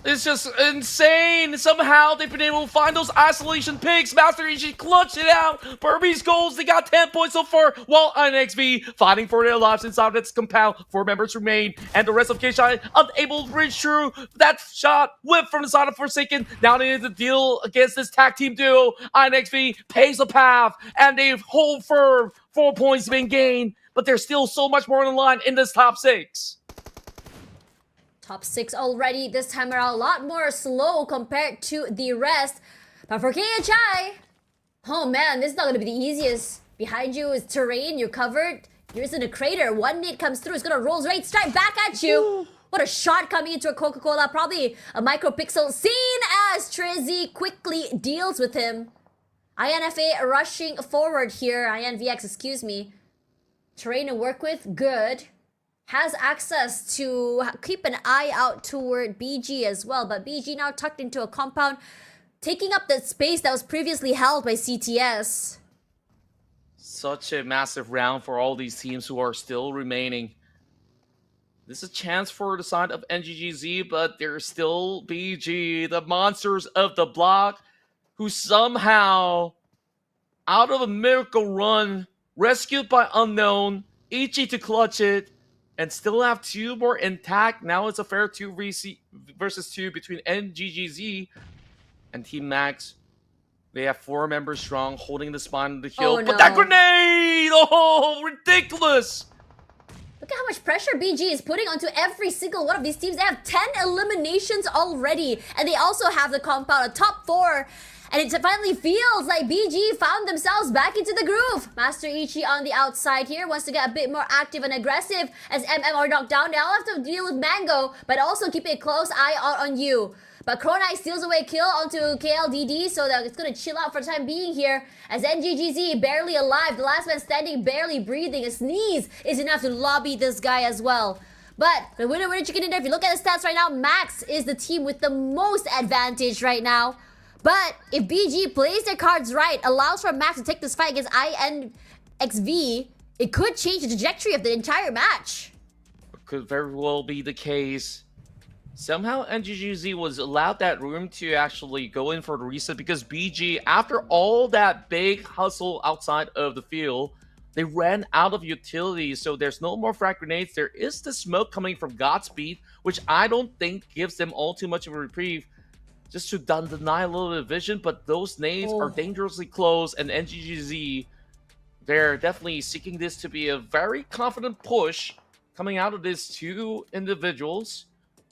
It's just insane. Somehow they've been able to find those isolation picks. Master Ichi clutched it out. Burmese goals, they got 10 points so far, while NXV fighting for their lives inside its compound. 4 members remain, and the rest of K-Shine unable to reach through. That shot whipped from the side of Forsaken. Now they need to deal against this tag team duo. NXV pays the path, and they hold firm. 4 points being gained, but there's still so much more on the line in this top 6. Top 6 already, this time around a lot more slow compared to the rest. But for KHI, oh man, this is not going to be the easiest. Behind you is terrain, you're covered. You're just in a crater. One nade comes through, it's going to roll right straight back at you. Ooh. What a shot coming into a Coca-Cola. Probably a micropixel seen as Trizzy quickly deals with him. INFA rushing forward here. INVX, excuse me. Terrain to work with, good. Has access to keep an eye out toward BG as well, but BG now tucked into a compound, taking up the space that was previously held by CTS. Such a massive round for all these teams who are still remaining. This is a chance for the side of NGGZ, but there's still BG, the monsters of the block, who somehow, out of a miracle run, rescued by Unknown, Ichi to clutch it, and still have 2 more intact. Now it's a fair 2 versus 2 between NGGZ and Team Max. They have 4 members strong, holding the spawn of the hill. Oh, but no. that grenade! Oh, ridiculous! Look at how much pressure BG is putting onto every single one of these teams. They have 10 eliminations already, and they also have the compound, a top 4. And it finally feels like BG found themselves back into the groove. Master Ichi on the outside here wants to get a bit more active and aggressive as MM are knocked down. They all have to deal with Mango, but also keep a close eye out on you. But Kronite steals away a kill onto KLDD, so that it's going to chill out for the time being here. As NGGZ barely alive, the last man standing, barely breathing. A sneeze is enough to lobby this guy as well. But the winner chicken dinner, if you look at the stats right now, Max is the team with the most advantage right now. But if BG plays their cards right, allows for Max to take this fight against INXV, it could change the trajectory of the entire match. Could very well be the case. Somehow NGGZ was allowed that room to actually go in for the reset because BG, after all that big hustle outside of the field, they ran out of utilities, so there's no more frag grenades. There is the smoke coming from Godspeed, which I don't think gives them all too much of a reprieve. Just to deny a little bit of vision, but those nades are dangerously close, and NGGZ, they're definitely seeking this to be a very confident push coming out of these 2 individuals.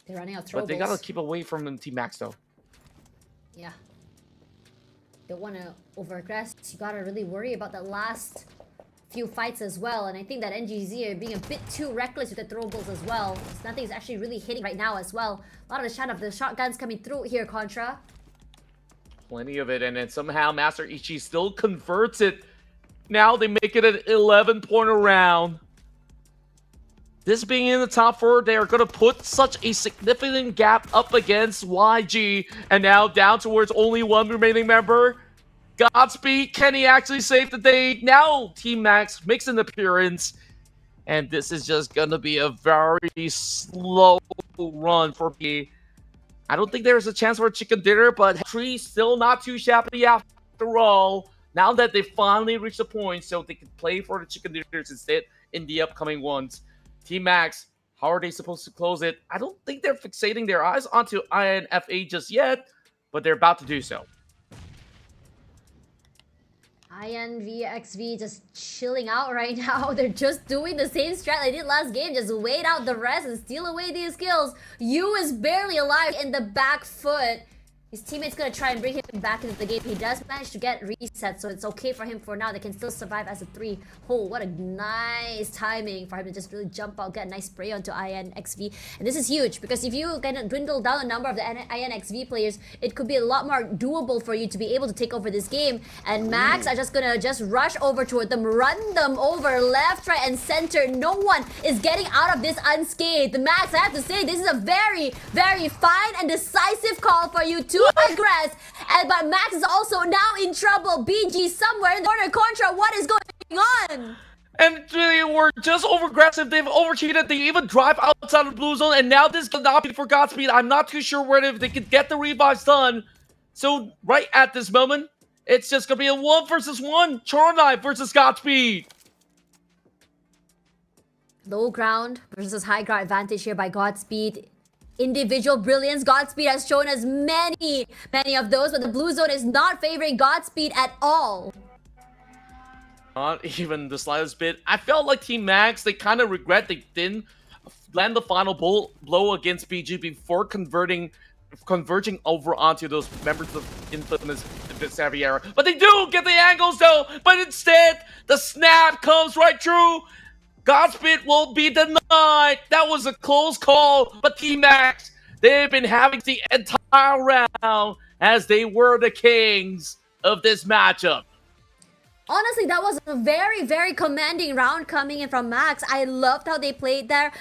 They're running out throwables. But they gotta keep away from Team Max though. Yeah. Don't want to overaggress. You gotta really worry about the last few fights as well, and I think that NGZ are being a bit too reckless with the throwables as well. Nothing's actually really hitting right now as well. A lot of the shotguns coming through here, Contra. Plenty of it, and then somehow Master Ichi still converts it. Now they make it an 11-point round. This being in the top 4, they are going to put such a significant gap up against YG, and now down towards only 1 remaining member. Godspeed, can he actually save the day? Now Team Max makes an appearance, and this is just gonna be a very slow run for me. I don't think there's a chance for a chicken dinner, but Tree still not too shabby after all. Now that they finally reached the point, so they can play for the chicken dinners instead in the upcoming ones. Team Max, how are they supposed to close it? I don't think they're fixating their eyes onto INFA just yet, but they're about to do so. INVXV just chilling out right now. They're just doing the same strat they did last game. Just wait out the rest and steal away these kills. Yu is barely alive in the back foot. His teammate's gonna try and bring him back into the game. He does manage to get reset, so it's okay for him for now. They can still survive as a 3. Oh, what a nice timing for him to just really jump out, get a nice spray onto INXV. And this is huge, because if you kind of dwindle down the number of the INXV players, it could be a lot more doable for you to be able to take over this game. And Max are just gonna rush over toward them, run them over left, right, and center. No one is getting out of this unscathed. The Max, I have to say, this is a very, very fine and decisive call for you to aggress. But Max is also now in trouble. BG somewhere in the corner. Contra, what is going on? And they were just over-aggressive. They've overcheated. They even drive outside of the blue zone. And now this could not be for Godspeed. I'm not too sure whether they could get the revives done. So right at this moment, it's just going to be a 1 versus 1. Charnai versus Godspeed. Low ground versus high ground advantage here by Godspeed. Individual brilliance, Godspeed has shown us many of those, but the blue zone is not favoring Godspeed at all. Not even the slightest bit. I felt like Team Max, they kind of regret they didn't land the final blow against BG before converging over onto those members of Infamous Xavier. But they do get the angles though, but instead, the snap comes right through. Godspeed will be denied. That was a close call, but Team Max, they've been having the entire round as they were the kings of this matchup. Honestly, that was a very commanding round coming in from Max. I loved how they played there,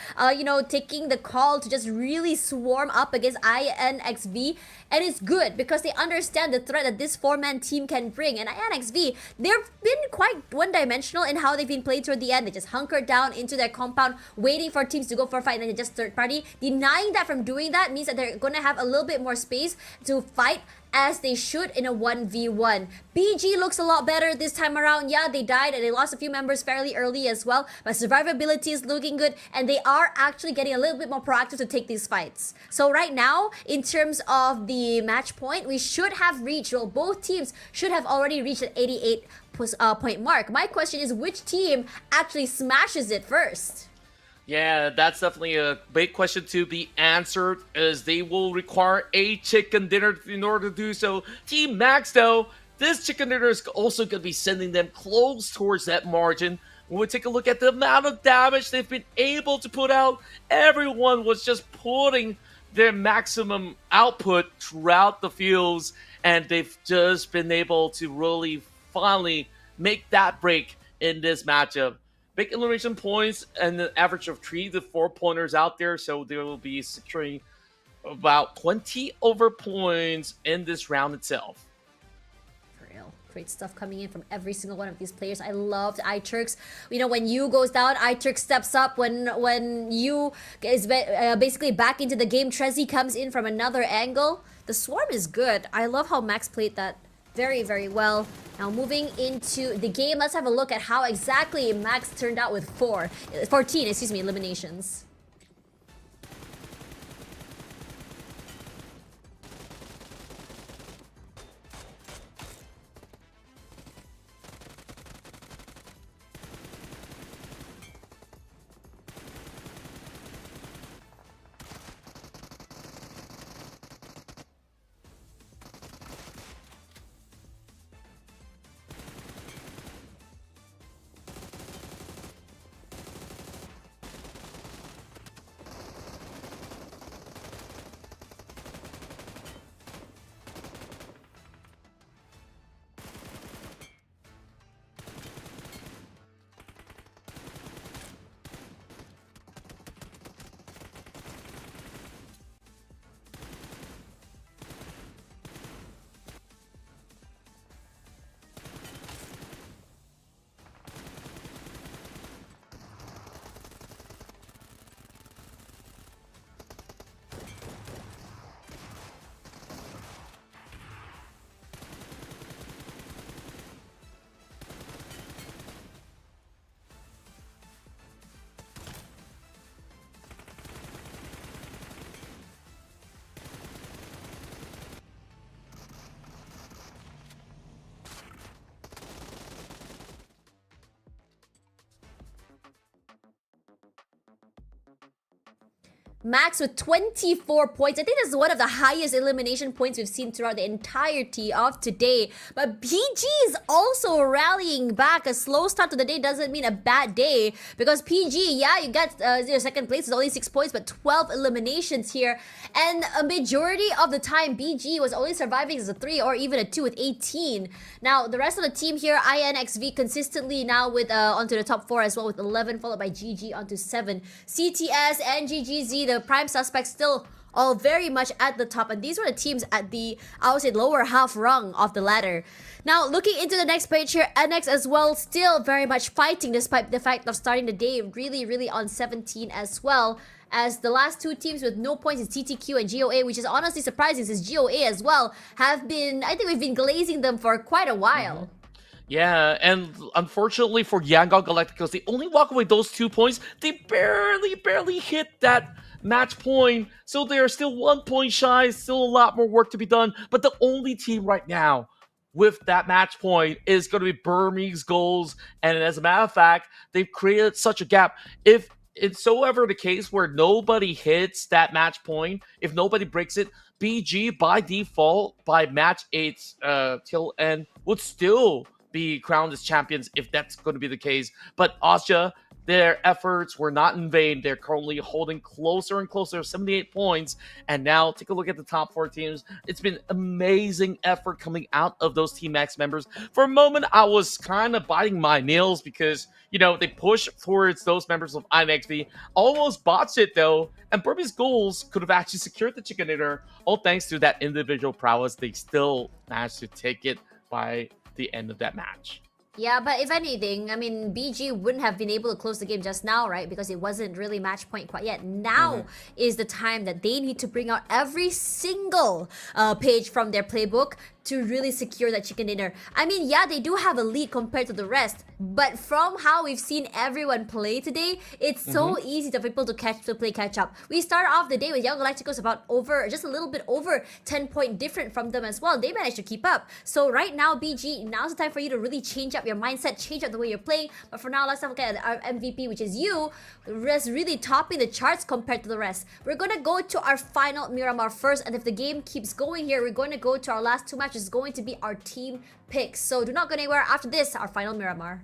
taking the call to just really swarm up against INXV. And it's good because they understand the threat that this four-man team can bring. And INXV, they've been quite one-dimensional in how they've been played toward the end. They just hunkered down into their compound, waiting for teams to go for a fight, and then they just third party. Denying that from doing that means that they're going to have a little bit more space to fight as they should in a 1v1. BG looks a lot better this time around. Yeah, they died and they lost a few members fairly early as well, but survivability is looking good and they are actually getting a little bit more proactive to take these fights. So right now, in terms of the match point, we should have reached, well, both teams should have already reached an 88 point mark. My question is, which team actually smashes it first? Yeah, that's definitely a big question to be answered, as they will require a chicken dinner in order to do so. Team Max, though, this chicken dinner is also going to be sending them close towards that margin. When we take a look at the amount of damage they've been able to put out, everyone was just putting their maximum output throughout the fields, and they've just been able to really finally make that break in this matchup. Big elimination points and an average of 3 to 4 pointers out there, so they will be securing about 20 over points in this round itself. For real. Great stuff coming in from every single one of these players. I loved iTurks. When you goes down, iTurk steps up. When you is basically back into the game, Trezzy comes in from another angle. The swarm is good. I love how Max played that very well. Now moving into the game, let's have a look at how exactly Max turned out with 14 eliminations. Max with 24 points. I think this is one of the highest elimination points we've seen throughout the entirety of today. But PG is also rallying back. A slow start to the day doesn't mean a bad day, because PG, yeah, you got your second place with only 6 points, but 12 eliminations here. And a majority of the time, BG was only surviving as a 3 or even a 2 with 18. Now, the rest of the team here, INXV consistently now with onto the top 4 as well with 11, followed by GG onto 7. CTS and GGZ, the prime suspects, still all very much at the top, and these were the teams at the, I would say, lower half rung of the ladder. Now, looking into the next page here, NX as well, still very much fighting despite the fact of starting the day really on 17 as well. As the last two teams with no points is TTQ and GOA, which is honestly surprising since GOA as well have been, I think we've been glazing them for quite a while. Yeah, and unfortunately for Yangon Galacticos, they only walk away those 2 points. They barely hit that match point, so they are still 1 point shy, still a lot more work to be done. But the only team right now with that match point is going to be Burmese Goals, and as a matter of fact, they've created such a gap. If it's so ever the case where nobody hits that match point, if nobody breaks it, BG by default by match 8 till end would still be crowned as champions if that's going to be the case. But Austria, their efforts were not in vain. They're currently holding closer and closer, 78 points. And now take a look at the top 4 teams. It's been amazing effort coming out of those Team X members. For a moment, I was kind of biting my nails because, you know, they push towards those members of INXV. Almost botched it though. And Burmese Goals could have actually secured the chicken dinner. All thanks to that individual prowess. They still managed to take it by the end of that match. Yeah, but if anything, I mean, BG wouldn't have been able to close the game just now, right? Because it wasn't really match point quite yet. Now is the time that they need to bring out every single page from their playbook to really secure that chicken dinner. I mean, yeah, they do have a lead compared to the rest, but from how we've seen everyone play today, it's so easy for people to play catch up. We start off the day with Young Galacticos about just a little bit over 10-point different from them as well. They managed to keep up. So right now, BG, now's the time for you to really change up your mindset, change up the way you're playing. But for now, let's have a look at our MVP, which is you, really topping the charts compared to the rest. We're gonna go to our final Miramar first, and if the game keeps going here, we're going to go to our last 2 matches. Is going to be our team picks. So do not go anywhere. After this, our final Miramar.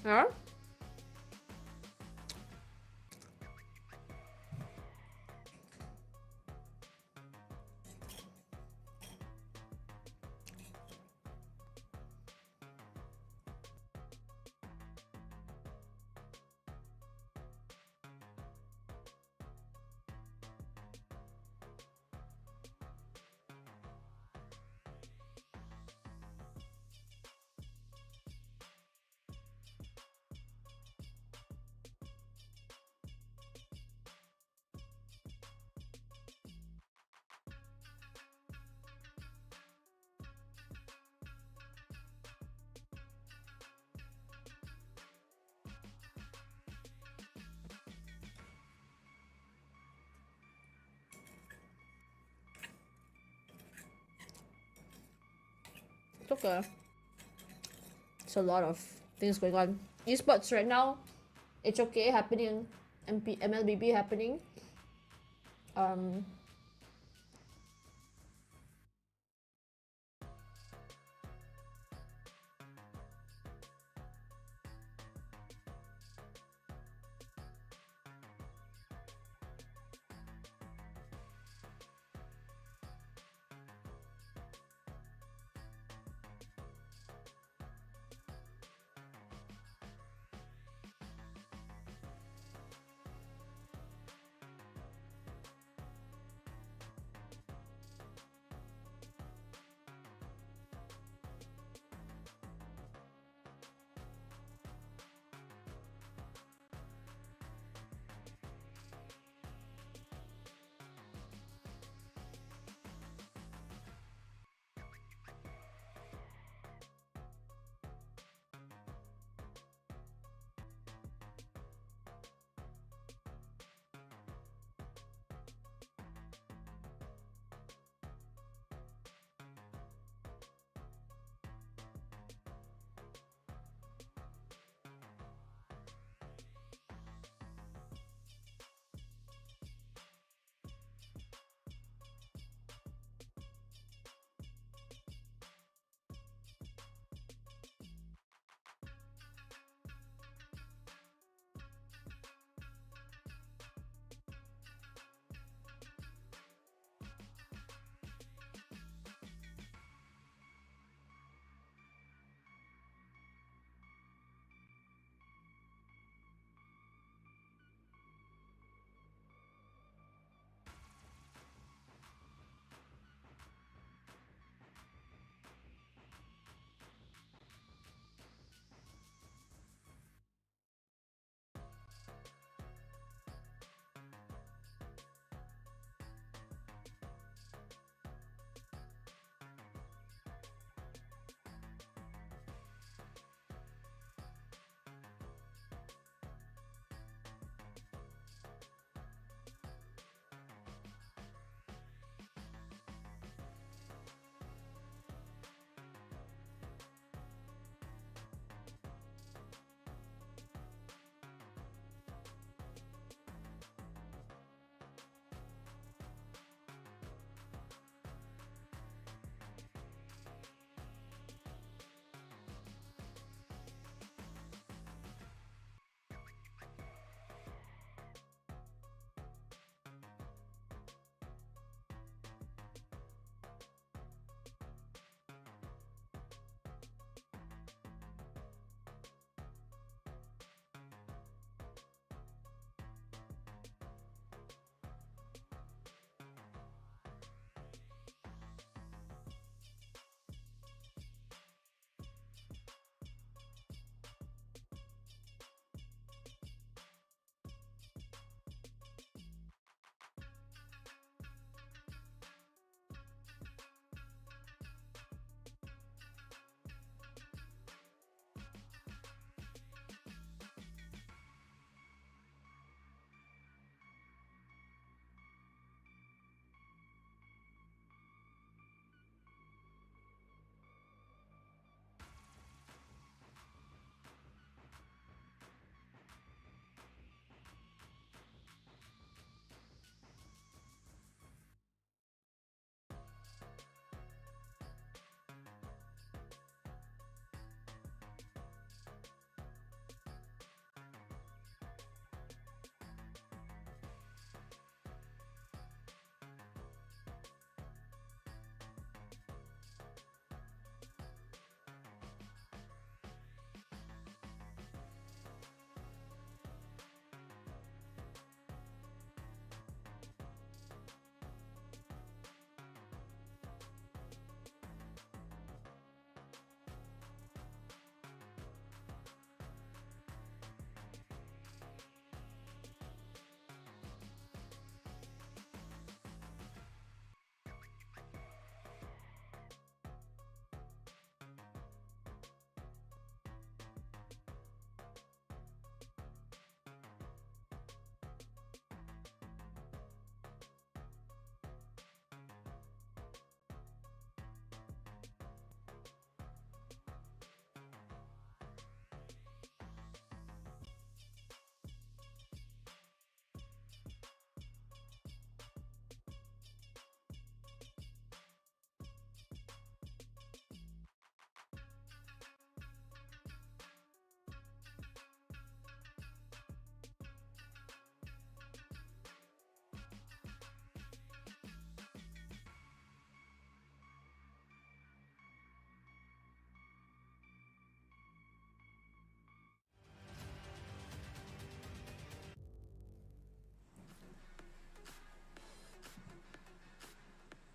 Yeah. It's okay. It's a lot of things going on. Esports right now, it's okay happening. MLBB happening.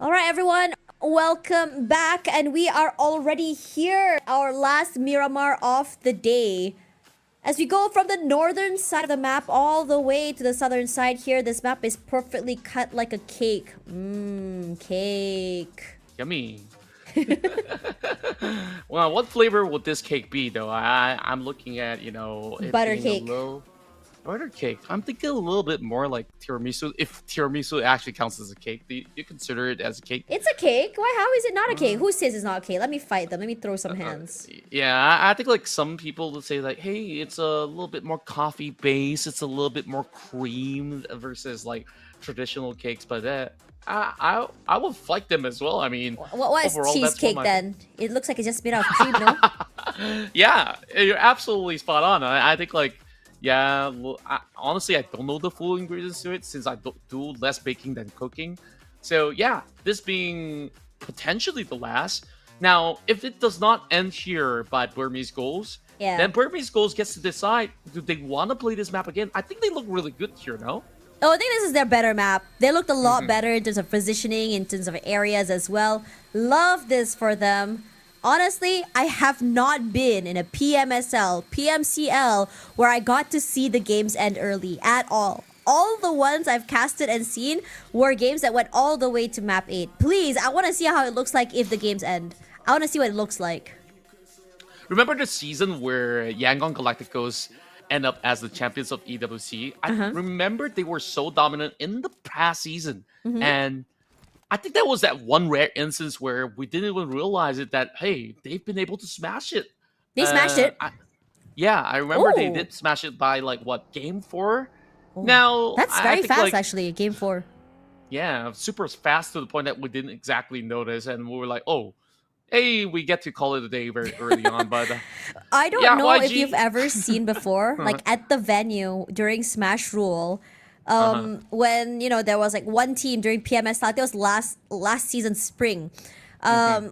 All right, everyone, welcome back, and we are already here, our last Miramar of the day. As we go from the northern side of the map all the way to the southern side here, this map is perfectly cut like a cake. Cake. Yummy. Well, what flavor would this cake be, though? I'm looking at, it Butter being cake. a little butter cake. I'm thinking a little bit more like tiramisu. If tiramisu actually counts as a cake, do you consider it as a cake? It's a cake. Why? How is it not a cake? Who says it's not a cake? Let me fight them. Let me throw some hands. Yeah, I think like some people would say like, hey, it's a little bit more coffee based. It's a little bit more cream versus like traditional cakes. But I would fight them as well. I mean, What is overall, that's cheesecake one of my- then? It looks like it's just made out of cream, no? Yeah, you're absolutely spot on. I think like, yeah, honestly, I don't know the full ingredients to it since I do less baking than cooking. So yeah, this being potentially the last. Now, if it does not end here by Burmese Goals, Yeah. then Burmese Goals gets to decide, do they want to play this map again? I think they look really good here, no? Oh, I think this is their better map. They looked a lot better in terms of positioning, in terms of areas as well. Love this for them. Honestly, I have not been in a PMCL where I got to see the games end early at all. All the ones I've casted and seen were games that went all the way to map 8. Please, I want to see how it looks like if the games end. I want to see what it looks like. Remember the season where Yangon Galacticos end up as the champions of EWC? I remember they were so dominant in the past season. And I think that was that one rare instance where we didn't even realize it that, hey, they've been able to smash it. They smashed it. I remember they Ooh. did smash it by like what, game 4? Now That's I very think, fast, like, actually. Game 4. Yeah, super fast to the point that we didn't exactly notice, and we were like, oh, hey, we get to call it a day very early on. But I don't yeah, know if YG. you've ever seen before, like at the venue during Smash Rule, when there was like one team during PMS. That was last season spring,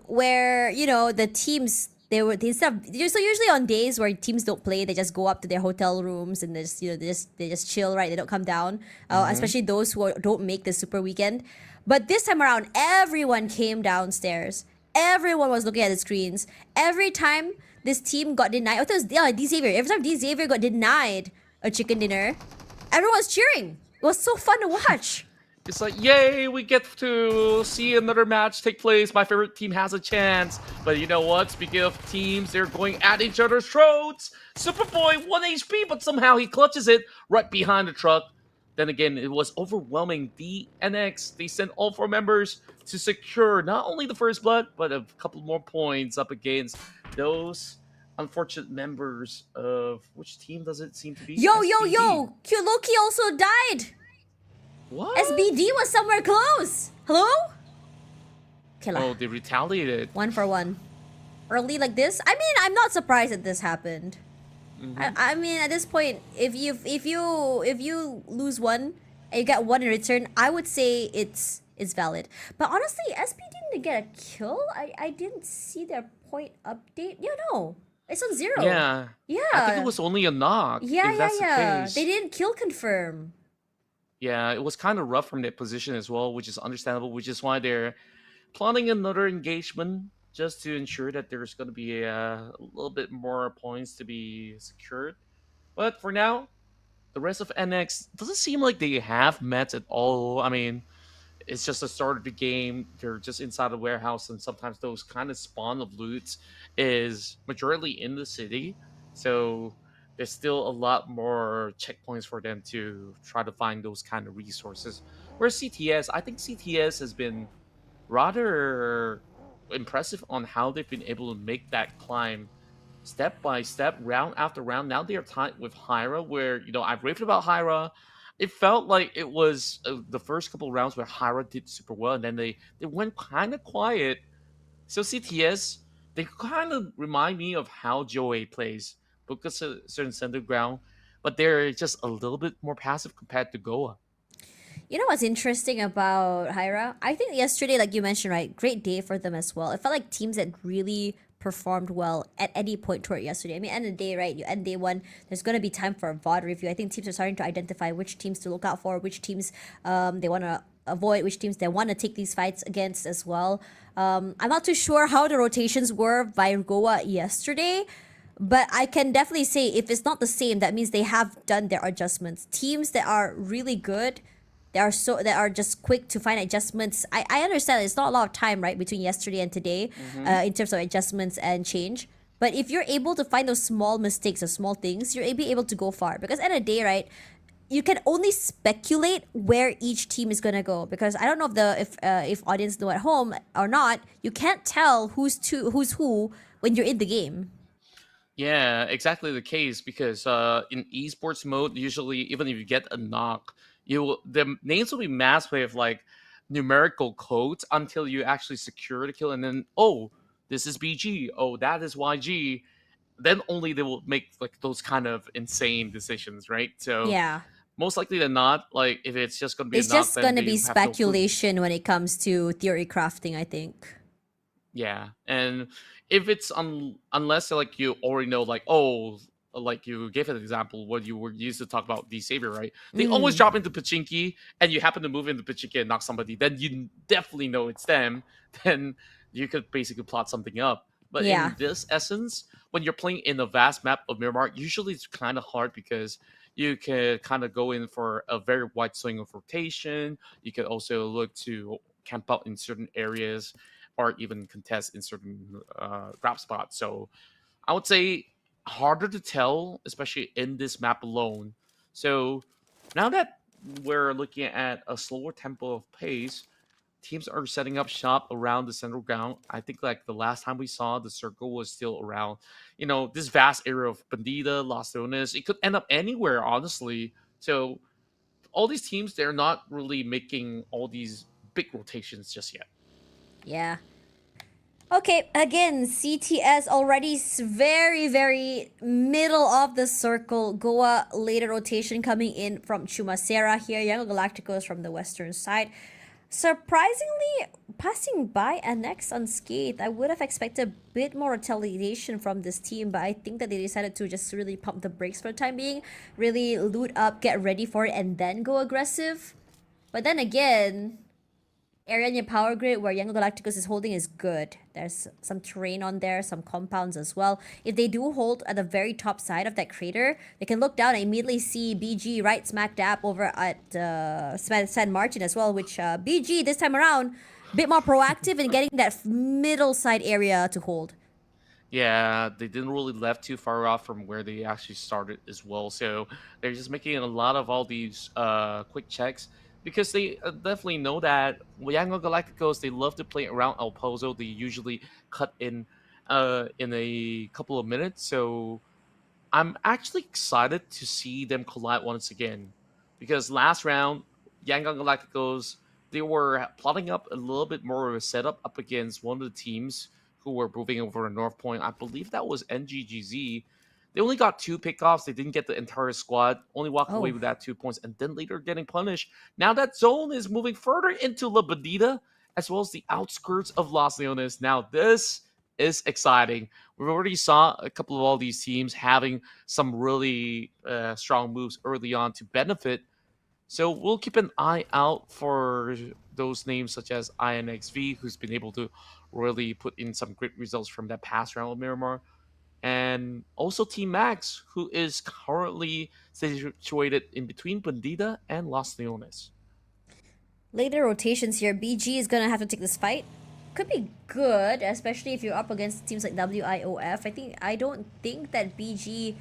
where the teams so usually on days where teams don't play, they just go up to their hotel rooms and they just chill, right? They don't come down, especially those who don't make the Super Weekend. But this time around, everyone came downstairs. Everyone was looking at the screens. Every time this team got denied, I thought it was D Xavier. Every time D Xavier got denied a chicken dinner, everyone was cheering. It was so fun to watch. It's like, yay, we get to see another match take place. My favorite team has a chance. But you know what? Speaking of teams, they're going at each other's throats. Superboy, 1 HP, but somehow he clutches it right behind the truck. Then again, it was overwhelming. DNX, they sent all 4 members to secure not only the first blood, but a couple more points up against those unfortunate members of... Which team does it seem to be? Yo, SBD. Kyoloki also died. What? SBD was somewhere close. Hello? Okay, Oh, they retaliated. 1 for 1. Early like this? I mean, I'm not surprised that this happened. I mean, at this point, if you lose 1 and you get 1 in return, I would say it's valid. But honestly, SB didn't get a kill. I didn't see their point update. Yeah, no, it's on 0. Yeah. I think it was only a knock. Yeah, if that's the case. They didn't kill confirm. Yeah, it was kind of rough from that position as well, which is understandable, which is why they're planning another engagement just to ensure that there's going to be a little bit more points to be secured. But for now, the rest of NX doesn't seem like they have met at all. I mean, it's just the start of the game. They're just inside the warehouse, and sometimes those kind of spawn of loots is majority in the city. So there's still a lot more checkpoints for them to try to find those kind of resources. Whereas CTS, I think CTS has been rather impressive on how they've been able to make that climb step by step, round after round. Now they are tied with Hyra, where I've raved about Hyra. It felt like it was the first couple of rounds where Hyra did super well, and then they went kind of quiet. So CTS, they kind of remind me of how Joey plays, because of a certain center ground, but they're just a little bit more passive compared to Goa. You know what's interesting about Hyra? I think yesterday, like you mentioned, right, great day for them as well. It felt like teams that really performed well at any point toward yesterday. I mean, end of the day, right? You end day 1, there's going to be time for a VOD review. I think teams are starting to identify which teams to look out for, which teams they want to avoid, which teams they want to take these fights against as well. I'm not too sure how the rotations were by Goa yesterday, but I can definitely say if it's not the same, that means they have done their adjustments. Teams that are really good, that are just quick to find adjustments. I understand it's not a lot of time, right, between yesterday and today, in terms of adjustments and change. But if you're able to find those small mistakes or small things, you're able to go far. Because at the end of the day, right, you can only speculate where each team is gonna go. Because I don't know if audience know at home or not, you can't tell who's who when you're in the game. Yeah, exactly the case because in esports mode, usually even if you get a knock, the names will be masked with like numerical codes until you actually secure the kill, and then this is BG, that is YG. Then only they will make like those kind of insane decisions, right? So Yeah. most likely than not, like if it's just gonna be It's a knock, just then gonna they be have no clue. speculation when it comes to theory crafting, I think. Yeah, and if it's unless like you already know, like like you gave an example what you were used to talk about the savior, right? They always drop into Pachinki, and you happen to move into Pachinki and knock somebody, then you definitely know it's them. Then you could basically plot something up. But Yeah. in this essence, when you're playing in a vast map of Miramar, usually it's kind of hard because you can kind of go in for a very wide swing of rotation. You can also look to camp out in certain areas or even contest in certain grab spots. So I would say harder to tell, especially in this map alone. So now that we're looking at a slower tempo of pace, teams are setting up shop around the central ground. I think like the last time we saw, the circle was still around, this vast area of Bandita, Las Leones. It could end up anywhere, honestly. So all these teams, they're not really making all these big rotations just yet. Yeah. Okay, again, CTS already very, very middle of the circle. Goa later rotation coming in from Chumasera here. Young Galacticos from the western side. Surprisingly, passing by NX unscathed. I would have expected a bit more retaliation from this team, but I think that they decided to just really pump the brakes for the time being. Really loot up, get ready for it, and then go aggressive. But then again, area in your power grid where Young Galacticos is holding is good. There's some terrain on there, some compounds as well. If they do hold at the very top side of that crater, they can look down and immediately see BG right smack dab over at San Martin as well, which BG this time around, a bit more proactive in getting that middle side area to hold. Yeah, they didn't really left too far off from where they actually started as well. So they're just making a lot of all these quick checks because they definitely know that Yango Galacticos, they love to play around El Pozo. They usually cut in a couple of minutes. So I'm actually excited to see them collide once again because last round, Yango Galacticos, they were plotting up a little bit more of a setup up against one of the teams who were moving over to North Point. I believe that was NGGZ. They only got 2 pickoffs. They didn't get the entire squad. Only walked away with that 2 points, and then later getting punished. Now that zone is moving further into La Bandita, as well as the outskirts of Las Leones. Now this is exciting. We already saw a couple of all these teams having some really strong moves early on to benefit. So we'll keep an eye out for those names such as INXV, who's been able to really put in some great results from that past round of Miramar. And also Team Max, who is currently situated in between Bandita and Las Leones. Later rotations here, BG is gonna have to take this fight. Could be good, especially if you're up against teams like WIOF. I don't think that BG...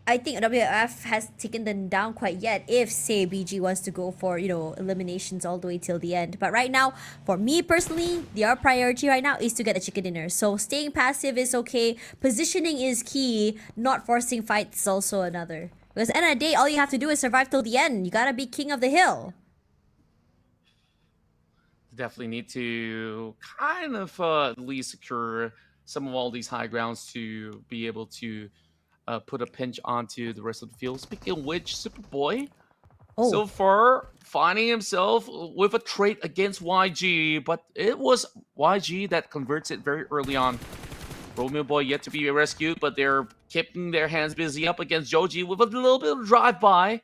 I think WIOF has taken them down quite yet if, say, BG wants to go for, eliminations all the way till the end. But right now, for me personally, their priority right now is to get the chicken dinner. So staying passive is okay. Positioning is key. Not forcing fights is also another. Because at the end of the day, all you have to do is survive till the end. You gotta be king of the hill. Definitely need to kind of at least secure some of all these high grounds to be able to put a pinch onto the rest of the field. Speaking of which, Superboy, so far finding himself with a trade against YG, but it was YG that converts it very early on. Romeo Boy yet to be rescued, but they're keeping their hands busy up against Joji with a little bit of drive-by.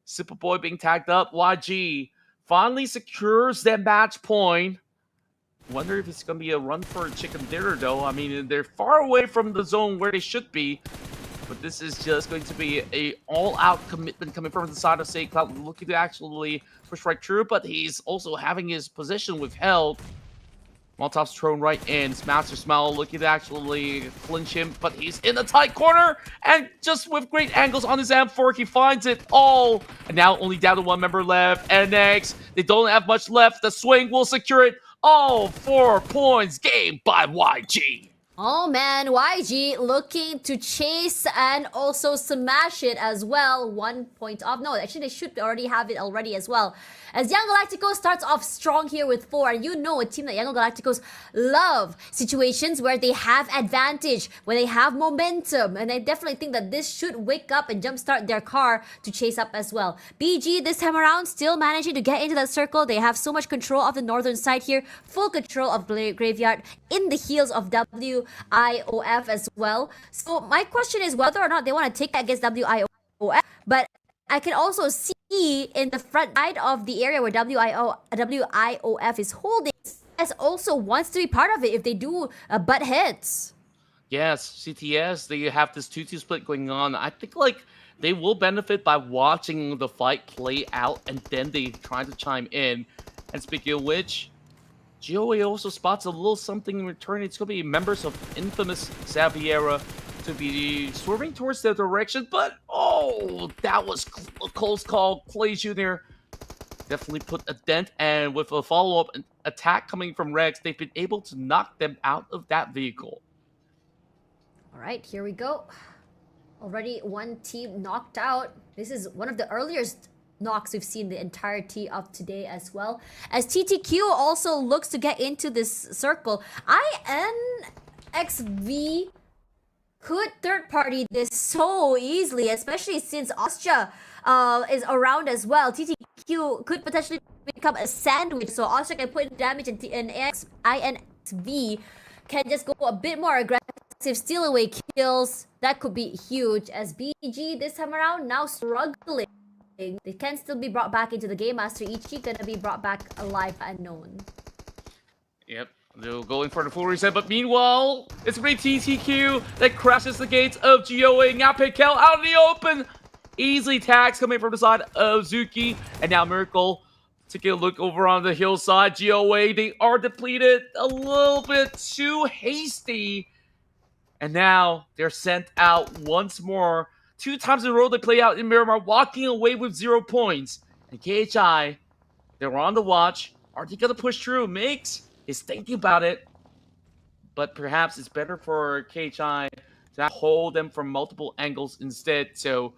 Superboy being tagged up. YG finally secures that match point. Wonder if it's going to be a run for a chicken dinner, though. I mean, they're far away from the zone where they should be. But this is just going to be a all-out commitment coming from the side of St. Cloud, looking to actually push right through. But he's also having his position withheld. Molotov's thrown right in. Master Smile looking to actually clinch him, but he's in a tight corner. And just with great angles on his M4, he finds it all. And now only down to one member left. NX, they don't have much left. The swing will secure it. All 4 points gained by YG. Oh man, YG looking to chase and also smash it as well. 1 point off. No, actually they should already have it already as well. As Young Galacticos starts off strong here with 4. And you know a team like Young Galacticos love situations where they have advantage, where they have momentum. And I definitely think that this should wake up and jumpstart their car to chase up as well. BG this time around still managing to get into that circle. They have so much control of the northern side here. Full control of Graveyard in the heels of WIOF as well. So my question is whether or not they want to take that against WIOF. But I can also see in the front side of the area where WIOF is holding, CTS also wants to be part of it if they do butt heads. Yes, CTS, they have this 2-2 split going on. I think like they will benefit by watching the fight play out and then they try to chime in. And speaking of which, GOA also spots a little something in return. It's going to be members of infamous Xaviera to be swerving towards their direction, but oh, that was a close call. Clay Jr. definitely put a dent, and with a follow-up attack coming from Rex, they've been able to knock them out of that vehicle. All right, here we go. Already one team knocked out. This is one of the earliest knocks we've seen the entirety of today as well. As TTQ also looks to get into this circle, INXV could third party this so easily, especially since Austria is around as well. TTQ could potentially become a sandwich, so Austria can put in damage and INXV can just go a bit more aggressive, steal away kills. That could be huge, as BG this time around now struggling. They can still be brought back into the game. Master Ichi gonna be brought back alive unknown. Yep. They're going for the full reset, but meanwhile, it's going to be TTQ that crashes the gates of GOA. Now Pikel out in the open. Easily tags coming from the side of Zuki. And now Miracle taking a look over on the hillside. GOA, they are depleted. A little bit too hasty. And now they're sent out once more. 2 times in a row they play out in Miramar, walking away with 0 points. And KHI, they're on the watch. Are they going to push through? Mix is thinking about it, but perhaps it's better for KHI to hold them from multiple angles instead. So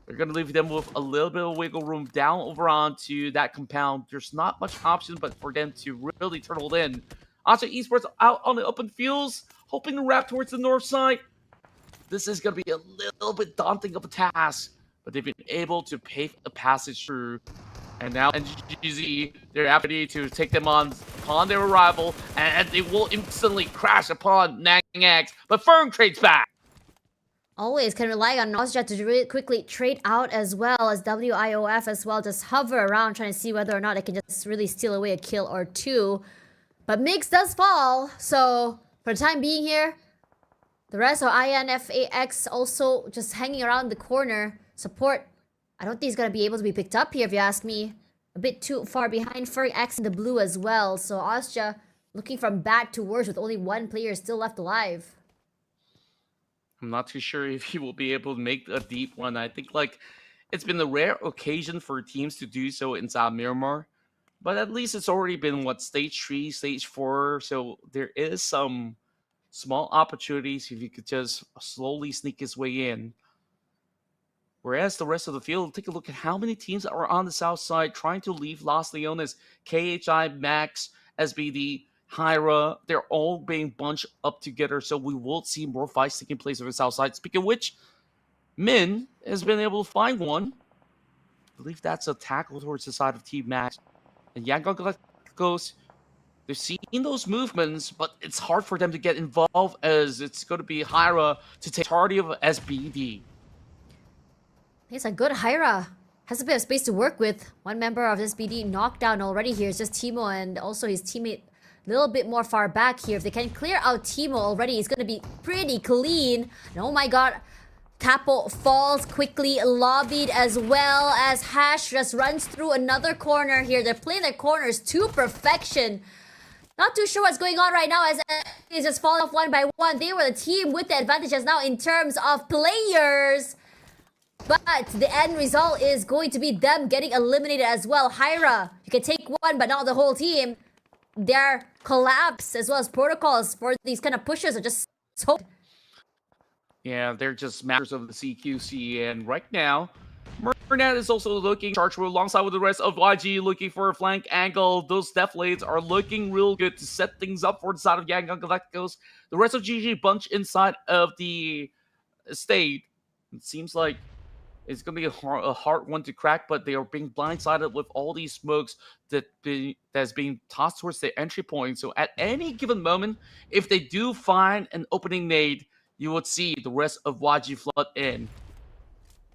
they're going to leave them with a little bit of wiggle room down over onto that compound. There's not much option but for them to really turtle in. Also, Esports out on the open fields, hoping to wrap towards the north side. This is going to be a little bit daunting of a task, but they've been able to pave a passage through. And now NGZ, they're happy to take them on upon their arrival, and they will instantly crash upon Nang X, but Fern trades back. Always can rely on Austria to really quickly trade out as well as WIOF as well. Just hover around trying to see whether or not they can just really steal away a kill or 2. But Mix does fall, so for the time being here, the rest of INFAX also just hanging around the corner. Support, I don't think he's going to be able to be picked up here if you ask me. A bit too far behind. Ferg X in the blue as well. So Austria looking from bad to worse with only 1 player still left alive. I'm not too sure if he will be able to make a deep one. I think like it's been a rare occasion for teams to do so inside Miramar. But at least it's already been, what, stage 3, stage 4. So there is some small opportunities if you could just slowly sneak his way in. Whereas the rest of the field, take a look at how many teams are on the south side trying to leave Los Leones. KHI, Max, SBD, Hyra, they're all being bunched up together, so we will see more fights taking place on the south side. Speaking of which, Min has been able to find one. I believe that's a tackle towards the side of Team Max. And Yangon Galacticos, they're seeing those movements, but it's hard for them to get involved as it's going to be Hyra to take tardy of SBD. It's a good Hyra. has a bit of space to work with. One member of this BD knocked down already here. It's just Timo and also his teammate a little bit more far back here. If they can clear out Timo already, it's going to be pretty clean. And oh my god, Capo falls quickly, lobbied as well as Hash just runs through another corner here. They're playing their corners to perfection. Not too sure what's going on right now as he's just falling off one by one. They were the team with the advantages now in terms of players. But the end result is going to be them getting eliminated as well. Hyra, you can take one, but not the whole team. Their collapse as well as protocols for these kind of pushers are just so... Yeah, they're just masters of the CQC, and right now, Murnat is also looking charged alongside with the rest of YG, looking for a flank angle. Those Death Blades are looking real good to set things up for the side of Yangon Galacticos. The rest of GG bunch inside of the estate. It seems like it's going to be a hard one to crack, but they are being blindsided with all these smokes that's being tossed towards the entry point. So at any given moment, if they do find an opening nade, you would see the rest of YG flood in.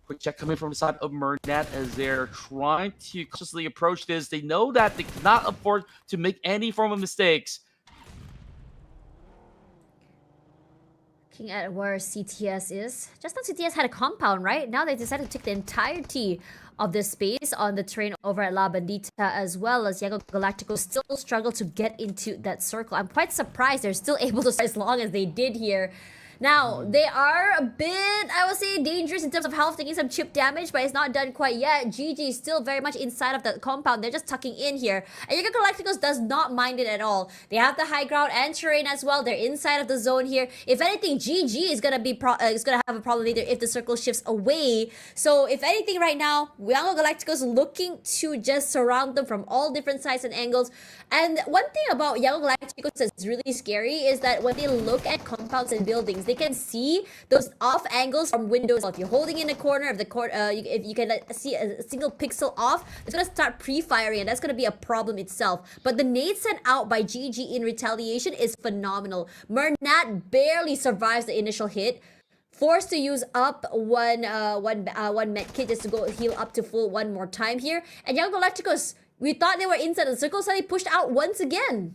Quick check coming from the side of Murnat as they're trying to cautiously approach this. They know that they cannot afford to make any form of mistakes. Looking at where CTS is. Just now CTS had a compound, right? Now they decided to take the entirety of this space on the train over at La Bandita, as well as Yangon Galacticos still struggle to get into that circle. I'm quite surprised they're still able to stay as long as they did here. Now, they are a bit, I would say, dangerous in terms of health, taking some chip damage, but it's not done quite yet. GG is still very much inside of the compound. They're just tucking in here. And Yangon Galacticos does not mind it at all. They have the high ground and terrain as well. They're inside of the zone here. If anything, GG is gonna have a problem later if the circle shifts away. So, if anything right now, Yangon Galacticos looking to just surround them from all different sides and angles. And one thing about Yangon Galacticos that's really scary is that when they look at compounds and buildings, they can see those off angles from windows. If you're holding in a corner of the if you can see a single pixel off, it's gonna start pre-firing, and that's gonna be a problem itself. But the nade sent out by GG in retaliation is phenomenal. Murnat barely survives the initial hit, forced to use up one med kit just to go heal up to full one more time here. And Yangon Galacticos, we thought they were inside the circle, so they pushed out once again.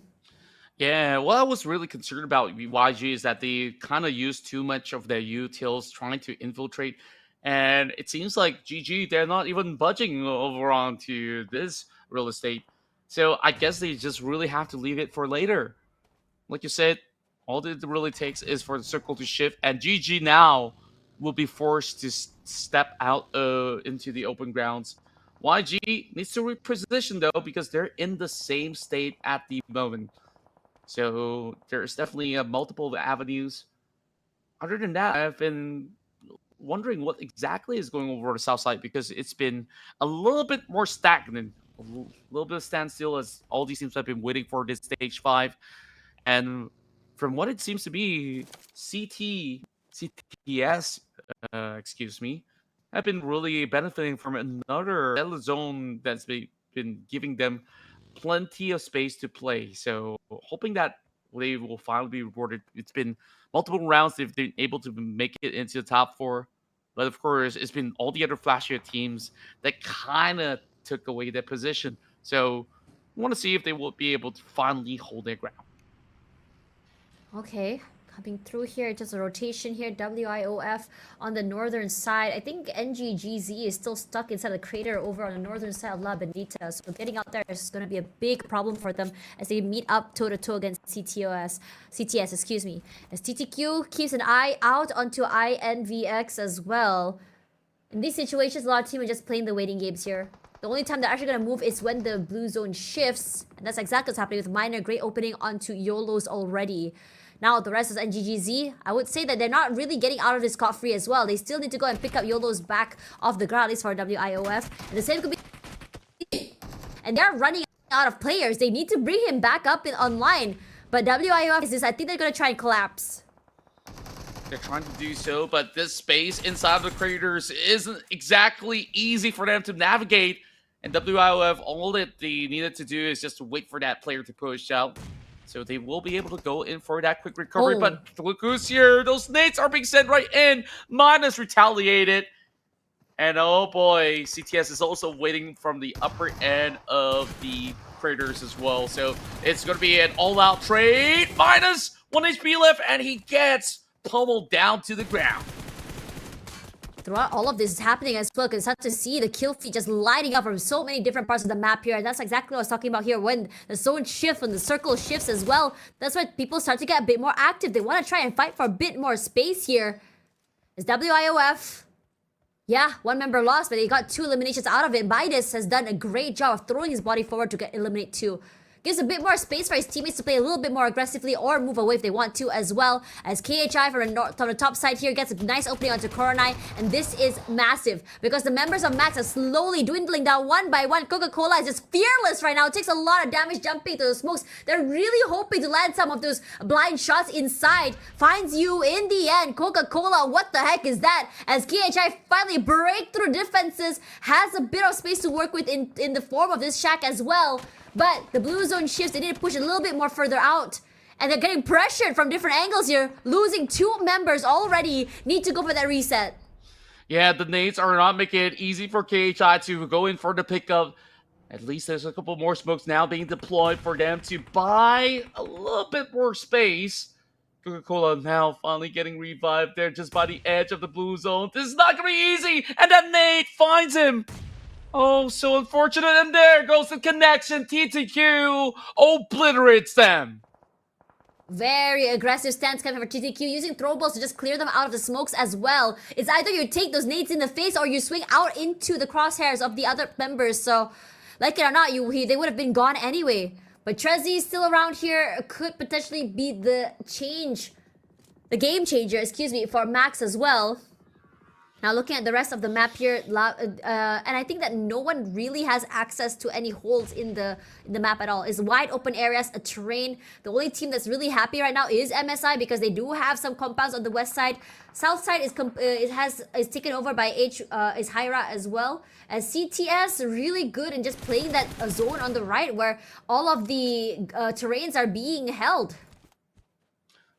Yeah, what I was really concerned about YG is that they kind of used too much of their utils trying to infiltrate. And it seems like GG, they're not even budging over onto this real estate. So I guess they just really have to leave it for later. Like you said, all it really takes is for the circle to shift. And GG now will be forced to step out into the open grounds. YG needs to reposition, though, because they're in the same state at the moment. So there's definitely multiple avenues. Other than that, I've been wondering what exactly is going over the south side, because it's been a little bit more stagnant, a little bit of standstill as all these teams have been waiting for this stage 5. And from what it seems to be, CTS, excuse me, have been really benefiting from another zone that's been giving them plenty of space to play. So hoping that they will finally be rewarded. It's been multiple rounds they've been able to make it into the top 4. But of course, it's been all the other flashier teams that kind of took away their position. So I want to see if they will be able to finally hold their ground. Okay, coming through here, just a rotation here. WIOF on the northern side. I think NGGZ is still stuck inside the crater over on the northern side of La Benita. So getting out there is going to be a big problem for them as they meet up toe-to-toe against CTS, excuse me. As TTQ keeps an eye out onto INVX as well. In these situations, a lot of teams are just playing the waiting games here. The only time they're actually going to move is when the blue zone shifts. And that's exactly what's happening with Miner. Great opening onto YOLOs already. Now, the rest is NGGZ. I would say that they're not really getting out of this scot-free as well. They still need to go and pick up YOLO's back off the ground, at least for WIOF. And the same could be... And they're running out of players. They need to bring him back up online. But WIOF is this. I think they're going to try and collapse. They're trying to do so, but this space inside of the craters isn't exactly easy for them to navigate. And WIOF, all that they needed to do is just wait for that player to push out. So they will be able to go in for that quick recovery. But look who's here. Those nades are being sent right in. Minus retaliated. And oh boy, CTS is also waiting from the upper end of the craters as well. So it's going to be an all-out trade. Minus 1 HP left, and he gets pummeled down to the ground. Throughout all of this is happening as well, because it's hard to see the kill feed just lighting up from so many different parts of the map here. And that's exactly what I was talking about here. When the zone shifts, when the circle shifts as well, that's when people start to get a bit more active. They want to try and fight for a bit more space here. It's WIOF. Yeah, one member lost, but they got 2 eliminations out of it. Midas has done a great job of throwing his body forward to eliminate 2. Gives a bit more space for his teammates to play a little bit more aggressively or move away if they want to as well. As KHI from the top side here gets a nice opening onto Coronai. And this is massive because the members of Max are slowly dwindling down one by one. Coca-Cola is just fearless right now. It takes a lot of damage jumping to the smokes. They're really hoping to land some of those blind shots inside. Finds you in the end. Coca-Cola, what the heck is that? As KHI finally break through defenses, has a bit of space to work with in the form of this shack as well. But the blue zone shifts, they need to push a little bit more further out. And they're getting pressured from different angles here. Losing 2 members already. Need to go for that reset. Yeah, the nades are not making it easy for KHI to go in for the pickup. At least there's a couple more smokes now being deployed for them to buy a little bit more space. Coca-Cola now finally getting revived there just by the edge of the blue zone. This is not going to be easy. And that nade finds him. Oh, so unfortunate, and there goes the connection. TTQ obliterates them. Very aggressive stance coming for TTQ, using throw balls to just clear them out of the smokes as well. It's either you take those nades in the face or you swing out into the crosshairs of the other members. So, like it or not, they would have been gone anyway. But Trezzy is still around here, could potentially be the game changer, for Max as well. Now looking at the rest of the map here, and I think that no one really has access to any holes in the map at all. It's wide open areas, a terrain. The only team that's really happy right now is MSI because they do have some compounds on the west side. South side is taken over by is Hyra as well. As CTS really good in just playing that zone on the right where all of the terrains are being held.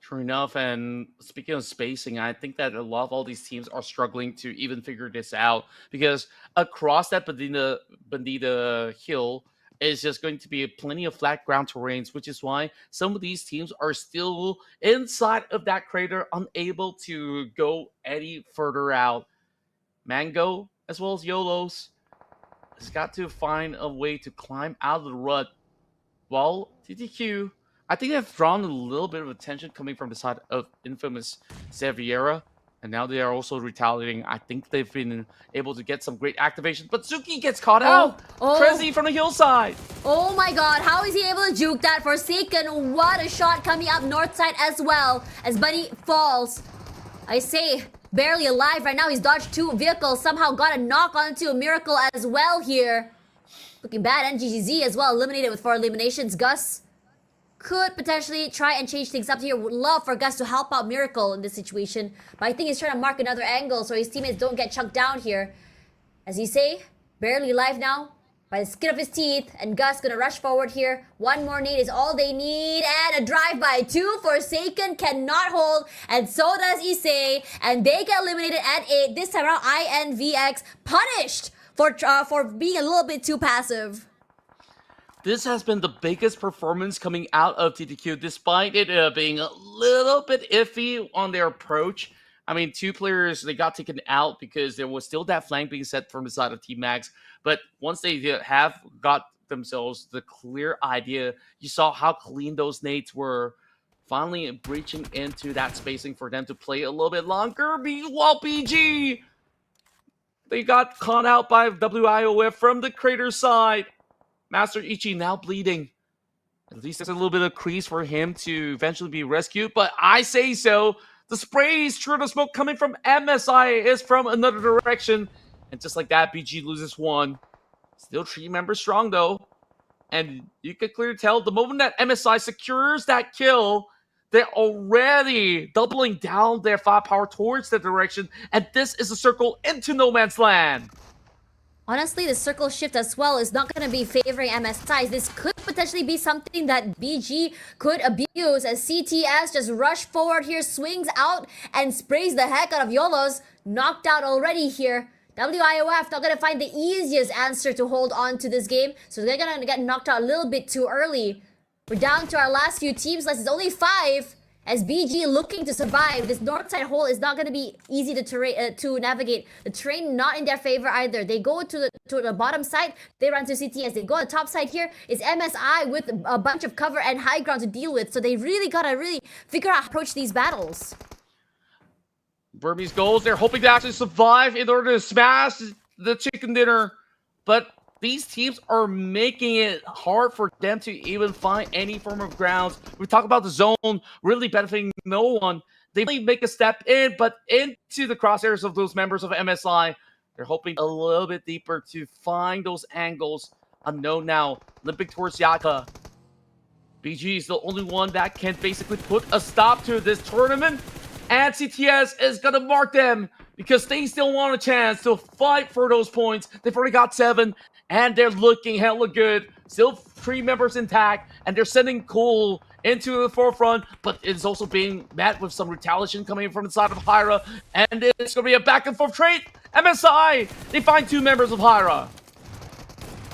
True enough, and speaking of spacing, I think that a lot of all these teams are struggling to even figure this out because across that Bandita hill is just going to be plenty of flat ground terrains, which is why some of these teams are still inside of that crater, unable to go any further out. Mango, as well as YOLOs, has got to find a way to climb out of the rut, while TTQ, I think they've drawn a little bit of attention coming from the side of infamous Xaviera, and now they are also retaliating. I think they've been able to get some great activation, but Zuki gets caught out. Trezzy from the hillside. Oh my god, how is he able to juke that? Forsaken, what a shot coming up north side as well, as Bunny falls. I say, barely alive right now. He's dodged 2 vehicles, somehow got a knock onto a Miracle as well here. Looking bad, and GGZ as well, eliminated with 4 eliminations. Gus could potentially try and change things up here. Would love for Gus to help out Miracle in this situation. But I think he's trying to mark another angle so his teammates don't get chunked down here. As he say, barely alive now by the skin of his teeth. And Gus gonna rush forward here. 1 more nade is all they need. And a drive-by. 2 Forsaken cannot hold. And so does Issei. And they get eliminated at 8. This time around, INVX punished for being a little bit too passive. This has been the biggest performance coming out of TTQ, despite it being a little bit iffy on their approach. I mean, 2 players, they got taken out because there was still that flank being set from the side of Team Max. But once they have got themselves the clear idea, you saw how clean those nades were. Finally breaching into that spacing for them to play a little bit longer. Meanwhile, BG, they got caught out by WIOF from the crater side. Master Ichi now bleeding. At least there's a little bit of crease for him to eventually be rescued, but I say so. The sprays through the smoke coming from MSI is from another direction. And just like that, BG loses 1. Still 3 members strong though. And you can clearly tell the moment that MSI secures that kill, they're already doubling down their firepower towards the direction. And this is a circle into no man's land. Honestly, the circle shift as well is not going to be favoring MSIs. This could potentially be something that BG could abuse as CTS just rush forward here, swings out and sprays the heck out of YOLOs. Knocked out already here. WIOF not gonna find the easiest answer to hold on to this game, so they're gonna get knocked out a little bit too early. We're down to our last few teams left. It's only 5. As BG looking to survive, this north side hole is not going to be easy to navigate. The terrain not in their favor either. They go to the bottom side, they run to CTS. They go on the top side here. It's MSI with a bunch of cover and high ground to deal with. So they really got to figure out how to approach these battles. Burmese goals, they're hoping to actually survive in order to smash the chicken dinner. But these teams are making it hard for them to even find any form of grounds. We talk about the zone really benefiting no one. They really make a step in, but into the crosshairs of those members of MSI. They're hoping a little bit deeper to find those angles. Unknown now, limping towards Yaka. BG is the only one that can basically put a stop to this tournament. And CTS is going to mark them because they still want a chance to fight for those points. They've already got 7. And they're looking hella good. Still 3 members intact. And they're sending Cole into the forefront. But it's also being met with some retaliation coming in from the side of Hyra. And it's going to be a back and forth trade. MSI, they find 2 members of Hyra.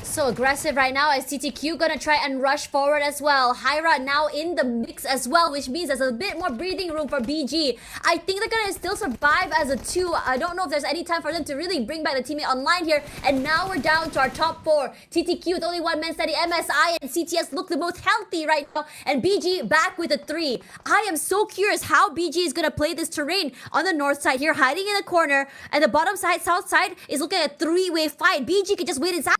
So aggressive right now as TTQ gonna try and rush forward as well. Hyra now in the mix as well, which means there's a bit more breathing room for BG. I think they're gonna still survive as a 2. I don't know if there's any time for them to really bring back the teammate online here. And now we're down to our top 4. TTQ with only 1 man steady. MSI and CTS look the most healthy right now. And BG back with a 3. I am so curious how BG is gonna play this terrain on the north side here, hiding in the corner. And the bottom side, south side, is looking at a 3-way fight. BG can just wait inside.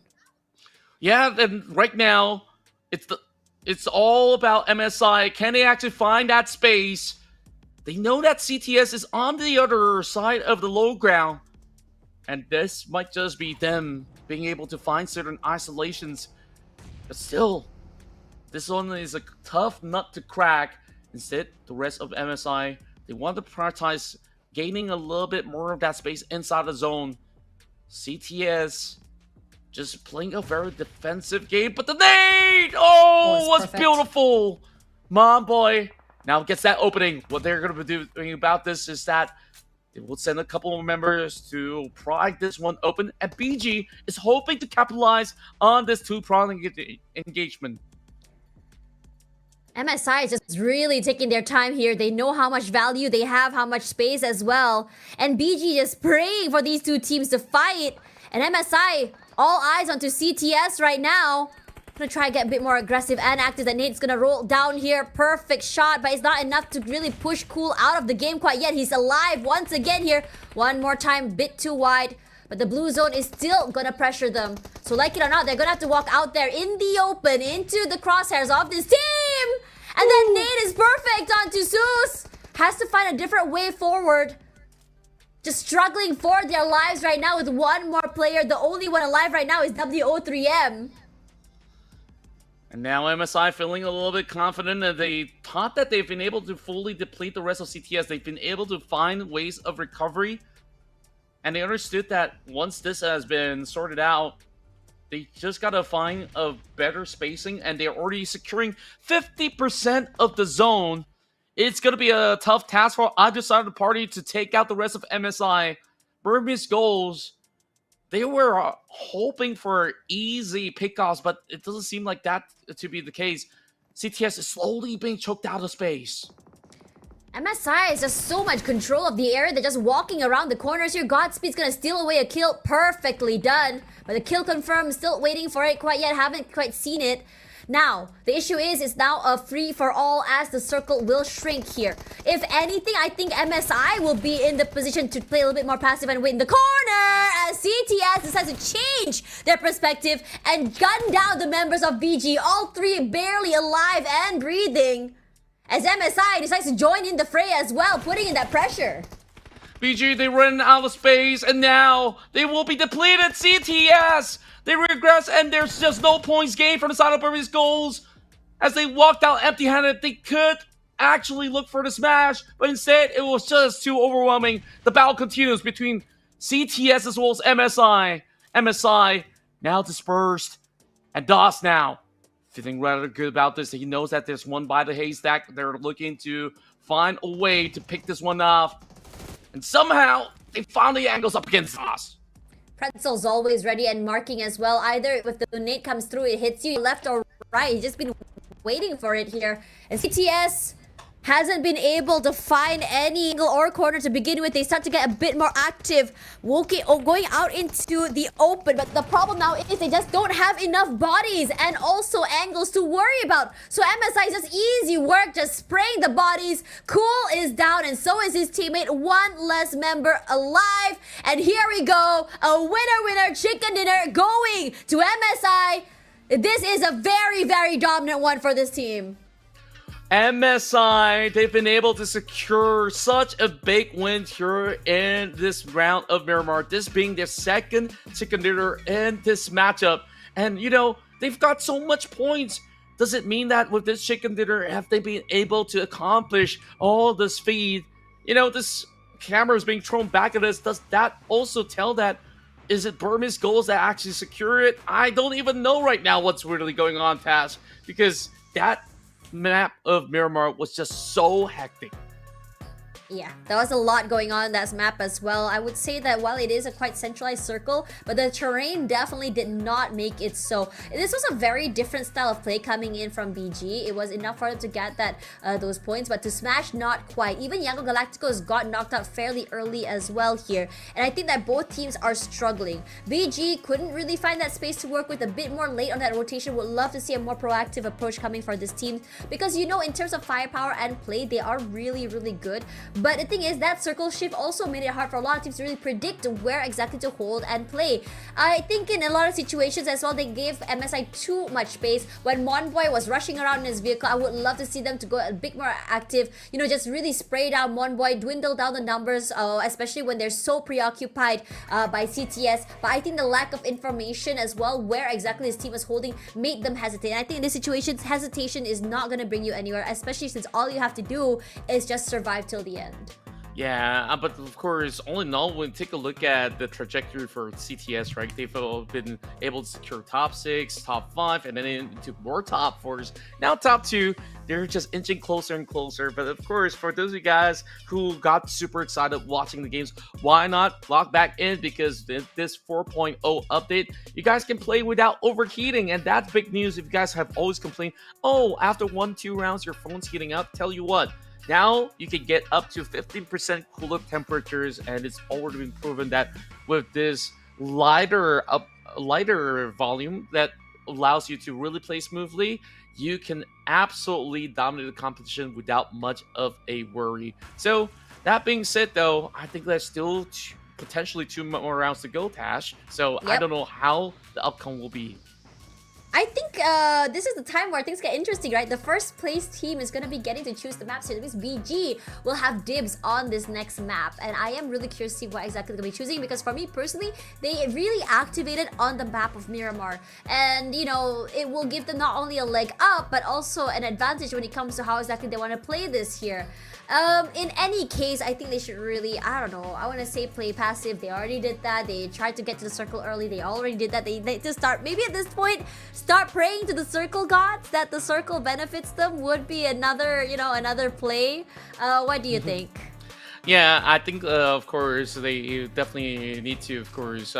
Yeah, and right now, it's all about MSI. Can they actually find that space? They know that CTS is on the other side of the low ground. And this might just be them being able to find certain isolations. But still, this one is a tough nut to crack. Instead, the rest of MSI, they want to prioritize gaining a little bit more of that space inside the zone. CTS just playing a very defensive game, but the nade! Oh, was beautiful! Mom boy now gets that opening. What they're going to be doing about this is that they will send a couple of members to pry this one open, and BG is hoping to capitalize on this 2-pronged engagement. MSI is just really taking their time here. They know how much value they have, how much space as well. And BG just praying for these 2 teams to fight. And MSI, all eyes onto CTS right now. Gonna try to get a bit more aggressive and active. That Nate's gonna roll down here. Perfect shot, but it's not enough to really push Cool out of the game quite yet. He's alive once again here. One more time, bit too wide. But the blue zone is still gonna pressure them. So like it or not, they're gonna have to walk out there in the open into the crosshairs of this team. And then Nate is perfect onto Zeus. Has to find a different way forward. Just struggling for their lives right now with 1 more player. The only one alive right now is WO3M. And now MSI feeling a little bit confident that they thought that they've been able to fully deplete the rest of CTS. They've been able to find ways of recovery. And they understood that once this has been sorted out, they just got to find a better spacing. And they're already securing 50% of the zone. It's going to be a tough task for either side of the party to take out the rest of MSI. Burmese goals, they were hoping for easy pickoffs, but it doesn't seem like that to be the case. CTS is slowly being choked out of space. MSI is just so much control of the area. They're just walking around the corners here. Godspeed's gonna steal away a kill. Perfectly done. But the kill confirmed. Still waiting for it quite yet. Haven't quite seen it. Now, the issue is it's now a free-for-all as the circle will shrink here. If anything, I think MSI will be in the position to play a little bit more passive and win the corner as CTS decides to change their perspective and gun down the members of BG. All 3 barely alive and breathing as MSI decides to join in the fray as well, putting in that pressure. BG, they run out of space, and now they will be depleted. CTS, they regress, and there's just no points gained from the side of Burmese goals. As they walked out empty-handed, they could actually look for the smash, but instead, it was just too overwhelming. The battle continues between CTS as well as MSI. MSI now dispersed, and DOS now feeling rather good about this. He knows that there's one by the haystack. They're looking to find a way to pick this one off. And somehow, they found the angles up against us. Pretzel's always ready and marking as well. Either if the nade comes through, it hits you left or right. He's just been waiting for it here. And CTS hasn't been able to find any angle or corner to begin with. They start to get a bit more active, going out into the open. But the problem now is they just don't have enough bodies and also angles to worry about. So MSI is just easy work, just spraying the bodies. Cool is down and so is his teammate. One less member alive. And here we go. A winner chicken dinner going to MSI. This is a very, very dominant one for this team. MSI, they've been able to secure such a big win here in this round of Miramar, this being their second chicken dinner in this matchup. And, you know, they've got so much points. Does it mean that with this chicken dinner, have they been able to accomplish all this feed? You know, this camera is being thrown back at us. Does that also tell that, is it Burmese goals that actually secure it? I don't even know right now what's really going on, Tash, because that map of Miramar was just so hectic. Yeah, there was a lot going on in that map as well. I would say that while it is a quite centralized circle, but the terrain definitely did not make it so. This was a very different style of play coming in from BG. It was enough for them to get that those points, but to Smash, not quite. Even Yango Galacticos got knocked out fairly early as well here. And I think that both teams are struggling. BG couldn't really find that space to work with, a bit more late on that rotation. Would love to see a more proactive approach coming for this team, because you know, in terms of firepower and play, they are really, really good. But the thing is, that circle shift also made it hard for a lot of teams to really predict where exactly to hold and play. I think in a lot of situations as well, they gave MSI too much space. When Monboy was rushing around in his vehicle, I would love to see them to go a bit more active, you know, just really spray down Monboy, dwindle down the numbers, especially when they're so preoccupied by CTS. But I think the lack of information as well, where exactly this team is holding, made them hesitate. And I think in this situation, hesitation is not going to bring you anywhere, especially since all you have to do is just survive till the end. Yeah, but of course, all in all, when you take a look at the trajectory for CTS, right, they've been able to secure top 6, top 5, and then into more top 4s. Now top 2, they're just inching closer and closer. But of course, for those of you guys who got super excited watching the games, why not log back in? Because this 4.0 update, you guys can play without overheating. And that's big news. If you guys have always complained, oh, after 1-2 rounds, your phone's heating up, tell you what. Now you can get up to 15% cooler temperatures, and it's already been proven that with this lighter volume that allows you to really play smoothly, you can absolutely dominate the competition without much of a worry. So that being said, though, I think there's still potentially 2 more rounds to go, Tash. So I don't know how the outcome will be. I think this is the time where things get interesting, right? The first place team is going to be getting to choose the maps here. That means BG will have dibs on this next map. And I am really curious to see what exactly they're going to be choosing, because for me personally, they really activated on the map of Miramar. And, you know, it will give them not only a leg up, but also an advantage when it comes to how exactly they want to play this here. In any case, I think they should really, I don't know, I want to say play passive. They already did that. They tried to get to the circle early. They already did that. They just start, maybe at this point, start praying to the circle gods that the circle benefits them would be another, you know, another play. What do you think? Yeah, I think, of course, they definitely need to, of course,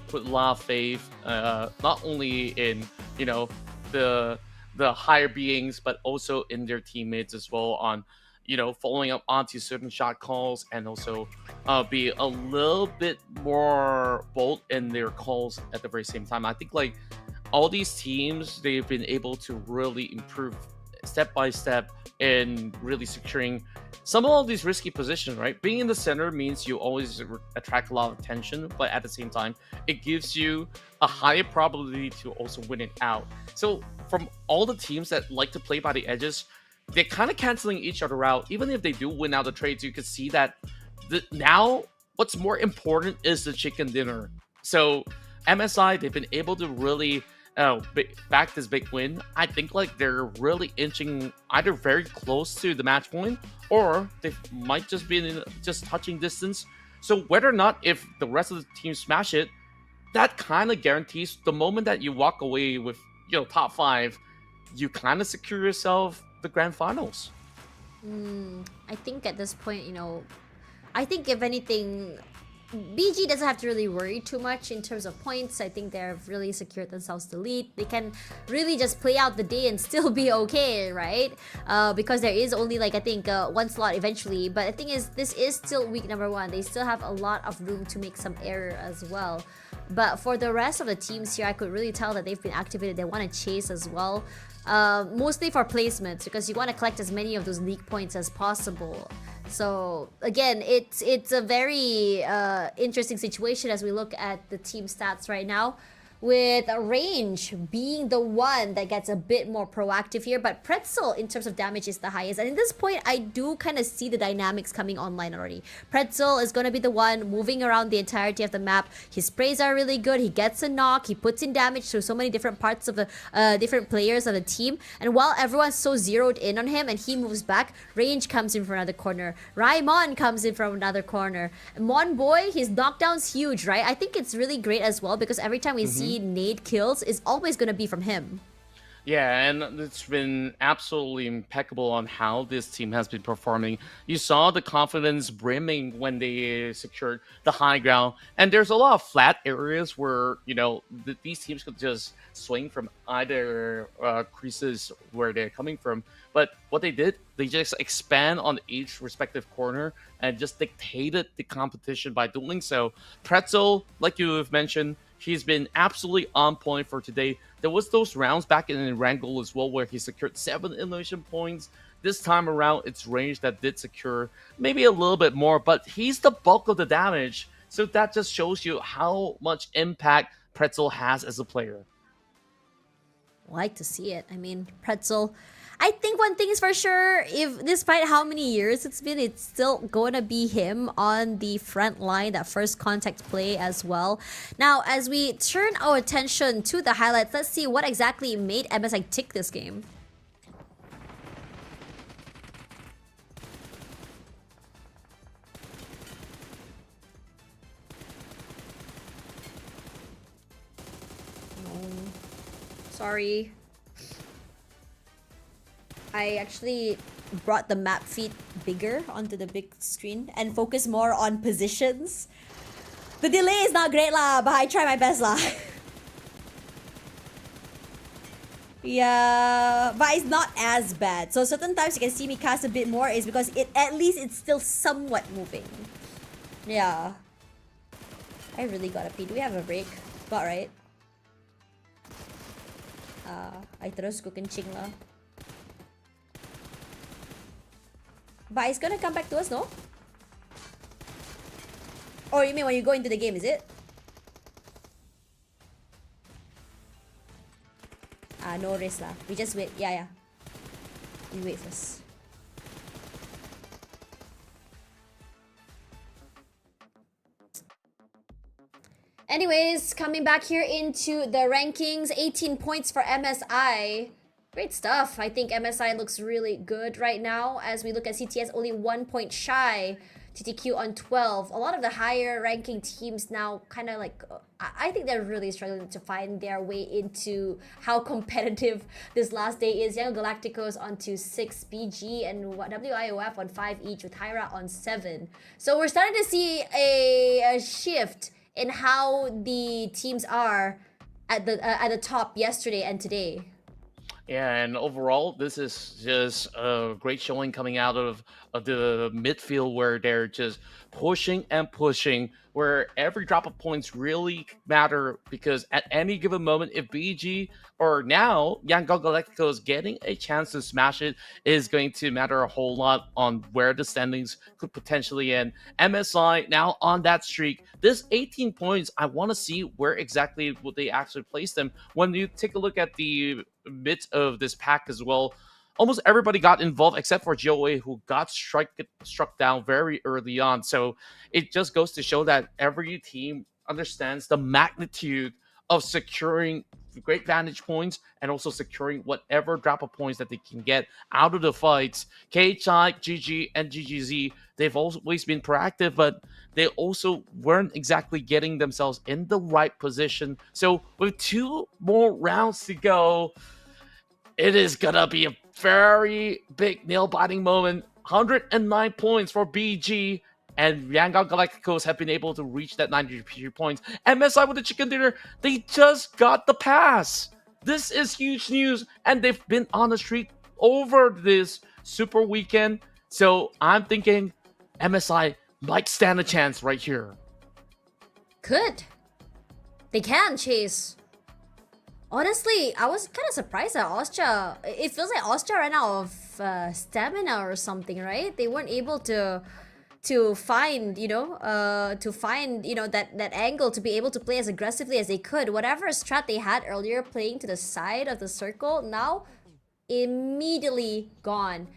put a lot of faith, not only in, you know, the higher beings, but also in their teammates as well, on, you know, following up onto certain shot calls, and also be a little bit more bold in their calls at the very same time. I think, like, all these teams, they've been able to really improve step by step in really securing some of all these risky positions, right? Being in the center means you always attract a lot of attention, but at the same time, it gives you a higher probability to also win it out. So from all the teams that like to play by the edges, they're kind of canceling each other out. Even if they do win out the trades, you can see that now what's more important is the chicken dinner. So MSI, they've been able to really back this big win. I think, like, they're really inching either very close to the match point, or they might just be in just touching distance. So whether or not if the rest of the team smash it, that kind of guarantees the moment that you walk away with, you know, top 5, you kind of secure yourself the grand finals. I think at this point, you know, I think if anything, BG doesn't have to really worry too much in terms of points. I think they've really secured themselves the lead. They can really just play out the day and still be okay, right? Because there is only like I think one slot eventually. But the thing is, this is still week number 1. They still have a lot of room to make some error as well. But for the rest of the teams here, I could really tell that they've been activated. They want to chase as well. Mostly for placements because you want to collect as many of those league points as possible. So again, it's a very interesting situation as we look at the team stats right now, with Range being the one that gets a bit more proactive here, but Pretzel in terms of damage is the highest. And at this point, I do kind of see the dynamics coming online already. Pretzel is going to be the one moving around the entirety of the map. His sprays are really good. He gets a knock. He puts in damage to so many different parts of the different players of the team. And while everyone's so zeroed in on him and he moves back, Range comes in from another corner. Raimon comes in from another corner. Mon Boy, his knockdown's huge, right? I think it's really great as well because every time we see nade kills is always going to be from him. Yeah, and it's been absolutely impeccable on how this team has been performing. You saw the confidence brimming when they secured the high ground, and there's a lot of flat areas where, you know, these teams could just swing from either creases where they're coming from. But what they did, they just expand on each respective corner and just dictated the competition by doing so. Pretzel, like you have mentioned, he's been absolutely on point for today. There was those rounds back in Wrangle as well where he secured 7 elimination points. This time around, it's Range that did secure maybe a little bit more, but he's the bulk of the damage. So that just shows you how much impact Pretzel has as a player. Like to see it. I mean, Pretzel, I think one thing is for sure, if despite how many years it's been, it's still going to be him on the front line, that first contact play as well. Now, as we turn our attention to the highlights, let's see what exactly made MSI tick this game. No. Sorry. I actually brought the map feed bigger onto the big screen and focus more on positions. The delay is not great lah, but I try my best lah. Yeah, but it's not as bad. So certain times you can see me cast a bit more is because at least it's still somewhat moving. Yeah. I really gotta pee. Do we have a break? Got right. I terus ko kencing lah. But it's gonna come back to us, no? Or you mean when you go into the game, is it? No risk lah. We just wait. Yeah. We wait first. Anyways, coming back here into the rankings, 18 points for MSI. Great stuff. I think MSI looks really good right now as we look at CTS only 1 point shy. TTQ on 12. A lot of the higher ranking teams now kind of like, I think they're really struggling to find their way into how competitive this last day is. Young Galacticos onto 6, BG and WIOF on 5 each with Hyra on 7. So we're starting to see a shift in how the teams are at the top yesterday and today. Yeah, and overall, this is just a great showing coming out of the midfield where they're just pushing and pushing, where every drop of points really matter because at any given moment, if BG or now Young Galacticos getting a chance to smash it is going to matter a whole lot on where the standings could potentially end. MSI now on that streak. This 18 points, I want to see where exactly would they actually place them. When you take a look at the midst of this pack as well, almost everybody got involved except for GOA, who got struck down very early on. So it just goes to show that every team understands the magnitude of securing great vantage points and also securing whatever drop of points that they can get out of the fights. KHI, GG, and GGZ, they've always been proactive, but they also weren't exactly getting themselves in the right position. So with 2 more rounds to go, it is gonna be a very big nail-biting moment. 109 points for BG and Yangon Galacticos have been able to reach that 93 points. MSI with the chicken dinner, they just got the pass. This is huge news, and they've been on the streak over this super weekend. So I'm thinking MSI might stand a chance right here. Could. They can, Chase. Honestly, I was kind of surprised at Austria. It feels like Austria ran out of stamina or something, right? They weren't able to find, that angle to be able to play as aggressively as they could. Whatever strat they had earlier, playing to the side of the circle, now immediately gone.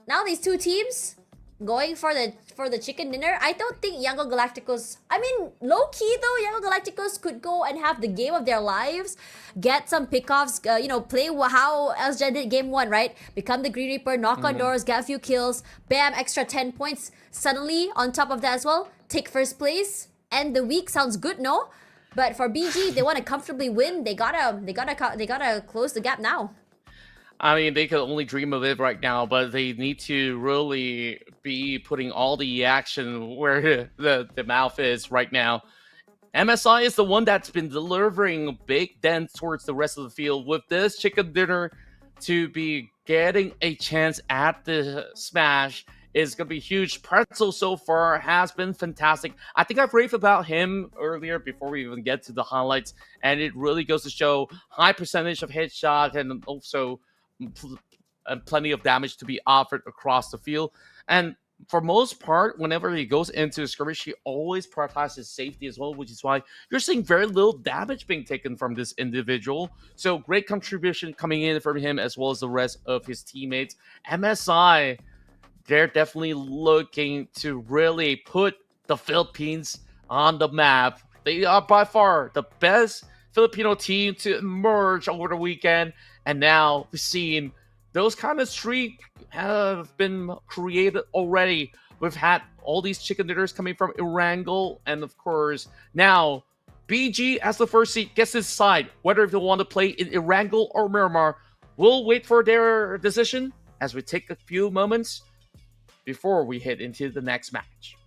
Now these two teams going for the chicken dinner. I don't think Yangon Galacticos, I mean, low-key though, Yangon Galacticos could go and have the game of their lives, get some pickoffs, play how Elsgen did game 1, right? Become the Green Reaper, knock on doors, get a few kills, bam, extra 10 points. Suddenly, on top of that as well, take first place, end the week. Sounds good, no? But for BG, they want to comfortably win. They gotta close the gap now. I mean, they could only dream of it right now, but they need to really be putting all the action where the mouth is right now. MSI is the one that's been delivering big dents towards the rest of the field. With this chicken dinner to be getting a chance at the Smash is going to be huge. Pretzel so far has been fantastic. I think I've raved about him earlier before we even get to the highlights, and it really goes to show high percentage of headshot and also plenty of damage to be offered across the field. And for most part, whenever he goes into a skirmish, he always prioritizes safety as well, which is why you're seeing very little damage being taken from this individual. So great contribution coming in from him as well as the rest of his teammates. MSI, they're definitely looking to really put the Philippines on the map. They are by far the best Filipino team to emerge over the weekend. And now we've seen those kind of streak have been created already. We've had all these chicken dinners coming from Erangel. And of course, now BG as the first seed gets to decide whether they want to play in Erangel or Miramar. We'll wait for their decision as we take a few moments before we head into the next match.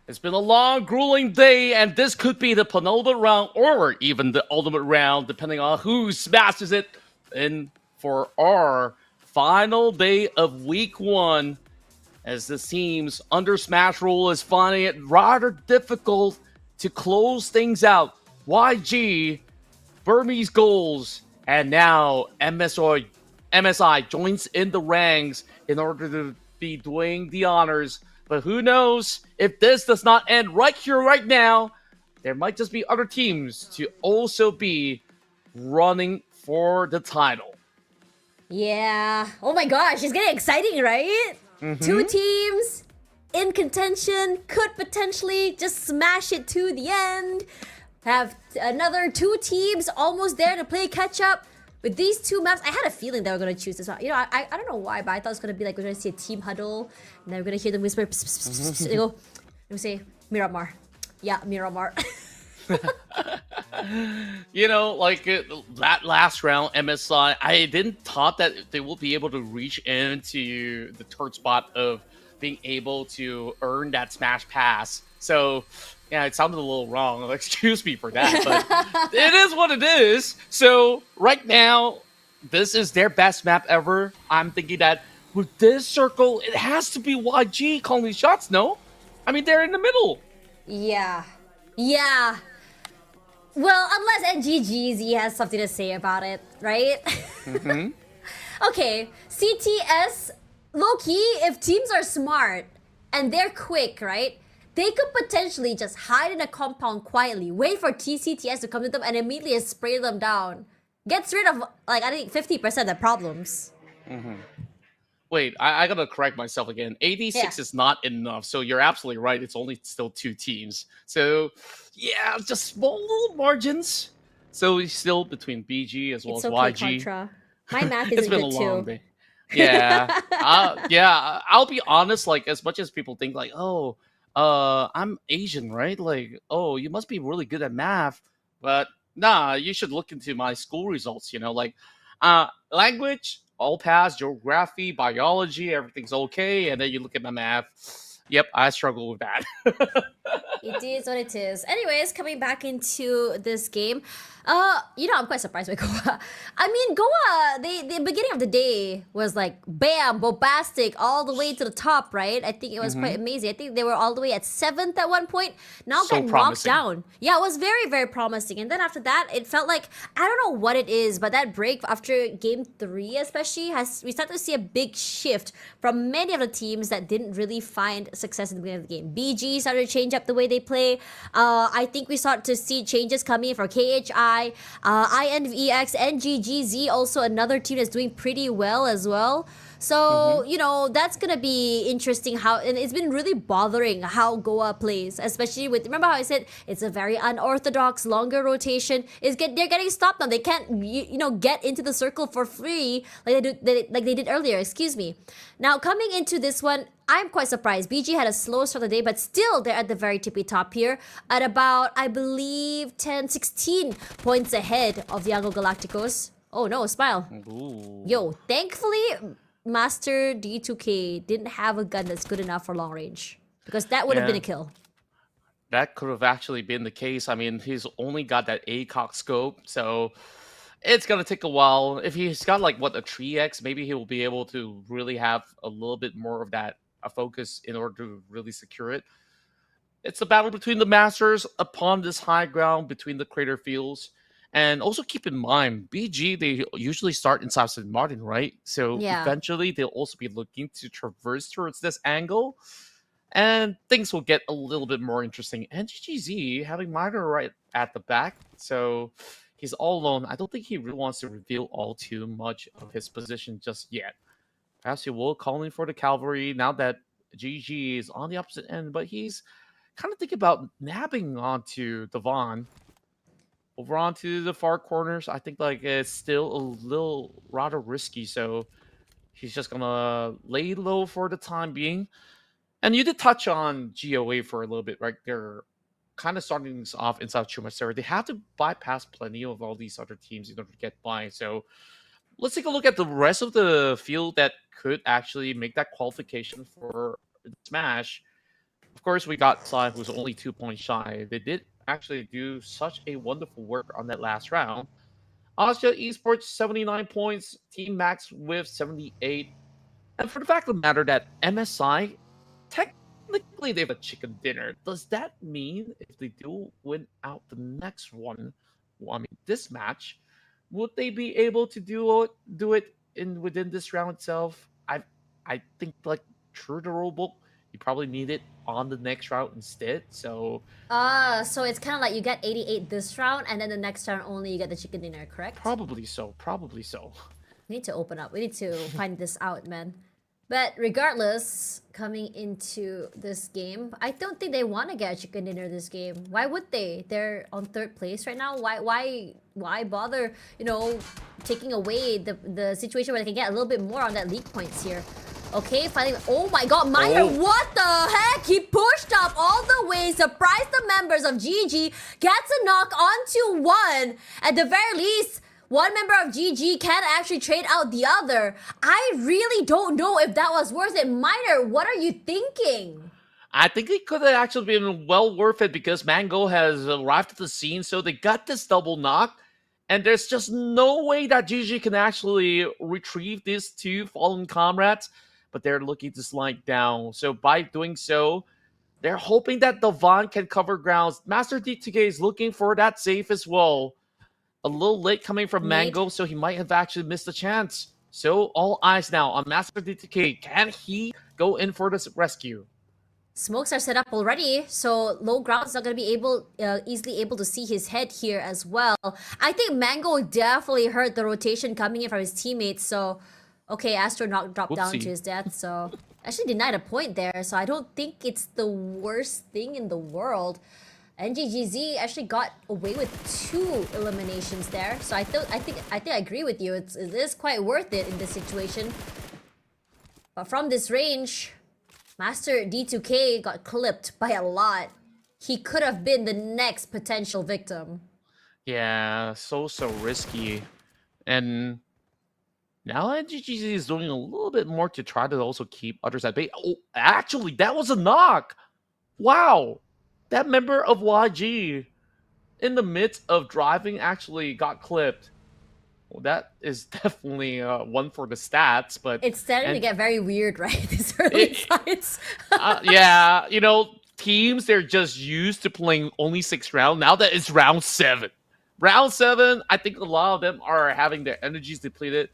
It's been a long, grueling day, and this could be the penultimate round or even the ultimate round, depending on who smashes it in for our final day of week 1. As this team's under Smash rule is finding it rather difficult to close things out. YG, Burmese Goals, and now MSI joins in the ranks in order to be doing the honors. But who knows, if this does not end right here, right now, there might just be other teams to also be running for the title. Yeah. Oh my gosh, it's getting exciting, right? 2 teams in contention, could potentially just smash it to the end. Have another 2 teams almost there to play catch up. With these 2 maps, I had a feeling they were going to choose this one. You know, I don't know why, but I thought it was going to be like we're going to see a team huddle. And then we're going to hear them whisper, pss, pss, pss, pss, they go, we say, Miramar. Yeah, Miramar. You know, like that last round, MSI, I didn't thought that they will be able to reach into the third spot of being able to earn that Smash Pass. So, yeah, it sounded a little wrong. Excuse me for that, but it is what it is. So, right now, this is their best map ever. I'm thinking that with this circle, it has to be YG calling these shots, no? I mean, they're in the middle. Yeah. Yeah. Well, unless NGGZ has something to say about it, right? Okay, CTS, low-key, if teams are smart and they're quick, right? They could potentially just hide in a compound quietly, wait for TCTS to come to them and immediately spray them down. Gets rid of, like, I think 50% of the problems. Wait, I gotta correct myself again. 86 is not enough, so you're absolutely right. It's only still 2 teams. So, yeah, just small little margins. So he's still between BG as well It's as okay, YG. Contra. My math It's isn't been a good long too. day. Yeah, yeah. I'll be honest. Like, as much as people think, like, oh, I'm Asian, right? Like, oh, you must be really good at math. But nah, you should look into my school results. You know, like, language, all pass, geography, biology, everything's okay. And then you look at my math. Yep, I struggle with that. It is what it is. Anyways, coming back into this game, you know, I'm quite surprised by Goa. I mean, Goa, the beginning of the day was like, bam, bombastic, all the way to the top, right? I think it was quite amazing. I think they were all the way at 7th at one point. Now So got knocked promising. down. Yeah, it was very, very promising. And then after that, it felt like, I don't know what it is, but that break after game 3 especially, we started to see a big shift from many of the teams that didn't really find success in the beginning of the game. BG started to change up the way they play. I think we start to see changes coming for KHI, INVX, NGGZ, also another team that's doing pretty well as well. So, you know, that's gonna be interesting how, and it's been really bothering how Goa plays, especially with, remember how I said it's a very unorthodox, longer rotation. They're getting stopped now. They can't, you know, get into the circle for free like they did earlier, excuse me. Now, coming into this one, I'm quite surprised. BG had a slow start of the day, but still they're at the very tippy top here at about, I believe, 10, 16 points ahead of the Yango Galacticos. Oh no, Smile. Ooh. Yo, thankfully, Master D2K didn't have a gun that's good enough for long range, because that would have been a kill. That could have actually been the case. I mean, he's only got that ACOG scope, so it's gonna take a while. If he's got like what, a 3x, maybe he will be able to really have a little bit more of that focus in order to really secure it. It's a battle between the masters upon this high ground between the crater fields. And also keep in mind, BG, they usually start inside St. Martin, right? So Yeah. eventually they'll also be looking to traverse towards this angle. And things will get a little bit more interesting. And GGZ having Minor right at the back. So he's all alone. I don't think he really wants to reveal all too much of his position just yet. Perhaps he will call in for the cavalry now that GG is on the opposite end. But he's kind of thinking about nabbing onto Devon. Over onto the far corners, I think like it's still a little rather risky, so he's just gonna lay low for the time being. And you did touch on GOA for a little bit, right? They're kind of starting things off inside Chumacera. They have to bypass plenty of all these other teams in order to get by. So let's take a look at the rest of the field that could actually make that qualification for Smash. Of course, we got Sai, who's only 2 points shy. They did actually do such a wonderful work on that last round. Austria Esports 79 points, Team Max with 78. And for the fact of the matter that MSI, technically they have a chicken dinner. Does that mean if they do win out the next one, well, I mean this match, would they be able to do it in within this round itself? I think like true to rule book, you probably need it on the next round instead. So So it's kind of like you get 88 this round, and then the next round only you get the chicken dinner, correct? probably so. Probably so. We need to open up. We need to find this out, man. But regardless, coming into this game, I don't think they want to get a chicken dinner this game. Why would they? They're on third place right now. Why bother, taking away the situation where they can get a little bit more on that league points here? Okay, finally. Oh my god, Miner, what the heck? He pushed up all the way, surprised the members of GG, gets a knock onto one. At the very least, one member of GG can actually trade out the other. I really don't know if that was worth it. Miner, what are you thinking? I think it could have actually been well worth it because Mango has arrived at the scene, so they got this double knock. And there's just no way that GG can actually retrieve these two fallen comrades, but they're looking to slide down. So by doing so, they're hoping that Devon can cover grounds. Master D2K is looking for that safe as well. A little late coming from Mango, so he might have actually missed a chance. So all eyes now on Master D2K. Can he go in for this rescue? Smokes are set up already, so low ground's not gonna be easily able to see his head here as well. I think Mango definitely heard the rotation coming in from his teammates. So, okay, Astro dropped down to his death. So actually denied a point there. So I don't think it's the worst thing in the world. NGGZ actually got away with 2 eliminations there, so I think I agree with you. It is quite worth it in this situation. But from this range, Master D2K got clipped by a lot. He could have been the next potential victim. Yeah, so risky. And now NGGZ is doing a little bit more to try to also keep others at bay. Oh, actually, that was a knock. Wow. That member of YG in the midst of driving actually got clipped. Well, that is definitely one for the stats, but it's starting to get very weird, right? These early fights. Yeah, teams, they're just used to playing only 6 rounds. Now that it's round 7. Round 7, I think a lot of them are having their energies depleted.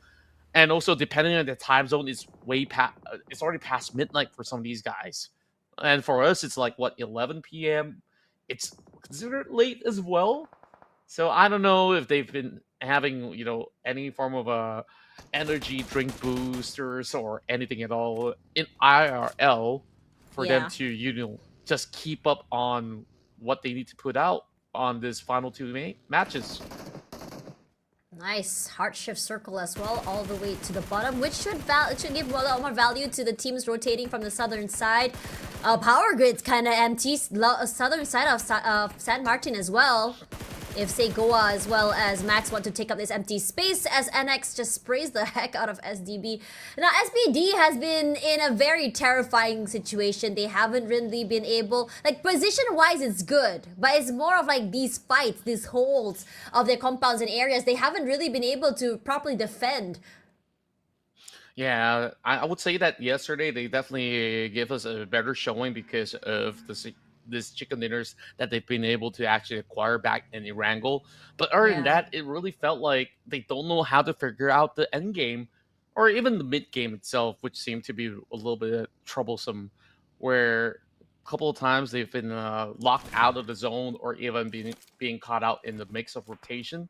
And also, depending on the time zone, it's already past midnight for some of these guys. And for us, it's like, what, 11 p.m.? It's considered late as well. So I don't know if they've been having, any form of energy drink boosters or anything at all in IRL for them to, just keep up on what they need to put out on this final 2 matches. Nice heart shift circle as well, all the way to the bottom, which should give a lot more value to the teams rotating from the southern side. Power grid's kind of empty. Southern side of San Martin as well. If say Goa as well as Max want to take up this empty space as NX just sprays the heck out of SDB. Now SBD has been in a very terrifying situation. They haven't really been able, like position wise it's good, but it's more of like these fights, these holds of their compounds and areas. They haven't really been able to properly defend. Yeah, I would say that yesterday they definitely gave us a better showing because of this chicken dinners that they've been able to actually acquire back in Erangel. But other than that, it really felt like they don't know how to figure out the end game or even the mid game itself, which seemed to be a little bit troublesome, where a couple of times they've been locked out of the zone or even being caught out in the mix of rotation.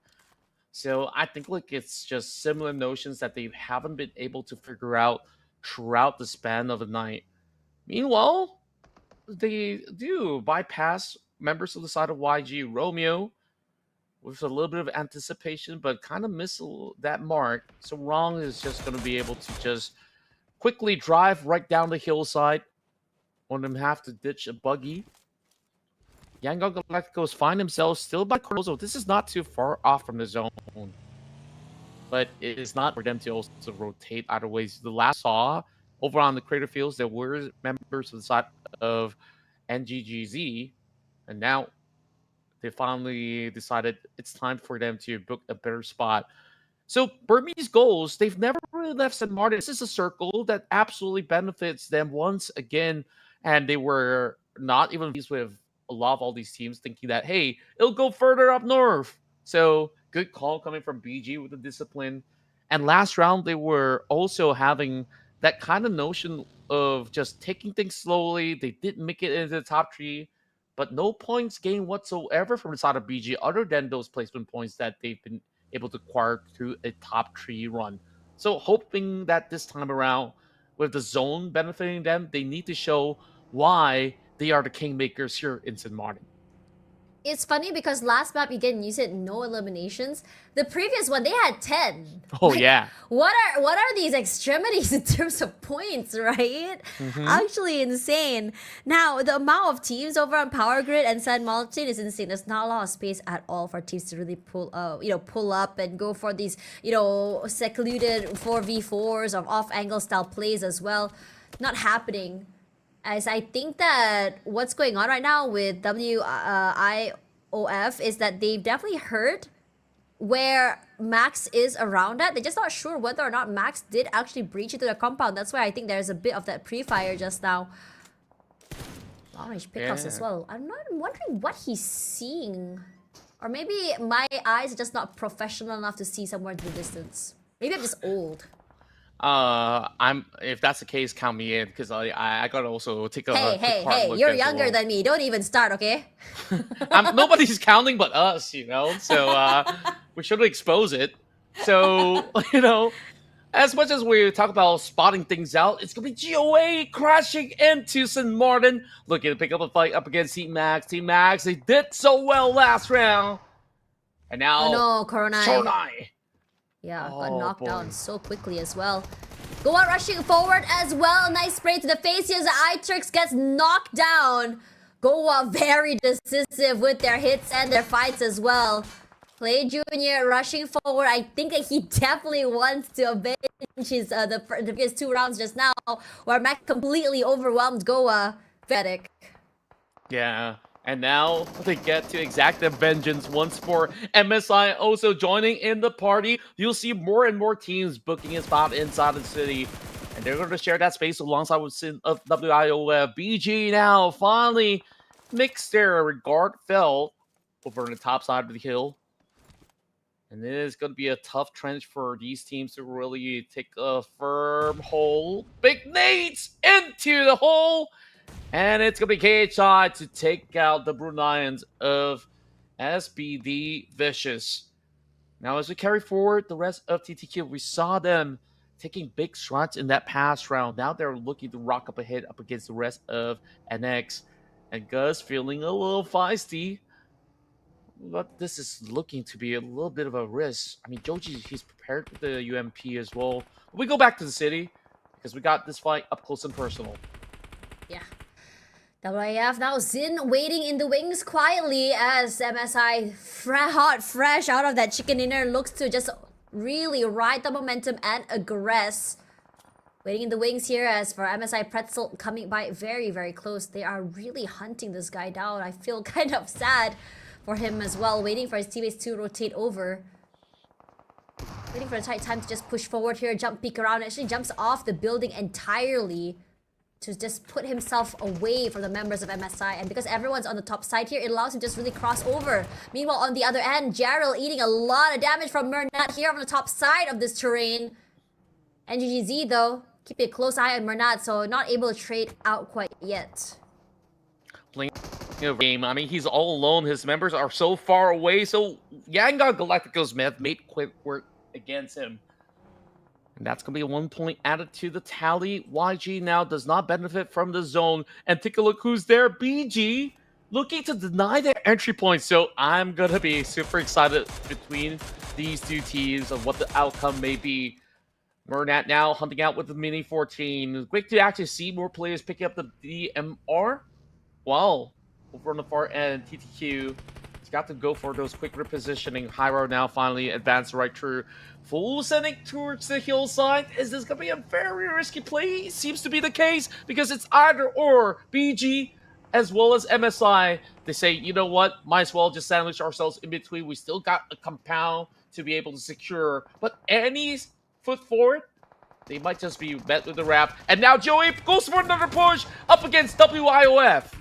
So I think like it's just similar notions that they haven't been able to figure out throughout the span of the night. Meanwhile, they do bypass members of the side of YG. Romeo with a little bit of anticipation, but kind of miss that mark. So Wrong is just going to be able to just quickly drive right down the hillside. Won't them have to ditch a buggy. Yangon Galacticos find themselves still by Corzo. This is not too far off from the zone, but it is not for them to also rotate either ways. The last saw over on the crater fields, there were members of the side of NGGZ, and now they finally decided it's time for them to book a better spot. So Burmese goals, they've never really left St. Martin. This is a circle that absolutely benefits them once again, and they were not even pleased with a lot of all these teams thinking that, hey, it'll go further up north. So good call coming from BG with the discipline. And last round, they were also having that kind of notion of just taking things slowly. They didn't make it into the top three, but no points gained whatsoever from the side of BG other than those placement points that they've been able to acquire through a top three run. So hoping that this time around, with the zone benefiting them, they need to show why they are the kingmakers here in St. Martin. It's funny because last map, again, you said no eliminations. The previous one, they had 10. Oh, yeah. What are these extremities in terms of points, right? Actually insane. Now, the amount of teams over on Power Grid and San Martin is insane. There's not a lot of space at all for teams to really pull up and go for these, secluded 4v4s or off-angle style plays as well. Not happening. As I think that what's going on right now with WIOF is that they've definitely heard where Max is around at. They're just not sure whether or not Max did actually breach into the compound. That's why I think there's a bit of that pre-fire just now. Long-range pickups as well. I'm wondering what he's seeing. Or maybe my eyes are just not professional enough to see somewhere in the distance. Maybe I'm just old. If that's the case, count me in because I gotta also take a Hey, you're younger than me. Don't even start, okay? Nobody's counting but us, so we shouldn't expose it. So, as much as we talk about spotting things out, it's gonna be GOA crashing into St. Martin, looking to pick up a fight up against Team Max. Team Max, they did so well last round. And now Coronai. Yeah, got knocked down so quickly as well. Go on rushing forward as well. Nice spray to the face here as iTurks gets knocked down. Goa very decisive with their hits and their fights as well. Play Junior rushing forward. I think that he definitely wants to avenge his the previous 2 rounds just now, where Mac completely overwhelmed Goa. Pathetic. Yeah. And now they get to exact their vengeance once more. MSI also joining in the party. You'll see more and more teams booking a spot inside the city. And they're going to share that space alongside with WIOF. BG now finally makes their regard felt over on the top side of the hill. And it is going to be a tough trench for these teams to really take a firm hold. Big nades into the hole. And it's going to be KHI to take out the Bruneians of SBD Vicious. Now, as we carry forward the rest of TTQ, we saw them taking big strides in that past round. Now they're looking to rock up ahead up against the rest of NX. And Gus feeling a little feisty. But this is looking to be a little bit of a risk. I mean, Joji, he's prepared with the UMP as well. We go back to the city because we got this fight up close and personal. Yeah. WIF now Zin waiting in the wings quietly as MSI fresh out of that chicken dinner looks to just really ride the momentum and aggress. Waiting in the wings here as for MSI Pretzel coming by very, very close. They are really hunting this guy down. I feel kind of sad for him as well, waiting for his teammates to rotate over. Waiting for the tight time to just push forward here, jump peek around. Actually jumps off the building entirely to just put himself away from the members of MSI. And because everyone's on the top side here, it allows him to just really cross over. Meanwhile, on the other end, Jarrell eating a lot of damage from Mernat here on the top side of this terrain. NGGZ, though, keeping a close eye on Mernat, so not able to trade out quite yet. Playing a game, I mean, he's all alone. His members are so far away, so Yanga Galacticos may have made quick work against him. And that's going to be a 1 point added to the tally. YG now does not benefit from the zone. And take a look who's there. BG looking to deny their entry points. So I'm going to be super excited between these two teams of what the outcome may be. Mernat now hunting out with the Mini 14. Great to actually see more players picking up the DMR. Wow. Over on the far end, TTQ has got to go for those quick repositioning. Hyro now finally advanced right through. Full sending towards the hillside. Is this going to be a very risky play? Seems to be the case because it's either or. BG as well as MSI, they say, you know what, might as well just sandwich ourselves in between. We still got a compound to be able to secure, but any foot forward, they might just be met with the wrap. And now Joey goes for another push up against WIOF.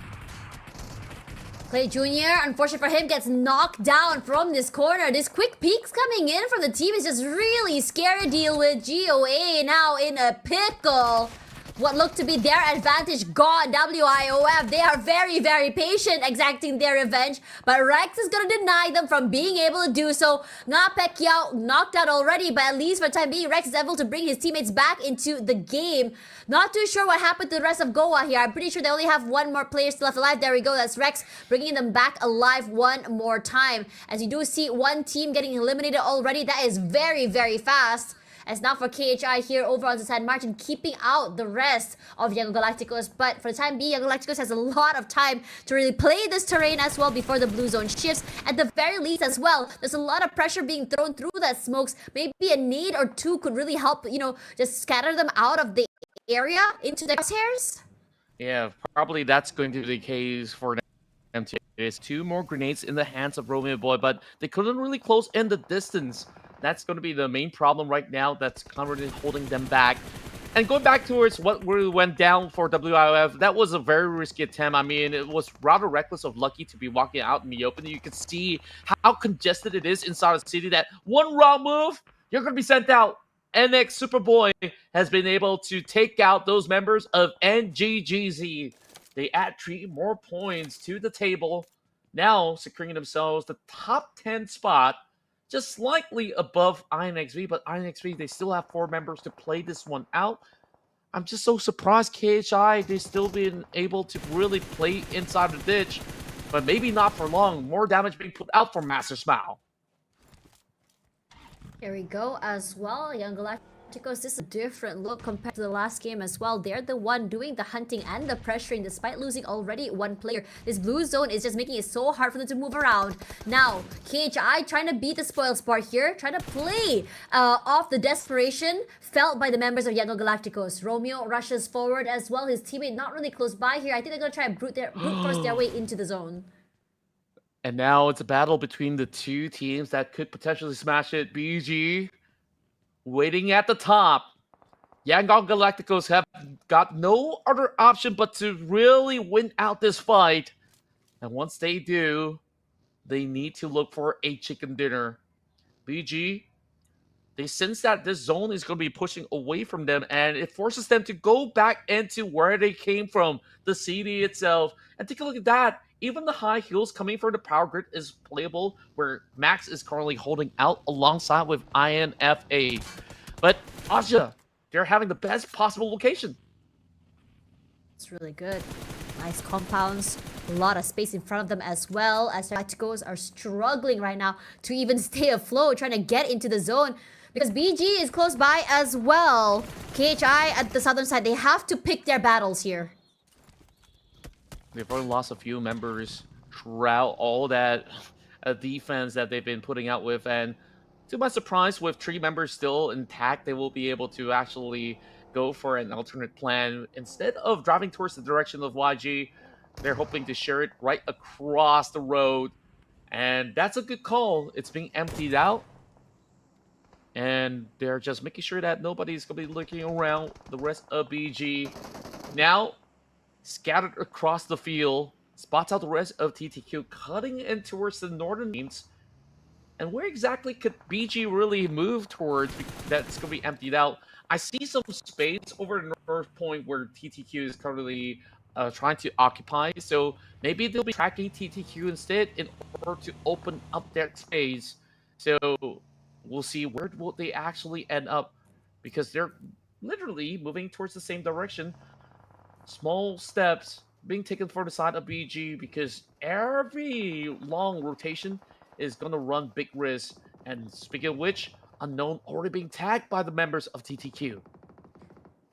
Clay Jr., unfortunately for him, gets knocked down from this corner. This quick peeks coming in from the team is just really scary to deal with. GOA now in a pickle. What looked to be their advantage gone. WIOF, they are very, very patient exacting their revenge, but Rex is gonna deny them from being able to do so. Nga Pacquiao knocked out already, but at least for the time being, Rex is able to bring his teammates back into the game. Not too sure what happened to the rest of Goa here. I'm pretty sure they only have one more player still left alive. There we go, that's Rex bringing them back alive one more time. As you do see one team getting eliminated already, that is very, very fast. As now for KHI here over on the side, Martin keeping out the rest of Young Galacticos. But for the time being, Young Galacticos has a lot of time to really play this terrain as well before the blue zone shifts. At the very least as well, there's a lot of pressure being thrown through that smokes. Maybe a nade or two could really help, you know, just scatter them out of the area into the crosshairs. Yeah, probably that's going to be the case for them. There's 2 more grenades in the hands of Romeo Boy, but they couldn't really close in the distance. That's going to be the main problem right now that's currently holding them back. And going back towards what really went down for WIOF, that was a very risky attempt. I mean, it was rather reckless of Lucky to be walking out in the open. You can see how congested it is inside the city that one wrong move, you're going to be sent out. NX Superboy has been able to take out those members of NGGZ. They add 3 more points to the table, now securing themselves the top 10 spot, just slightly above INXV, but INXV, they still have 4 members to play this one out. I'm just so surprised KHI, they've still been able to really play inside the ditch, but maybe not for long. More damage being put out for Master Smile. Here we go as well. Young Galacticos, this is a different look compared to the last game as well. They're the one doing the hunting and the pressuring despite losing already 1 player. This blue zone is just making it so hard for them to move around. Now, KHI trying to beat the spoil sport here, trying to play off the desperation felt by the members of Young Galacticos. Romeo rushes forward as well. His teammate not really close by here. I think they're going to try and brute force their way into the zone. And now it's a battle between the 2 teams that could potentially smash it. BG waiting at the top. Young Galacticos have got no other option but to really win out this fight. And once they do, they need to look for a chicken dinner. BG, they sense that this zone is going to be pushing away from them, and it forces them to go back into where they came from, the city itself. And take a look at that. Even the high heels coming from the power grid is playable, where Max is currently holding out alongside with INFA. But Asia, they're having the best possible location. It's really good. Nice compounds, a lot of space in front of them as well, as Galacticos are struggling right now to even stay afloat, trying to get into the zone. Because BG is close by as well. KHI at the southern side, they have to pick their battles here. They've already lost a few members throughout all that defense that they've been putting out with. And to my surprise, with 3 members still intact, they will be able to actually go for an alternate plan. Instead of driving towards the direction of YG, they're hoping to share it right across the road. And that's a good call. It's being emptied out. And they're just making sure that nobody's going to be looking around the rest of BG. Now, scattered across the field, spots out the rest of TTQ, cutting in towards the northern lanes. And where exactly could BG really move towards that's going to be emptied out? I see some space over the north point where TTQ is currently trying to occupy. So maybe they'll be tracking TTQ instead in order to open up that space. So we'll see where will they actually end up, because they're literally moving towards the same direction. Small steps being taken for the side of BG, because every long rotation is going to run big risk. And speaking of which, Unknown already being tagged by the members of TTQ.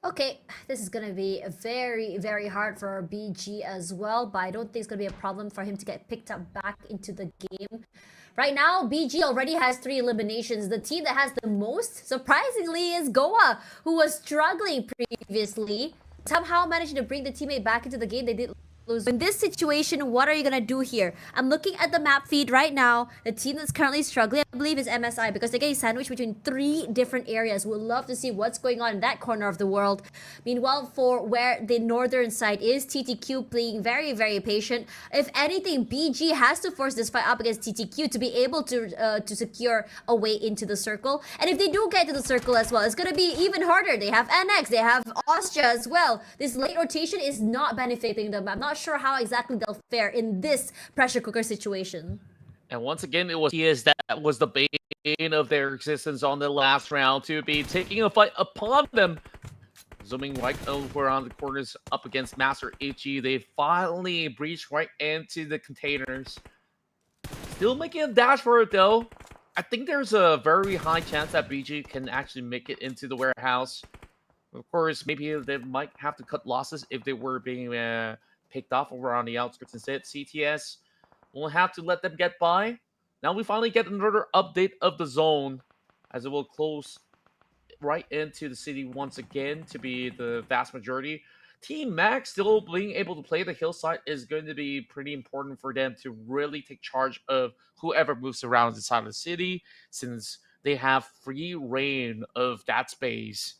Okay, this is going to be very, very hard for BG as well, but I don't think it's going to be a problem for him to get picked up back into the game. Right now, BG already has 3 eliminations. The team that has the most, surprisingly, is Goa, who was struggling previously. Somehow managing to bring the teammate back into the game. They did In this situation, what are you gonna do here? I'm looking at the map feed right now. The team that's currently struggling, I believe, is MSI because they're getting sandwiched between 3 different areas. We'd love to see what's going on in that corner of the world. Meanwhile, for where the northern side is, TTQ playing very, very patient. If anything, BG has to force this fight up against TTQ to be able to secure a way into the circle. And if they do get to the circle as well, it's gonna be even harder. They have NX, they have Austria as well. This late rotation is not benefiting them. I'm not sure how exactly they'll fare in this pressure cooker situation. And once again, it was TS that was the bane of their existence on the last round to be taking a fight upon them. Zooming right over on the corners up against Master Ichi. They finally breached right into the containers. Still making a dash for it though. I think there's a very high chance that BG can actually make it into the warehouse. Of course, maybe they might have to cut losses if they were being picked off over on the outskirts instead. CTS will have to let them get by. Now we finally get another update of the zone as it will close right into the city once again to be the vast majority. Team Max still being able to play the hillside is going to be pretty important for them to really take charge of whoever moves around inside of the city since they have free reign of that space.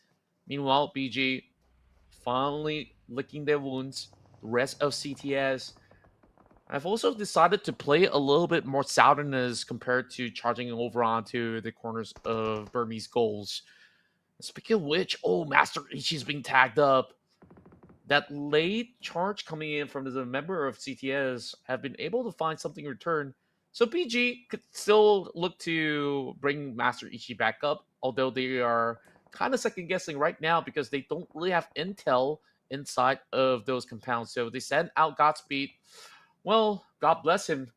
Meanwhile, BG finally licking their wounds. The rest of CTS I've also decided to play a little bit more southern as compared to charging over onto the corners of Burmese goals. Speaking of which, oh, Master Ichi's being tagged up. That late charge coming in from the member of CTS have been able to find something in return. So PG could still look to bring Master Ichi back up, although they are kind of second guessing right now because they don't really have intel inside of those compounds. So they send out Godspeed. Well, God bless him.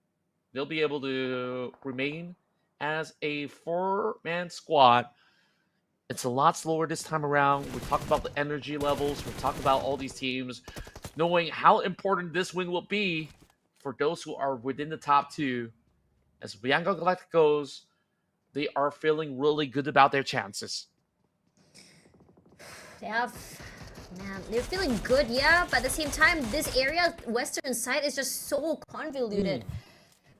They'll be able to remain as a 4-man squad. It's a lot slower this time around. We talk about the energy levels. We talk about all these teams knowing how important this win will be for those who are within the top 2. As Bianca Galacticos, they are feeling really good about their chances. They're feeling good, yeah, but at the same time, this area, western side, is just so convoluted.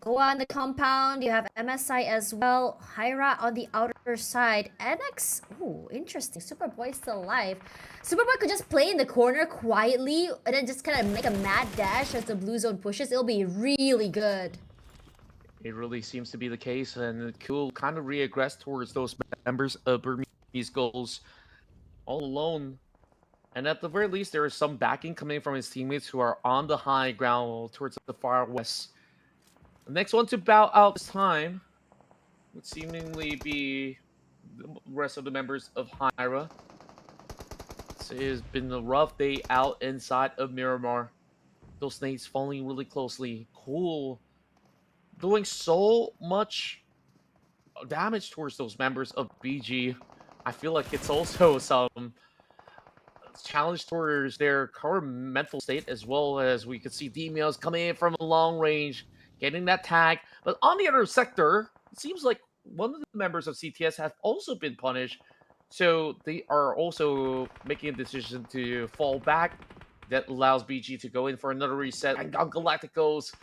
Go on the compound, you have MSI as well, Hyra on the outer side, NX, ooh, interesting, Superboy's still alive. Superboy could just play in the corner quietly, and then just kind of make a mad dash as the blue zone pushes. It'll be really good. It really seems to be the case, and Cool kind of regress towards those members of Burmese goals all alone. And at the very least, there is some backing coming from his teammates who are on the high ground towards the far west. The next one to bow out this time would seemingly be the rest of the members of Hyra. It has been a rough day out inside of Miramar. Those snakes falling really closely. Cool. Doing so much damage towards those members of BG. I feel like it's also some challenge towards their current mental state, as well as we could see D-Mails coming in from a long range, getting that tag. But on the other sector, it seems like one of the members of CTS have also been punished. So they are also making a decision to fall back. That allows BG to go in for another reset. And Galacticos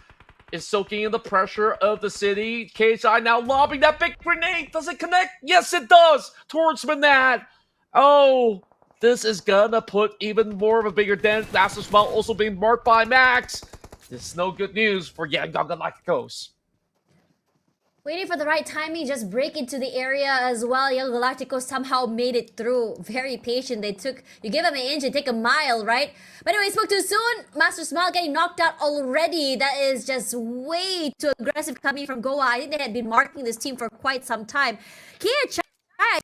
is soaking in the pressure of the city. KHI now lobbing that big grenade. Does it connect? Yes, it does. Towards Manad. Oh, this is gonna put even more of a bigger dent. Master Smile also being marked by Max. This is no good news for Yang Galacticos. Waiting for the right timing, just break into the area as well. Young Galacticos somehow made it through. Very patient. You give him an inch and take a mile, right? But anyway, spoke too soon. Master Smile getting knocked out already. That is just way too aggressive coming from Goa. I think they had been marking this team for quite some time. KHI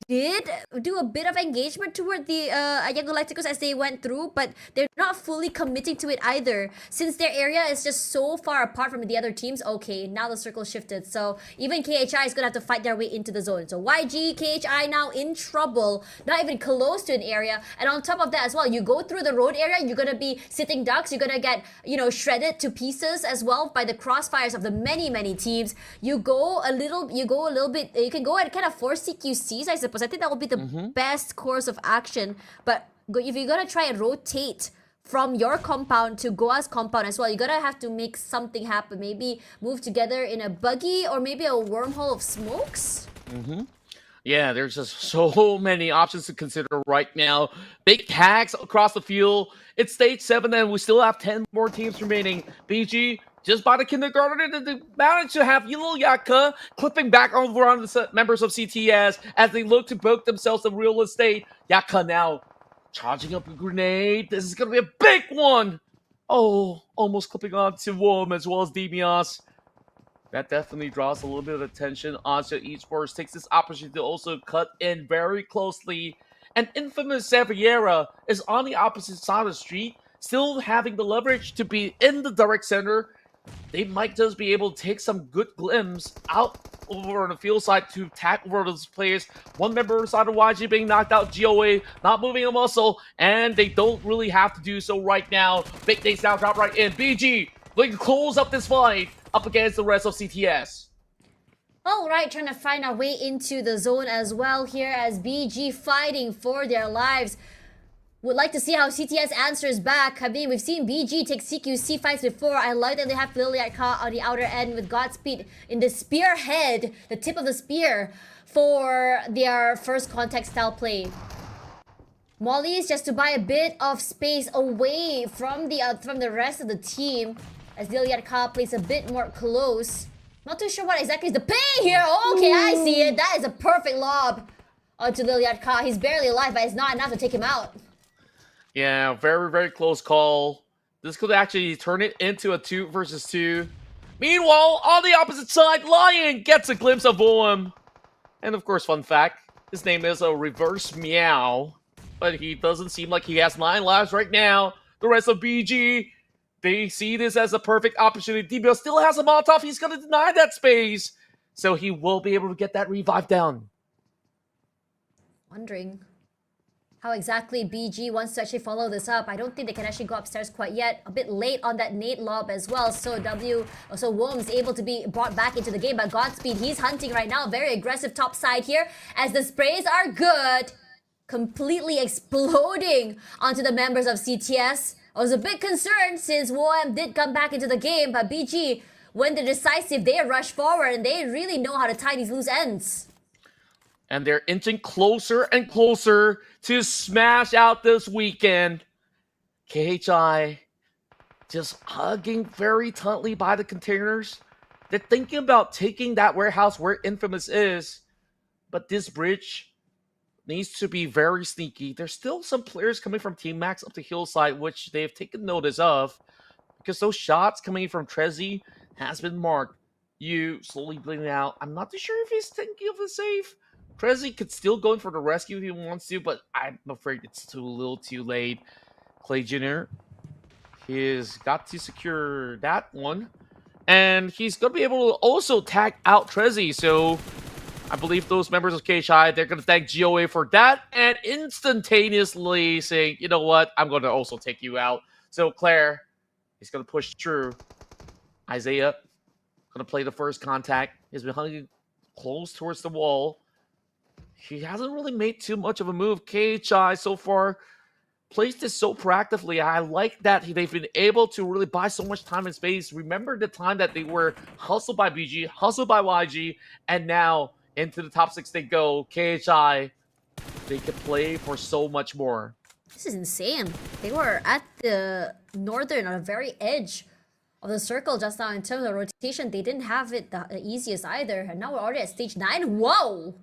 did do a bit of engagement toward the Young Galacticos as they went through, but they're not fully committing to it either. Since their area is just so far apart from the other teams, okay, now the circle shifted. So even KHI is going to have to fight their way into the zone. So YG, KHI now in trouble, not even close to an area. And on top of that as well, you go through the road area, you're going to be sitting ducks, you're going to get, shredded to pieces as well by the crossfires of the many teams. You can go and kind of force CQCs, I suppose. I think that will be the best course of action. But if you're gonna try and rotate from your compound to Goa's compound as well. You gotta have to make something happen. Maybe move together in a buggy or maybe a wormhole of smokes. Yeah, there's just so many options to consider right now. Big hacks across the field. It's stage 7 and we still have 10 more teams remaining. BG just by the kindergarten and they managed to have Yellow Yaka clipping back over on the members of CTS as they look to book themselves some real estate. Yaka now charging up a grenade. This is going to be a big one. Oh, almost clipping onto Wom as well as Demios. That definitely draws a little bit of attention onto Esports. Takes this opportunity to also cut in very closely. And infamous Xaviera is on the opposite side of the street, still having the leverage to be in the direct center. They might just be able to take some good glimpse out over on the field side to attack over those players. One member inside of YG being knocked out, GOA not moving a muscle, and they don't really have to do so right now. Big Days now drop right in. BG looking to close up this fight up against the rest of CTS. Alright, trying to find our way into the zone as well here as BG fighting for their lives. Would like to see how CTS answers back. I mean, we've seen BG take CQC fights before. I like that they have Liliatka on the outer end with Godspeed in the spearhead, the tip of the spear, for their first contact style play. Molly's just to buy a bit of space away from the rest of the team as Liliatka plays a bit more close. Not too sure what exactly is the pay here. Okay, I see it. That is a perfect lob onto Liliatka. He's barely alive, but it's not enough to take him out. Yeah, very, very close call. This could actually turn it into a 2 versus 2. Meanwhile, on the opposite side, Lion gets a glimpse of Boehm. And of course, fun fact, his name is a reverse meow. But he doesn't seem like he has 9 lives right now. The rest of BG, they see this as a perfect opportunity. DBO still has a Molotov. He's going to deny that space. So he will be able to get that revive down. Wondering how exactly BG wants to actually follow this up. I don't think they can actually go upstairs quite yet. A bit late on that nade lob as well. So Worm's able to be brought back into the game. But Godspeed, he's hunting right now. Very aggressive top side here as the sprays are good. Completely exploding onto the members of CTS. I was a bit concerned since WOM did come back into the game. But BG, when they're decisive, they rush forward and they really know how to tie these loose ends. And they're inching closer and closer to smash out this weekend. KHI just hugging very tightly by the containers. They're thinking about taking that warehouse where Infamous is. But this bridge needs to be very sneaky. There's still some players coming from Team Max up the hillside, which they've taken notice of. Because those shots coming from Trezzy has been marked. You slowly bleeding out. I'm not too sure if he's thinking of the save. Trezzy could still go in for the rescue if he wants to, but I'm afraid it's too little too late. Clay Jr. He's got to secure that one. And he's going to be able to also tag out Trezzy. So I believe those members of KHI, they're going to thank GOA for that. And instantaneously saying, you know what, I'm going to also take you out. So Claire is going to push through. Isaiah going to play the first contact. He's been hugging close towards the wall. He hasn't really made too much of a move. KHI so far plays this so proactively. I like that they've been able to really buy so much time and space. Remember the time that they were hustled by BG, hustled by YG, and now into the top 6 they go. KHI, they could play for so much more. This is insane. They were at the northern, on the very edge of the circle just now in terms of rotation. They didn't have it the easiest either. And now we're already at stage 9. Whoa!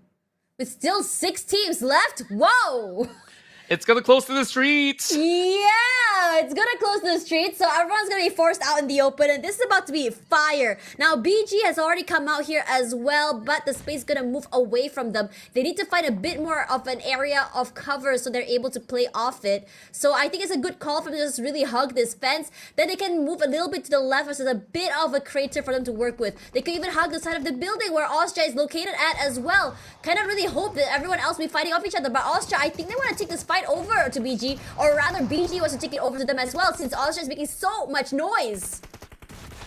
With still 6 teams left? Whoa! It's gonna close to the streets. Yeah, it's gonna close to the streets, so everyone's gonna be forced out in the open, and this is about to be fire. Now, BG has already come out here as well, but the space is gonna move away from them. They need to find a bit more of an area of cover so they're able to play off it. So I think it's a good call for them to just really hug this fence. Then they can move a little bit to the left, so there's a bit of a crater for them to work with. They could even hug the side of the building where Austria is located at as well. Kind of really hope that everyone else will be fighting off each other, but Austria, I think they want to take this fight over to BG, or rather BG wants to take it over to them as well, since Austria is making so much noise.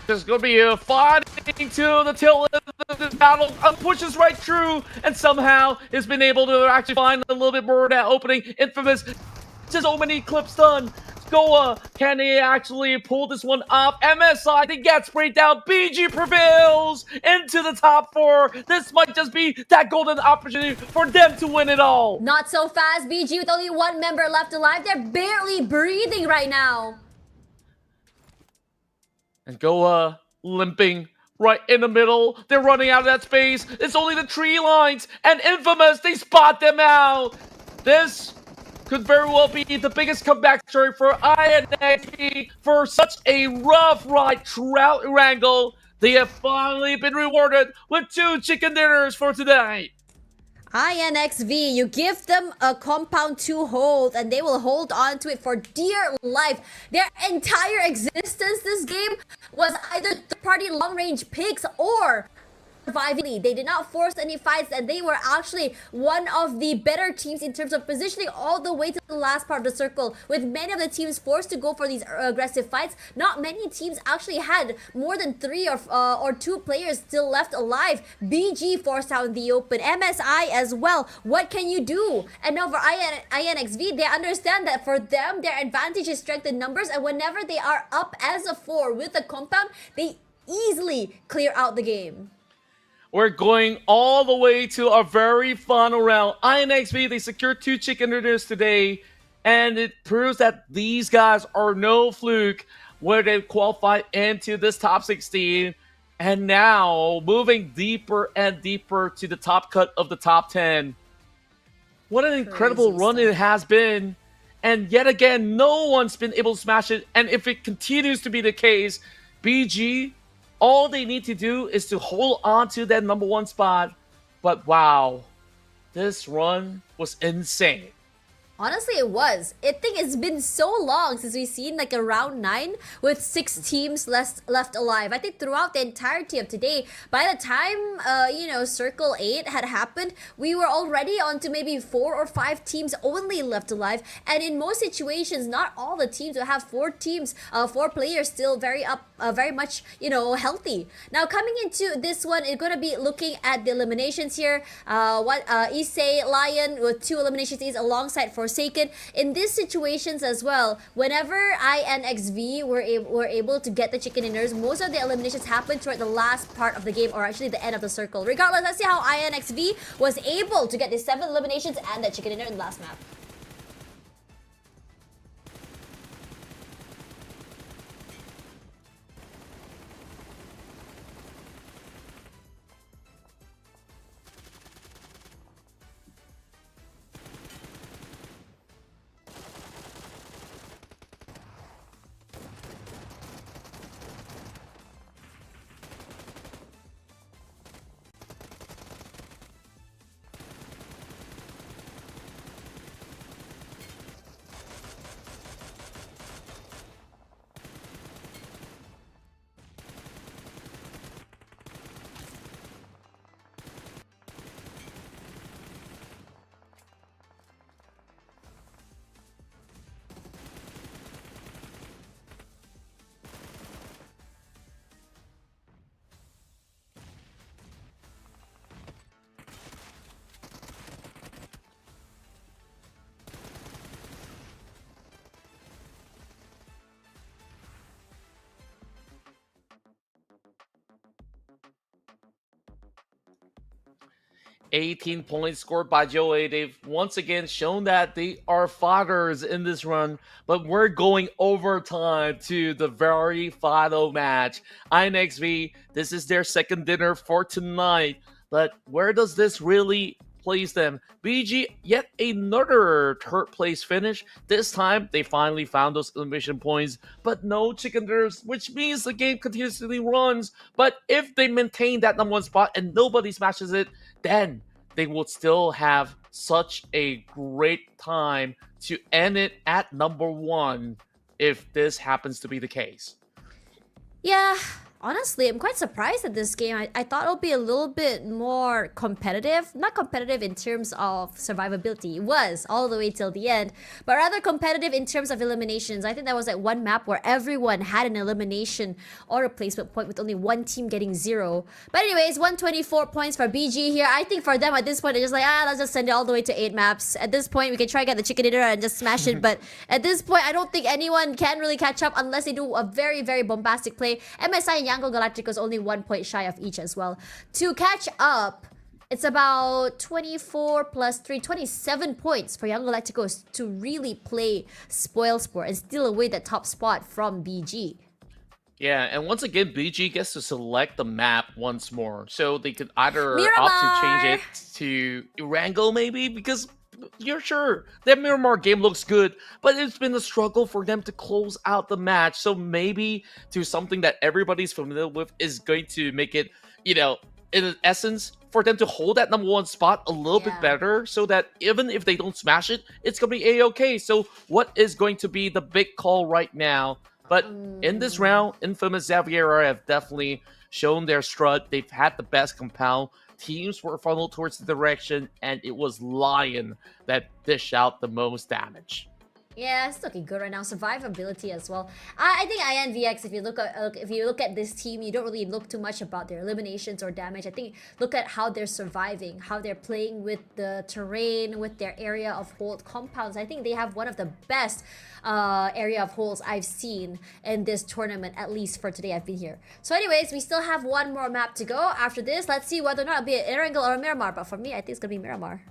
There's going to be a fighting to the tail end of this battle. Pushes right through, and somehow has been able to actually find a little bit more of that opening. Infamous, just so many clips done. Goa, can they actually pull this one off? MSI, they get sprayed down. BG prevails into the top 4. This might just be that golden opportunity for them to win it all. Not so fast, BG, with only one member left alive. They're barely breathing right now. And Goa limping right in the middle. They're running out of that space. It's only the tree lines. And Infamous, they spot them out. This could very well be the biggest comeback story for INXV for such a rough ride throughout Erangel. They have finally been rewarded with 2 chicken dinners for today. INXV, you give them a compound to hold and they will hold on to it for dear life. Their entire existence this game was either third-party long-range picks or surviving. They did not force any fights and they were actually one of the better teams in terms of positioning all the way to the last part of the circle. With many of the teams forced to go for these aggressive fights, not many teams actually had more than 3 or 2 players still left alive. BG forced out in the open, MSI as well. What can you do? And now for INXV, they understand that for them, their advantage is strength in numbers, and whenever they are up as a 4 with a compound, they easily clear out the game. We're going all the way to a very final round. INXV, they secured 2 chicken dinners today, and it proves that these guys are no fluke where they qualified into this top 16, and now moving deeper and deeper to the top cut of the top 10. What an incredible run it has been, and yet again, no one's been able to smash it, and if it continues to be the case, BG, all they need to do is to hold on to that number 1 spot. But wow, this run was insane. Honestly, it was. I think it's been so long since we've seen like a round 9 with 6 teams left alive. I think throughout the entirety of today, by the time Circle 8 had happened, we were already on to maybe 4 or 5 teams only left alive. And in most situations, not all the teams will have 4 teams, 4 players still very much healthy. Now coming into this one, it's gonna be looking at the eliminations here. Issei Lion with 2 eliminations is alongside Forsaken. In these situations as well, whenever INXV were able to get the chicken dinners, most of the eliminations happened toward the last part of the game, or actually the end of the circle. Regardless, let's see how INXV was able to get the 7 eliminations and the chicken dinner in the last map. 18 points scored by Joey. They've once again shown that they are fighters in this run, but we're going overtime to the very final match. INXV, this is their second dinner for tonight, but where does this really place them? BG, yet another third place finish. This time, they finally found those elimination points, but no chicken dinners, which means the game continuously runs. But if they maintain that number 1 spot and nobody smashes it, then they will still have such a great time to end it at number 1 if this happens to be the case. Yeah, honestly, I'm quite surprised at this game. I thought it'll be a little bit more competitive. Not competitive in terms of survivability. It was all the way till the end. But rather competitive in terms of eliminations. I think that was like one map where everyone had an elimination or a placement point with only one team getting 0. But anyways, 124 points for BG here. I think for them at this point, they're just like, let's just send it all the way to 8 maps. At this point, we can try to get the chicken dinner and just smash it. But at this point, I don't think anyone can really catch up unless they do a very, very bombastic play. MSI and Yango Galacticos only 1 point shy of each as well. To catch up, it's about 24 plus 3, 27 points for Yango Galacticos to really play Spoil Sport and steal away that top spot from BG. Yeah, and once again, BG gets to select the map once more. So they could either Miramar! opt to change it to Erangel maybe, because you're sure that Miramar game looks good, but it's been a struggle for them to close out the match. So maybe to something that everybody's familiar with is going to make it, you know, in essence, for them to hold that number 1 spot a little bit better, so that even if they don't smash it, it's going to be A-okay. So what is going to be the big call right now? But in this round, Infamous Xaviera have definitely shown their strut. They've had the best compound. Teams were funneled towards the direction, and it was Lion that dished out the most damage. Yeah, it's looking good right now. Survivability as well. I think INVX, if you look at this team, you don't really look too much about their eliminations or damage. I think look at how they're surviving, how they're playing with the terrain, with their area of hold compounds. I think they have one of the best area of holds I've seen in this tournament, at least for today I've been here. So anyways, we still have one more map to go. After this, let's see whether or not it'll be an Erangel or a Miramar. But for me, I think it's gonna be Miramar.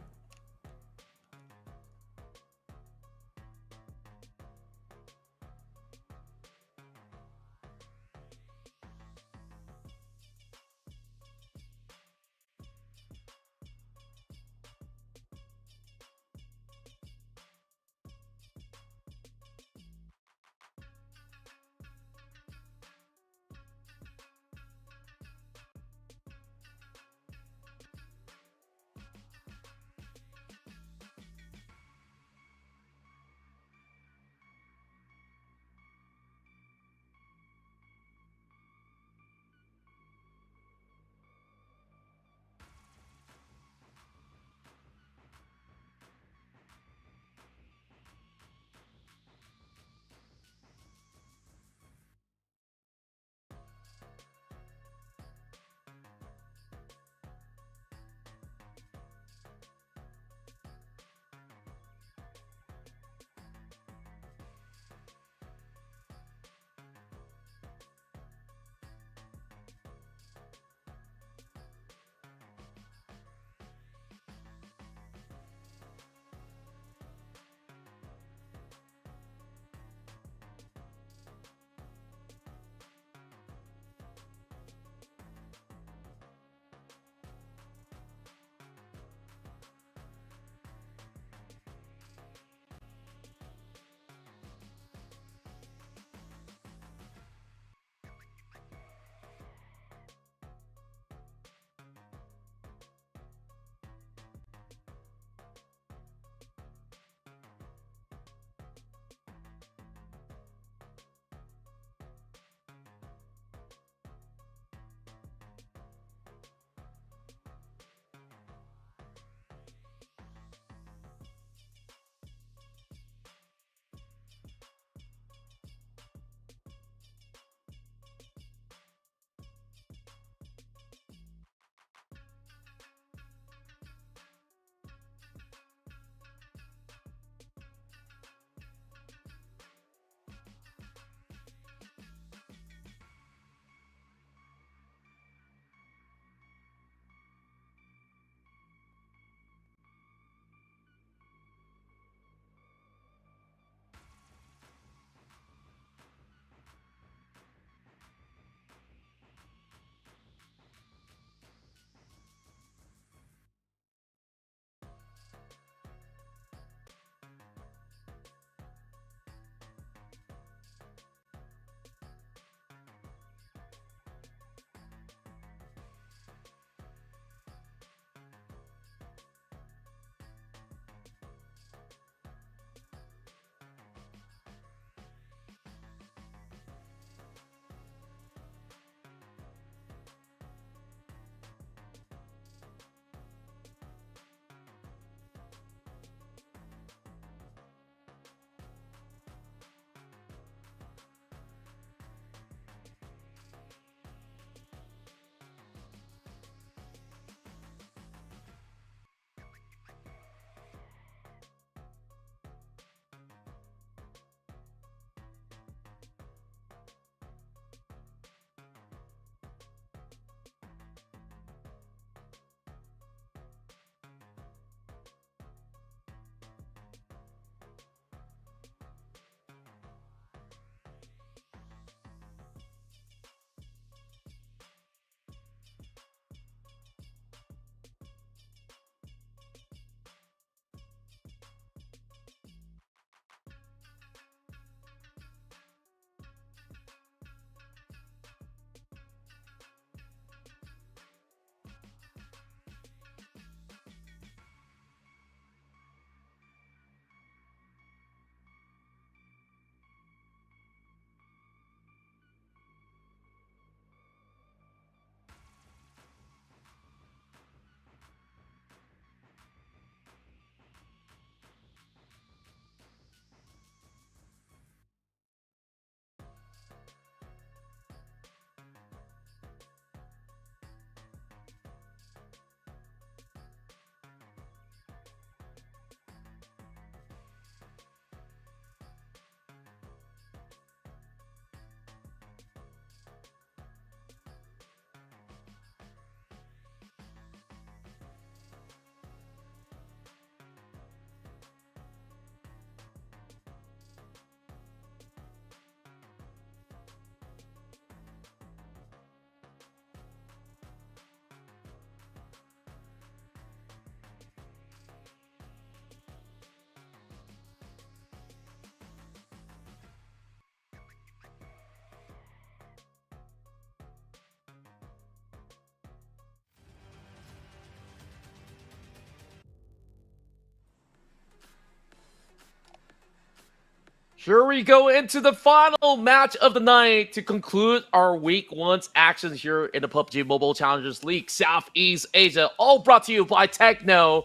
Here we go into the final match of the night to conclude our week one's action here in the PUBG Mobile Challengers League Southeast Asia, all brought to you by Techno.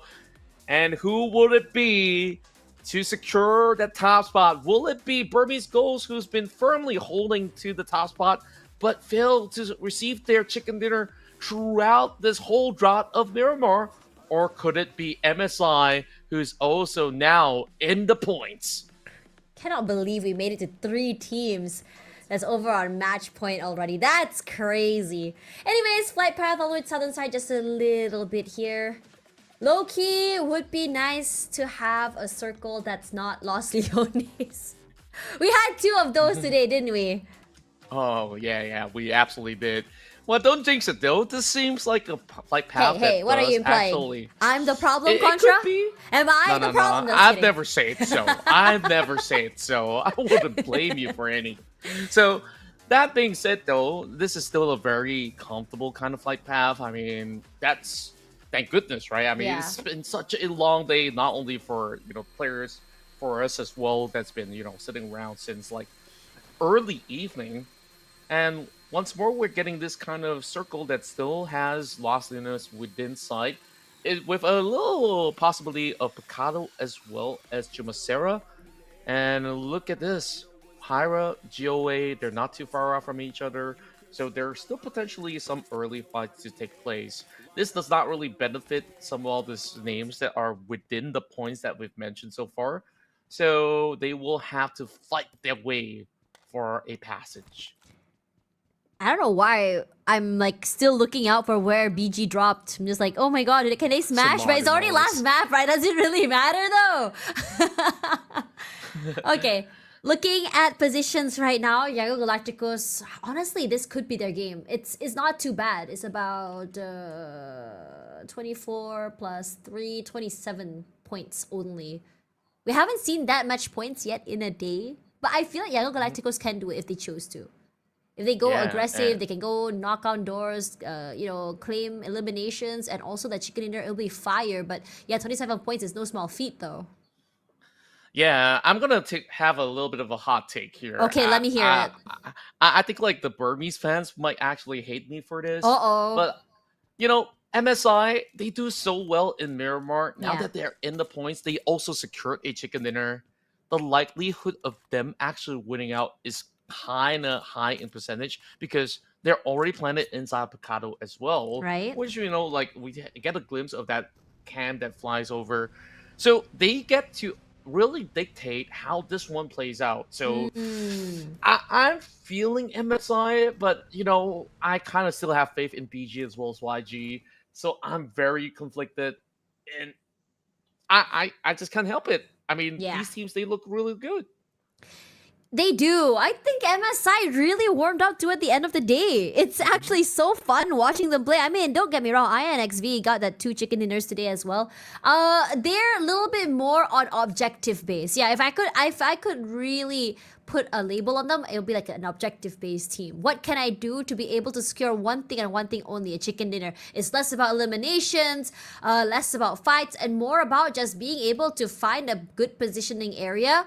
And who would it be to secure that top spot? Will it be Burmese Ghost, who's been firmly holding to the top spot, but failed to receive their chicken dinner throughout this whole drought of Miramar? Or could it be MSI, who's also now in the points? Cannot believe we made it to 3 teams. That's over our match point already. That's crazy. Anyways, flight path all the way to southern side just a little bit here. Low-key would be nice to have a circle that's not Los Leones. We had 2 of those today, didn't we? Oh, yeah, we absolutely did. Well, don't jinx it though. This seems like a path. Hey, what are you implying? Actually, I'm the problem, it Contra? could be. Am I the problem? No. Just I've kidding. never said so. I've never said so. I wouldn't blame you for any. So, that being said though, this is still a very comfortable kind of flight path. I mean, that's thank goodness, right? I mean, Yeah. It's been such a long day, not only for players, for us as well. That's been sitting around since like early evening, and once more, we're getting this kind of circle that still has Los Leones within sight, with a little possibility of Picado as well as Chumacera. And look at this. Hyra, GOA, they're not too far off from each other, so there's still potentially some early fights to take place. This does not really benefit some of all these names that are within the points that we've mentioned so far, so they will have to fight their way for a passage. I don't know why I'm like still looking out for where BG dropped. I'm just like, oh my god, can they smash? But it's already last map, right? Does it really matter though? Okay, looking at positions right now, Yago Galacticos, honestly, this could be their game. It's not too bad. It's about 24 plus 3, 27 points only. We haven't seen that much points yet in a day, but I feel like Yago Galacticos can do it if they choose to. If they go aggressive, they can go knock on doors, claim eliminations, and also that chicken dinner, it'll be fire. But yeah, 27 points is no small feat though. Yeah, I'm gonna have a little bit of a hot take here. Okay, let me hear it. I think like the Burmese fans might actually hate me for this. Uh-oh. But MSI, they do so well in Miramar. Now Yeah. that they're in the points, they also secured a chicken dinner. The likelihood of them actually winning out is kind of high in percentage because they're already planted inside Picado as well. Right. Which, like we get a glimpse of that cam that flies over. So they get to really dictate how this one plays out. So I'm feeling MSI, but I kind of still have faith in BG as well as YG. So I'm very conflicted, and I just can't help it. I mean, these teams, they look really good. They do. I think MSI really warmed up to at the end of the day. It's actually so fun watching them play. I mean, don't get me wrong, INXV got that 2 chicken dinners today as well. They're a little bit more on objective base. Yeah, if I could really put a label on them, it'll be like an objective based team. What can I do to be able to secure one thing and one thing only, a chicken dinner? It's less about eliminations, less about fights, and more about just being able to find a good positioning area,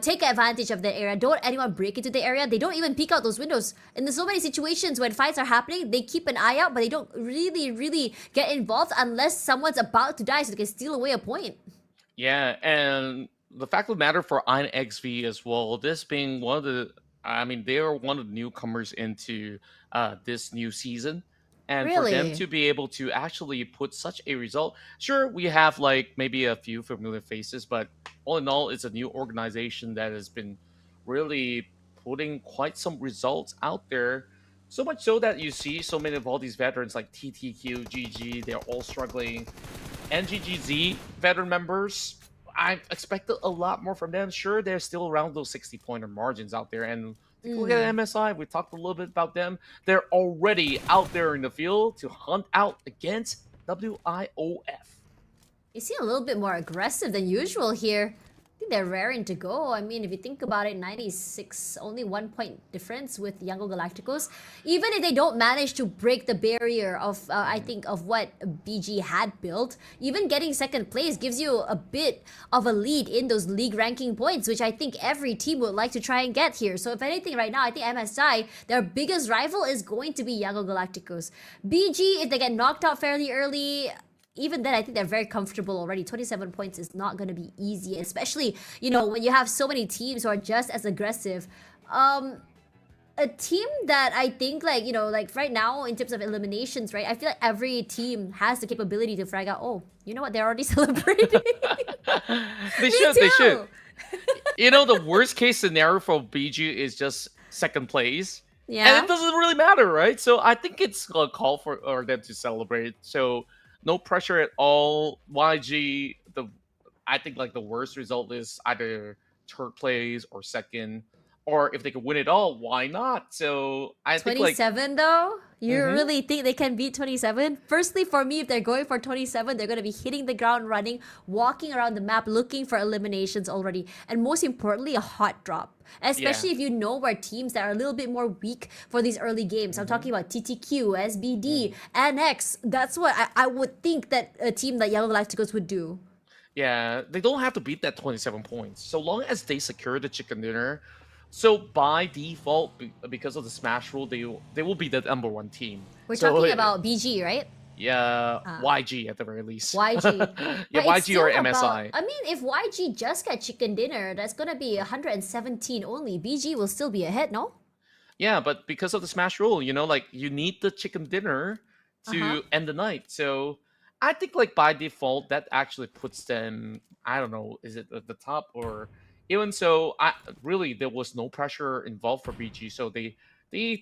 take advantage of that area. Don't let anyone break into the area. They don't even peek out those windows. And there's so many situations when fights are happening, they keep an eye out, but they don't really get involved unless someone's about to die so they can steal away a point. Yeah, and the fact of the matter for INXV as well, this being one of the, they are one of the newcomers into this new season. And for them to be able to actually put such a result, sure, we have like maybe a few familiar faces, but all in all, it's a new organization that has been really putting quite some results out there. So much so that you see so many of all these veterans like TTQ, GG, they're all struggling. NGGZ veteran members, I expected a lot more from them. Sure, they're still around those 60-pointer margins out there. And look at MSI. We talked a little bit about them. They're already out there in the field to hunt out against WIOF. You seem a little bit more aggressive than usual here. think they're raring to go. I mean, if you think about it, 96, only 1 point difference with Young Galacticos. Even if they don't manage to break the barrier of, I think, of what BG had built, even getting second place gives you a bit of a lead in those league ranking points, which I think every team would like to try and get here. So if anything, right now, I think MSI, their biggest rival is going to be Young Galacticos. BG, if they get knocked out fairly early, even then, I think they're very comfortable already. 27 points is not going to be easy, especially, you know, when you have so many teams who are just as aggressive. A team that I think, like, you know, like right now in terms of eliminations, right? I feel like every team has the capability to frag out, oh, you know what? They're already celebrating. They should. You know, the worst case scenario for BG is just second place. Yeah. And it doesn't really matter, right? So I think it's a call for them to celebrate. So no pressure at all. YG, I think like the worst result is either third place or second, or if they could win it all, why not? So I think like 27 though? You really think they can beat 27? Firstly, for me, if they're going for 27, they're going to be hitting the ground running, walking around the map, looking for eliminations already. And most importantly, a hot drop. Especially if you know where teams that are a little bit more weak for these early games. I'm talking about TTQ, SBD, NX. That's what I would think that a team like Yellow Galacticos would do. yeah, they don't have to beat that 27 points. So long as they secure the chicken dinner. So by default, because of the smash rule, they will be the #1 team. We're So, talking about BG, right? Yeah, YG at the very least. YG. Yeah, But it's YG or still MSI. I mean, if YG just got chicken dinner, that's gonna be 117 only. BG will still be ahead, no? Yeah, but because of the smash rule, you know, like you need the chicken dinner to end the night. So I think like by default that actually puts them, I don't know, is it at the top or even so there was no pressure involved for BG, so they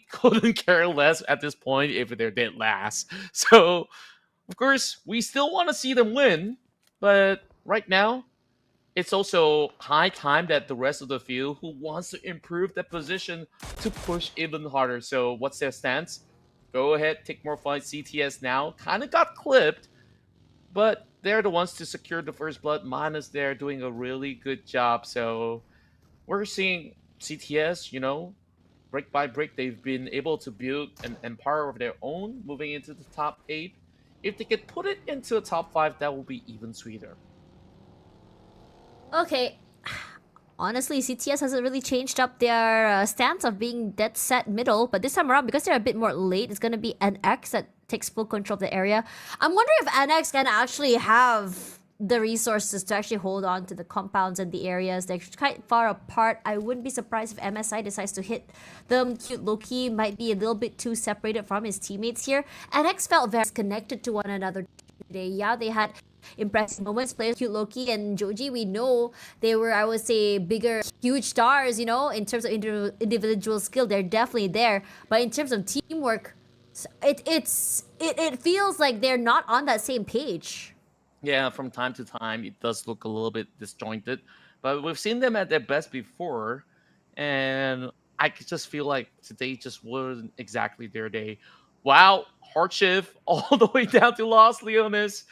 couldn't care less at this point if they're dead last. So of course we still want to see them win, but right now it's also high time that the rest of the field who wants to improve their position to push even harder. So what's their stance? Go ahead, take more fights. CTS now kind of got clipped, but they're the ones to secure the first blood. Minus they're doing a really good job. So we're seeing CTS, you know, brick by brick, they've been able to build an empire of their own, moving into the top 8. If they could put it into a top 5, that will be even sweeter. Okay. Honestly, CTS hasn't really changed up their stance of being dead set middle, but this time around, because they're a bit more late, it's going to be NX that takes full control of the area. I'm wondering if NX can actually have the resources to actually hold on to the compounds and the areas. They're quite far apart. I wouldn't be surprised if MSI decides to hit them. Cute Loki might be a little bit too separated from his teammates here. NX felt very connected to one another today. Yeah, they had impressive moments. Players Cute Loki and Joji, we know they were, I would say, bigger, huge stars, you know, in terms of individual skill. They're definitely there. But in terms of teamwork, it feels like they're not on that same page. Yeah, from time to time, it does look a little bit disjointed. But we've seen them at their best before. And I could just feel like today just wasn't exactly their day. Wow, hardship all the way down to Los Leones.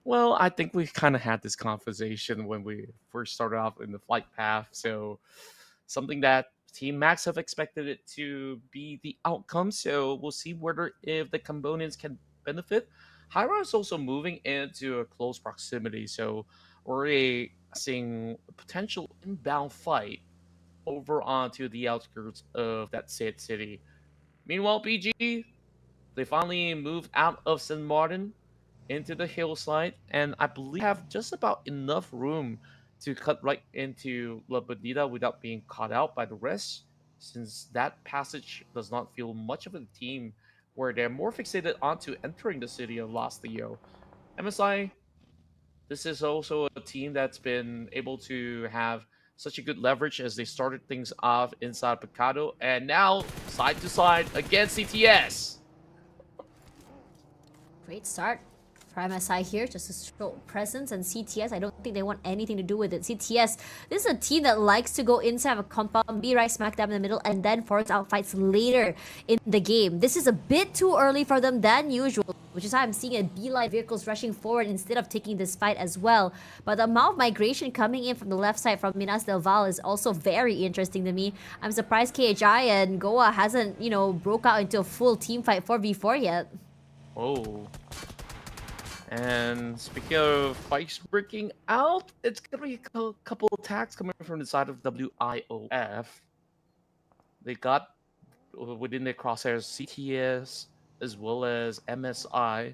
Well, I think we kind of had this conversation when we first started off in the flight path. So something that Team Max have expected it to be the outcome. So we'll see whether if the components can benefit. Hyra is also moving into a close proximity. So we're already seeing a potential inbound fight over onto the outskirts of that said city. Meanwhile, BG, they finally moved out of St. Martin into the hillside, and I believe have just about enough room to cut right into La Bandita without being caught out by the rest, since that passage does not feel much of a team where they're more fixated onto entering the city of Los Leo. MSI, this is also a team that's been able to have such a good leverage as they started things off inside Picado, and now side to side against CTS. Great start for MSI here, just to show presence, and CTS, I don't think they want anything to do with it. CTS, this is a team that likes to go inside of a compound, be right smack dab in the middle, and then force out fights later in the game. This is a bit too early for them than usual, which is how I'm seeing a beeline vehicles rushing forward instead of taking this fight as well. But the amount of migration coming in from the left side from Minas del Val is also very interesting to me. I'm surprised KHI and Goa hasn't, you know, broke out into a full team fight 4v4 yet. Oh. And speaking of fights breaking out, it's gonna be a couple attacks coming from the side of WIOF. They got within their crosshairs CTS as well as MSI,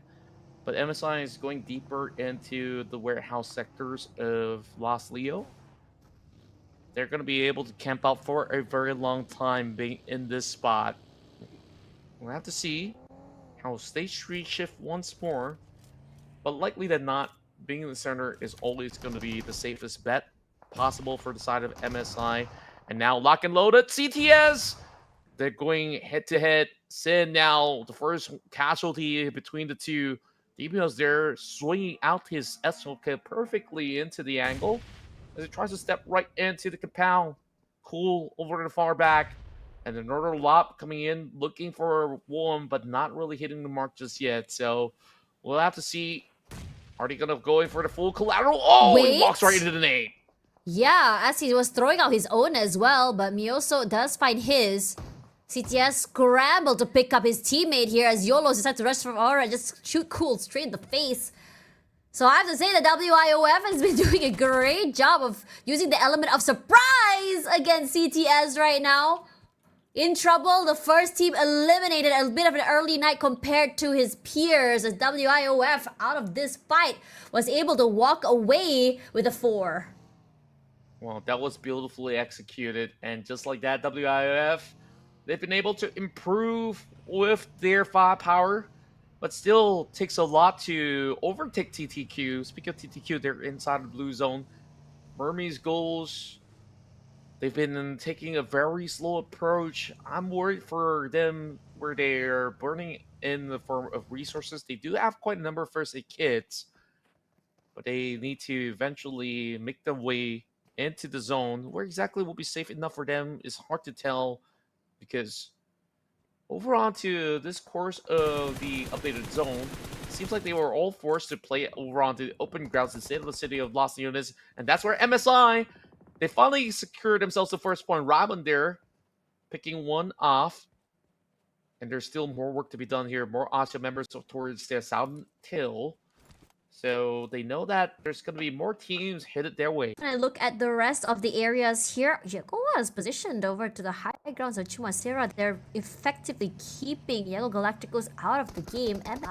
but MSI is going deeper into the warehouse sectors of Los Leo. They're gonna be able to camp out for a very long time being in this spot. We'll have to see how stage 3 shift once more, but likely than not, being in the center is always going to be the safest bet possible for the side of MSI. And now lock and loaded CTS. They're going head to head. Sin now the first casualty between the two. DBO's there swinging out his SOK perfectly into the angle as he tries to step right into the compound. Cool over to the far back. And another lob coming in, looking for one, but not really hitting the mark just yet. So we'll have to see. Are they going to go in for the full collateral? Oh, Wait. He walks right into the nade. Yeah, as he was throwing out his own as well, but Mioso does find his. CTS scrambled to pick up his teammate here as YOLO's decided to rush from Aura and just shoot cool straight in the face. So I have to say that WIOF has been doing a great job of using the element of surprise against CTS right now. In trouble, the first team eliminated a bit of an early night compared to his peers as WIOF out of this fight was able to walk away with a 4. Well, that was beautifully executed. And just like that, WIOF, they've been able to improve with their firepower, but still takes a lot to overtake TTQ. Speaking of TTQ, they're inside the blue zone. Burmese goals. They've been taking a very slow approach. I'm worried for them where they're burning in the form of resources. They do have quite a number of first aid kits, but they need to eventually make their way into the zone. Where exactly will be safe enough for them is hard to tell because over onto this course of the updated zone, it seems like they were all forced to play over onto the open grounds instead of the city of Los Leones, and that's where MSI, they finally secured themselves the first point. Robin there, picking one off. And there's still more work to be done here. More Asia members towards their southern tail. So they know that there's going to be more teams headed their way. When I look at the rest of the areas here, Yagoa is positioned over to the high grounds of Chumasera. They're effectively keeping Yellow Galacticos out of the game. And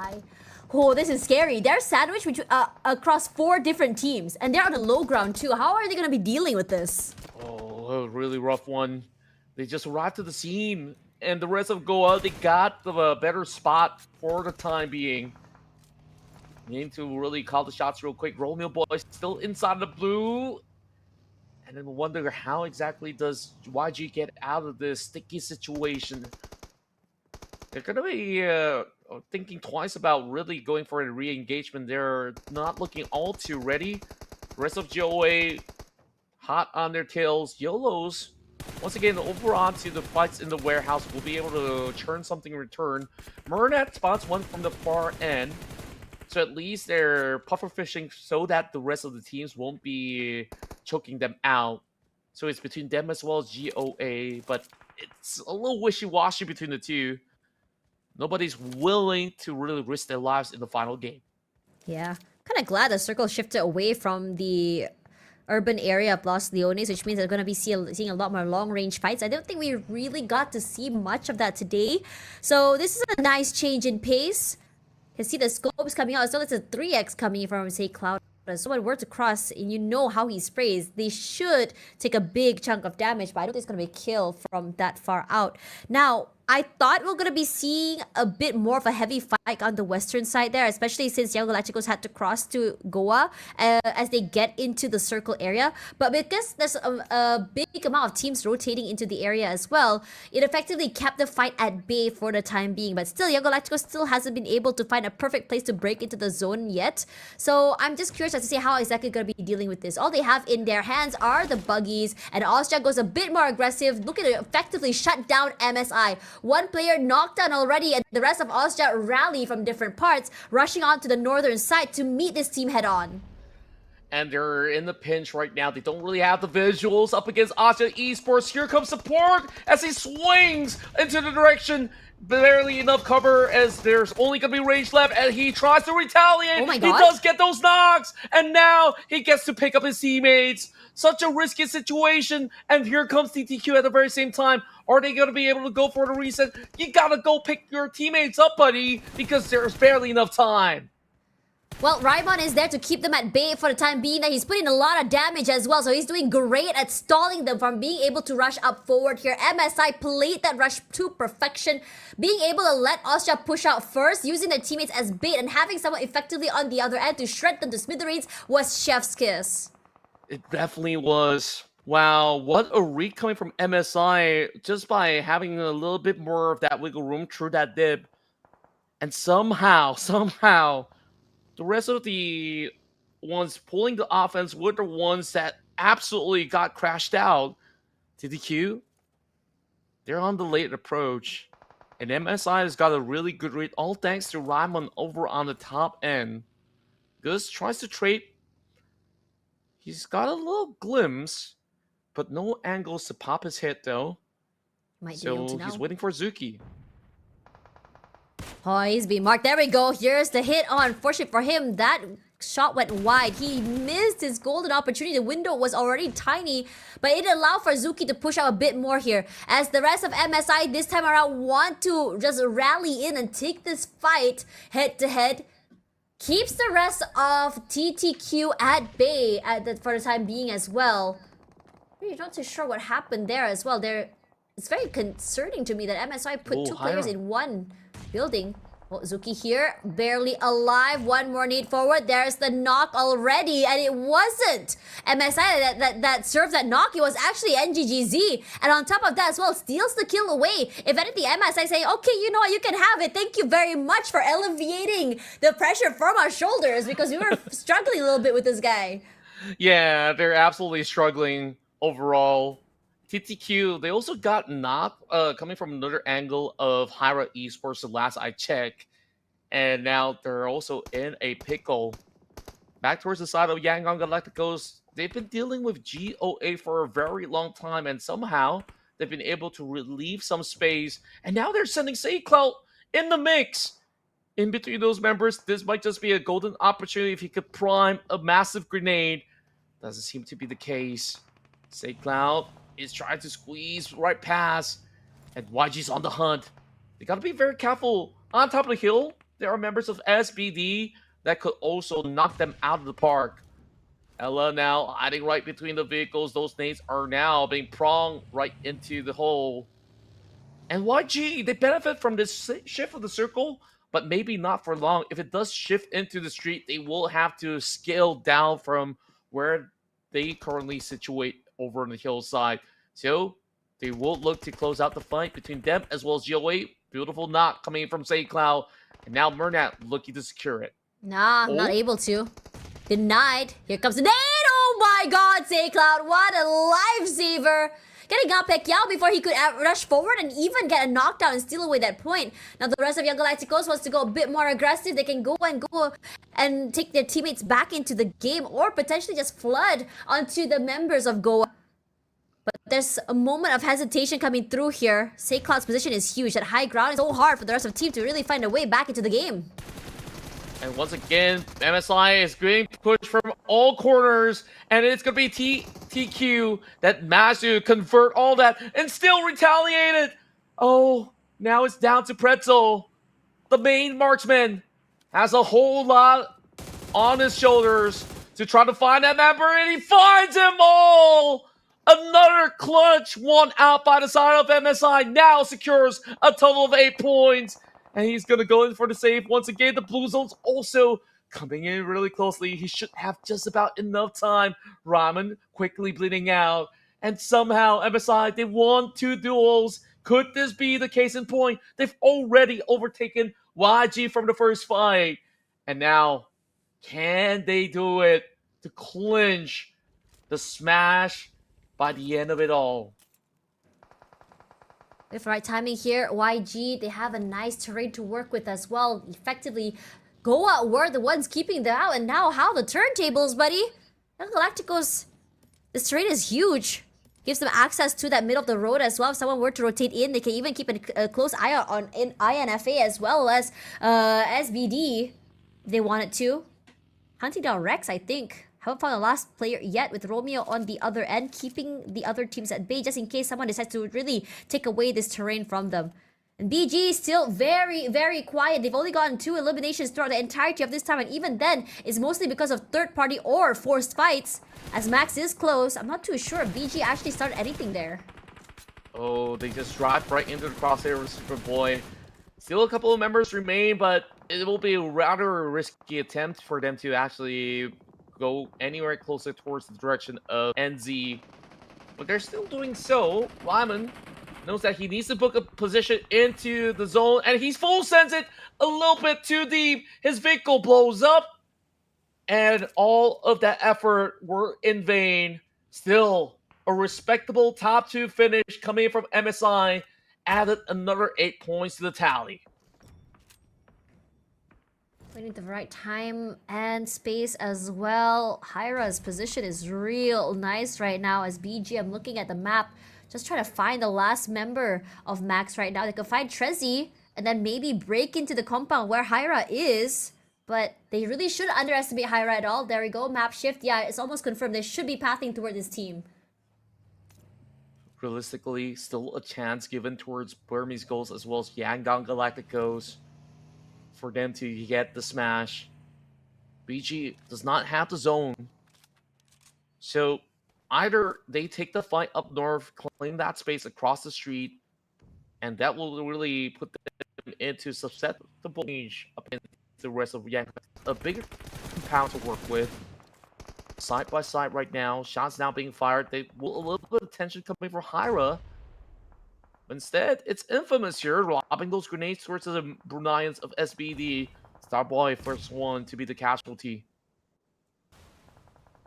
oh, this is scary. They're sandwiched across 4 different teams, and they're on the low ground too. How are they going to be dealing with this? Oh, a really rough one. They just arrived to the scene, and the rest of Goa, they got the better spot for the time being. Need to really call the shots real quick. Romeo Boy still inside the blue. And then wonder how exactly does YG get out of this sticky situation. They're going to be thinking twice about really going for a re-engagement. They're not looking all too ready. The rest of GOA hot on their tails. YOLOs, once again, over onto the fights in the warehouse. Will be able to churn something in return. Murnat spots one from the far end. So at least they're puffer fishing so that the rest of the teams won't be choking them out. So it's between them as well as GOA, but it's a little wishy-washy between the two. Nobody's willing to really risk their lives in the final game. Yeah, kind of glad the circle shifted away from the urban area of Los Leones, which means they're going to be seeing a lot more long-range fights. I don't think we really got to see much of that today. So this is a nice change in pace. You can see the scopes coming out as well as a 3x coming from, say, Cloud. So when we're to cross and you know how he sprays, they should take a big chunk of damage, but I don't think it's going to be a kill from that far out. Now, I thought we were going to be seeing a bit more of a heavy fight on the western side there, especially since Young Galacticos had to cross to Goa as they get into the circle area. But because there's a big amount of teams rotating into the area as well, it effectively kept the fight at bay for the time being. But still, Young Galacticos still hasn't been able to find a perfect place to break into the zone yet. So I'm just curious as to see how exactly going to be dealing with this. All they have in their hands are the buggies, and Austria goes a bit more aggressive, looking to effectively shut down MSI. One player knocked down already, and the rest of Austria rally from different parts, rushing on to the northern side to meet this team head on. And they're in the pinch right now. They don't really have the visuals up against Austria Esports. Here comes support as he swings into the direction. Barely enough cover as there's only going to be range left, and he tries to retaliate. Oh my He God. does get those knocks, and now he gets to pick up his teammates. Such a risky situation, and here comes TTQ at the very same time. Are they going to be able to go for the reset? You got to go pick your teammates up, buddy, because there's barely enough time. Well, Raimon is there to keep them at bay for the time being. He's putting a lot of damage as well, so he's doing great at stalling them from being able to rush up forward here. MSI played that rush to perfection, being able to let Austria push out first, using their teammates as bait, and having someone effectively on the other end to shred them to smithereens was chef's kiss. It definitely was. Wow, what a read coming from MSI just by having a little bit more of that wiggle room through that dip. And somehow, the rest of the ones pulling the offense were the ones that absolutely got crashed out. TTQ, they're on the late approach. And MSI has got a really good read, all thanks to Raimon over on the top end. Gus tries to trade. He's got a little glimpse, but no angles to pop his hit though. Might be able So to he's now. waiting for Zuki. Oh, he's being marked. There we go. Here's the hit. Oh, unfortunately for him, that shot went wide. He missed his golden opportunity. The window was already tiny, but it allowed for Zuki to push out a bit more here. As the rest of MSI this time around want to just rally in and take this fight head to head. Keeps the rest of TTQ at bay for the time being as well. Really not too sure what happened there as well. It's very concerning to me that MSI put two players in one building. Well, Zuki here, barely alive. One more need forward. There's the knock already, and it wasn't MSI that served that knock. It was actually NGGZ, and on top of that as well, steals the kill away. If anything, MSI saying, okay, you know what, you can have it. Thank you very much for alleviating the pressure from our shoulders, because we were struggling a little bit with this guy. Yeah, they're absolutely struggling overall. TTQ, they also got knocked coming from another angle of Hyra Esports the last I checked. And now they're also in a pickle. Back towards the side of Yangon Galacticos, they've been dealing with GOA for a very long time, and somehow they've been able to relieve some space. And now they're sending SayCloud in the mix. In between those members, this might just be a golden opportunity if he could prime a massive grenade. Doesn't seem to be the case. SayCloud is trying to squeeze right past, and YG's on the hunt. They gotta be very careful. On top of the hill, there are members of SBD that could also knock them out of the park. Ella now hiding right between the vehicles. Those nades are now being pronged right into the hole. And YG, they benefit from this shift of the circle, but maybe not for long. If it does shift into the street, they will have to scale down from where they currently situate over on the hillside. So they will look to close out the fight between them as well as GOA. Beautiful knock coming in from SayCloud. And now Murnat looking to secure it. Nah, not able to. Denied. Here comes the nade. Oh my god, SayCloud. What a lifesaver. Getting out Pacquiao before he could rush forward and even get a knockdown and steal away that point. Now the rest of Young Galacticos wants to go a bit more aggressive. They can go and take their teammates back into the game, or potentially just flood onto the members of Goa. But there's a moment of hesitation coming through here. SayCloud's position is huge. That high ground is so hard for the rest of the team to really find a way back into the game. And once again, MSI is being pushed from all corners, and it's going to be TQ that managed to convert all that and still retaliated. Oh, now it's down to Pretzel. The main marksman has a whole lot on his shoulders to try to find that member, and he finds him all. A another clutch one out by the side of MSI. Now secures a total of 8 points. And he's going to go in for the save. Once again, the Blue Zone's also coming in really closely. He should have just about enough time. Ramen quickly bleeding out. And somehow, MSI, they won 2 duels. Could this be the case in point? They've already overtaken YG from the first fight. And now, can they do it to clinch the smash by the end of it all? With the right timing here, YG, they have a nice terrain to work with as well. Effectively, go out were the ones keeping them out. And now, how the turntables, buddy? Galacticos, this terrain is huge. Gives them access to that middle of the road as well. If someone were to rotate in, they can even keep a close eye on INFA as well as SBD if they wanted to. Hunting down Rex, I think. Haven't found the last player yet, with Romeo on the other end, keeping the other teams at bay just in case someone decides to really take away this terrain from them. And BG is still very, very quiet. They've only gotten 2 eliminations throughout the entirety of this time, and even then, it's mostly because of third-party or forced fights. As Max is close, I'm not too sure if BG actually started anything there. Oh, they just dropped right into the crosshair with Superboy. Still a couple of members remain, but it will be a rather risky attempt for them to actually go anywhere closer towards the direction of NZ. But they're still doing so. Lyman knows that he needs to book a position into the zone, and he's full sends it a little bit too deep. His vehicle blows up, and all of that effort were in vain. Still, a respectable top 2 finish coming from MSI added another 8 points to the tally. Waiting the right time and space as well. Hyra's position is real nice right now as BG. I'm looking at the map, just trying to find the last member of Max right now. They could find Trezzy and then maybe break into the compound where Hyra is. But they really shouldn't underestimate Hyra at all. There we go, map shift. Yeah, it's almost confirmed. They should be pathing toward this team. Realistically, still a chance given towards Burmese goals as well as Yangon Galacticos for them to get the smash. BG does not have the zone. So either they take the fight up north, claim that space across the street, and that will really put them into susceptible range up in the rest of Yangon. A bigger compound to work with. Side by side right now. Shots now being fired. They will a little bit of tension coming for Hyra. Instead, it's Infamous here, lobbing those grenades towards the Bruneians of SBD. Starboy, first one to be the casualty.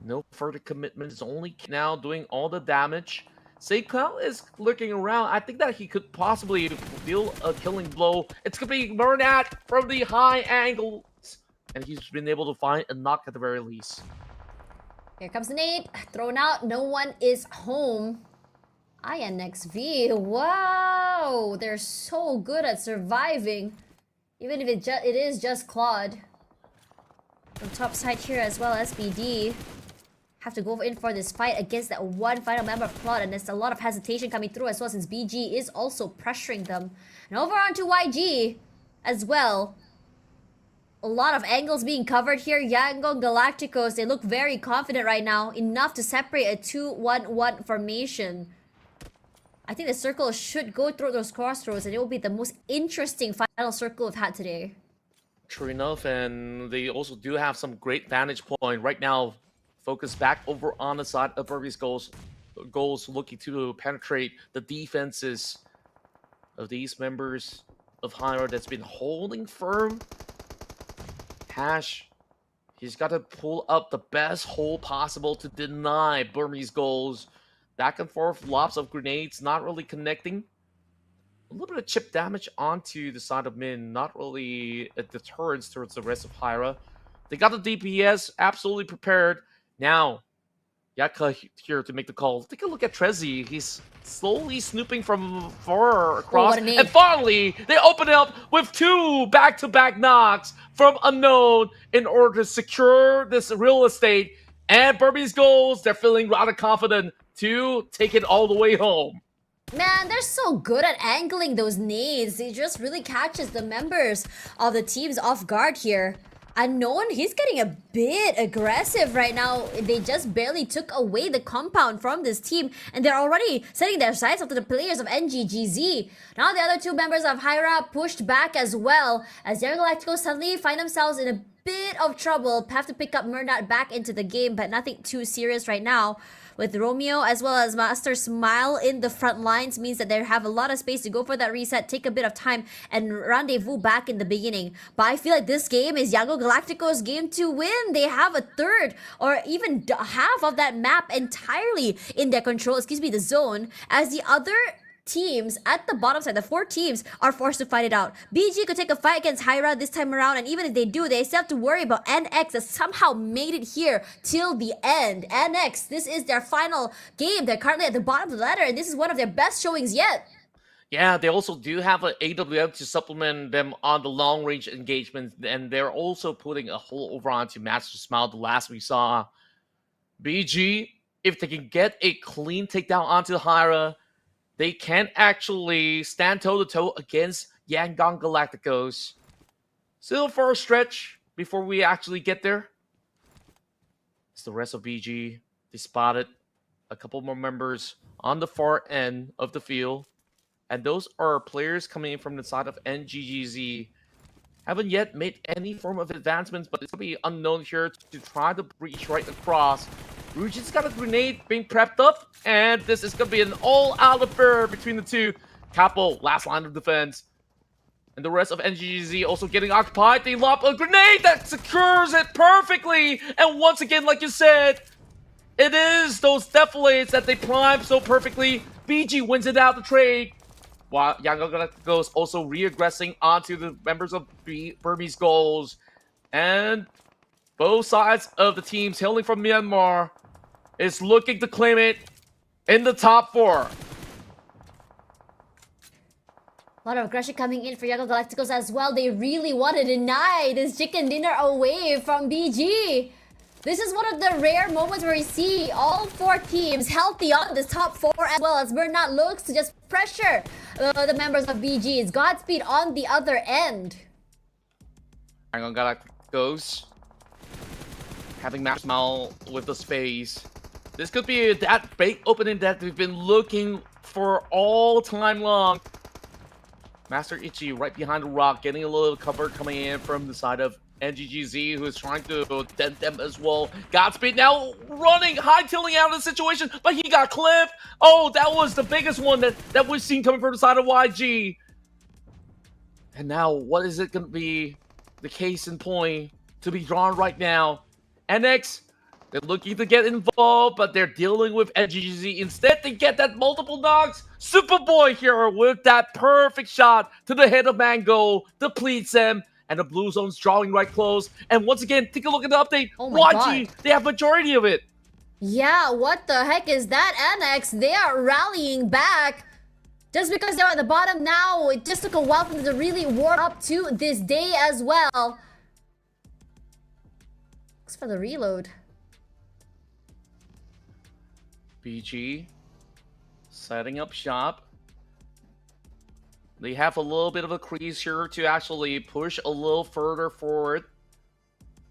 No further commitment, is only now doing all the damage. Seikao is looking around. I think that he could possibly deal a killing blow. It's going to be Bernat from the high angles. And he's been able to find a knock at the very least. Here comes the nade. Thrown out. No one is home. INXV. Wow. They're so good at surviving. Even if it is just Claude. From top side here as well, SBD. Have to go in for this fight against that one final member of Claude, and there's a lot of hesitation coming through as well since BG is also pressuring them. And over onto YG as well. A lot of angles being covered here. Yangon Galacticos, they look very confident right now. Enough to separate a 2-1-1 formation. I think the circle should go through those crossroads, and it will be the most interesting final circle we've had today. True enough, and they also do have some great vantage point right now. Focus back over on the side of Burmese goals looking to penetrate the defenses of these members of Hyra that's been holding firm. Hash, he's got to pull up the best hole possible to deny Burmese goals. Back and forth, lots of grenades, not really connecting. A little bit of chip damage onto the side of Min, not really a deterrence towards the rest of Hyra. They got the DPS absolutely prepared. Now, Yaka here to make the call. Take a look at Trezzy. He's slowly snooping from far across. And finally, they open it up with 2 back-to-back knocks from Unknown in order to secure this real estate. And Burmese goals, they're feeling rather confident to take it all the way home. Man, they're so good at angling those nades. It just really catches the members of the teams off guard here. Unknown, he's getting a bit aggressive right now. They just barely took away the compound from this team, and they're already setting their sights onto the players of NGGZ. Now the other two members of Hyra pushed back as well, as Young Galacticos suddenly find themselves in a bit of trouble. Have to pick up Murnat back into the game, but nothing too serious right now. With Romeo as well as Master Smile in the front lines means that they have a lot of space to go for that reset, take a bit of time, and rendezvous back in the beginning. But I feel like this game is Yango Galacticos' game to win. They have a third or even half of that map entirely in their control, the zone, as the other teams at the bottom side, the 4 teams, are forced to fight it out. BG could take a fight against Hyra this time around, and even if they do, they still have to worry about NX that somehow made it here till the end. NX, this is their final game. They're currently at the bottom of the ladder, and this is one of their best showings yet. Yeah, they also do have an AWM to supplement them on the long-range engagements, and they're also putting a whole over onto Master Smile. The last we saw, BG, if they can get a clean takedown onto Hyra, they can actually stand toe-to-toe against Yangon Galacticos. Still for a stretch before we actually get there. It's the rest of BG. They spotted a couple more members on the far end of the field. And those are players coming in from the side of NGGZ. Haven't yet made any form of advancements, but it's going to be unknown here to try to breach right across. Rujin's got a grenade being prepped up, and this is going to be an all-out affair between the two. Capo, last line of defense. And the rest of NGGZ also getting occupied. They lob a grenade that secures it perfectly. And once again, like you said, it is those deflates that they prime so perfectly. BG wins it out the trade, while Yango Galacticos also re-aggressing onto the members of Burmese goals. And both sides of the teams hailing from Myanmar is looking to claim it in the top 4. A lot of aggression coming in for Yango Galacticos as well. They really want to deny this chicken dinner away from BG. This is one of the rare moments where we see all 4 teams healthy on this top 4, as well as Bernat looks to just pressure the members of BG. It's Godspeed on the other end. Yango Galacticos having Master Smile with the space. This could be that big opening that we've been looking for all time long. Master Ichi right behind the rock, getting a little cover coming in from the side of NGGZ, who is trying to dent them as well. Godspeed now running, high-tailing out of the situation, but he got clipped. Oh, that was the biggest one that we've seen coming from the side of YG. And now, what is it going to be the case in point to be drawn right now? NX, they're looking to get involved, but they're dealing with NGGZ. Instead, they get that multiple knocks. Superboy here with that perfect shot to the head of Mango, depletes them, and the blue zone's drawing right close. And once again, take a look at the update. Oh my YG, God. they have majority of it. Yeah, what the heck is that, NX? They are rallying back. Just because they're at the bottom now, it just took a while for them to really warm up to this day as well. Looks for the reload. BG setting up shop. They have a little bit of a crease here to actually push a little further forward.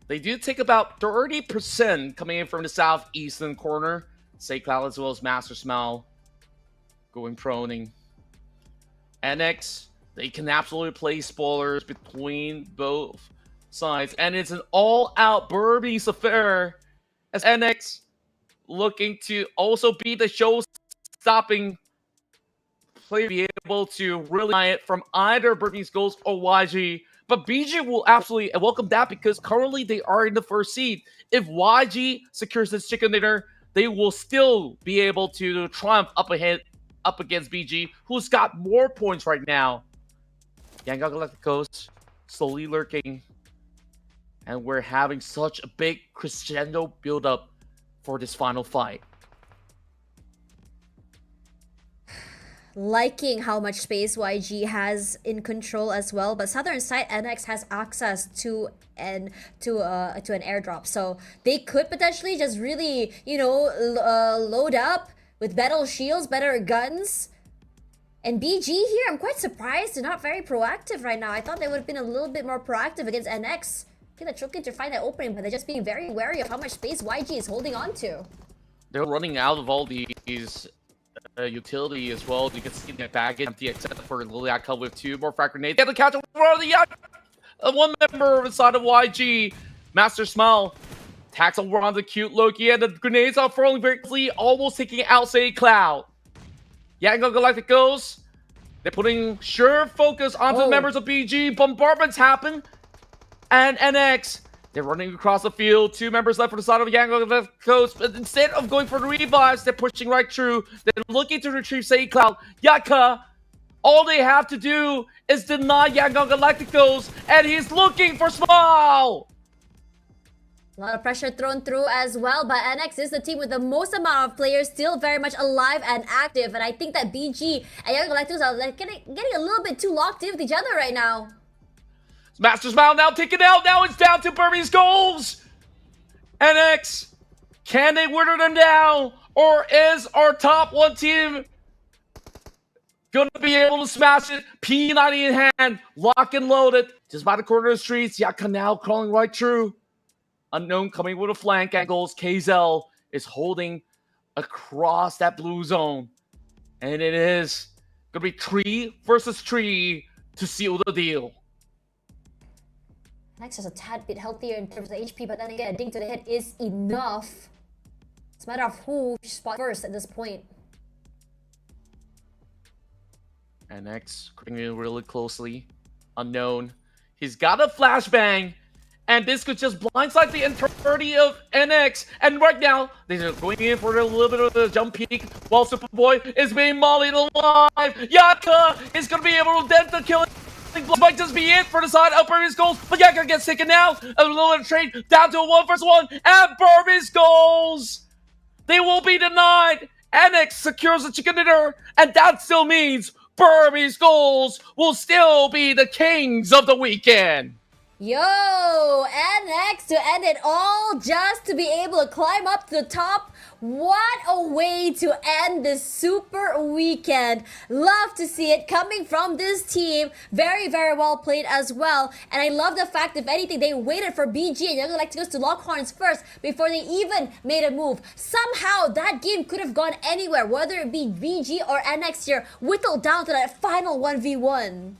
They do take about 30% coming in from the southeastern corner. SayCloud as well as Master Smile going proning. NX, they can absolutely play spoilers between both sides. And it's an all-out Burmese affair as NX looking to also be the show-stopping player, be able to really buy it from either Burmese goals or YG. But BG will absolutely welcome that because currently they are in the first seed. If YG secures this chicken dinner, they will still be able to triumph up against BG, who's got more points right now. Yango Galacticos slowly lurking. And we're having such a big crescendo build-up for this final fight. Liking how much space YG has in control as well, but southern side NX has access to an airdrop, so they could potentially just really, you know, load up with battle shields, better guns. And BG here, I'm quite surprised they're not very proactive right now. I thought they would have been a little bit more proactive against NX. I think they're looking to find that opening, but they're just being very wary of how much space YG is holding on to. They're running out of all these utility as well. You can see that back empty except for Liliaka with 2 more frag grenades. They have to catch one member inside of YG. Master Smile attacks over on the cute Loki, and the grenades are falling very quickly, almost taking out Say Cloud. Yangon Galactic goes. They're putting sure focus onto the members of BG. Bombardments happen. And NX, they're running across the field. 2 members left for the side of Yangon Galactic Coast. But instead of going for the revives, they're pushing right through. They're looking to retrieve Say Cloud. Yaka, all they have to do is deny Yangon Galacticos, and he's looking for Smile. A lot of pressure thrown through as well, but NX is the team with the most amount of players still very much alive and active, and I think that BG and Young Galacticos are like getting a little bit too locked in with each other right now. Master Smile now taken out. Now it's down to Burmese goals. NX, can they whittle them down, or is our top 1 team gonna be able to smash it? P90 in hand, lock and loaded, just by the corner of the streets. Yaka now crawling right through. Unknown coming with a flank angles. KZL is holding across that blue zone. And it is going to be 3 versus 3 to seal the deal. NX is a tad bit healthier in terms of HP, but then again, a ding to the head is enough. It's a matter of who spot first at this point. NX creeping in really closely. Unknown. He's got a flashbang. And this could just blindside the entirety of NX. And right now, they're going in for a little bit of a jump peek while Superboy is being mollied alive. Yaka is going to be able to dent the killing. Might just be it for the side of Burmese goals. But Yaka gets taken out. A little bit of trade down to a 1 versus 1. And Burmese goals. They will be denied. NX secures the chicken dinner. And that still means Burmese goals will still be the kings of the weekend. Yo, NX to end it all just to be able to climb up to the top. What a way to end this super weekend. Love to see it coming from this team. Very, very well played as well. And I love the fact, if anything, they waited for BG and Young Galacticos to lock horns first before they even made a move. Somehow, that game could have gone anywhere, whether it be BG or NX here, whittled down to that final 1v1.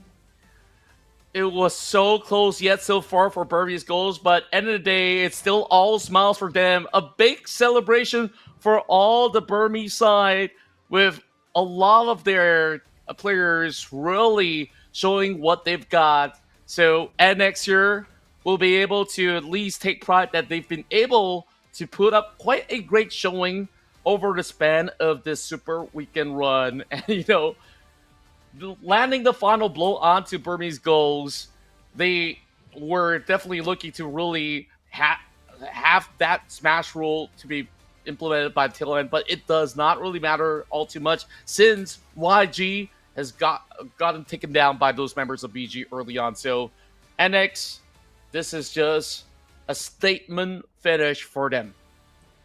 It was so close yet so far for Burmese goals, but end of the day, it's still all smiles for them. A big celebration for all the Burmese side, with a lot of their players really showing what they've got. So NX here will be able to at least take pride that they've been able to put up quite a great showing over the span of this super weekend run. And, you know, landing the final blow onto Burmese goals, they were definitely looking to really have that smash rule to be implemented by tail end, but it does not really matter all too much since YG has gotten taken down by those members of BG early on. So NX, this is just a statement finish for them.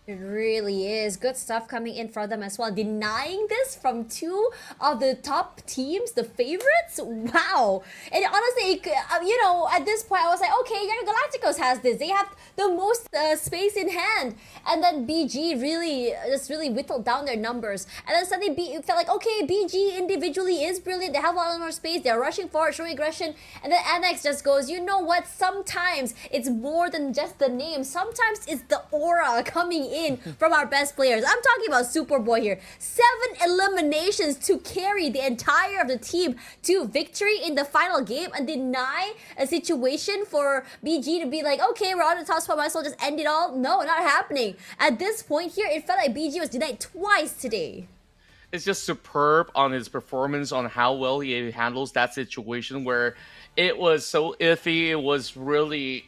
It really is. Good stuff coming in from them as well. Denying this from 2 of the top teams, the favorites? Wow. And honestly, you know, at this point, I was like, okay, Young Galacticos has this. They have the most space in hand. And then BG really whittled down their numbers. And then suddenly it felt like, okay, BG individually is brilliant. They have a lot more space. They're rushing forward, showing aggression. And then NX just goes, you know what? Sometimes it's more than just the name. Sometimes it's the aura coming in from our best players. I'm talking about Superboy here. 7 eliminations to carry the entire of the team to victory in the final game and deny a situation for BG to be like, okay, we're on the top spot, might as well just end it all. No, not happening. At this point here, it felt like BG was denied twice today. It's just superb on his performance, on how well he handles that situation where it was so iffy. It was really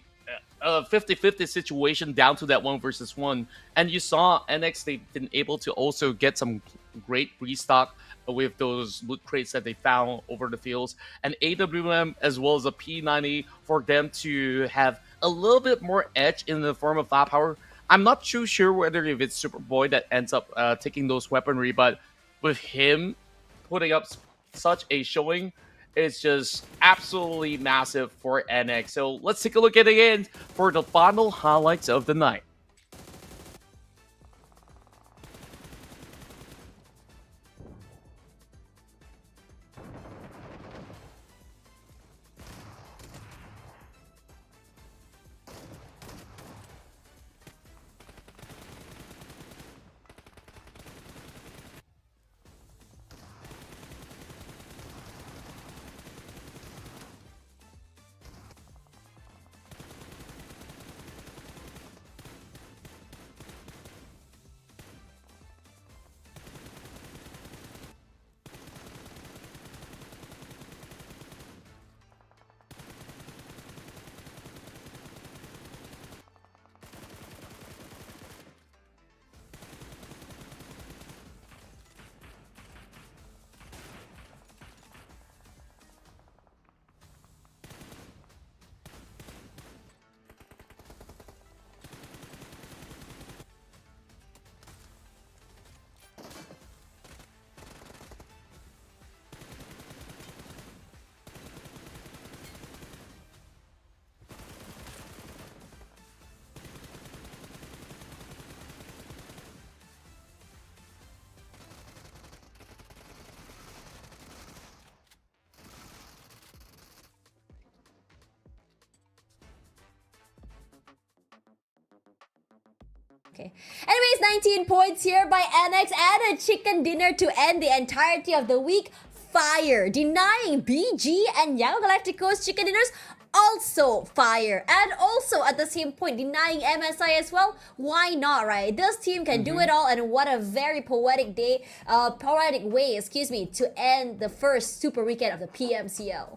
a 50-50 situation down to that 1 versus 1. And you saw NX, they've been able to also get some great restock with those loot crates that they found over the fields. And AWM as well as a P90 for them to have a little bit more edge in the form of firepower. I'm not too sure whether if it's Superboy that ends up taking those weaponry, but with him putting up such a showing, is just absolutely massive for NX. So let's take a look at it again for the final highlights of the night. Okay. Anyways, 19 points here by NX and a chicken dinner to end the entirety of the week. Fire. Denying BG and Young Galacticos chicken dinners. Also fire. And also at the same point denying MSI as well. Why not, right? This team can do it all, and what a very poetic day, poetic way, to end the first super weekend of the PMCL.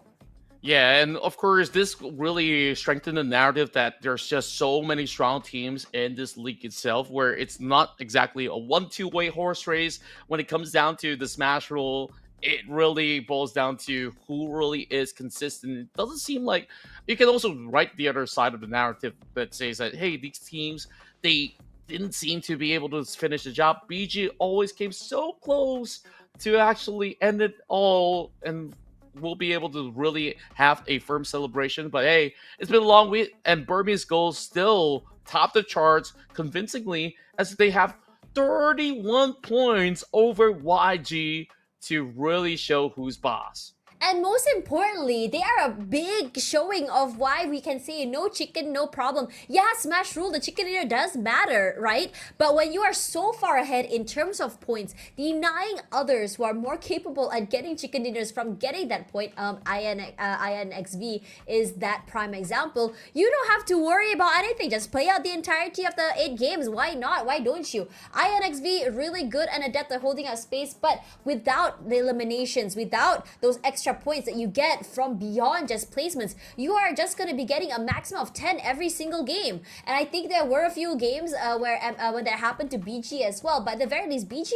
Yeah, and of course, this really strengthened the narrative that there's just so many strong teams in this league itself, where it's not exactly a 1-2-way horse race. When it comes down to the Smash rule, it really boils down to who really is consistent. It doesn't seem like you can also write the other side of the narrative that says that, hey, these teams, they didn't seem to be able to finish the job. BG always came so close to actually end it all, and we'll be able to really have a firm celebration. But hey, it's been a long week, and Burmese goals still top the charts convincingly as they have 31 points over YG to really show who's boss. And most importantly, they are a big showing of why we can say no chicken, no problem. Yeah, Smash rule, the chicken dinner does matter, right? But when you are so far ahead in terms of points, denying others who are more capable at getting chicken dinners from getting that point, INXV is that prime example. You don't have to worry about anything. Just play out the entirety of the 8 games. Why not? Why don't you? INXV really good and adept at holding up space, but without the eliminations, without those extra points that you get from beyond just placements, you are just going to be getting a maximum of 10 every single game. And I think there were a few games where that happened to BG as well, but at the very least, BG,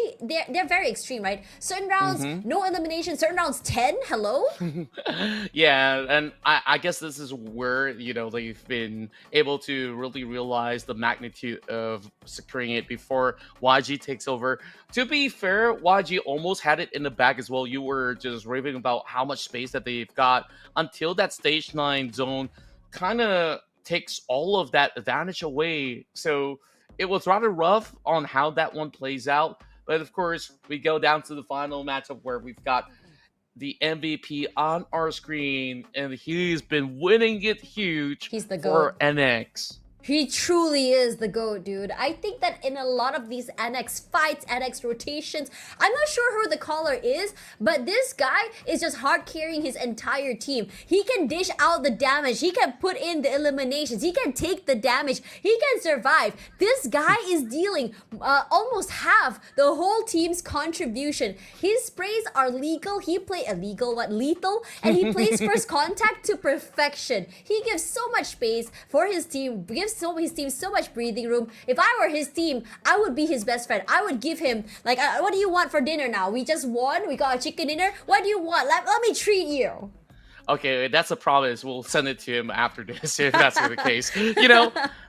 they're very extreme, right? Certain rounds, no elimination, certain rounds 10, hello? Yeah, and I guess this is where, they've been able to really realize the magnitude of securing it before YG takes over. To be fair, YG almost had it in the bag as well. You were just raving about how much space that they've got until that stage 9 zone kind of takes all of that advantage away. So it was rather rough on how that one plays out. But of course, we go down to the final matchup where we've got the MVP on our screen, and he's been winning it huge. He's the for GOAT. NX. He truly is the GOAT, dude. I think that in a lot of these NX fights, NX rotations, I'm not sure who the caller is, but this guy is just hard carrying his entire team. He can dish out the damage. He can put in the eliminations. He can take the damage. He can survive. This guy is dealing almost half the whole team's contribution. His sprays are legal. He play lethal, and he plays first contact to perfection. He gives so much space for his team, gives his team so much breathing room. If I were his team, I would be his best friend. I would give him, like, what do you want for dinner now? We just won. We got a chicken dinner. What do you want? Let me treat you. Okay, that's a promise. We'll send it to him after this, if that's the case.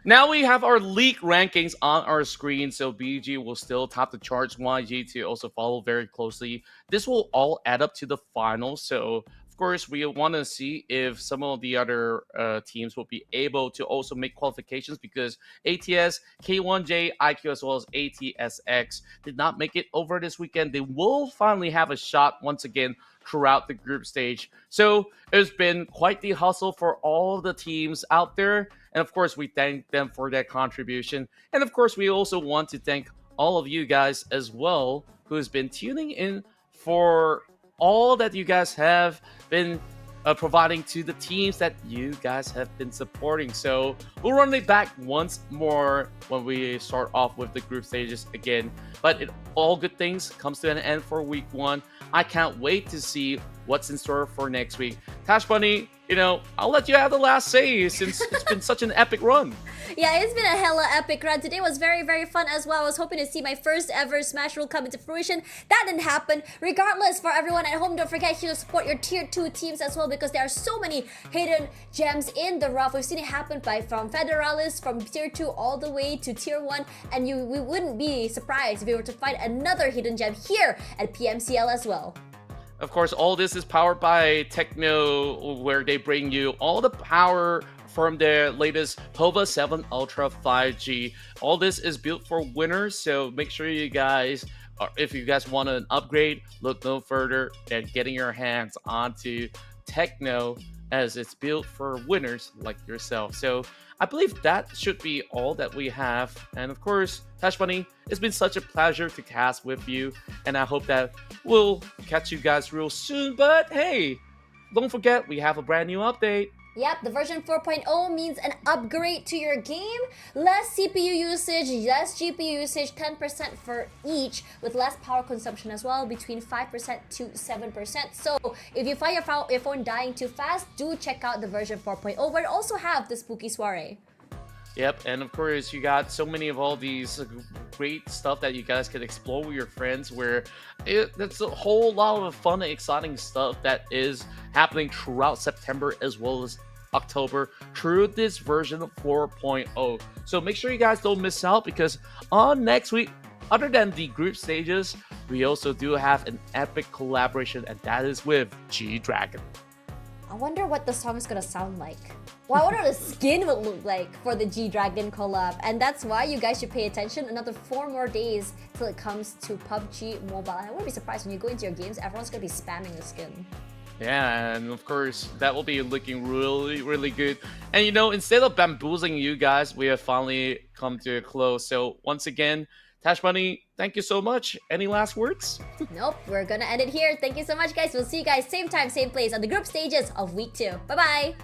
Now we have our league rankings on our screen, so BG will still top the charts, YG to also follow very closely. This will all add up to the final, so of course, we want to see if some of the other teams will be able to also make qualifications, because ATS, K1J, IQ, as well as ATSX did not make it over this weekend. They will finally have a shot once again throughout the group stage. So it's been quite the hustle for all the teams out there. And of course, we thank them for their contribution. And of course, we also want to thank all of you guys as well who has been tuning in for all that you guys have been providing to the teams that you guys have been supporting. So we'll run it back once more when we start off with the group stages again. But all good things comes to an end for week 1. I can't wait to see what's in store for next week. Tash Bunny, I'll let you have the last say since it's been such an epic run. Yeah, it's been a hella epic run. Today was very, very fun as well. I was hoping to see my first ever Smash Rule come into fruition. That didn't happen. Regardless, for everyone at home, don't forget to support your Tier 2 teams as well, because there are so many hidden gems in the rough. We've seen it happen from Federalis, from Tier 2 all the way to Tier 1, and we wouldn't be surprised if we were to find another hidden gem here at PMCL as well. Of course, all this is powered by Techno, where they bring you all the power from their latest POVA 7 Ultra 5G. All this is built for winners, so make sure you guys, if you guys want an upgrade, look no further than getting your hands onto Techno, as it's built for winners like yourself. So I believe that should be all that we have. And of course, Tash Bunny, it's been such a pleasure to cast with you, and I hope that we'll catch you guys real soon. But hey, don't forget, we have a brand new update. Yep, the version 4.0 means an upgrade to your game. Less CPU usage, less GPU usage, 10% for each, with less power consumption as well, between 5% to 7%. So if you find your phone dying too fast, do check out the version 4.0, where it also have the spooky soiree. Yep, and of course, you got so many of all these great stuff that you guys can explore with your friends, where that's a whole lot of fun and exciting stuff that is happening throughout September as well as October through this version of 4.0. So make sure you guys don't miss out, because on next week, other than the group stages, we also do have an epic collaboration, and that is with G-Dragon. I wonder what the song is gonna sound like. Well, I wonder what the skin would look like for the G-Dragon collab. And that's why you guys should pay attention. Another 4 more days till it comes to PUBG Mobile. And I wouldn't be surprised when you go into your games, everyone's gonna be spamming the skin. Yeah, and of course, that will be looking really, really good. And instead of bamboozling you guys, we have finally come to a close. So once again, Tash Bunny, thank you so much. Any last words? Nope, we're gonna end it here. Thank you so much, guys. We'll see you guys same time, same place on the group stages of week 2. Bye-bye!